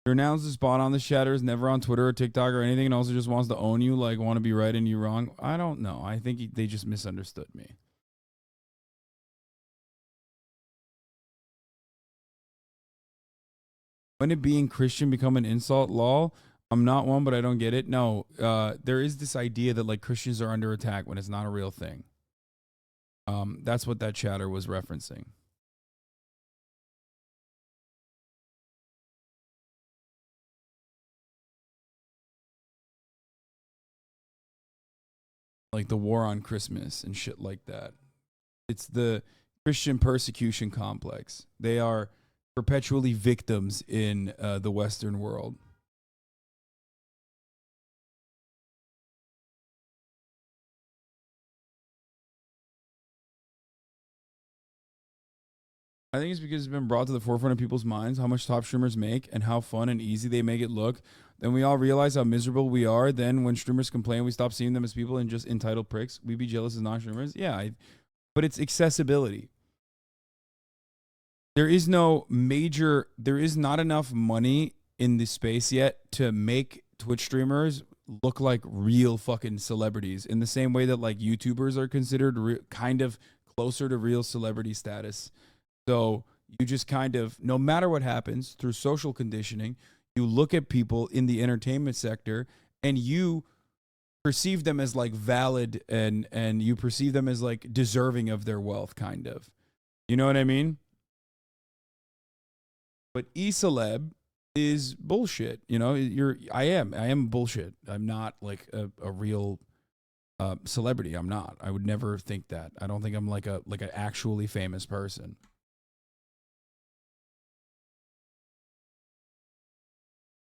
Your analysis spot on. The shatter is never on Twitter or TikTok or anything, and also just wants to own you, like want to be right and you wrong. I don't know. I think they just misunderstood me. When did being Christian become an insult? Lol. I'm not one, but I don't get it. No, there is this idea that like Christians are under attack when it's not a real thing. That's what that chatter was referencing. Like the war on Christmas and shit like that. It's the Christian persecution complex. They are perpetually victims in the Western world. I think it's because it's been brought to the forefront of people's minds how much top streamers make and how fun and easy they make it look. Then we all realize how miserable we are. Then when streamers complain, we stop seeing them as people and just entitled pricks. We be jealous as non-streamers. Yeah, but it's accessibility. There is not enough money in this space yet to make Twitch streamers look like real fucking celebrities in the same way that like YouTubers are considered kind of closer to real celebrity status. So you just kind of, no matter what happens through social conditioning, you look at people in the entertainment sector and you perceive them as like valid and you perceive them as like deserving of their wealth, kind of. You know what I mean? But e-celeb is bullshit. You know, I am bullshit. I'm not like a real celebrity. I'm not. I would never think that. I don't think I'm like an actually famous person.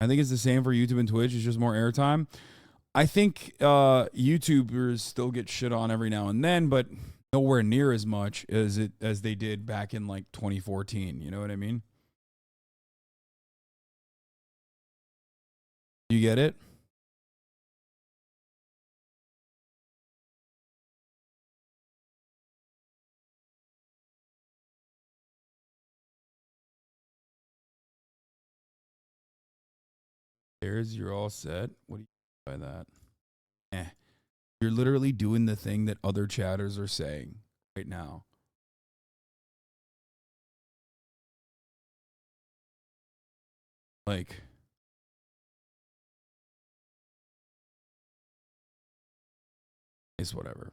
I think it's the same for YouTube and Twitch. It's just more airtime. I think YouTubers still get shit on every now and then, but nowhere near as much as they did back in like 2014. You know what I mean? You get it? You're all set. What do you mean by that? You're literally doing the thing that other chatters are saying right now. Like, it's whatever.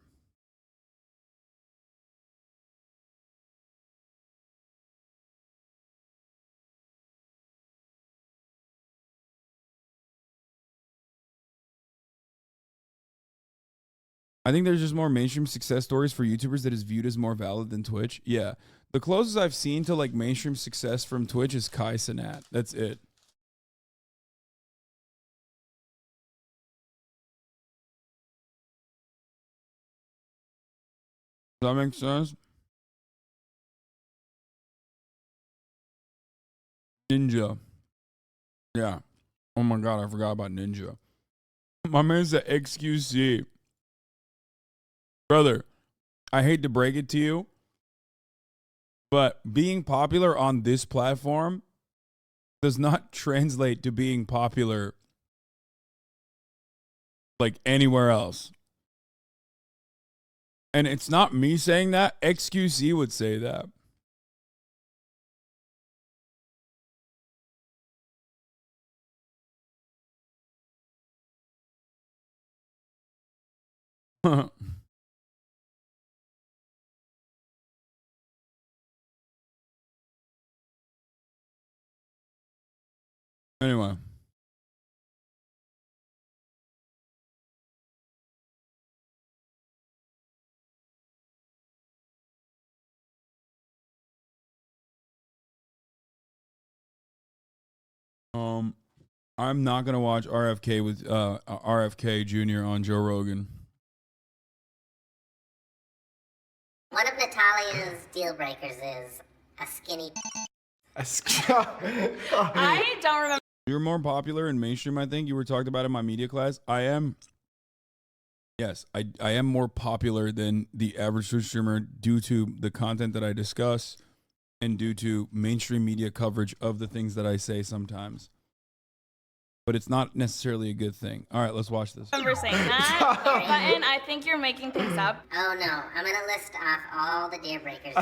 I think there's just more mainstream success stories for YouTubers that is viewed as more valid than Twitch. Yeah. The closest I've seen to like mainstream success from Twitch is Kai Cenat. That's it. Does that make sense? Ninja. Yeah. Oh my God, I forgot about Ninja. My man's the XQC. Brother, I hate to break it to you, but being popular on this platform does not translate to being popular like anywhere else. And it's not me saying that. XQC would say that. Anyway. I'm not gonna watch RFK with RFK Jr. on Joe Rogan. One of Natalia's deal breakers is a skinny. I don't remember. You're more popular in mainstream, I think. You were talked about in my media class. I am Yes, I am more popular than the average Twitch streamer due to the content that I discuss and due to mainstream media coverage of the things that I say sometimes. But it's not necessarily a good thing. All right, let's watch this. Remember saying that, Button? I think you're making things up. Oh no, I'm gonna list off all the deal breakers.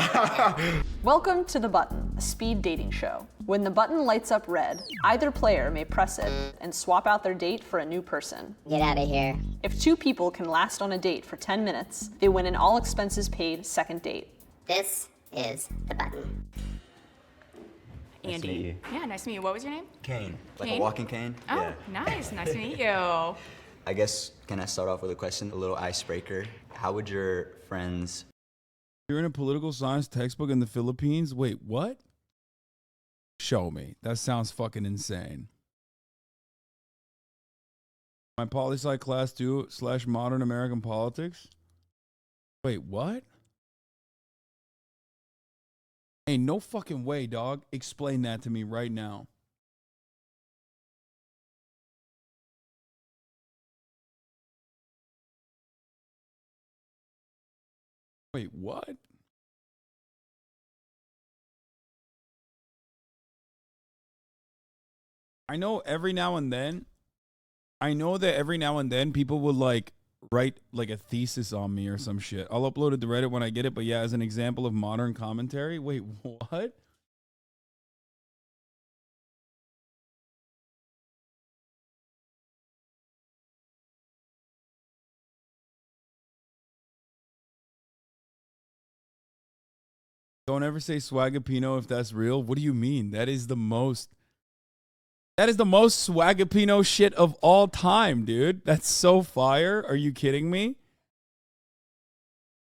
Welcome to The Button, a speed dating show. When the button lights up red, either player may press it and swap out their date for a new person. Get out of here. If 2 people can last on a date for 10 minutes, they win an all expenses paid second date. This is The Button. Andy. Yeah, nice to meet you. What was your name? Cane. Like Cane? a walking cane? Oh, Yeah. nice. Nice to meet you. I guess, can I start off with a question? A little icebreaker. How would your friends... You're in a political science textbook in the Philippines? Wait, what? Show me. That sounds fucking insane. My poli-sci class 2 / modern American politics? Wait, what? Hey, no fucking way, dog. Explain that to me right now. Wait, what? I know every now and then, people will like write like a thesis on me or some shit. I'll upload it to Reddit when I get it, but yeah, as an example of modern commentary. Wait, what? Don't ever say Swagapino if that's real. What do you mean? That is the most Swagapino shit of all time, dude. That's so fire. Are you kidding me?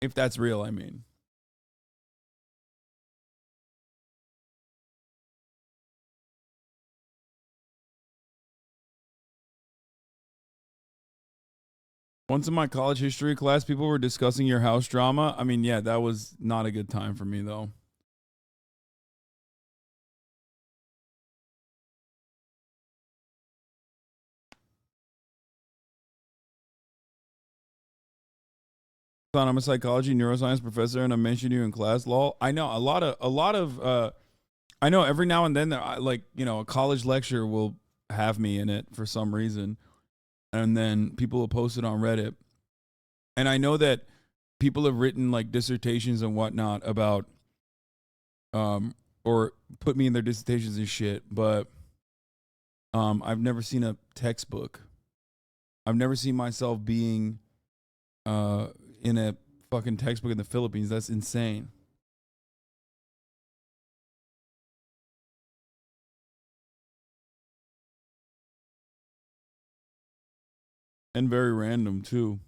If that's real, I mean. Once in my college history class, people were discussing your house drama. I mean, yeah, that was not a good time for me, though. I'm a psychology neuroscience professor, and I mentioned you in class. Lol. I know I know every now and then that a college lecture will have me in it for some reason, and then people will post it on Reddit. And I know that people have written like dissertations and whatnot about, or put me in their dissertations and shit. But I've never seen a textbook. I've never seen myself being in a fucking textbook in the Philippines. That's insane. And very random too.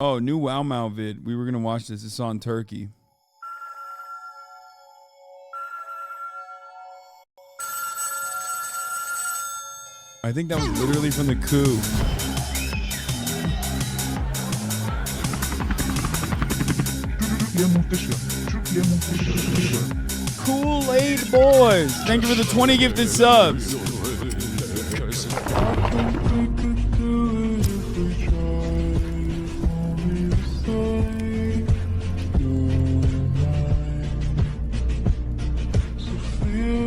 Oh, new YeonMi vid. We were gonna watch this. It's on Turkey. I think that was literally from the coup. Kool-Aid Boys. Thank you for the 20 gifted subs.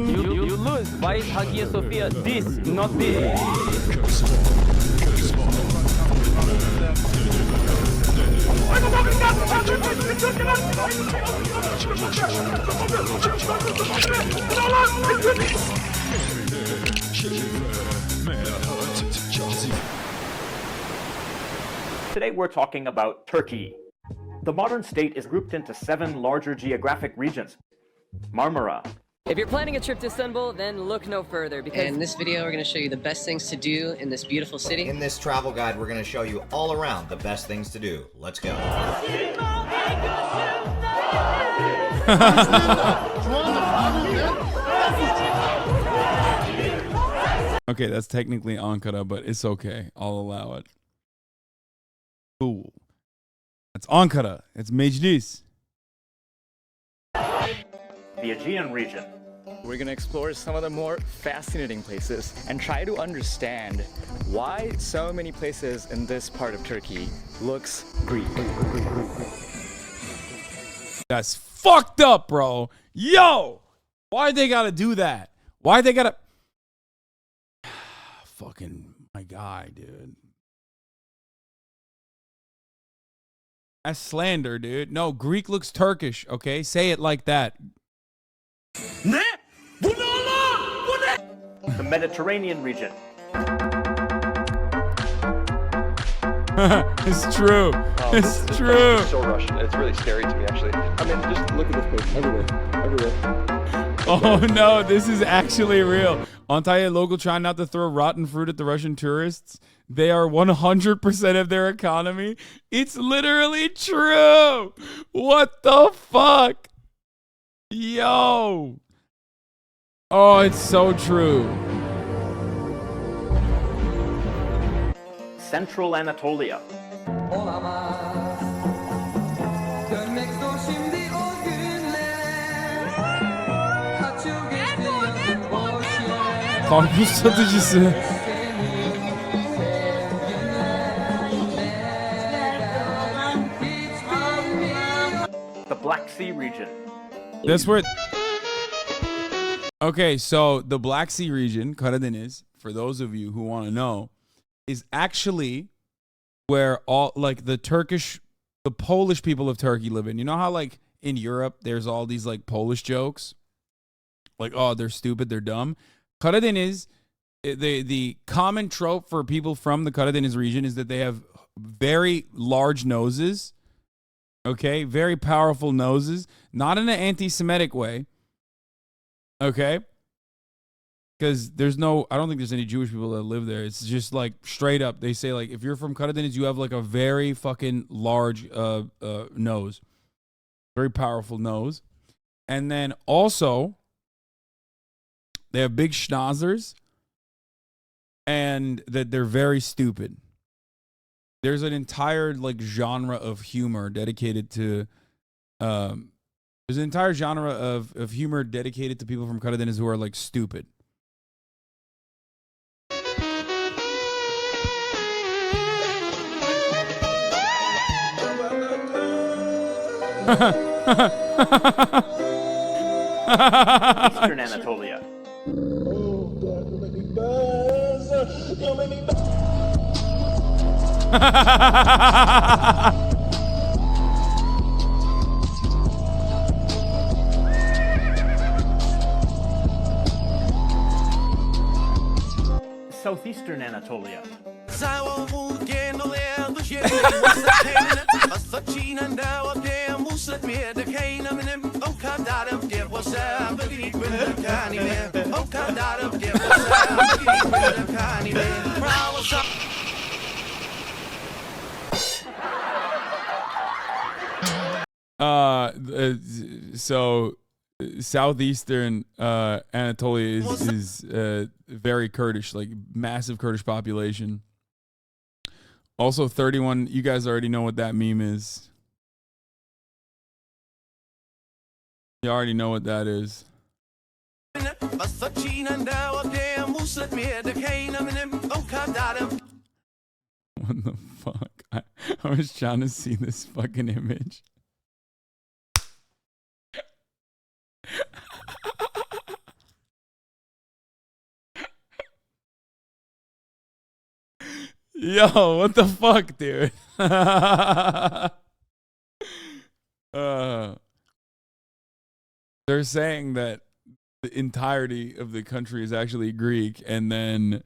You lose. Why is Hagia Sophia this, not this? Today we're talking about Turkey. The modern state is grouped into 7 larger geographic regions. Marmara. If you're planning a trip to Istanbul, then look no further because in this video we're going to show you the best things to do in this beautiful city. In this travel guide we're going to show you all around the best things to do. Let's go. Okay, that's technically Ankara, but it's okay. I'll allow it. Cool. That's Ankara. It's Meclis. The Aegean region. We're gonna explore some of the more fascinating places and try to understand why so many places in this part of Turkey looks Greek. That's fucked up, bro. Yo, why they gotta do that? Why they gotta? Fucking my guy, dude. That's slander, dude. No, Greek looks Turkish. Okay, say it like that. The Mediterranean region. It's true. It's true. It's so Russian. It's really scary to me, actually. I mean, just look at this place. Everywhere. Oh no, this is actually real. Antalya local trying not to throw rotten fruit at the Russian tourists. They are 100% of their economy. It's literally true. What the fuck? Yo. Oh, it's so true. Central Anatolia. Karpuz satıcısı. The Black Sea region. That's where. Okay, so the Black Sea region, Karadeniz, for those of you who want to know, is actually where all like the Polish people of Turkey live in. You know how like in Europe there's all these like Polish jokes, like oh they're stupid, they're dumb. Karadeniz, the common trope for people from the Karadeniz region is that they have very large noses. Okay, very powerful noses, not in an anti-Semitic way. Okay, because I don't think there's any Jewish people that live there. It's just like straight up. They say like if you're from Karadeniz, you have like a very fucking large nose, very powerful nose, and then also they have big schnauzers, and that they're very stupid. There's an entire like genre of humor dedicated to there's an entire genre of humor dedicated to people from Karadeniz who are like stupid. Eastern Anatolia. Southeastern Anatolia. So southeastern Anatolia is very Kurdish, like massive Kurdish population. Also 31, you guys already know what that meme is. You already know what that is. What the fuck? I was trying to see this fucking image. Yo, what the fuck, dude? They're saying that the entirety of the country is actually Greek, and then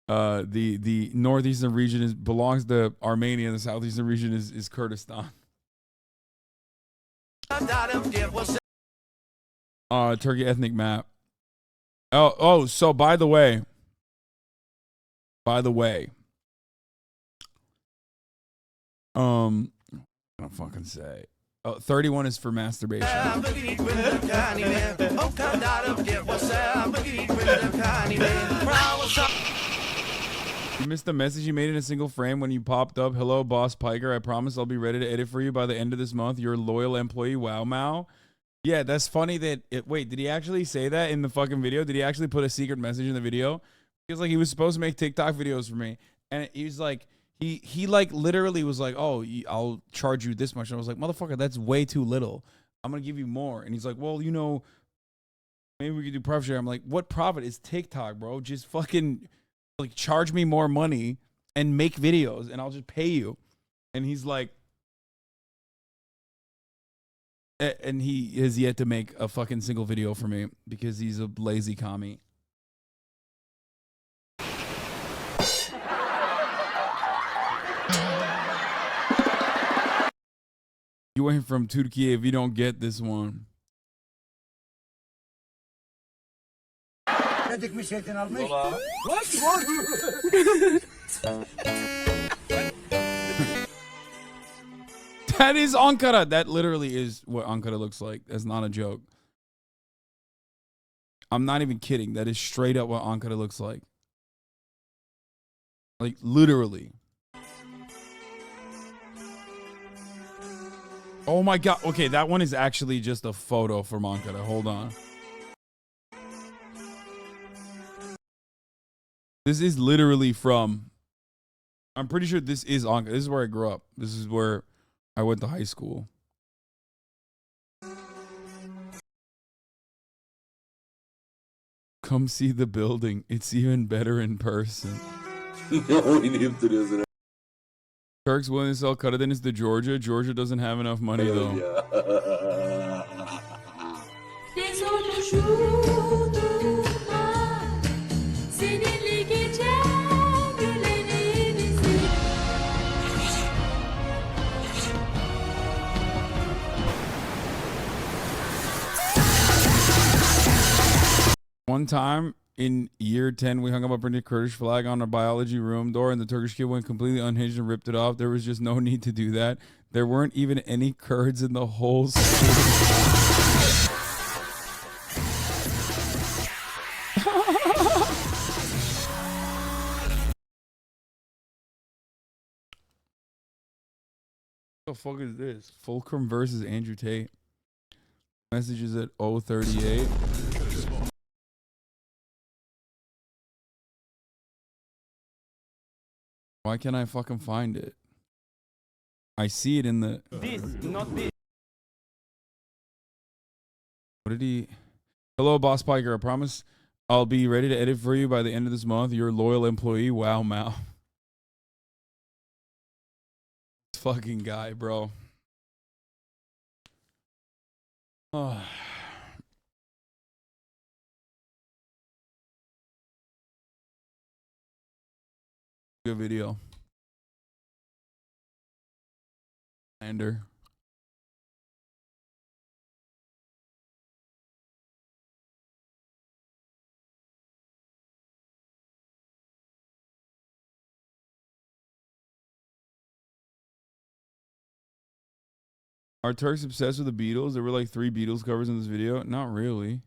the northeastern region belongs to Armenia, and the southeastern region is Kurdistan. Turkey ethnic map. Oh, so by the way, I don't fucking say. Oh, 31 is for masturbation. You missed the message you made in a single frame when you popped up. Hello, Boss Piker. I promise I'll be ready to edit for you by the end of this month. Your loyal employee, Wow Mao. Yeah, that's funny that wait, did he actually say that in the fucking video? Did he actually put a secret message in the video? Because like he was supposed to make TikTok videos for me, and he was like, he like literally was like, oh, I'll charge you this much, and I was like, motherfucker, that's way too little. I'm gonna give you more. And he's like, well, you know, maybe we could do profit share. I'm like, what profit? Is TikTok, bro. Just fucking like charge me more money and make videos, and I'll just pay you. And he's like, and he has yet to make a fucking single video for me because he's a lazy commie. You ain't from Turkiye if you don't get this one. That is Ankara. That literally is what Ankara looks like. That's not a joke. I'm not even kidding. That is straight up what Ankara looks like. Like, literally. Oh my God. Okay, that one is actually just a photo from Ankara. Hold on. This is literally from... I'm pretty sure this is Ankara. This is where I grew up. This is where I went to high school. Come see the building. It's even better in person. Turks willing to sell Karadeniz's to Georgia. Georgia doesn't have enough money though. One time in year 10, we hung up a printed Kurdish flag on our biology room door, and the Turkish kid went completely unhinged and ripped it off. There was just no need to do that. There weren't even any Kurds in the whole school. What the fuck is this? Fulcrum versus Andrew Tate. Messages at 038. Why can't I fucking find it? I see it in the... This, not this. What did he... Hello, Boss Piker. I promise I'll be ready to edit for you by the end of this month. You're a loyal employee. Wow, Mao. Fucking guy, bro. Oh. Good video. Lander. Are Turks obsessed with the Beatles? There were like 3 Beatles covers in this video. Not really.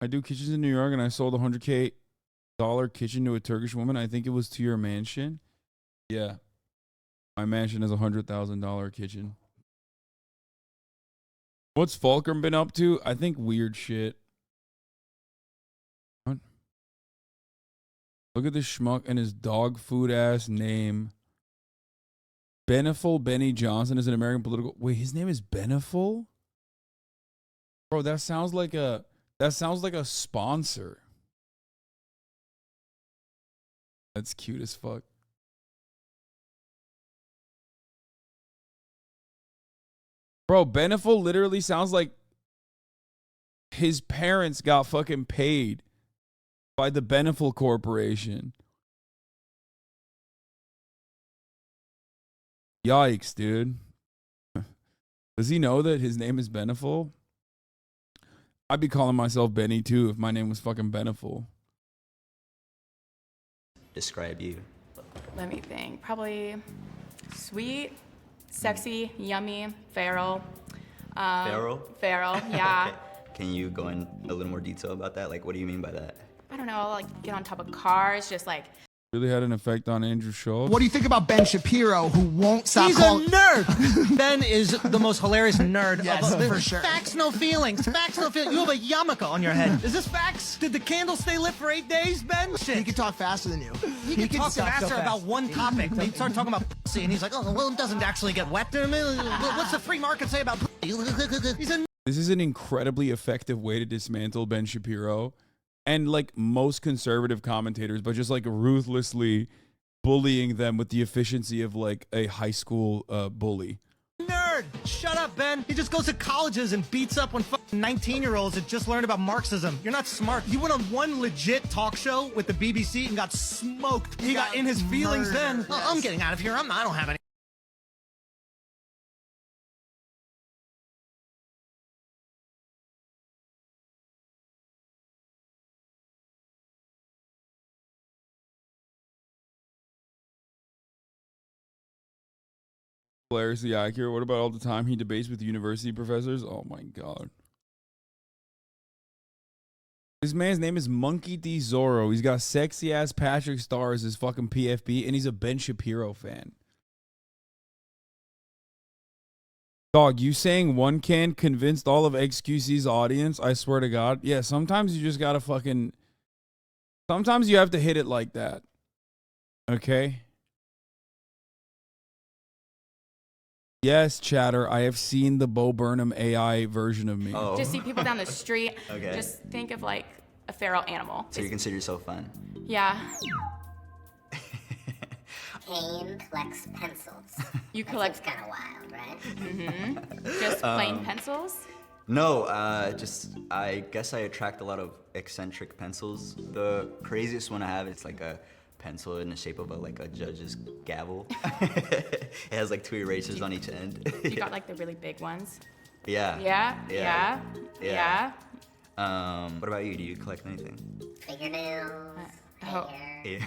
I do kitchens in New York, and I sold a $100K kitchen to a Turkish woman. I think it was to your mansion. Yeah. My mansion is a $100,000 kitchen. What's Fulcrum been up to? I think weird shit. What? Look at this schmuck and his dog food ass name. Beneful Benny Johnson is an American political... Wait, his name is Beneful? Bro, that sounds like a sponsor. That's cute as fuck. Bro, Beneful literally sounds like his parents got fucking paid by the Beneful Corporation. Yikes, dude. Does he know that his name is Beneful? I'd be calling myself Benny too if my name was fucking Beneful. Describe you. Let me think. Probably sweet, sexy, yummy, feral, Feral? Yeah. Okay. Can you go in a little more detail about that? Like, what do you mean by that? I don't know, like get on top of cars, just like. Really had an effect on Andrew Schulz. What do you think about Ben Shapiro, who won't stop He's calling? a nerd! Ben is the most hilarious nerd. Yes, of for sure. Facts, no feelings. Facts, no feelings. You have a yarmulke on your head. Is this facts? Did the candle stay lit for 8 days, Ben? Shit. He can talk faster than you. He can talk faster about one topic. He started talking about pussy, and he's like, oh, well, it doesn't actually get wet. What's the free market say about pussy? He's a This is an incredibly effective way to dismantle Ben Shapiro and like most conservative commentators, but just like ruthlessly bullying them with the efficiency of like a high school bully. nerd. Shut up, Ben. He just goes to colleges and beats up on fucking 19-year-olds that just learned about Marxism. You're not smart. You went on one legit talk show with the BBC and got smoked. He got in his feelings then. Well, I'm getting out of here. I don't have any. Hilariously accurate. What about all the time he debates with university professors? Oh my god. This man's name is Monkey D. Zorro. He's got sexy ass Patrick Star as his fucking PFP, and he's a Ben Shapiro fan. Dog, you saying one can convinced all of XQC's audience? I swear to God. Yeah, sometimes you just gotta fucking... Sometimes you have to hit it like that. Okay? Yes, chatter. I have seen the Bo Burnham AI version of me. Oh. Just see people down the street. Okay. Just think of like a feral animal. So you consider yourself fun? Yeah. Kane collects pencils. You collect. Kind of wild, right? Mm-hmm. Just plain pencils. No, I guess I attract a lot of eccentric pencils. The craziest one I have is like a pencil in the shape of a judge's gavel. It has like 2 erasers on each end. You got like the really big ones. Yeah. Yeah. What about you? Do you collect anything? Fingernails. Yeah.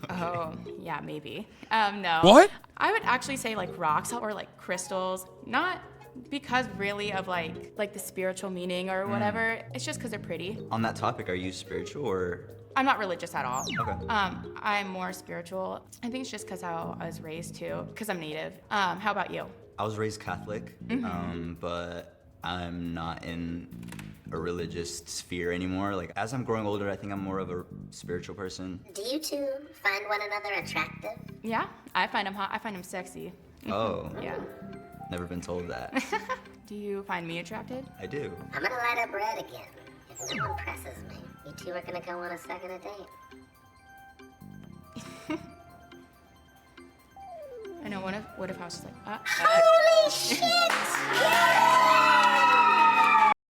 Oh, yeah, maybe. No. What? I would actually say like rocks or like crystals. Not because really of like the spiritual meaning or whatever. It's just because they're pretty. On that topic, are you spiritual or? I'm not religious at all. Okay. I'm more spiritual. I think it's just because how I was raised too, because I'm Native. How about you? I was raised Catholic, but I'm not in a religious sphere anymore. Like as I'm growing older, I think I'm more of a spiritual person. Do you two find one another attractive? Yeah, I find him hot. I find him sexy. Oh. Yeah. Never been told that. Do you find me attractive? I do. I'm gonna light up red again. If no one presses me, you two are gonna go on a second date. I know. What if I was just like, holy shit!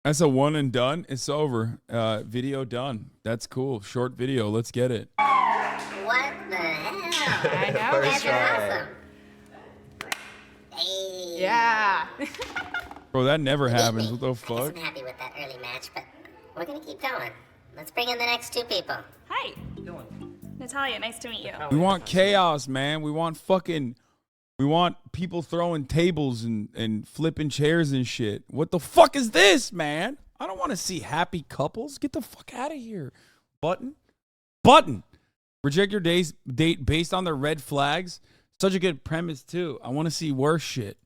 That's a one and done. It's over. Video done. That's cool. Short video. Let's get it. What the hell? I know. That's awesome. Hey. Yeah. Bro, that never happens. What the fuck? I'm happy with that early match, but we're gonna keep going. Let's bring in the next 2 people. Hi. How you doing? Natalia, nice to meet you. We want chaos, man. We want people throwing tables and flipping chairs and shit. What the fuck is this, man? I don't want to see happy couples. Get the fuck out of here. Button. Reject your date based on the red flags. Such a good premise, too. I want to see worse shit.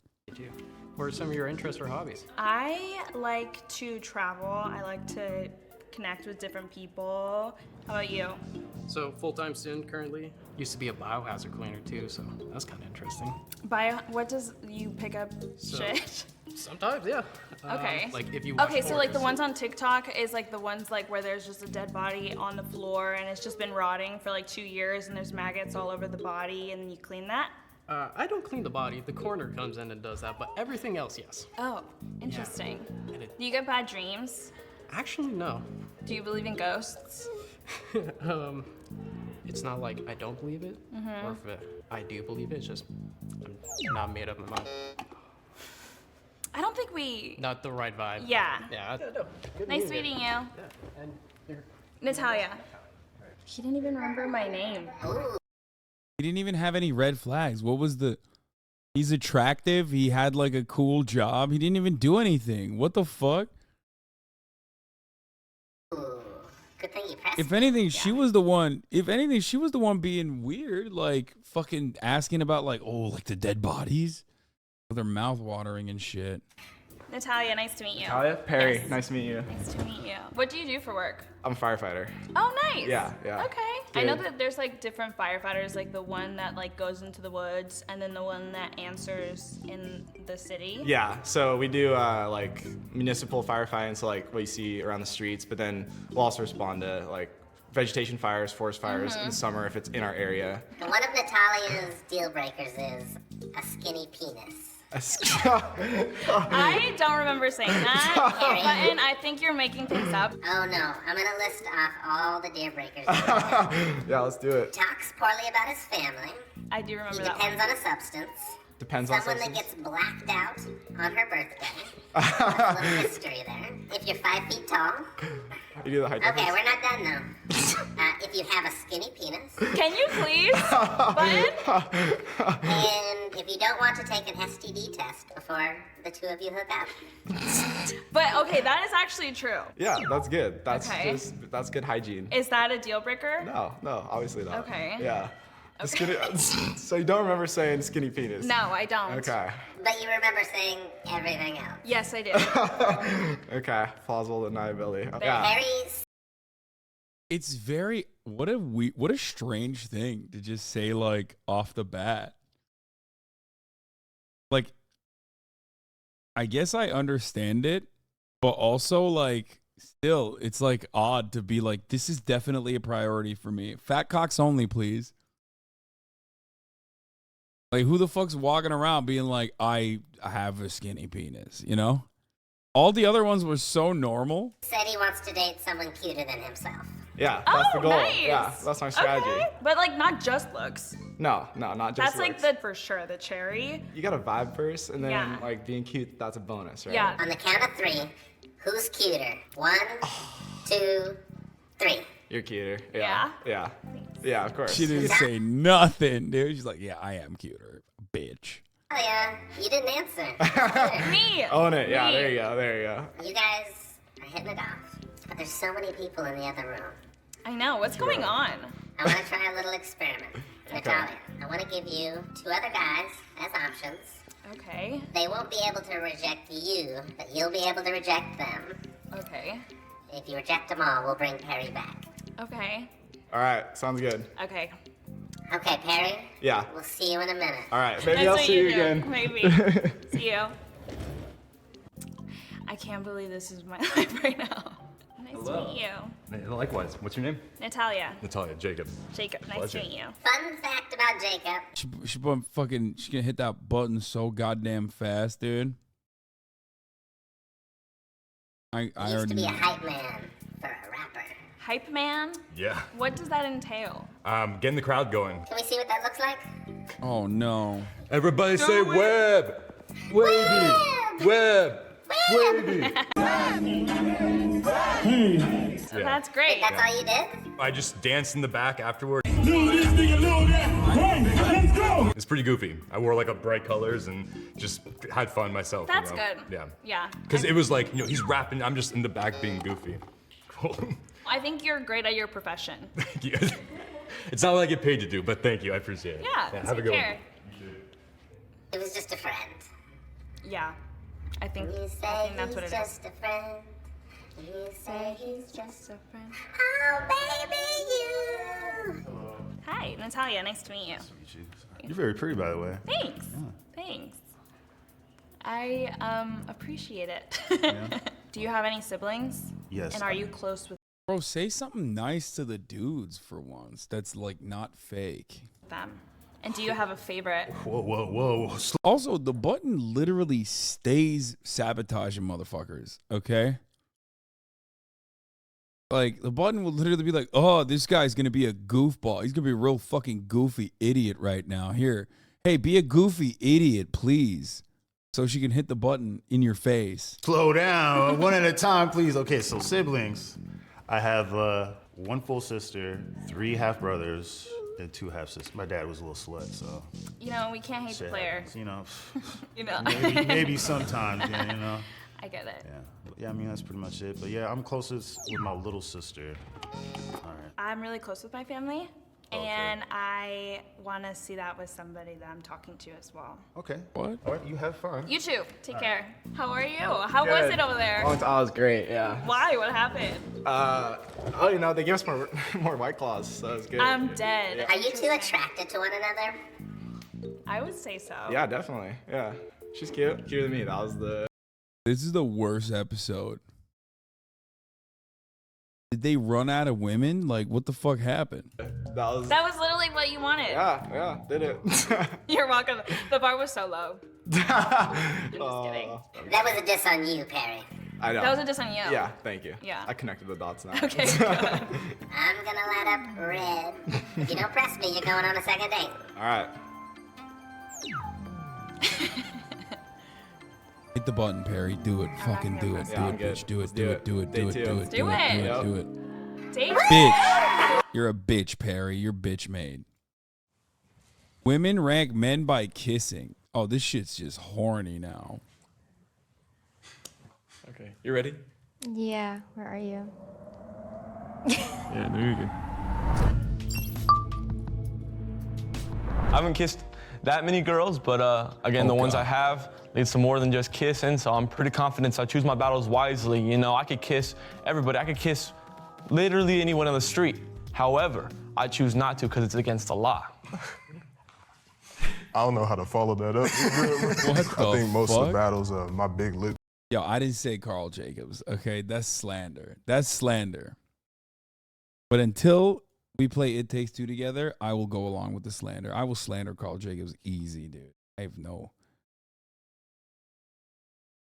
What are some of your interests or hobbies? I like to travel. I like to connect with different people. How about you? So full-time student currently. Used to be a biohazard cleaner too, so that's kind of interesting. What does you pick up shit? Sometimes, yeah. Okay. Like if you watch Okay, so like the porn. ones on TikTok is like the ones like where there's just a dead body on the floor and it's just been rotting for like 2 years and there's maggots all over the body and you clean that? I don't clean the body. The coroner comes in and does that, but everything else, yes. Oh, interesting. Yeah. Do you get bad dreams? Actually, no. Do you believe in ghosts? It's not like I don't believe it, or if I do believe it, it's just I'm not made up my mind. I don't think we... Not the right vibe. Yeah. Yeah. Nice meeting you. Yeah. And Natalia. He didn't even remember my name. He didn't even have any red flags. What was the... He's attractive. He had like a cool job. He didn't even do anything. What the fuck? Ooh, good thing you pressed. If anything, she was the one. If anything, she was the one being weird, like fucking asking about like, oh, like the dead bodies, with her mouth watering and shit. Natalia, nice to meet you. Natalia? Perry, Yes. nice to meet you. Nice to meet you. What do you do for work? I'm a firefighter. Oh, nice. Yeah, yeah. Okay. I know that there's like different firefighters, like the one that like goes into the woods, and then the one that answers in the city. Yeah, so we do like municipal firefighting, so like what you see around the streets, but then we'll also respond to like vegetation fires, forest fires in the summer if it's in our area. And one of Natalia's deal breakers is a skinny penis. I don't remember saying that, Button. I think you're making things up. Oh no, I'm gonna list off all the deal breakers. Yeah, let's do it. Talks poorly about his family. I do remember He that depends one. on a substance. Depends on Someone that substance. gets blacked out on her birthday. That's a little history there. If you're 5 feet tall. You do the height Okay, difference? we're not done now. If you have a skinny penis. Can you please, Button? And if you don't want to take an STD test before the two of you hook up. But okay, that is actually true. Yeah, that's good. That's Okay. that's good hygiene. Is that a deal breaker? No, obviously not. Okay. Yeah. The skinny, so you don't remember saying skinny penis? No, I don't. Okay. But you remember saying everything else. Yes, I do. Okay. Plausible deniability. But Yeah. Harry's It's very what a strange thing to just say like off the bat. Like, I guess I understand it, but also like still it's like odd to be like, this is definitely a priority for me. Fat cocks only, please. Like, who the fuck's walking around being like, I have a skinny penis, you know? All the other ones were so normal. said he wants to date someone cuter than himself. Yeah, that's the goal. Nice. Yeah, that's my strategy. Okay. But like not just looks. No, not just That's like looks. the for sure the cherry. You gotta vibe first, and then Yeah. like being cute, that's a bonus, right? Yeah. On the count of 3, who's cuter? 1, 2, 3. You're cuter. Yeah. Yeah. Yeah, of course. She didn't say nothing, dude. She's like, yeah, I am cuter, bitch. Oh yeah, you didn't answer. Me. Own it. Yeah, Me. there you go. There you go. You guys are hitting it off. But there's so many people in the other room. I know. What's going on? I want to try a little experiment. Natalia, I want to give you 2 other guys as options. Okay. They won't be able to reject you, but you'll be able to reject them. Okay. If you reject them all, we'll bring Perry back. Okay. All right, sounds good. Okay. Okay, Perry? Yeah. We'll see you in a minute. All right, maybe Nice I'll to see meet you again. Maybe. See you. I can't believe this is my life right now. Nice to meet you. Likewise. What's your name? Natalia. Natalia. Jacob. Jacob, nice Pleasure. to meet you. Fun fact about Jacob. She gonna hit that button so goddamn fast, dude. I He used to already be a know. hype man for a rapper. Hype man? Yeah. What does that entail? Getting the crowd going. Can we see what that looks like? Oh no. Everybody say web. Wavy. Web. Wavy. So that's great. That's all you did? I just danced in the back afterward. It's pretty goofy. I wore like a bright colors and just had fun myself. That's you know? good. Yeah. Yeah. Because it was like, he's rapping, I'm just in the back being goofy. Cool. I think you're great at your profession. It's not what I get paid to do, but thank you. I appreciate it. Yeah, have a take good care. one. It was just a friend. Yeah. I think You say that's what it he's is. just a friend. You say he's just a friend. Oh, baby, you. Hi, Natalia. Nice to meet you. You're very pretty, by the way. Thanks. Thanks. I appreciate it. Do you have any siblings? Yes. And are you close with Bro, say something nice to the dudes for once. That's like not fake. them? And do you have a favorite? Whoa. Also, the button literally stays sabotaging motherfuckers, okay? Like, the button will literally be like, oh, this guy's gonna be a goofball. He's gonna be a real fucking goofy idiot right now. Here, hey, be a goofy idiot, please. So she can hit the button in your face. Slow down. One at a time, please. Okay, so siblings. I have 1 full sister, 3 half brothers, They're two half sisters. My dad was a little slut, so. You know, we can't hate the shit player. happens, you know. You know. maybe sometimes, yeah, you know. I get it. Yeah, I mean, that's pretty much it. But yeah, I'm closest with my little sister. All right. I'm really close with my family, and I want to see that with somebody that I'm talking to as well. Okay. What? All right, you have fun. You too. Take care. How are you? How was it over there? Oh, it was great, yeah. Why? What happened? Oh, you know, they gave us more White Claws, so it was good. I'm dead. Yeah. Are you two attracted to one another? I would say so. Yeah, definitely. Yeah. She's cute. Cuter than me. That was the... This is the worst episode. Did they run out of women? Like, what the fuck happened? That was literally what you wanted. Yeah, did it. You're welcome. The bar was so low. I'm just kidding. That was a diss on you, Perry. I know. That was a diss on you. Yeah, thank you. Yeah. I connected the dots now. Okay, good. I'm gonna light up red. If you don't press me, you're going on a second date. All right. Hit the button, Perry. Do it. Fucking do it. Yeah, Do it, bitch. Do it. Do it. Do it. Do it. Do it. Do Do it. it. Do it. Do it. Date Bitch. You're a bitch, Perry. You're bitch made. Women rank men by kissing. Oh, this shit's just horny now. Okay, you ready? Yeah, where are you? Yeah, there you go. I haven't kissed that many girls, but again, the ones I have leads to more than just kissing, so I'm pretty confident. So I choose my battles wisely. You know, I could kiss everybody. I could kiss literally anyone on the street. However, I choose not to because it's against the law. I don't know how to follow that up. I think most of the battles are my big lip. Yo, I didn't say Carl Jacobs. Okay, that's slander. That's slander. But until we play It Takes Two together, I will go along with the slander. I will slander Carl Jacobs easy, dude.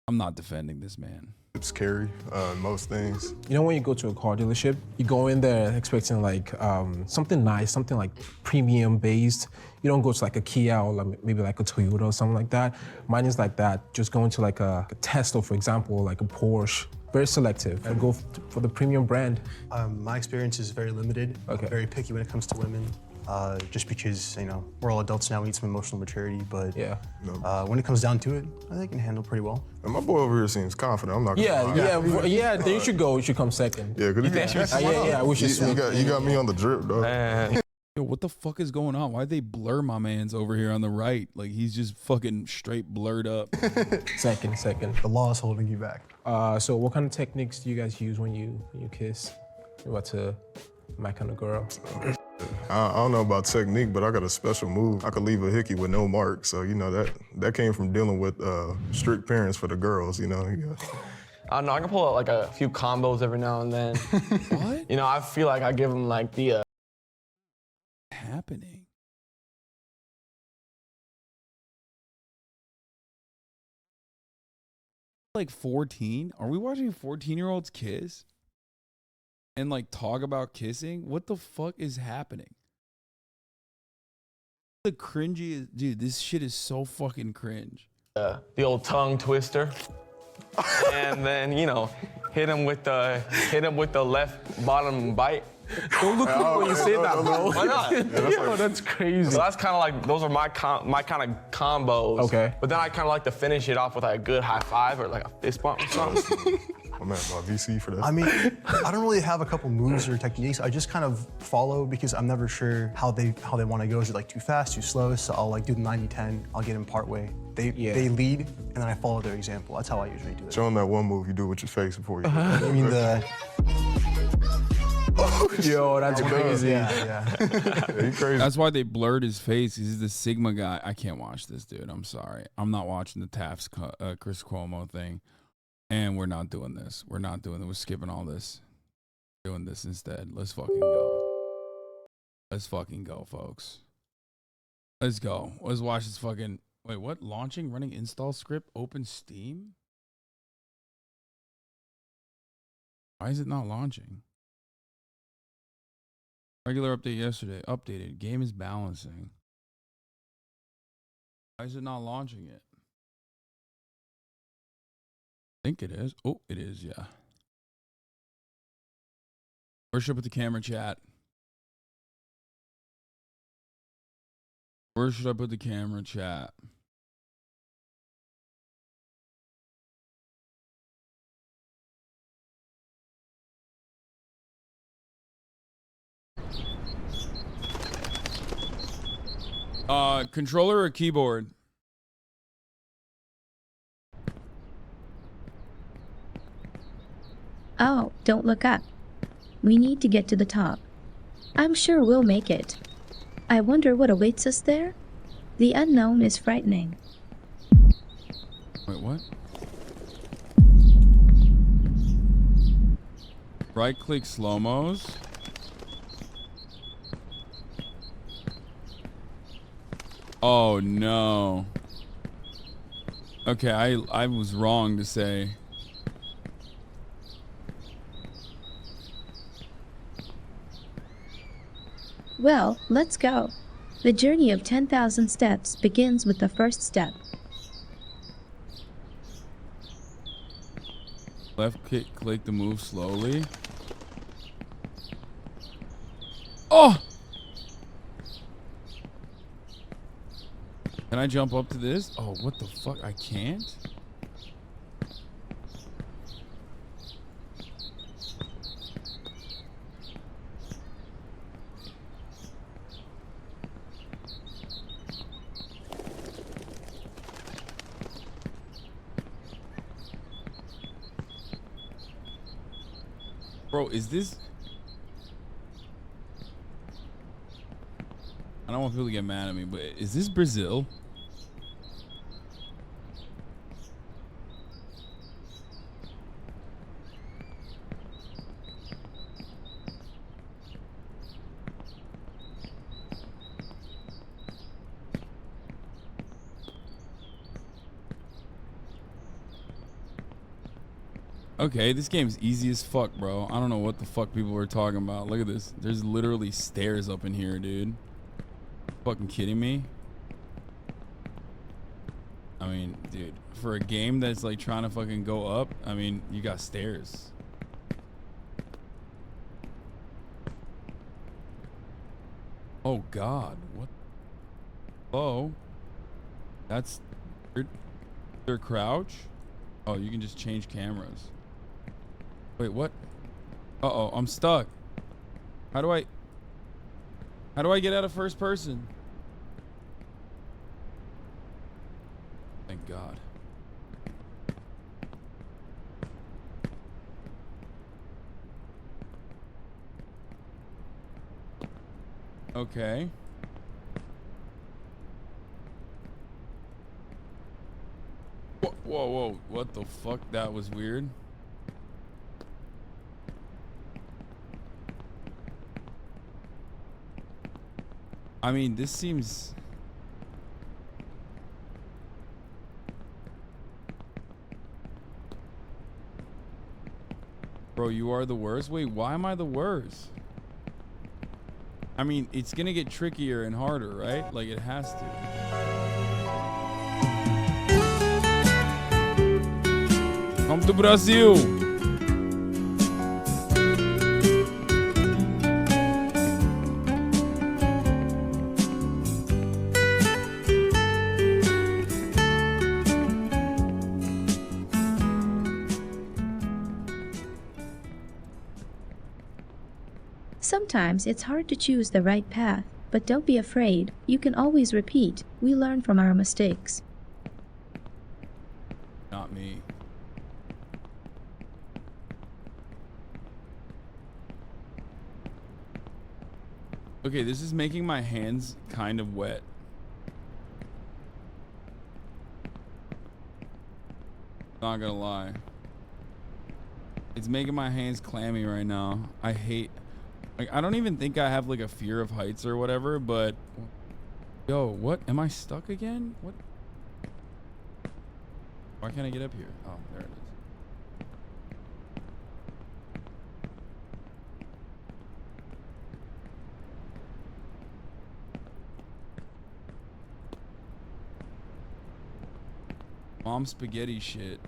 I'm not defending this man. It's scary, most things. You know, when you go to a car dealership, you go in there expecting like something nice, something like premium based. You don't go to like a Kia or like maybe like a Toyota or something like that. Mine is like that. Just going to like a Tesla, for example, like a Porsche. Very selective and go for the premium brand. My experience is very limited. Okay. I'm very picky when it comes to women. Just because, you know, we're all adults now, we need some emotional maturity, but yeah. When it comes down to it, I think I can handle pretty well. And my boy over here seems confident. I'm not gonna lie. Yeah. Then you should go. You should come second. Yeah, because we should you got me on the drip, though. Yo, what the fuck is going on? Why'd they blur my man's over here on the right? Like, he's just fucking straight blurred up. Second. The law is holding you back. So what kind of techniques do you guys use when you kiss? What's my kind of girl? I don't know about technique, but I got a special move. I could leave a hickey with no mark. So, you know, that came from dealing with strict parents for the girls, you know. I don't know, I can pull out like a few combos every now and then. What? You know, I feel like I give them like the... happening? Like 14? Are we watching 14-year-olds kiss? And like talk about kissing? What the fuck is happening? The cringy, dude, this shit is so fucking cringe. The old tongue twister. And then, you know, hit him with the left bottom bite. Don't look cool when you say that, bro. Why not? Yo, that's crazy. So that's kind of like, those are my kind of combos. Okay. But then I kind of like to finish it off with like a good high five or like a fist bump or something. I'm at my VC for that. I mean, I don't really have a couple moves or techniques. I just kind of follow because I'm never sure how they want to go. Is it like too fast, too slow? So I'll like do the 90-10. I'll get in part way. They lead, and then I follow their example. That's how I usually do it. Show them that one move you do with your face before you. I mean the. Yo, that's crazy. Yeah. You crazy. That's why they blurred his face. He's the Sigma guy. I can't watch this, dude. I'm sorry. I'm not watching the Taft's Chris Cuomo thing. And we're not doing this. We're not doing it. We're skipping all this. We're doing this instead. Let's fucking go. Let's fucking go, folks. Let's go. Let's watch this fucking... Wait, what? Launching, running install script, open Steam? Why is it not launching? Regular update yesterday. Updated. Game is balancing. Why is it not launching it? I think it is. Oh, it is, yeah. Worship with the camera chat. Where should I put the camera, chat? Controller or keyboard? Oh, don't look up. We need to get to the top. I'm sure we'll make it. I wonder what awaits us there? The unknown is frightening. Wait, what? Right-click slow-mos. Oh, no. Okay, I was wrong to say. Well, let's go. The journey of 10,000 steps begins with the first step. Left click to move slowly. Oh! Can I jump up to this? Oh, what the fuck? I can't? Bro, is this... I don't want people to get mad at me, but is this Brazil? Okay, this game's easy as fuck, bro. I don't know what the fuck people were talking about. Look at this. There's literally stairs up in here, dude. Fucking kidding me? I mean, dude, for a game that's like trying to fucking go up, I mean, you got stairs. Oh God, what? Oh, that's their crouch. Oh, you can just change cameras. Wait, what? Uh-oh, I'm stuck. How do I get out of first person? Thank God. Okay. Whoa, whoa, whoa. What the fuck? That was weird. I mean, this seems... Bro, you are the worst? Wait, why am I the worst? I mean, it's gonna get trickier and harder, right? Like, it has to. Come to Brazil! Sometimes it's hard to choose the right path, but don't be afraid. You can always repeat. We learn from our mistakes. Not me. Okay, this is making my hands kind of wet. Not gonna lie. It's making my hands clammy right now. I hate... Like, I don't even think I have like a fear of heights or whatever, but... Yo, what? Am I stuck again? What? Why can't I get up here? Oh, there it is. Mom spaghetti shit.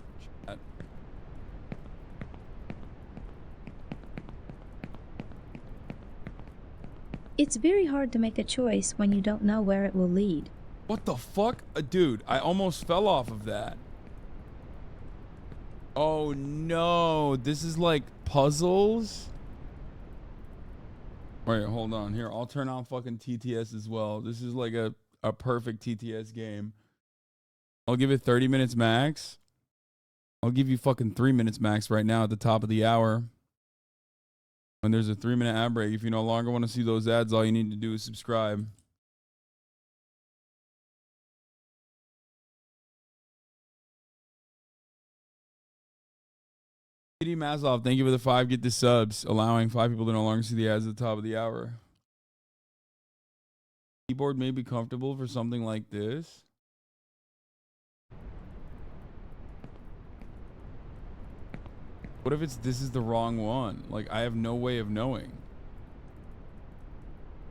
It's very hard to make a choice when you don't know where it will lead. What the fuck? Dude, I almost fell off of that. Oh no, this is like puzzles? Wait, hold on. Here, I'll turn on fucking TTS as well. This is like a perfect TTS game. I'll give it 30 minutes max. I'll give you fucking 3 minutes max right now at the top of the hour. When there's a 3-minute ad break, if you no longer want to see those ads, all you need to do is subscribe. PD Maslov, thank you for the 5 get the subs, allowing 5 people to no longer see the ads at the top of the hour. Keyboard may be comfortable for something like this. What if this is the wrong one? Like, I have no way of knowing.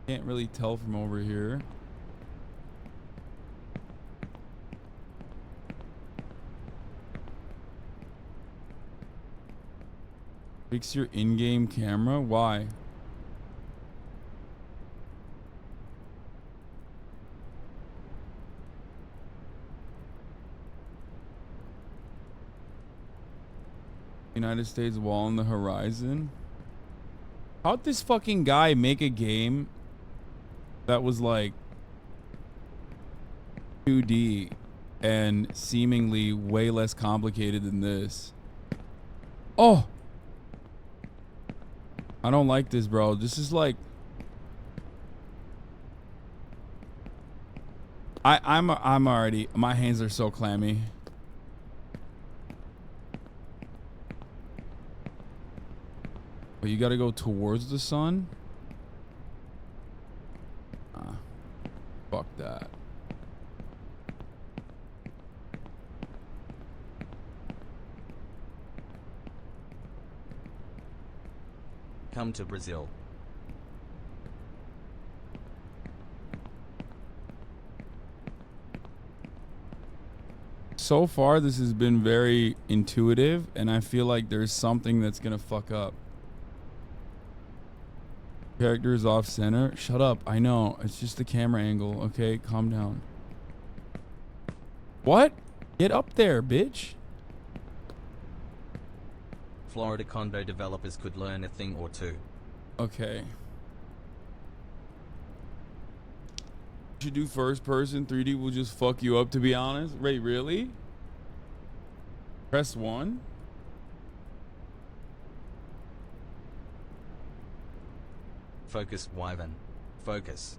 Can't really tell from over here. Fix your in-game camera? Why? United States wall on the horizon? How'd this fucking guy make a game that was like 2D and seemingly way less complicated than this? Oh! I don't like this, bro. This is like... I'm already... My hands are so clammy. But you gotta go towards the sun? Fuck that. Come to Brazil. So far, this has been very intuitive, and I feel like there's something that's gonna fuck up. Character is off center. Shut up. I know. It's just the camera angle. Okay, calm down. What? Get up there, bitch. Florida condo developers could learn a thing or two. Okay. Should do first person. 3D will just fuck you up, to be honest. Wait, really? Press 1. Focus, Wyvern. Focus.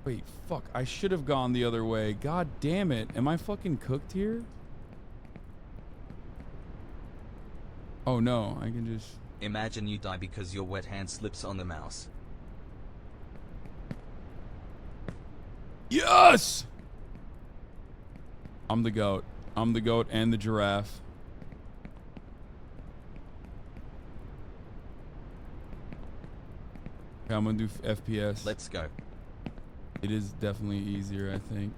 Wait, fuck. I should have gone the other way. God damn it. Am I fucking cooked here? Oh no, I can just... Imagine you die because your wet hand slips on the mouse. Yes! I'm the goat. I'm the goat and the giraffe. Okay, I'm gonna do FPS. Let's go. It is definitely easier, I think.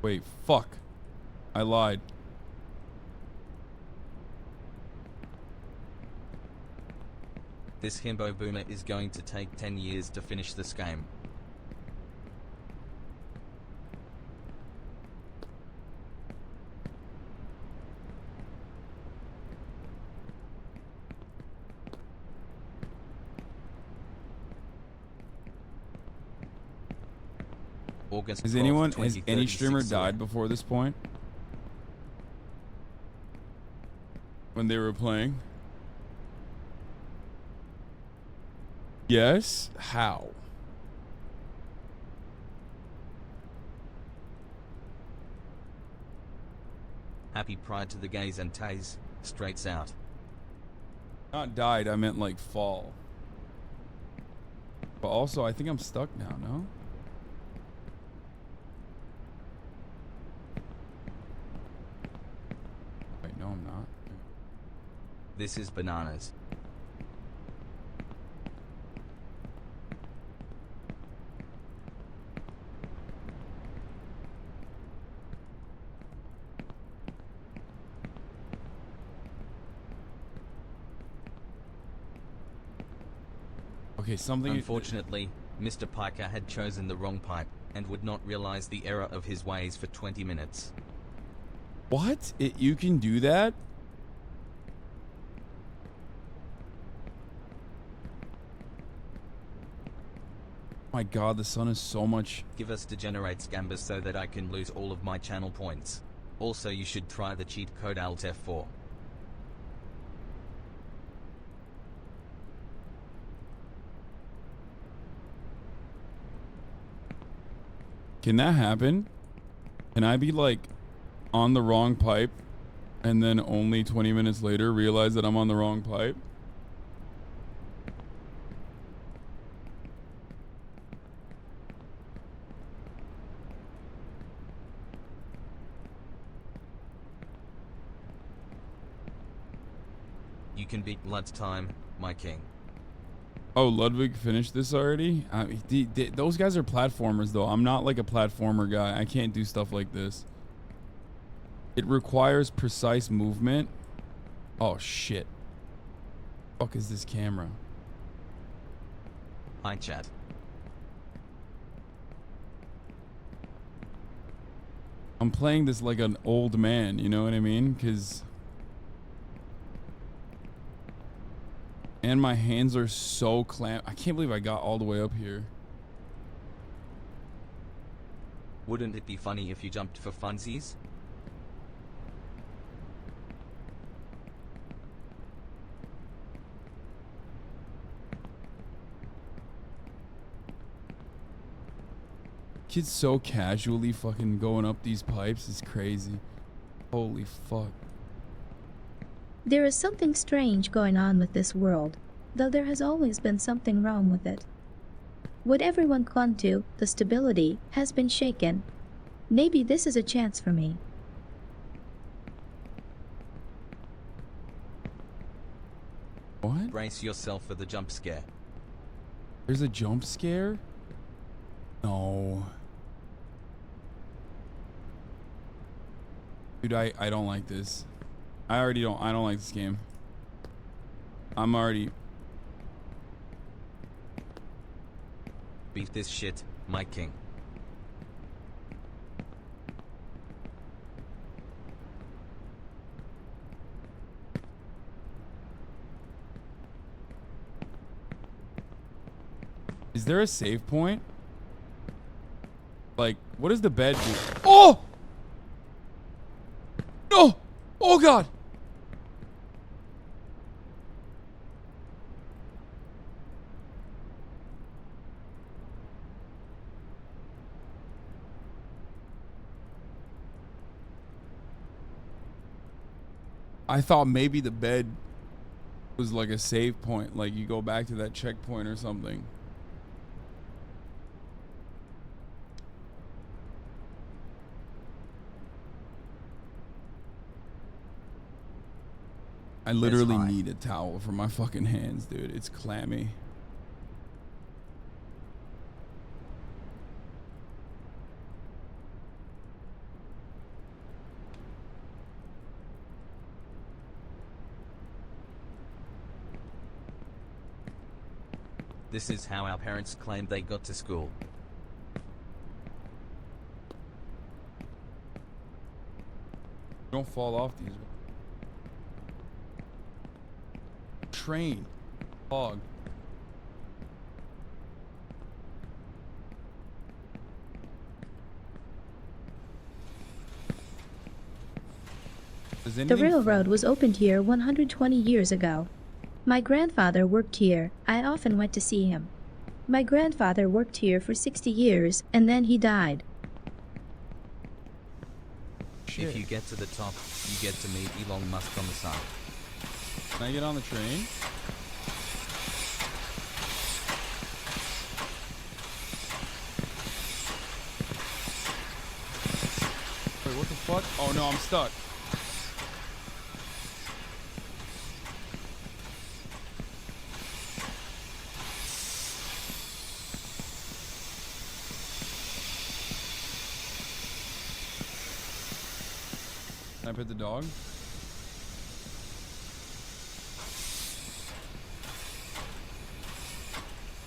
Wait, fuck. I lied. This himbo boomer is going to take 10 years to finish this game. August Has 12th, has any streamer died before this point? When they were playing? Yes? How? Happy Pride to the gays and Tays. Straights out. Not died, I meant like fall. But also, I think I'm stuck now, no? Wait, no I'm not. This is bananas. Okay, something... Unfortunately, Mr. Piker had chosen the wrong pipe and would not realize the error of his ways for 20 minutes. What? You can do that? My god, the sun is so much... Give us degenerate gambas so that I can lose all of my channel points. Also, you should try the cheat code Alt F4. Can that happen? Can I be like on the wrong pipe and then only 20 minutes later realize that I'm on the wrong pipe? You can beat Lud's time, my king. Oh, Ludwig finished this already? Those guys are platformers, though. I'm not like a platformer guy. I can't do stuff like this. It requires precise movement. Oh, shit. Fuck is this camera? Hi, chat. I'm playing this like an old man, you know what I mean? Because... And my hands are so clamped. I can't believe I got all the way up here. Wouldn't it be funny if you jumped for funsies? Kids so casually fucking going up these pipes is crazy. Holy fuck. There is something strange going on with this world, though there has always been something wrong with it. What everyone clung to, the stability, has been shaken. Maybe this is a chance for me. What? Brace yourself for the jump scare. There's a jump scare? No. Dude, I don't like this. I don't like this game. I'm already... Beat this shit, my king. Is there a save point? Like, what does the bed do? Oh! No! Oh god! I thought maybe the bed was like a save point, like you go back to that checkpoint or something. I literally need a towel for my fucking hands, dude. It's clammy. This is how our parents claimed they got to school. Don't fall off these. Train. Hog. The railroad was opened here 120 years ago. My grandfather worked here. I often went to see him. My grandfather worked here for 60 years, and then he died. If you get to the top, you get to meet Elon Musk on the side. Can I get on the train? Wait, what the fuck? Oh no, I'm stuck. Can I pet the dog?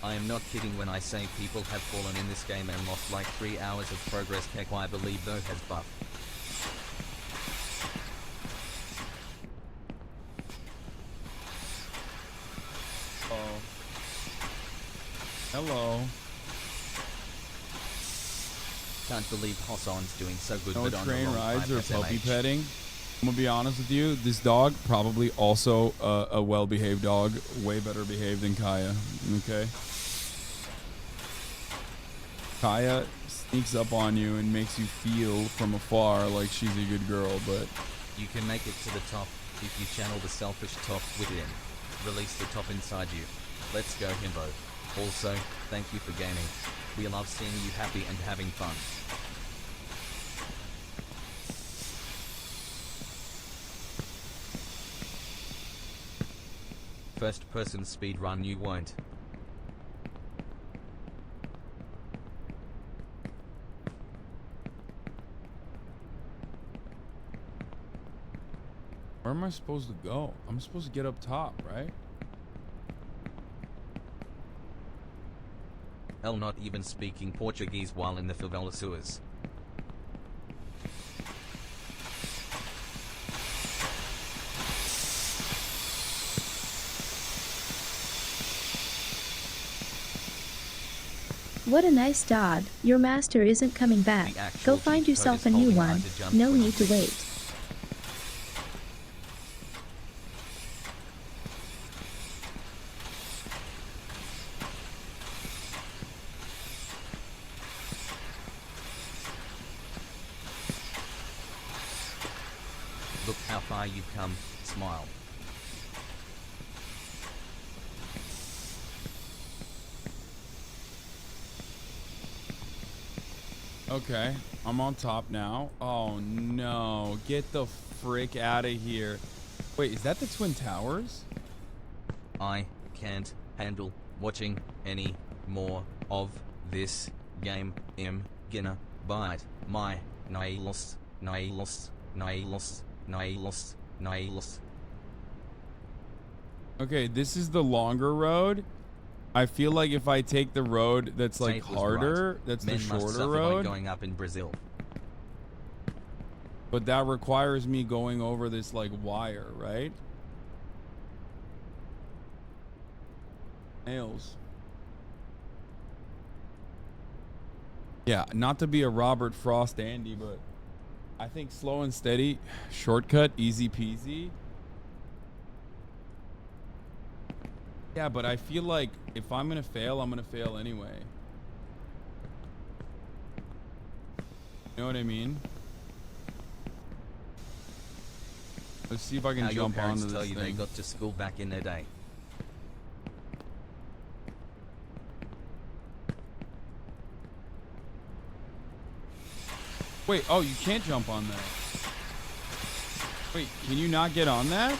I am not kidding when I say people have fallen in this game and lost like 3 hours of progress. Heck, I believe though has buffed. Oh. Hello. Can't believe Hassan's doing so good. No but on the train wrong rides or type puppy SMH. petting. I'm gonna be honest with you. This dog probably also a well-behaved dog, way better behaved than Kaya. Okay. Kaya sneaks up on you and makes you feel from afar like she's a good girl, but You can make it to the top if you channel the selfish top within. Release the top inside you. Let's go, Himbo. Also, thank you for gaming. We love seeing you happy and having fun. First person speedrun you won't. where am I supposed to go? I'm supposed to get up top, right? L not even speaking Portuguese while in the favela sewers. What a nice dog. Your master isn't coming back. Go find yourself a new one. No need to wait. Look how far you've come. Smile. Okay, I'm on top now. Oh no, get the frick out of here. Wait, is that the Twin Towers? I can't handle watching any more of this game. I'm gonna bite my nails. Okay, this is the longer road. I feel like if I take the road that's like Tate was harder, right. that's Men the must shorter suffer when road. going up in Brazil. But that requires me going over this like wire, right? Nails. Yeah, not to be a Robert Frost Andy, but I think slow and steady, shortcut, easy peasy. Yeah, but I feel like if I'm gonna fail, I'm gonna fail anyway. You know what I mean? Let's see if I can How your jump parents onto tell this you thing. they got to school back in their day. Wait, oh, you can't jump on that. Wait, can you not get on that?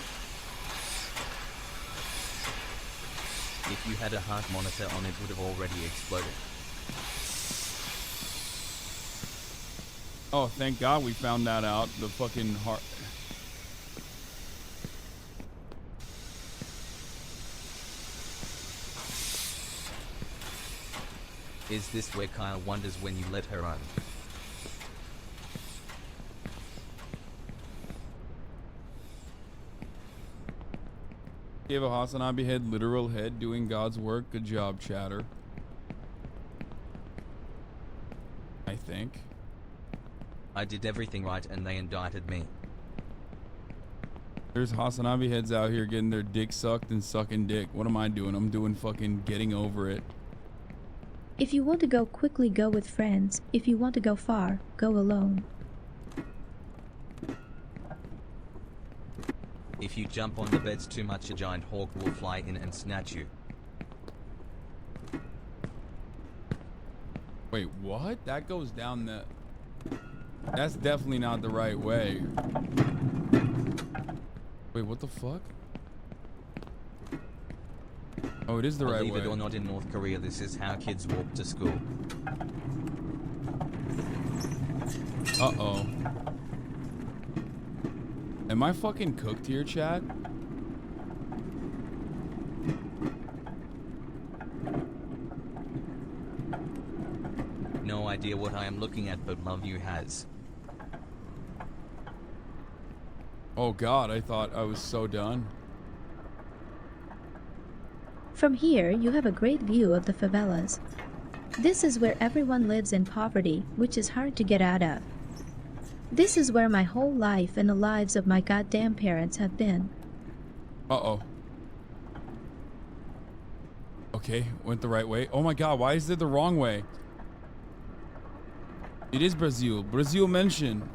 If you had a heart monitor on, it would have already exploded. Oh, thank God we found that out. The fucking heart. Is this where Kyle wonders when you let her run? Gave a HasanAbi head, literal head, doing God's work. Good job, chatter. I think. I did everything right and they indicted me. There's HasanAbi heads out here getting their dick sucked and sucking dick. What am I doing? I'm doing fucking getting over it. If you want to go quickly, go with friends. If you want to go far, go alone. If you jump on the beds too much, a giant hawk will fly in and snatch you. Wait, what? That goes down the... That's definitely not the right way. Wait, what the fuck? Oh, it is the right way. Believe it or not, in North Korea, this is how kids walk to school. Uh-oh. Am I fucking cooked here, chat? No idea what I am looking at, but love you, Has. Oh God, I thought I was so done. From here, you have a great view of the favelas. This is where everyone lives in poverty, which is hard to get out of. This is where my whole life and the lives of my goddamn parents have been. Uh-oh. Okay, went the right way. Oh my God, why is it the wrong way? It is Brazil. Brazil mentioned.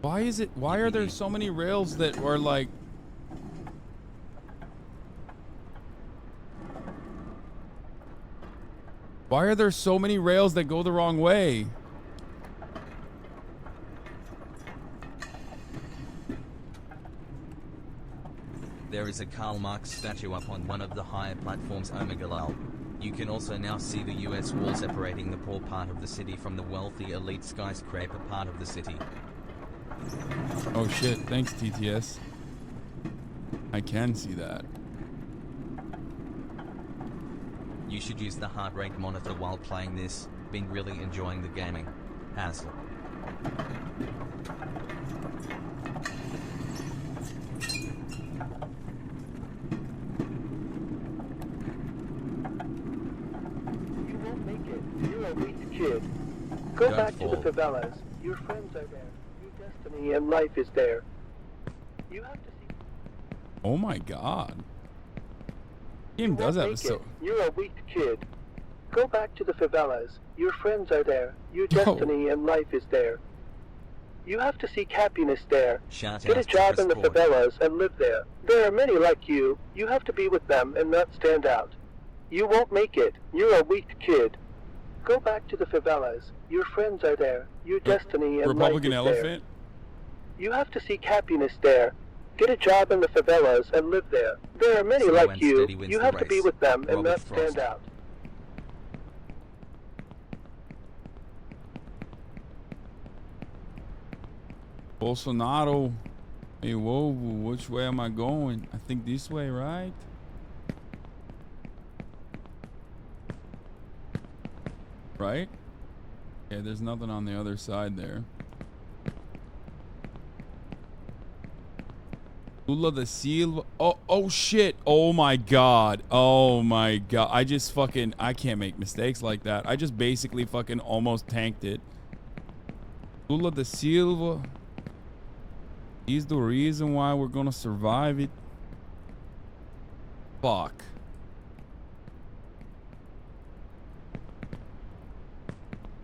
Why is it? Why are there so many rails that are like? Why are there so many rails that go the wrong way? There is a Karl Marx statue up on one of the higher platforms, Omegalal. You can also now see the US wall separating the poor part of the city from the wealthy elite skyscraper part of the city. Oh shit, thanks TTS. I can see that. You should use the heart rate monitor while playing this. Been really enjoying the gaming. Hassle. You won't make it. You're a weak kid. Go back to the favelas. Your friends are there. Your destiny and life is there. You have to see. Oh my God. Game does have a so. You're a weak kid. Go back to the favelas. Your friends are there. Your destiny and life is there. You have to seek happiness there. Get a job in the favelas and live there. There are many like you. You have to be with them and not stand out. You won't make it. You're a weak kid. Go back to the favelas. Your friends are there. Your destiny and Republican life is elephant. there. You have to seek happiness there. Get a job in the favelas and live there. There are many like you. You have to be with them and not stand out. Bolsonaro. Hey, whoa, which way am I going? I think this way, right? Right? Yeah, there's nothing on the other side there. Lula da Silva. Oh shit. Oh my God. Oh my God. I can't make mistakes like that. I just basically fucking almost tanked it. Lula da Silva. He's the reason why we're gonna survive it. Fuck.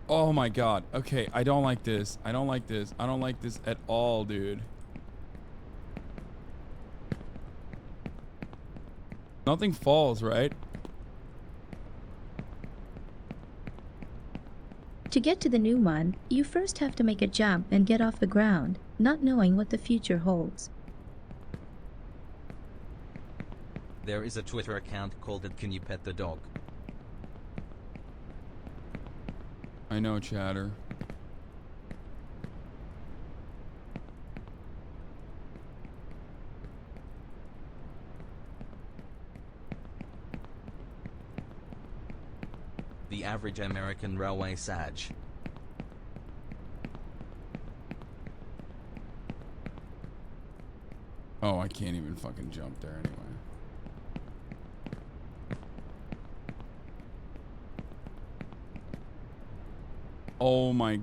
Oh my God. Okay, I don't like this. I don't like this. I don't like this at all, dude. Nothing falls, right? To get to the new one, you first have to make a jump and get off the ground, not knowing what the future holds. There is a Twitter account called it Can You Pet the Dog? I know, chatter. The average American railway sage. Oh, I can't even fucking jump there anyway. Oh my.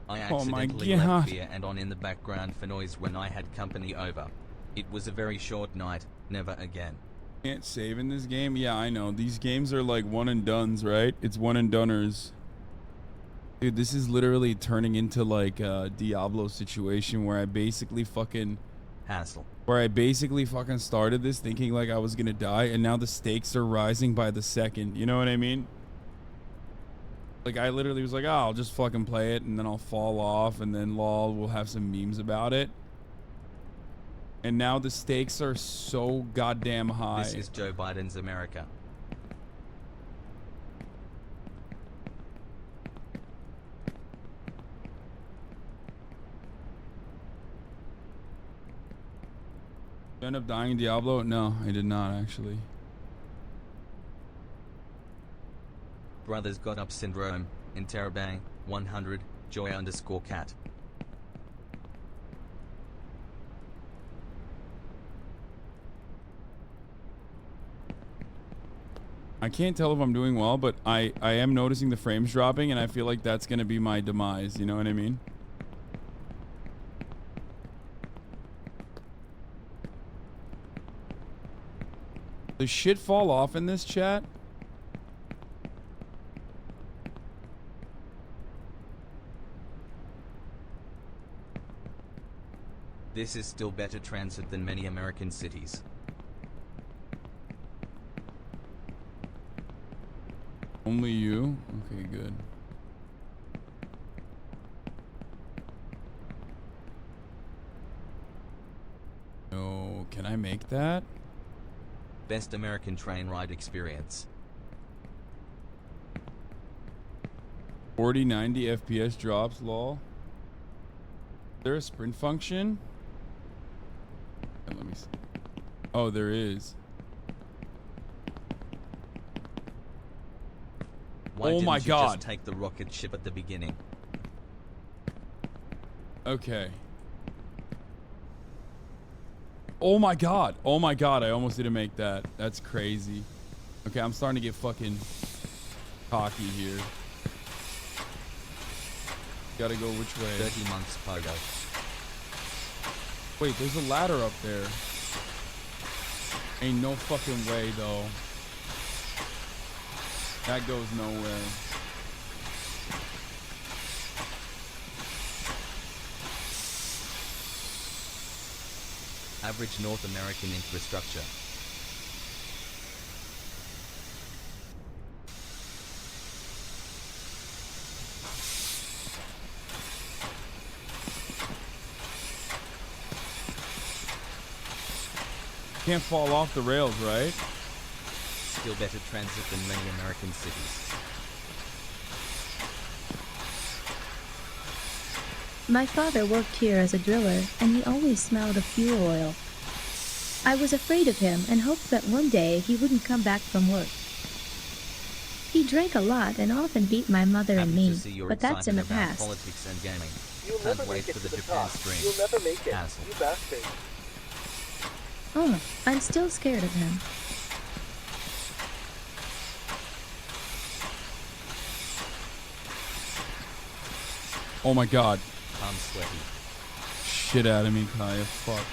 I Oh my accidentally God. left beer and on in the background for noise when I had company over. It was a very short night, never again. Can't save in this game? Yeah, I know. These games are like one and dones, right? It's one and doners. Dude, this is literally turning into like a Diablo situation where I basically fucking... Hassle. Where I basically fucking started this thinking like I was gonna die, and now the stakes are rising by the second. You know what I mean? Like, I literally was like, oh, I'll just fucking play it, and then I'll fall off, and then lol, we'll have some memes about it. And now the stakes are so goddamn high. This is Joe Biden's America. Did you end up dying in Diablo? No, I did not, actually. Brothers got up syndrome. Interrobang. 100. Joy_cat. I can't tell if I'm doing well, but I am noticing the frames dropping, and I feel like that's going to be my demise. You know what I mean? Does shit fall off in this chat? This is still better transit than many American cities. Only you? Okay, good. Oh, can I make that? Best American train ride experience. 40-90 FPS drops, lol. Is there a sprint function? Let me see. Oh, there is. Why Oh didn't my you God. just take the rocket ship at the beginning? Okay. Oh my God. Oh my God. I almost didn't make that. That's crazy. Okay, I'm starting to get fucking cocky here. Gotta go which way? 30 months pogo. Wait, there's a ladder up there. Ain't no fucking way though. That goes nowhere. Average North American infrastructure. Can't fall off the rails, right? Still better transit than many American cities. My father worked here as a driller, and he always smelled of fuel oil. I was afraid of him and hoped that one day he wouldn't come back from work. He drank a lot and often beat my mother and me, but that's in the past. Politics and gaming. You'll Can't never wait make it for to the the Japan top. stream. You'll never make it, Hassle. you bastard. Oh, I'm still scared of him. Oh my God. I'm sweaty. Shit out of me, Kaya. Fuck.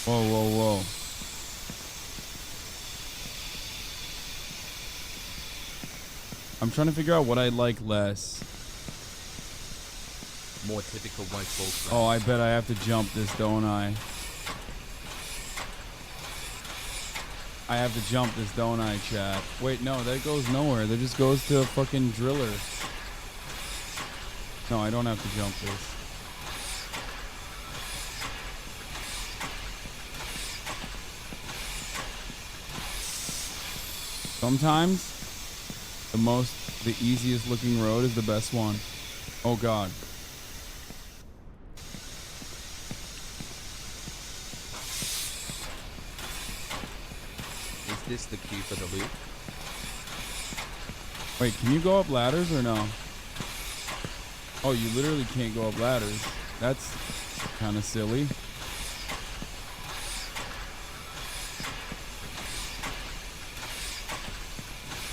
Whoa, whoa, whoa. I'm trying to figure out what I like less. More typical white ball. Oh, I bet I have to jump this, don't I? I have to jump this, don't I, chat? Wait, no, that goes nowhere. That just goes to a fucking driller. No, I don't have to jump this. Sometimes the easiest looking road is the best one. Oh God. Is this the cue for the loop? Wait, can you go up ladders or no? Oh, you literally can't go up ladders. That's kind of silly.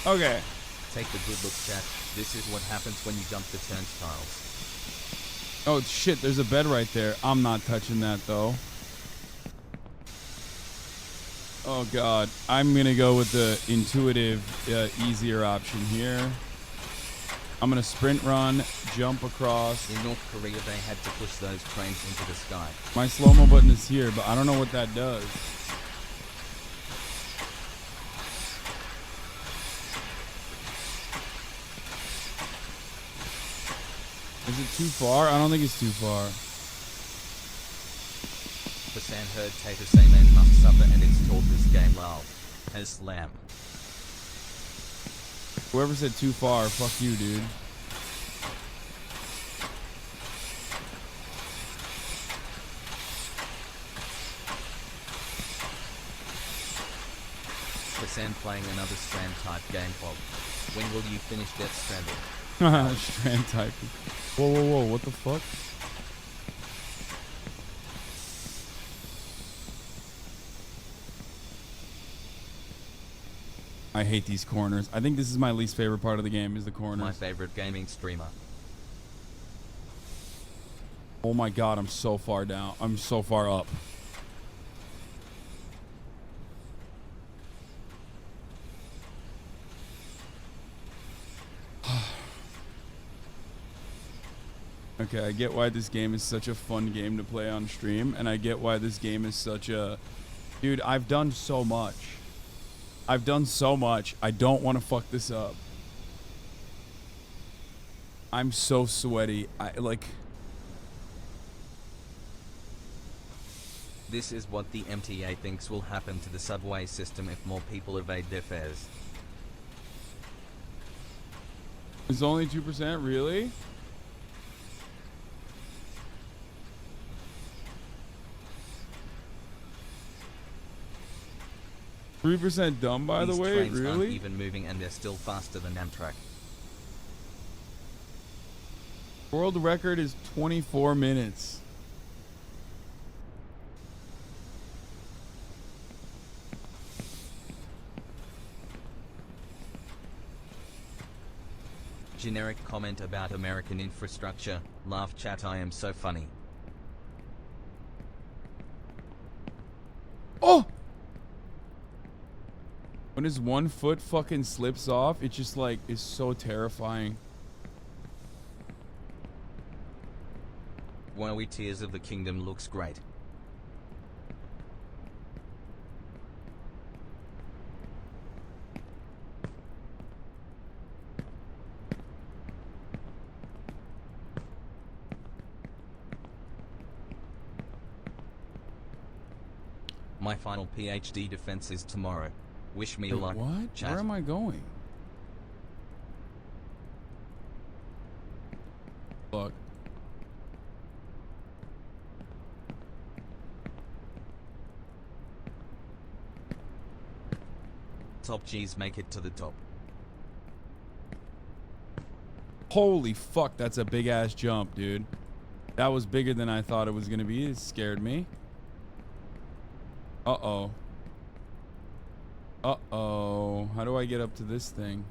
Okay. Take the good look, chat. This is what happens when you jump the turnstiles. Oh shit, there's a bed right there. I'm not touching that though. Oh God, I'm gonna go with the intuitive, easier option here. I'm gonna sprint run, jump across. In North Korea, they had to push those trains into the sky. My slow-mo button is here, but I don't know what that does. Is it too far? I don't think it's too far. Hasan heard Tate say man must suffer and it's taught this game lol. Has slam. Whoever said too far, fuck you, dude. Hasan playing another Strand type game Bob. When will you finish Death Stranding? Strand typing. Whoa, whoa, whoa, what the fuck? I hate these corners. I think this is my least favorite part of the game, is the corners. My favorite gaming streamer. Oh my god, I'm so far down. I'm so far up. Okay, I get why this game is such a fun game to play on stream, and I get why this game is such a... Dude, I've done so much. I've done so much. I don't want to fuck this up. I'm so sweaty. This is what the MTA thinks will happen to the subway system if more people evade their fares. It's only 2%? Really? %3 dumb, by the way? Trains Really? aren't even moving and they're still faster than Amtrak. World record is 24 minutes. Generic comment about American infrastructure. Laugh chat, I am so funny. Oh! When his one foot fucking slips off, it just like is so terrifying. Wowie Tears of the Kingdom looks great. My final PhD defense is tomorrow. Wish me luck. What? Chat. Where am I going? Fuck. Top G's make it to the top. Holy fuck, that's a big ass jump, dude. That was bigger than I thought it was gonna be. It scared me. Uh-oh. Uh-oh. How do I get up to this thing?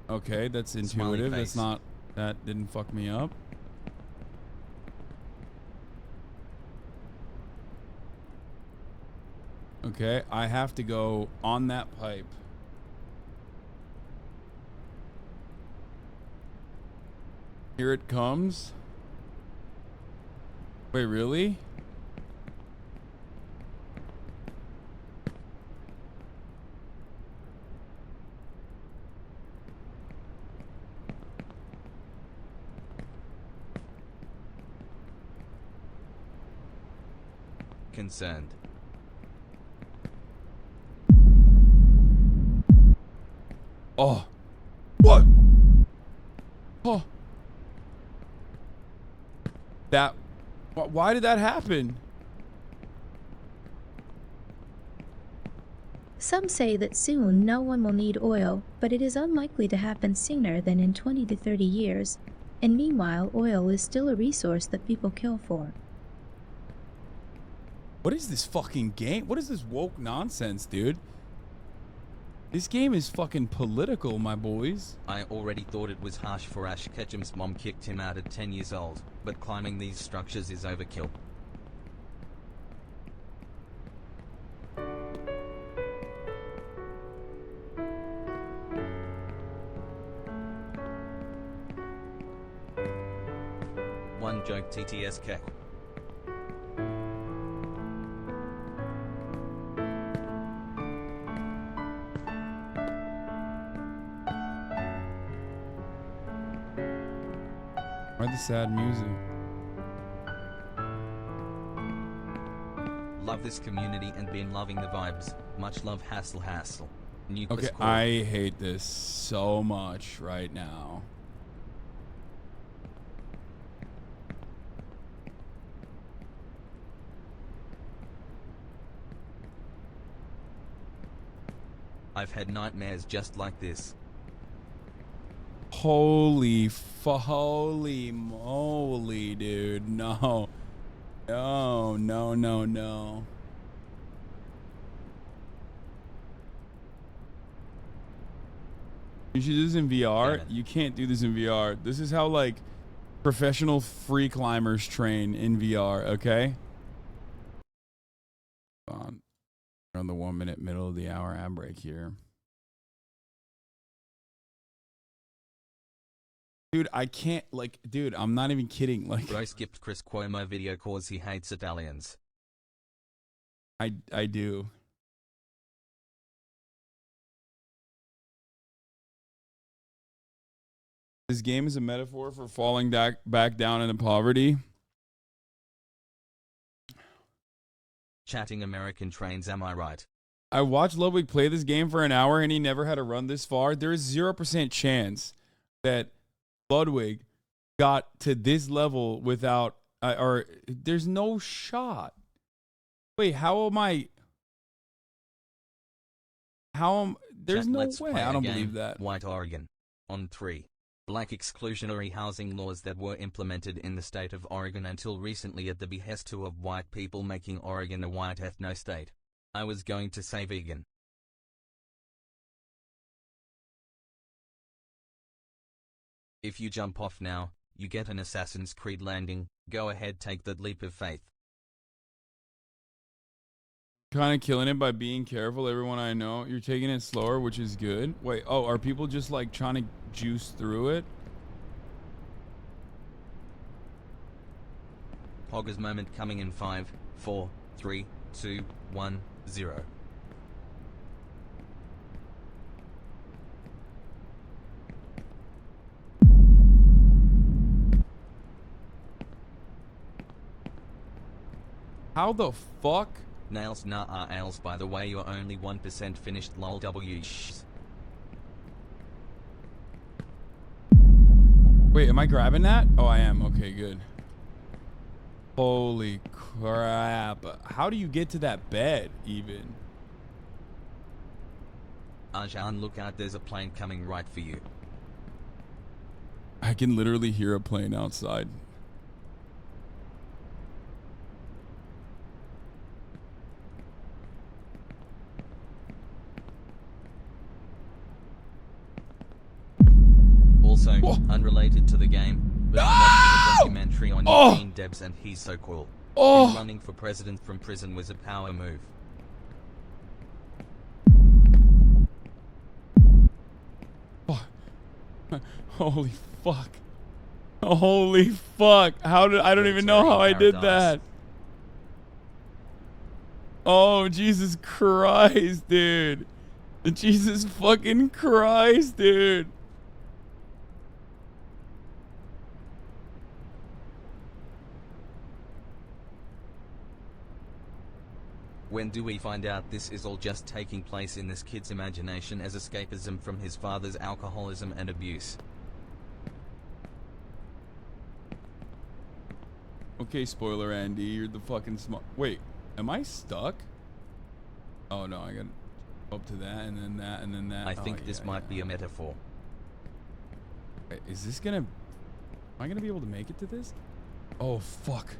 Okay, that's intuitive. That's not... That didn't fuck me up. Okay, I have to go on that pipe. Here it comes. Wait, really? Concerned. Oh. What? Oh. That... Why did that happen? Some say that soon no one will need oil, but it is unlikely to happen sooner than in 20 to 30 years. And meanwhile, oil is still a resource that people kill for. What is this fucking game? What is this woke nonsense, dude? This game is fucking political, my boys. I already thought it was harsh for Ash Ketchum's mom kicked him out at 10 years old, but climbing these structures is overkill. One joke TTSK. Why the sad music? Love this community and been loving the vibes. Much love, Hassel. Okay, I hate this so much right now. I've had nightmares just like this. Holy moly, dude. No. No, no, no, no. You should do this in VR. You can't do this in VR. This is how, like, professional free climbers train in VR, okay? We're on the 1 minute middle of the hour ad break here. Dude, I can't, like, dude, I'm not even kidding. Like, Bro skipped Chris Cuomo video cause he hates Italians. I do. This game is a metaphor for falling back down into poverty. Chatting American trains, am I right? I watched Ludwig play this game for an hour and he never had a run this far. There is 0% chance that Ludwig got to this level without, or there's no shot. Wait, there's no way. I don't believe that. White Oregon. On 3. Black exclusionary housing laws that were implemented in the state of Oregon until recently at the behest of white people, making Oregon a white ethno-state. I was going to say vegan. If you jump off now, you get an Assassin's Creed landing. Go ahead, take that leap of faith. Kind of killing it by being careful. Everyone I know, you're taking it slower, which is good. Wait, oh, are people just like trying to juice through it? Hogger's moment coming in 5, 4, 3, 2, 1, 0. How the fuck? Nails nah ales, by the way, you're only 1% finished lol w. Wait, am I grabbing that? Oh, I am. Okay, good. Holy crap. How do you get to that bed, even? Arjan, look out, there's a plane coming right for you. I can literally hear a plane outside. Also, unrelated to the game, but I'm watching a documentary on Eugene Debs and he's so cool. Him running for president from prison was a power move. Holy fuck. Holy fuck. How did I don't even know how I did that. Oh, Jesus Christ, dude. Jesus fucking Christ, dude. When do we find out this is all just taking place in this kid's imagination as escapism from his father's alcoholism and abuse? Okay, spoiler Andy, you're the fucking smart. Wait, am I stuck? Oh no, I got up to that and then that and then that. I think this might be a metaphor. Wait, is this gonna... Am I gonna be able to make it to this? Oh fuck.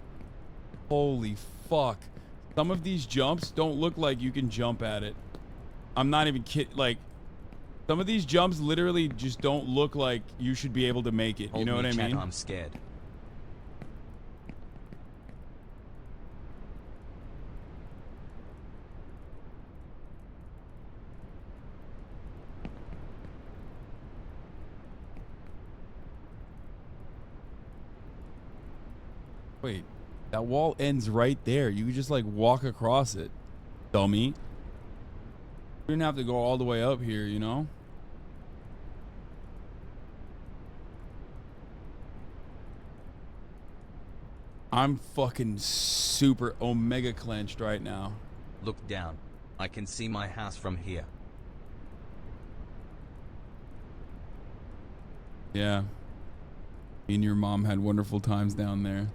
Holy fuck. Some of these jumps don't look like you can jump at it. I'm not even kidding. Like, some of these jumps literally just don't look like you should be able to make it. You know what I mean? I'm scared. Wait, that wall ends right there. You could just like walk across it, dummy. You didn't have to go all the way up here, you know? I'm fucking super omega clenched right now. Look down. I can see my house from here. Yeah. Me and your mom had wonderful times down there.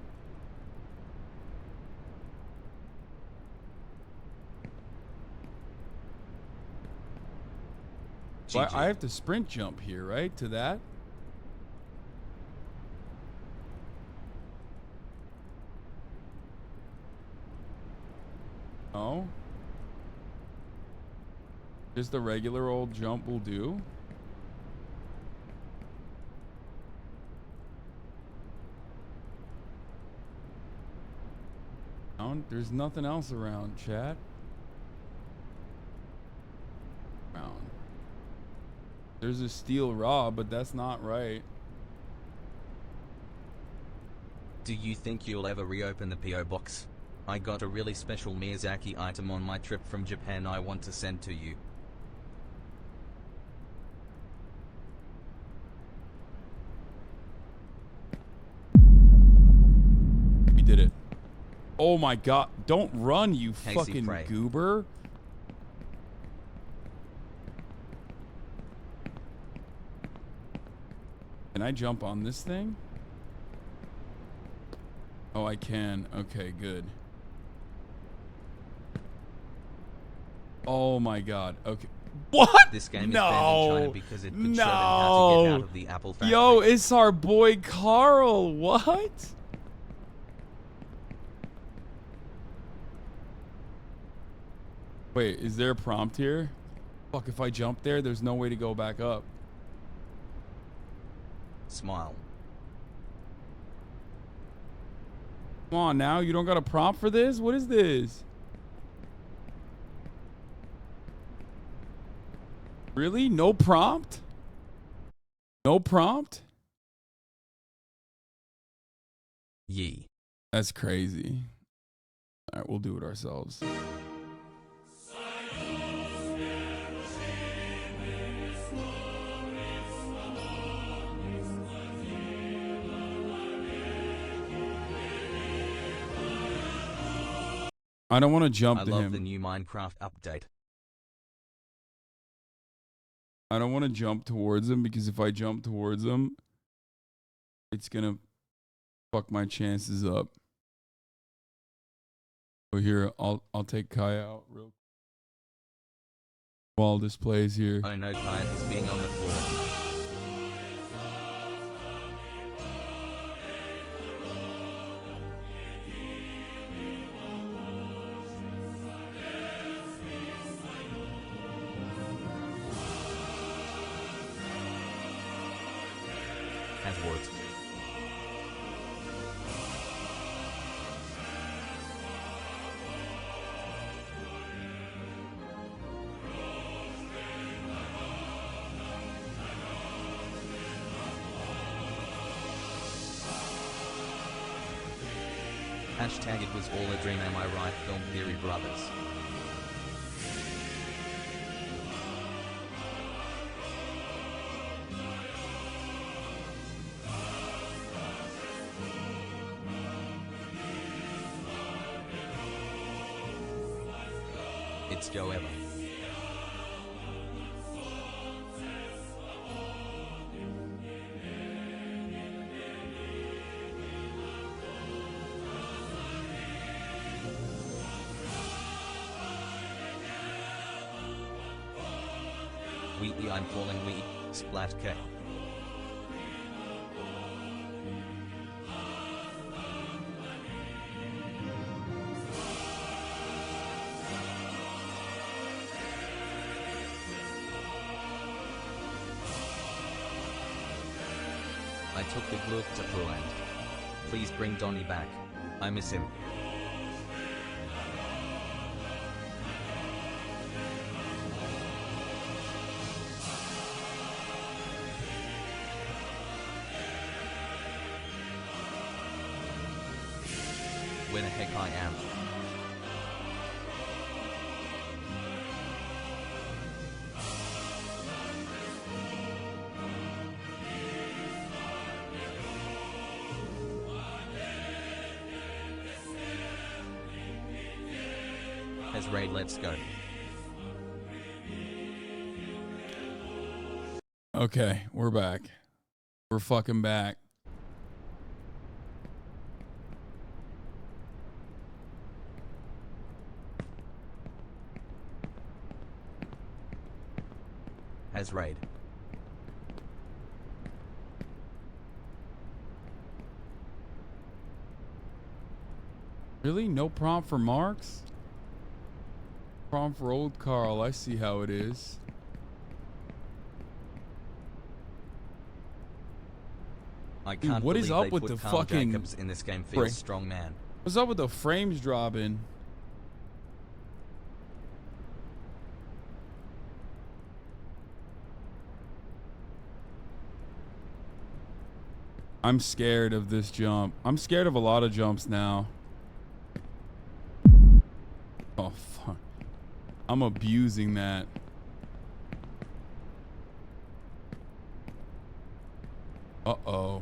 Well, I have to sprint jump here, right? To that? No. Just the regular old jump will do. There's nothing else around, chat. There's a steel rod, but that's not right. Do you think you'll ever reopen the P.O. box? I got a really special Miyazaki item on my trip from Japan I want to send to you. We did it. Oh my god. Don't run, you Casey fucking Frey. goober. Can I jump on this thing? Oh, I can. Okay, good. Oh my god. Okay. What? This game is no. banned in China because it could show them how to get out of the Apple factory. Yo, it's our boy Carl. What? Wait, is there a prompt here? Fuck, if I jump there, there's no way to go back up. Smile. Come on now, you don't got a prompt for this? What is this? Really? No prompt? No prompt? Yee. That's crazy. All right, we'll do it ourselves. I don't want to jump to I love him. the new Minecraft update. I don't want to jump towards him because if I jump towards him, it's gonna fuck my chances up. So here, I'll take Kai out real quick while this plays here. Oh no, Kai is being on the floor. Has words. Hashtag it was all a dream, am I right, Film Theory Brothers. It's Joe Ever. Wheatley, I'm calling Wheat, Splat K. I took the Glook to Poland. Please bring Donnie back. I miss him. Where the heck I am. As raid, let's go. Okay, we're back. We're fucking back. has raid. Really? No prompt for Marks? Prompt for old Carl. I see how it is. I Dude, can't what is believe up they with put the Carl fucking Jacobs in this game. Feels strong, man. What's up with the frames dropping? I'm scared of this jump. I'm scared of a lot of jumps now. Oh, fuck. I'm abusing that. Uh-oh.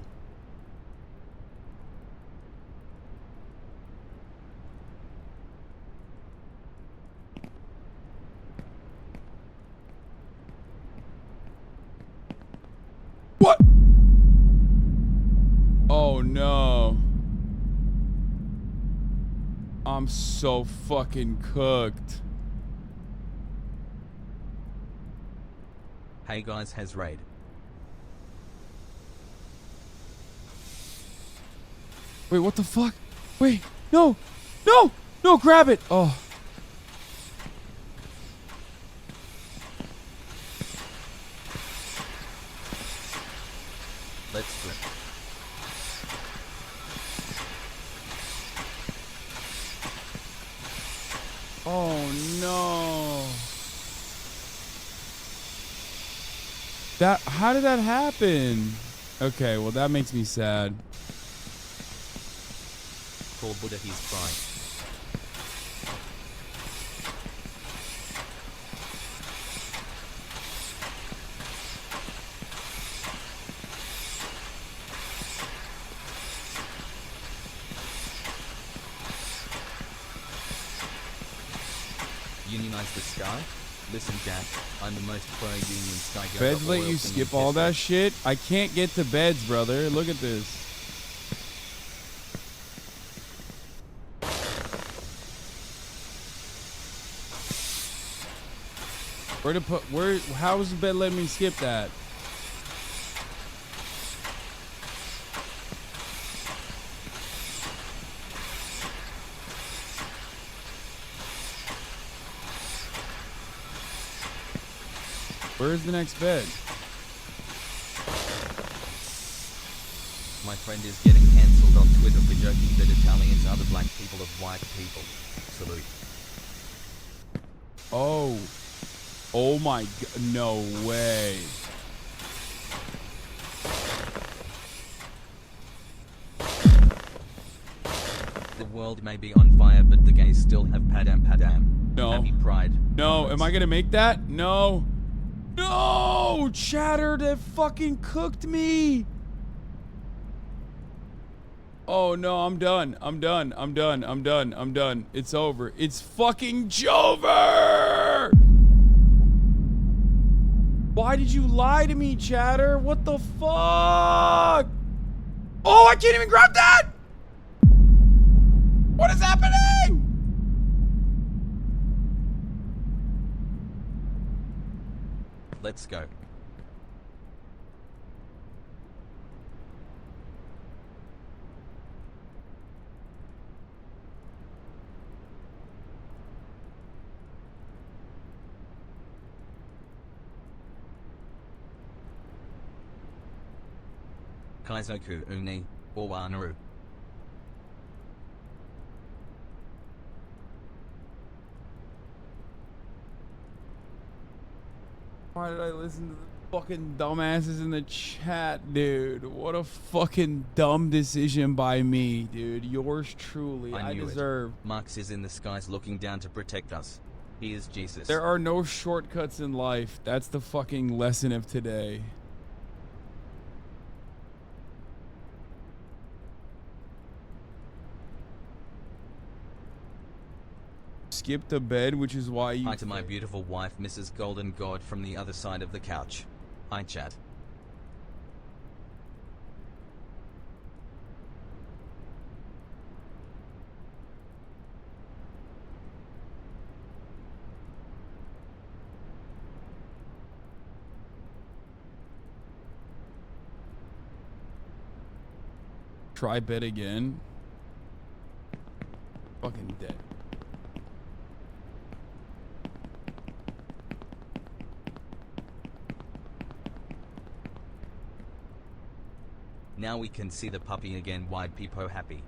What? Oh, no. I'm so fucking cooked. Hey guys, has raid. Wait, what the fuck? Wait, no, no, no, grab it. Oh. Let's flip. Oh no. How did that happen? Okay, well that makes me sad. Call Buddha, he's fine. Unionize the sky? Listen, Jack, I'm the most pro-union sky girl. Beds let you skip all that shit? I can't get to beds, brother. Look at this. Where to put, how is the bed letting me skip that? Where's the next bed? My friend is getting cancelled on Twitter for joking that Italians are the black people of white people. Salute. Oh. Oh my god. No way. The world may be on fire, but the gays still have padam padam. No. Happy Pride. No. Am I gonna make that? No. No! Chatter that fucking cooked me! Oh no, I'm done. I'm done. I'm done. I'm done. I'm done. It's over. It's fucking Jover! Why did you lie to me, Chatter? What the fuck? Oh, I can't even grab that! What is happening? Let's go. Kaizoku Uni Owanaru. Why did I listen to the fucking dumbasses in the chat, dude? What a fucking dumb decision by me, dude. Yours truly. I deserve. Marx is in the skies looking down to protect us. He is Jesus. There are no shortcuts in life. That's the fucking lesson of today. Skip the bed, which is why you... Hi to my beautiful wife, Mrs. Golden God, from the other side of the couch. Hi, chat. Try bet again. Fucking dead. Now we can see the puppy again. Why people happy?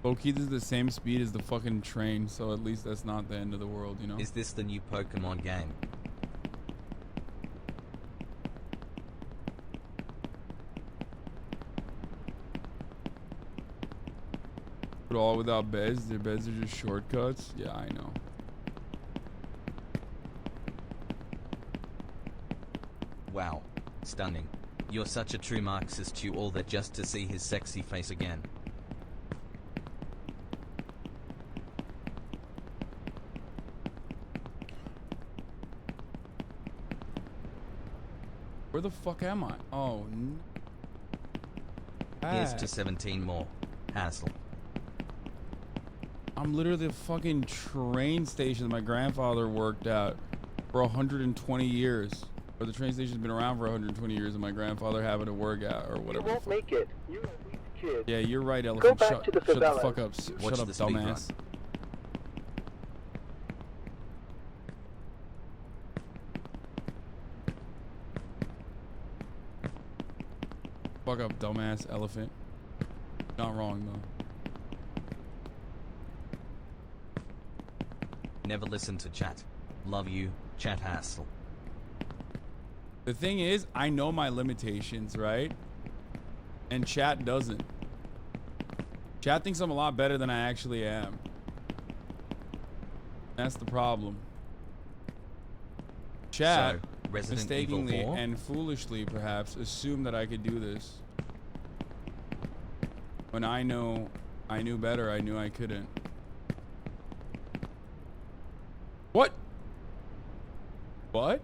Low-key, this is the same speed as the fucking train, so at least that's not the end of the world, you know? Is this the new Pokemon game? But all without beds? Their beds are just shortcuts? Yeah, I know. Wow. Stunning. You're such a true Marxist, you all that just to see his sexy face again. Where the fuck am I? Oh, Here's to 17 more. Hassle. I'm literally the fucking train station my grandfather worked at for 120 years. Or the train station's been around for 120 years and my grandfather having to work at or whatever. You won't make it. You're a weak kid. Yeah, you're right, Elephant. Go back to the shut the favelas. fuck up. Watch Shut up, the speed run. dumbass. Fuck up, dumbass elephant. Not wrong though. Never listen to chat. Love you, chat hassle. The thing is, I know my limitations, right? And chat doesn't. Chat thinks I'm a lot better than I actually am. That's the problem. Chat, So, Resident mistakenly Evil 4? and foolishly perhaps, assumed that I could do this. When I knew better, I knew I couldn't. What? What?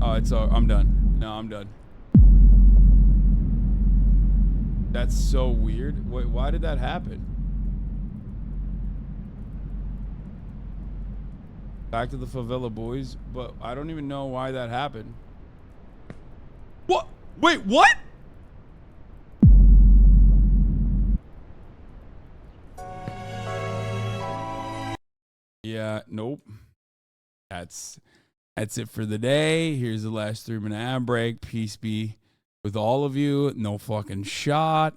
Oh, I'm done. No, I'm done. That's so weird. Wait, why did that happen? Back to the favela boys, but I don't even know why that happened. What? Wait, what? Yeah, nope. That's it for the day. Here's the last 3-minute ad break. Peace be with all of you. No fucking shot.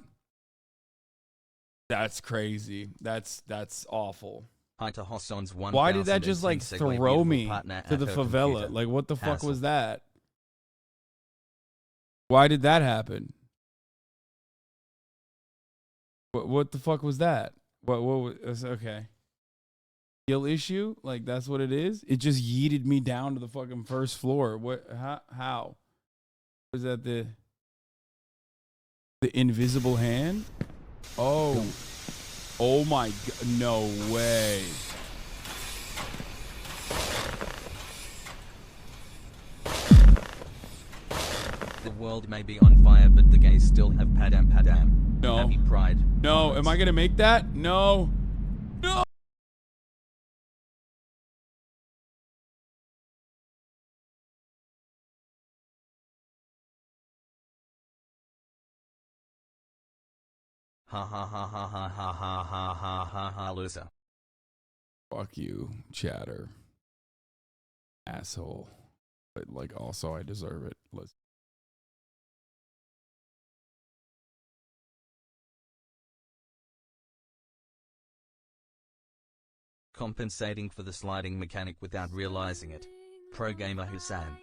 That's crazy. That's awful. Hi to Hassan's Why did that just like 1000 throw beautiful me partner to at the her favela? computer. Like what the fuck Hassle. was that? Why did that happen? What the fuck was that? What was okay? Skill issue? Like that's what it is? It just yeeted me down to the fucking first floor. What how? Was that the invisible hand? Oh. Oh my god, no way. The world may be on fire, but the gays still have padam padam. No. Happy Pride. No, am I gonna make that? No. No. Ha ha ha ha ha ha ha ha ha ha ha loser. Fuck you, chatter. Asshole. But like also I deserve it. Let's Compensating for the sliding mechanic without realizing it. Pro gamer Hasan.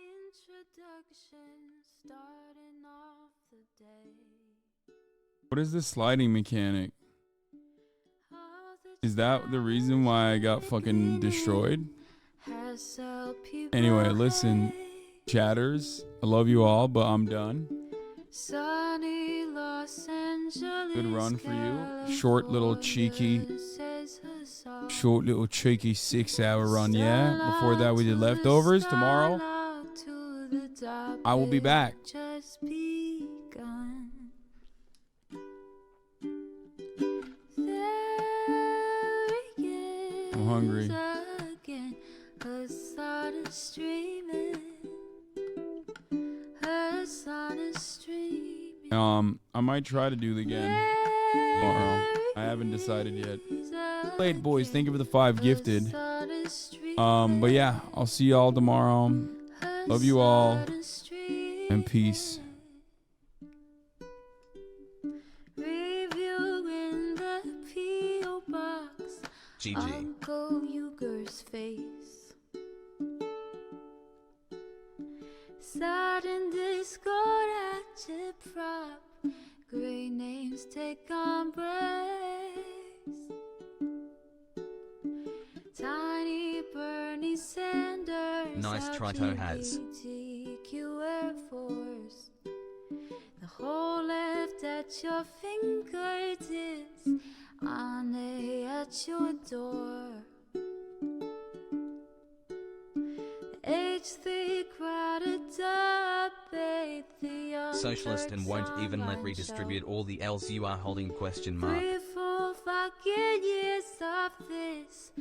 What is this sliding mechanic? Is that the reason why I got fucking destroyed? Anyway, listen, chatters, I love you all, but I'm done. Good run for you. Short little cheeky 6-hour run, yeah. Before that we did leftovers. Tomorrow I will be back. I'm hungry. Again, her sun is streaming. Her sun is streaming. I might try to do it again tomorrow. I haven't decided yet. Late boys, thank you for the 5 gifted. But yeah, I'll see y'all tomorrow. Love you all. And peace. Reviewing the P.O. box. GG. Uncle Uger's face. Sudden discord at your prop. Great names take embrace. Tiny Bernie Sanders. Nice try, Toe has. LGBTQ Air Force. The whole left at your fingertips. On at your door. H3 crowded debate. The Socialist and won't even let redistribute all the L's you are holding question mark. 3 full fucking years of this.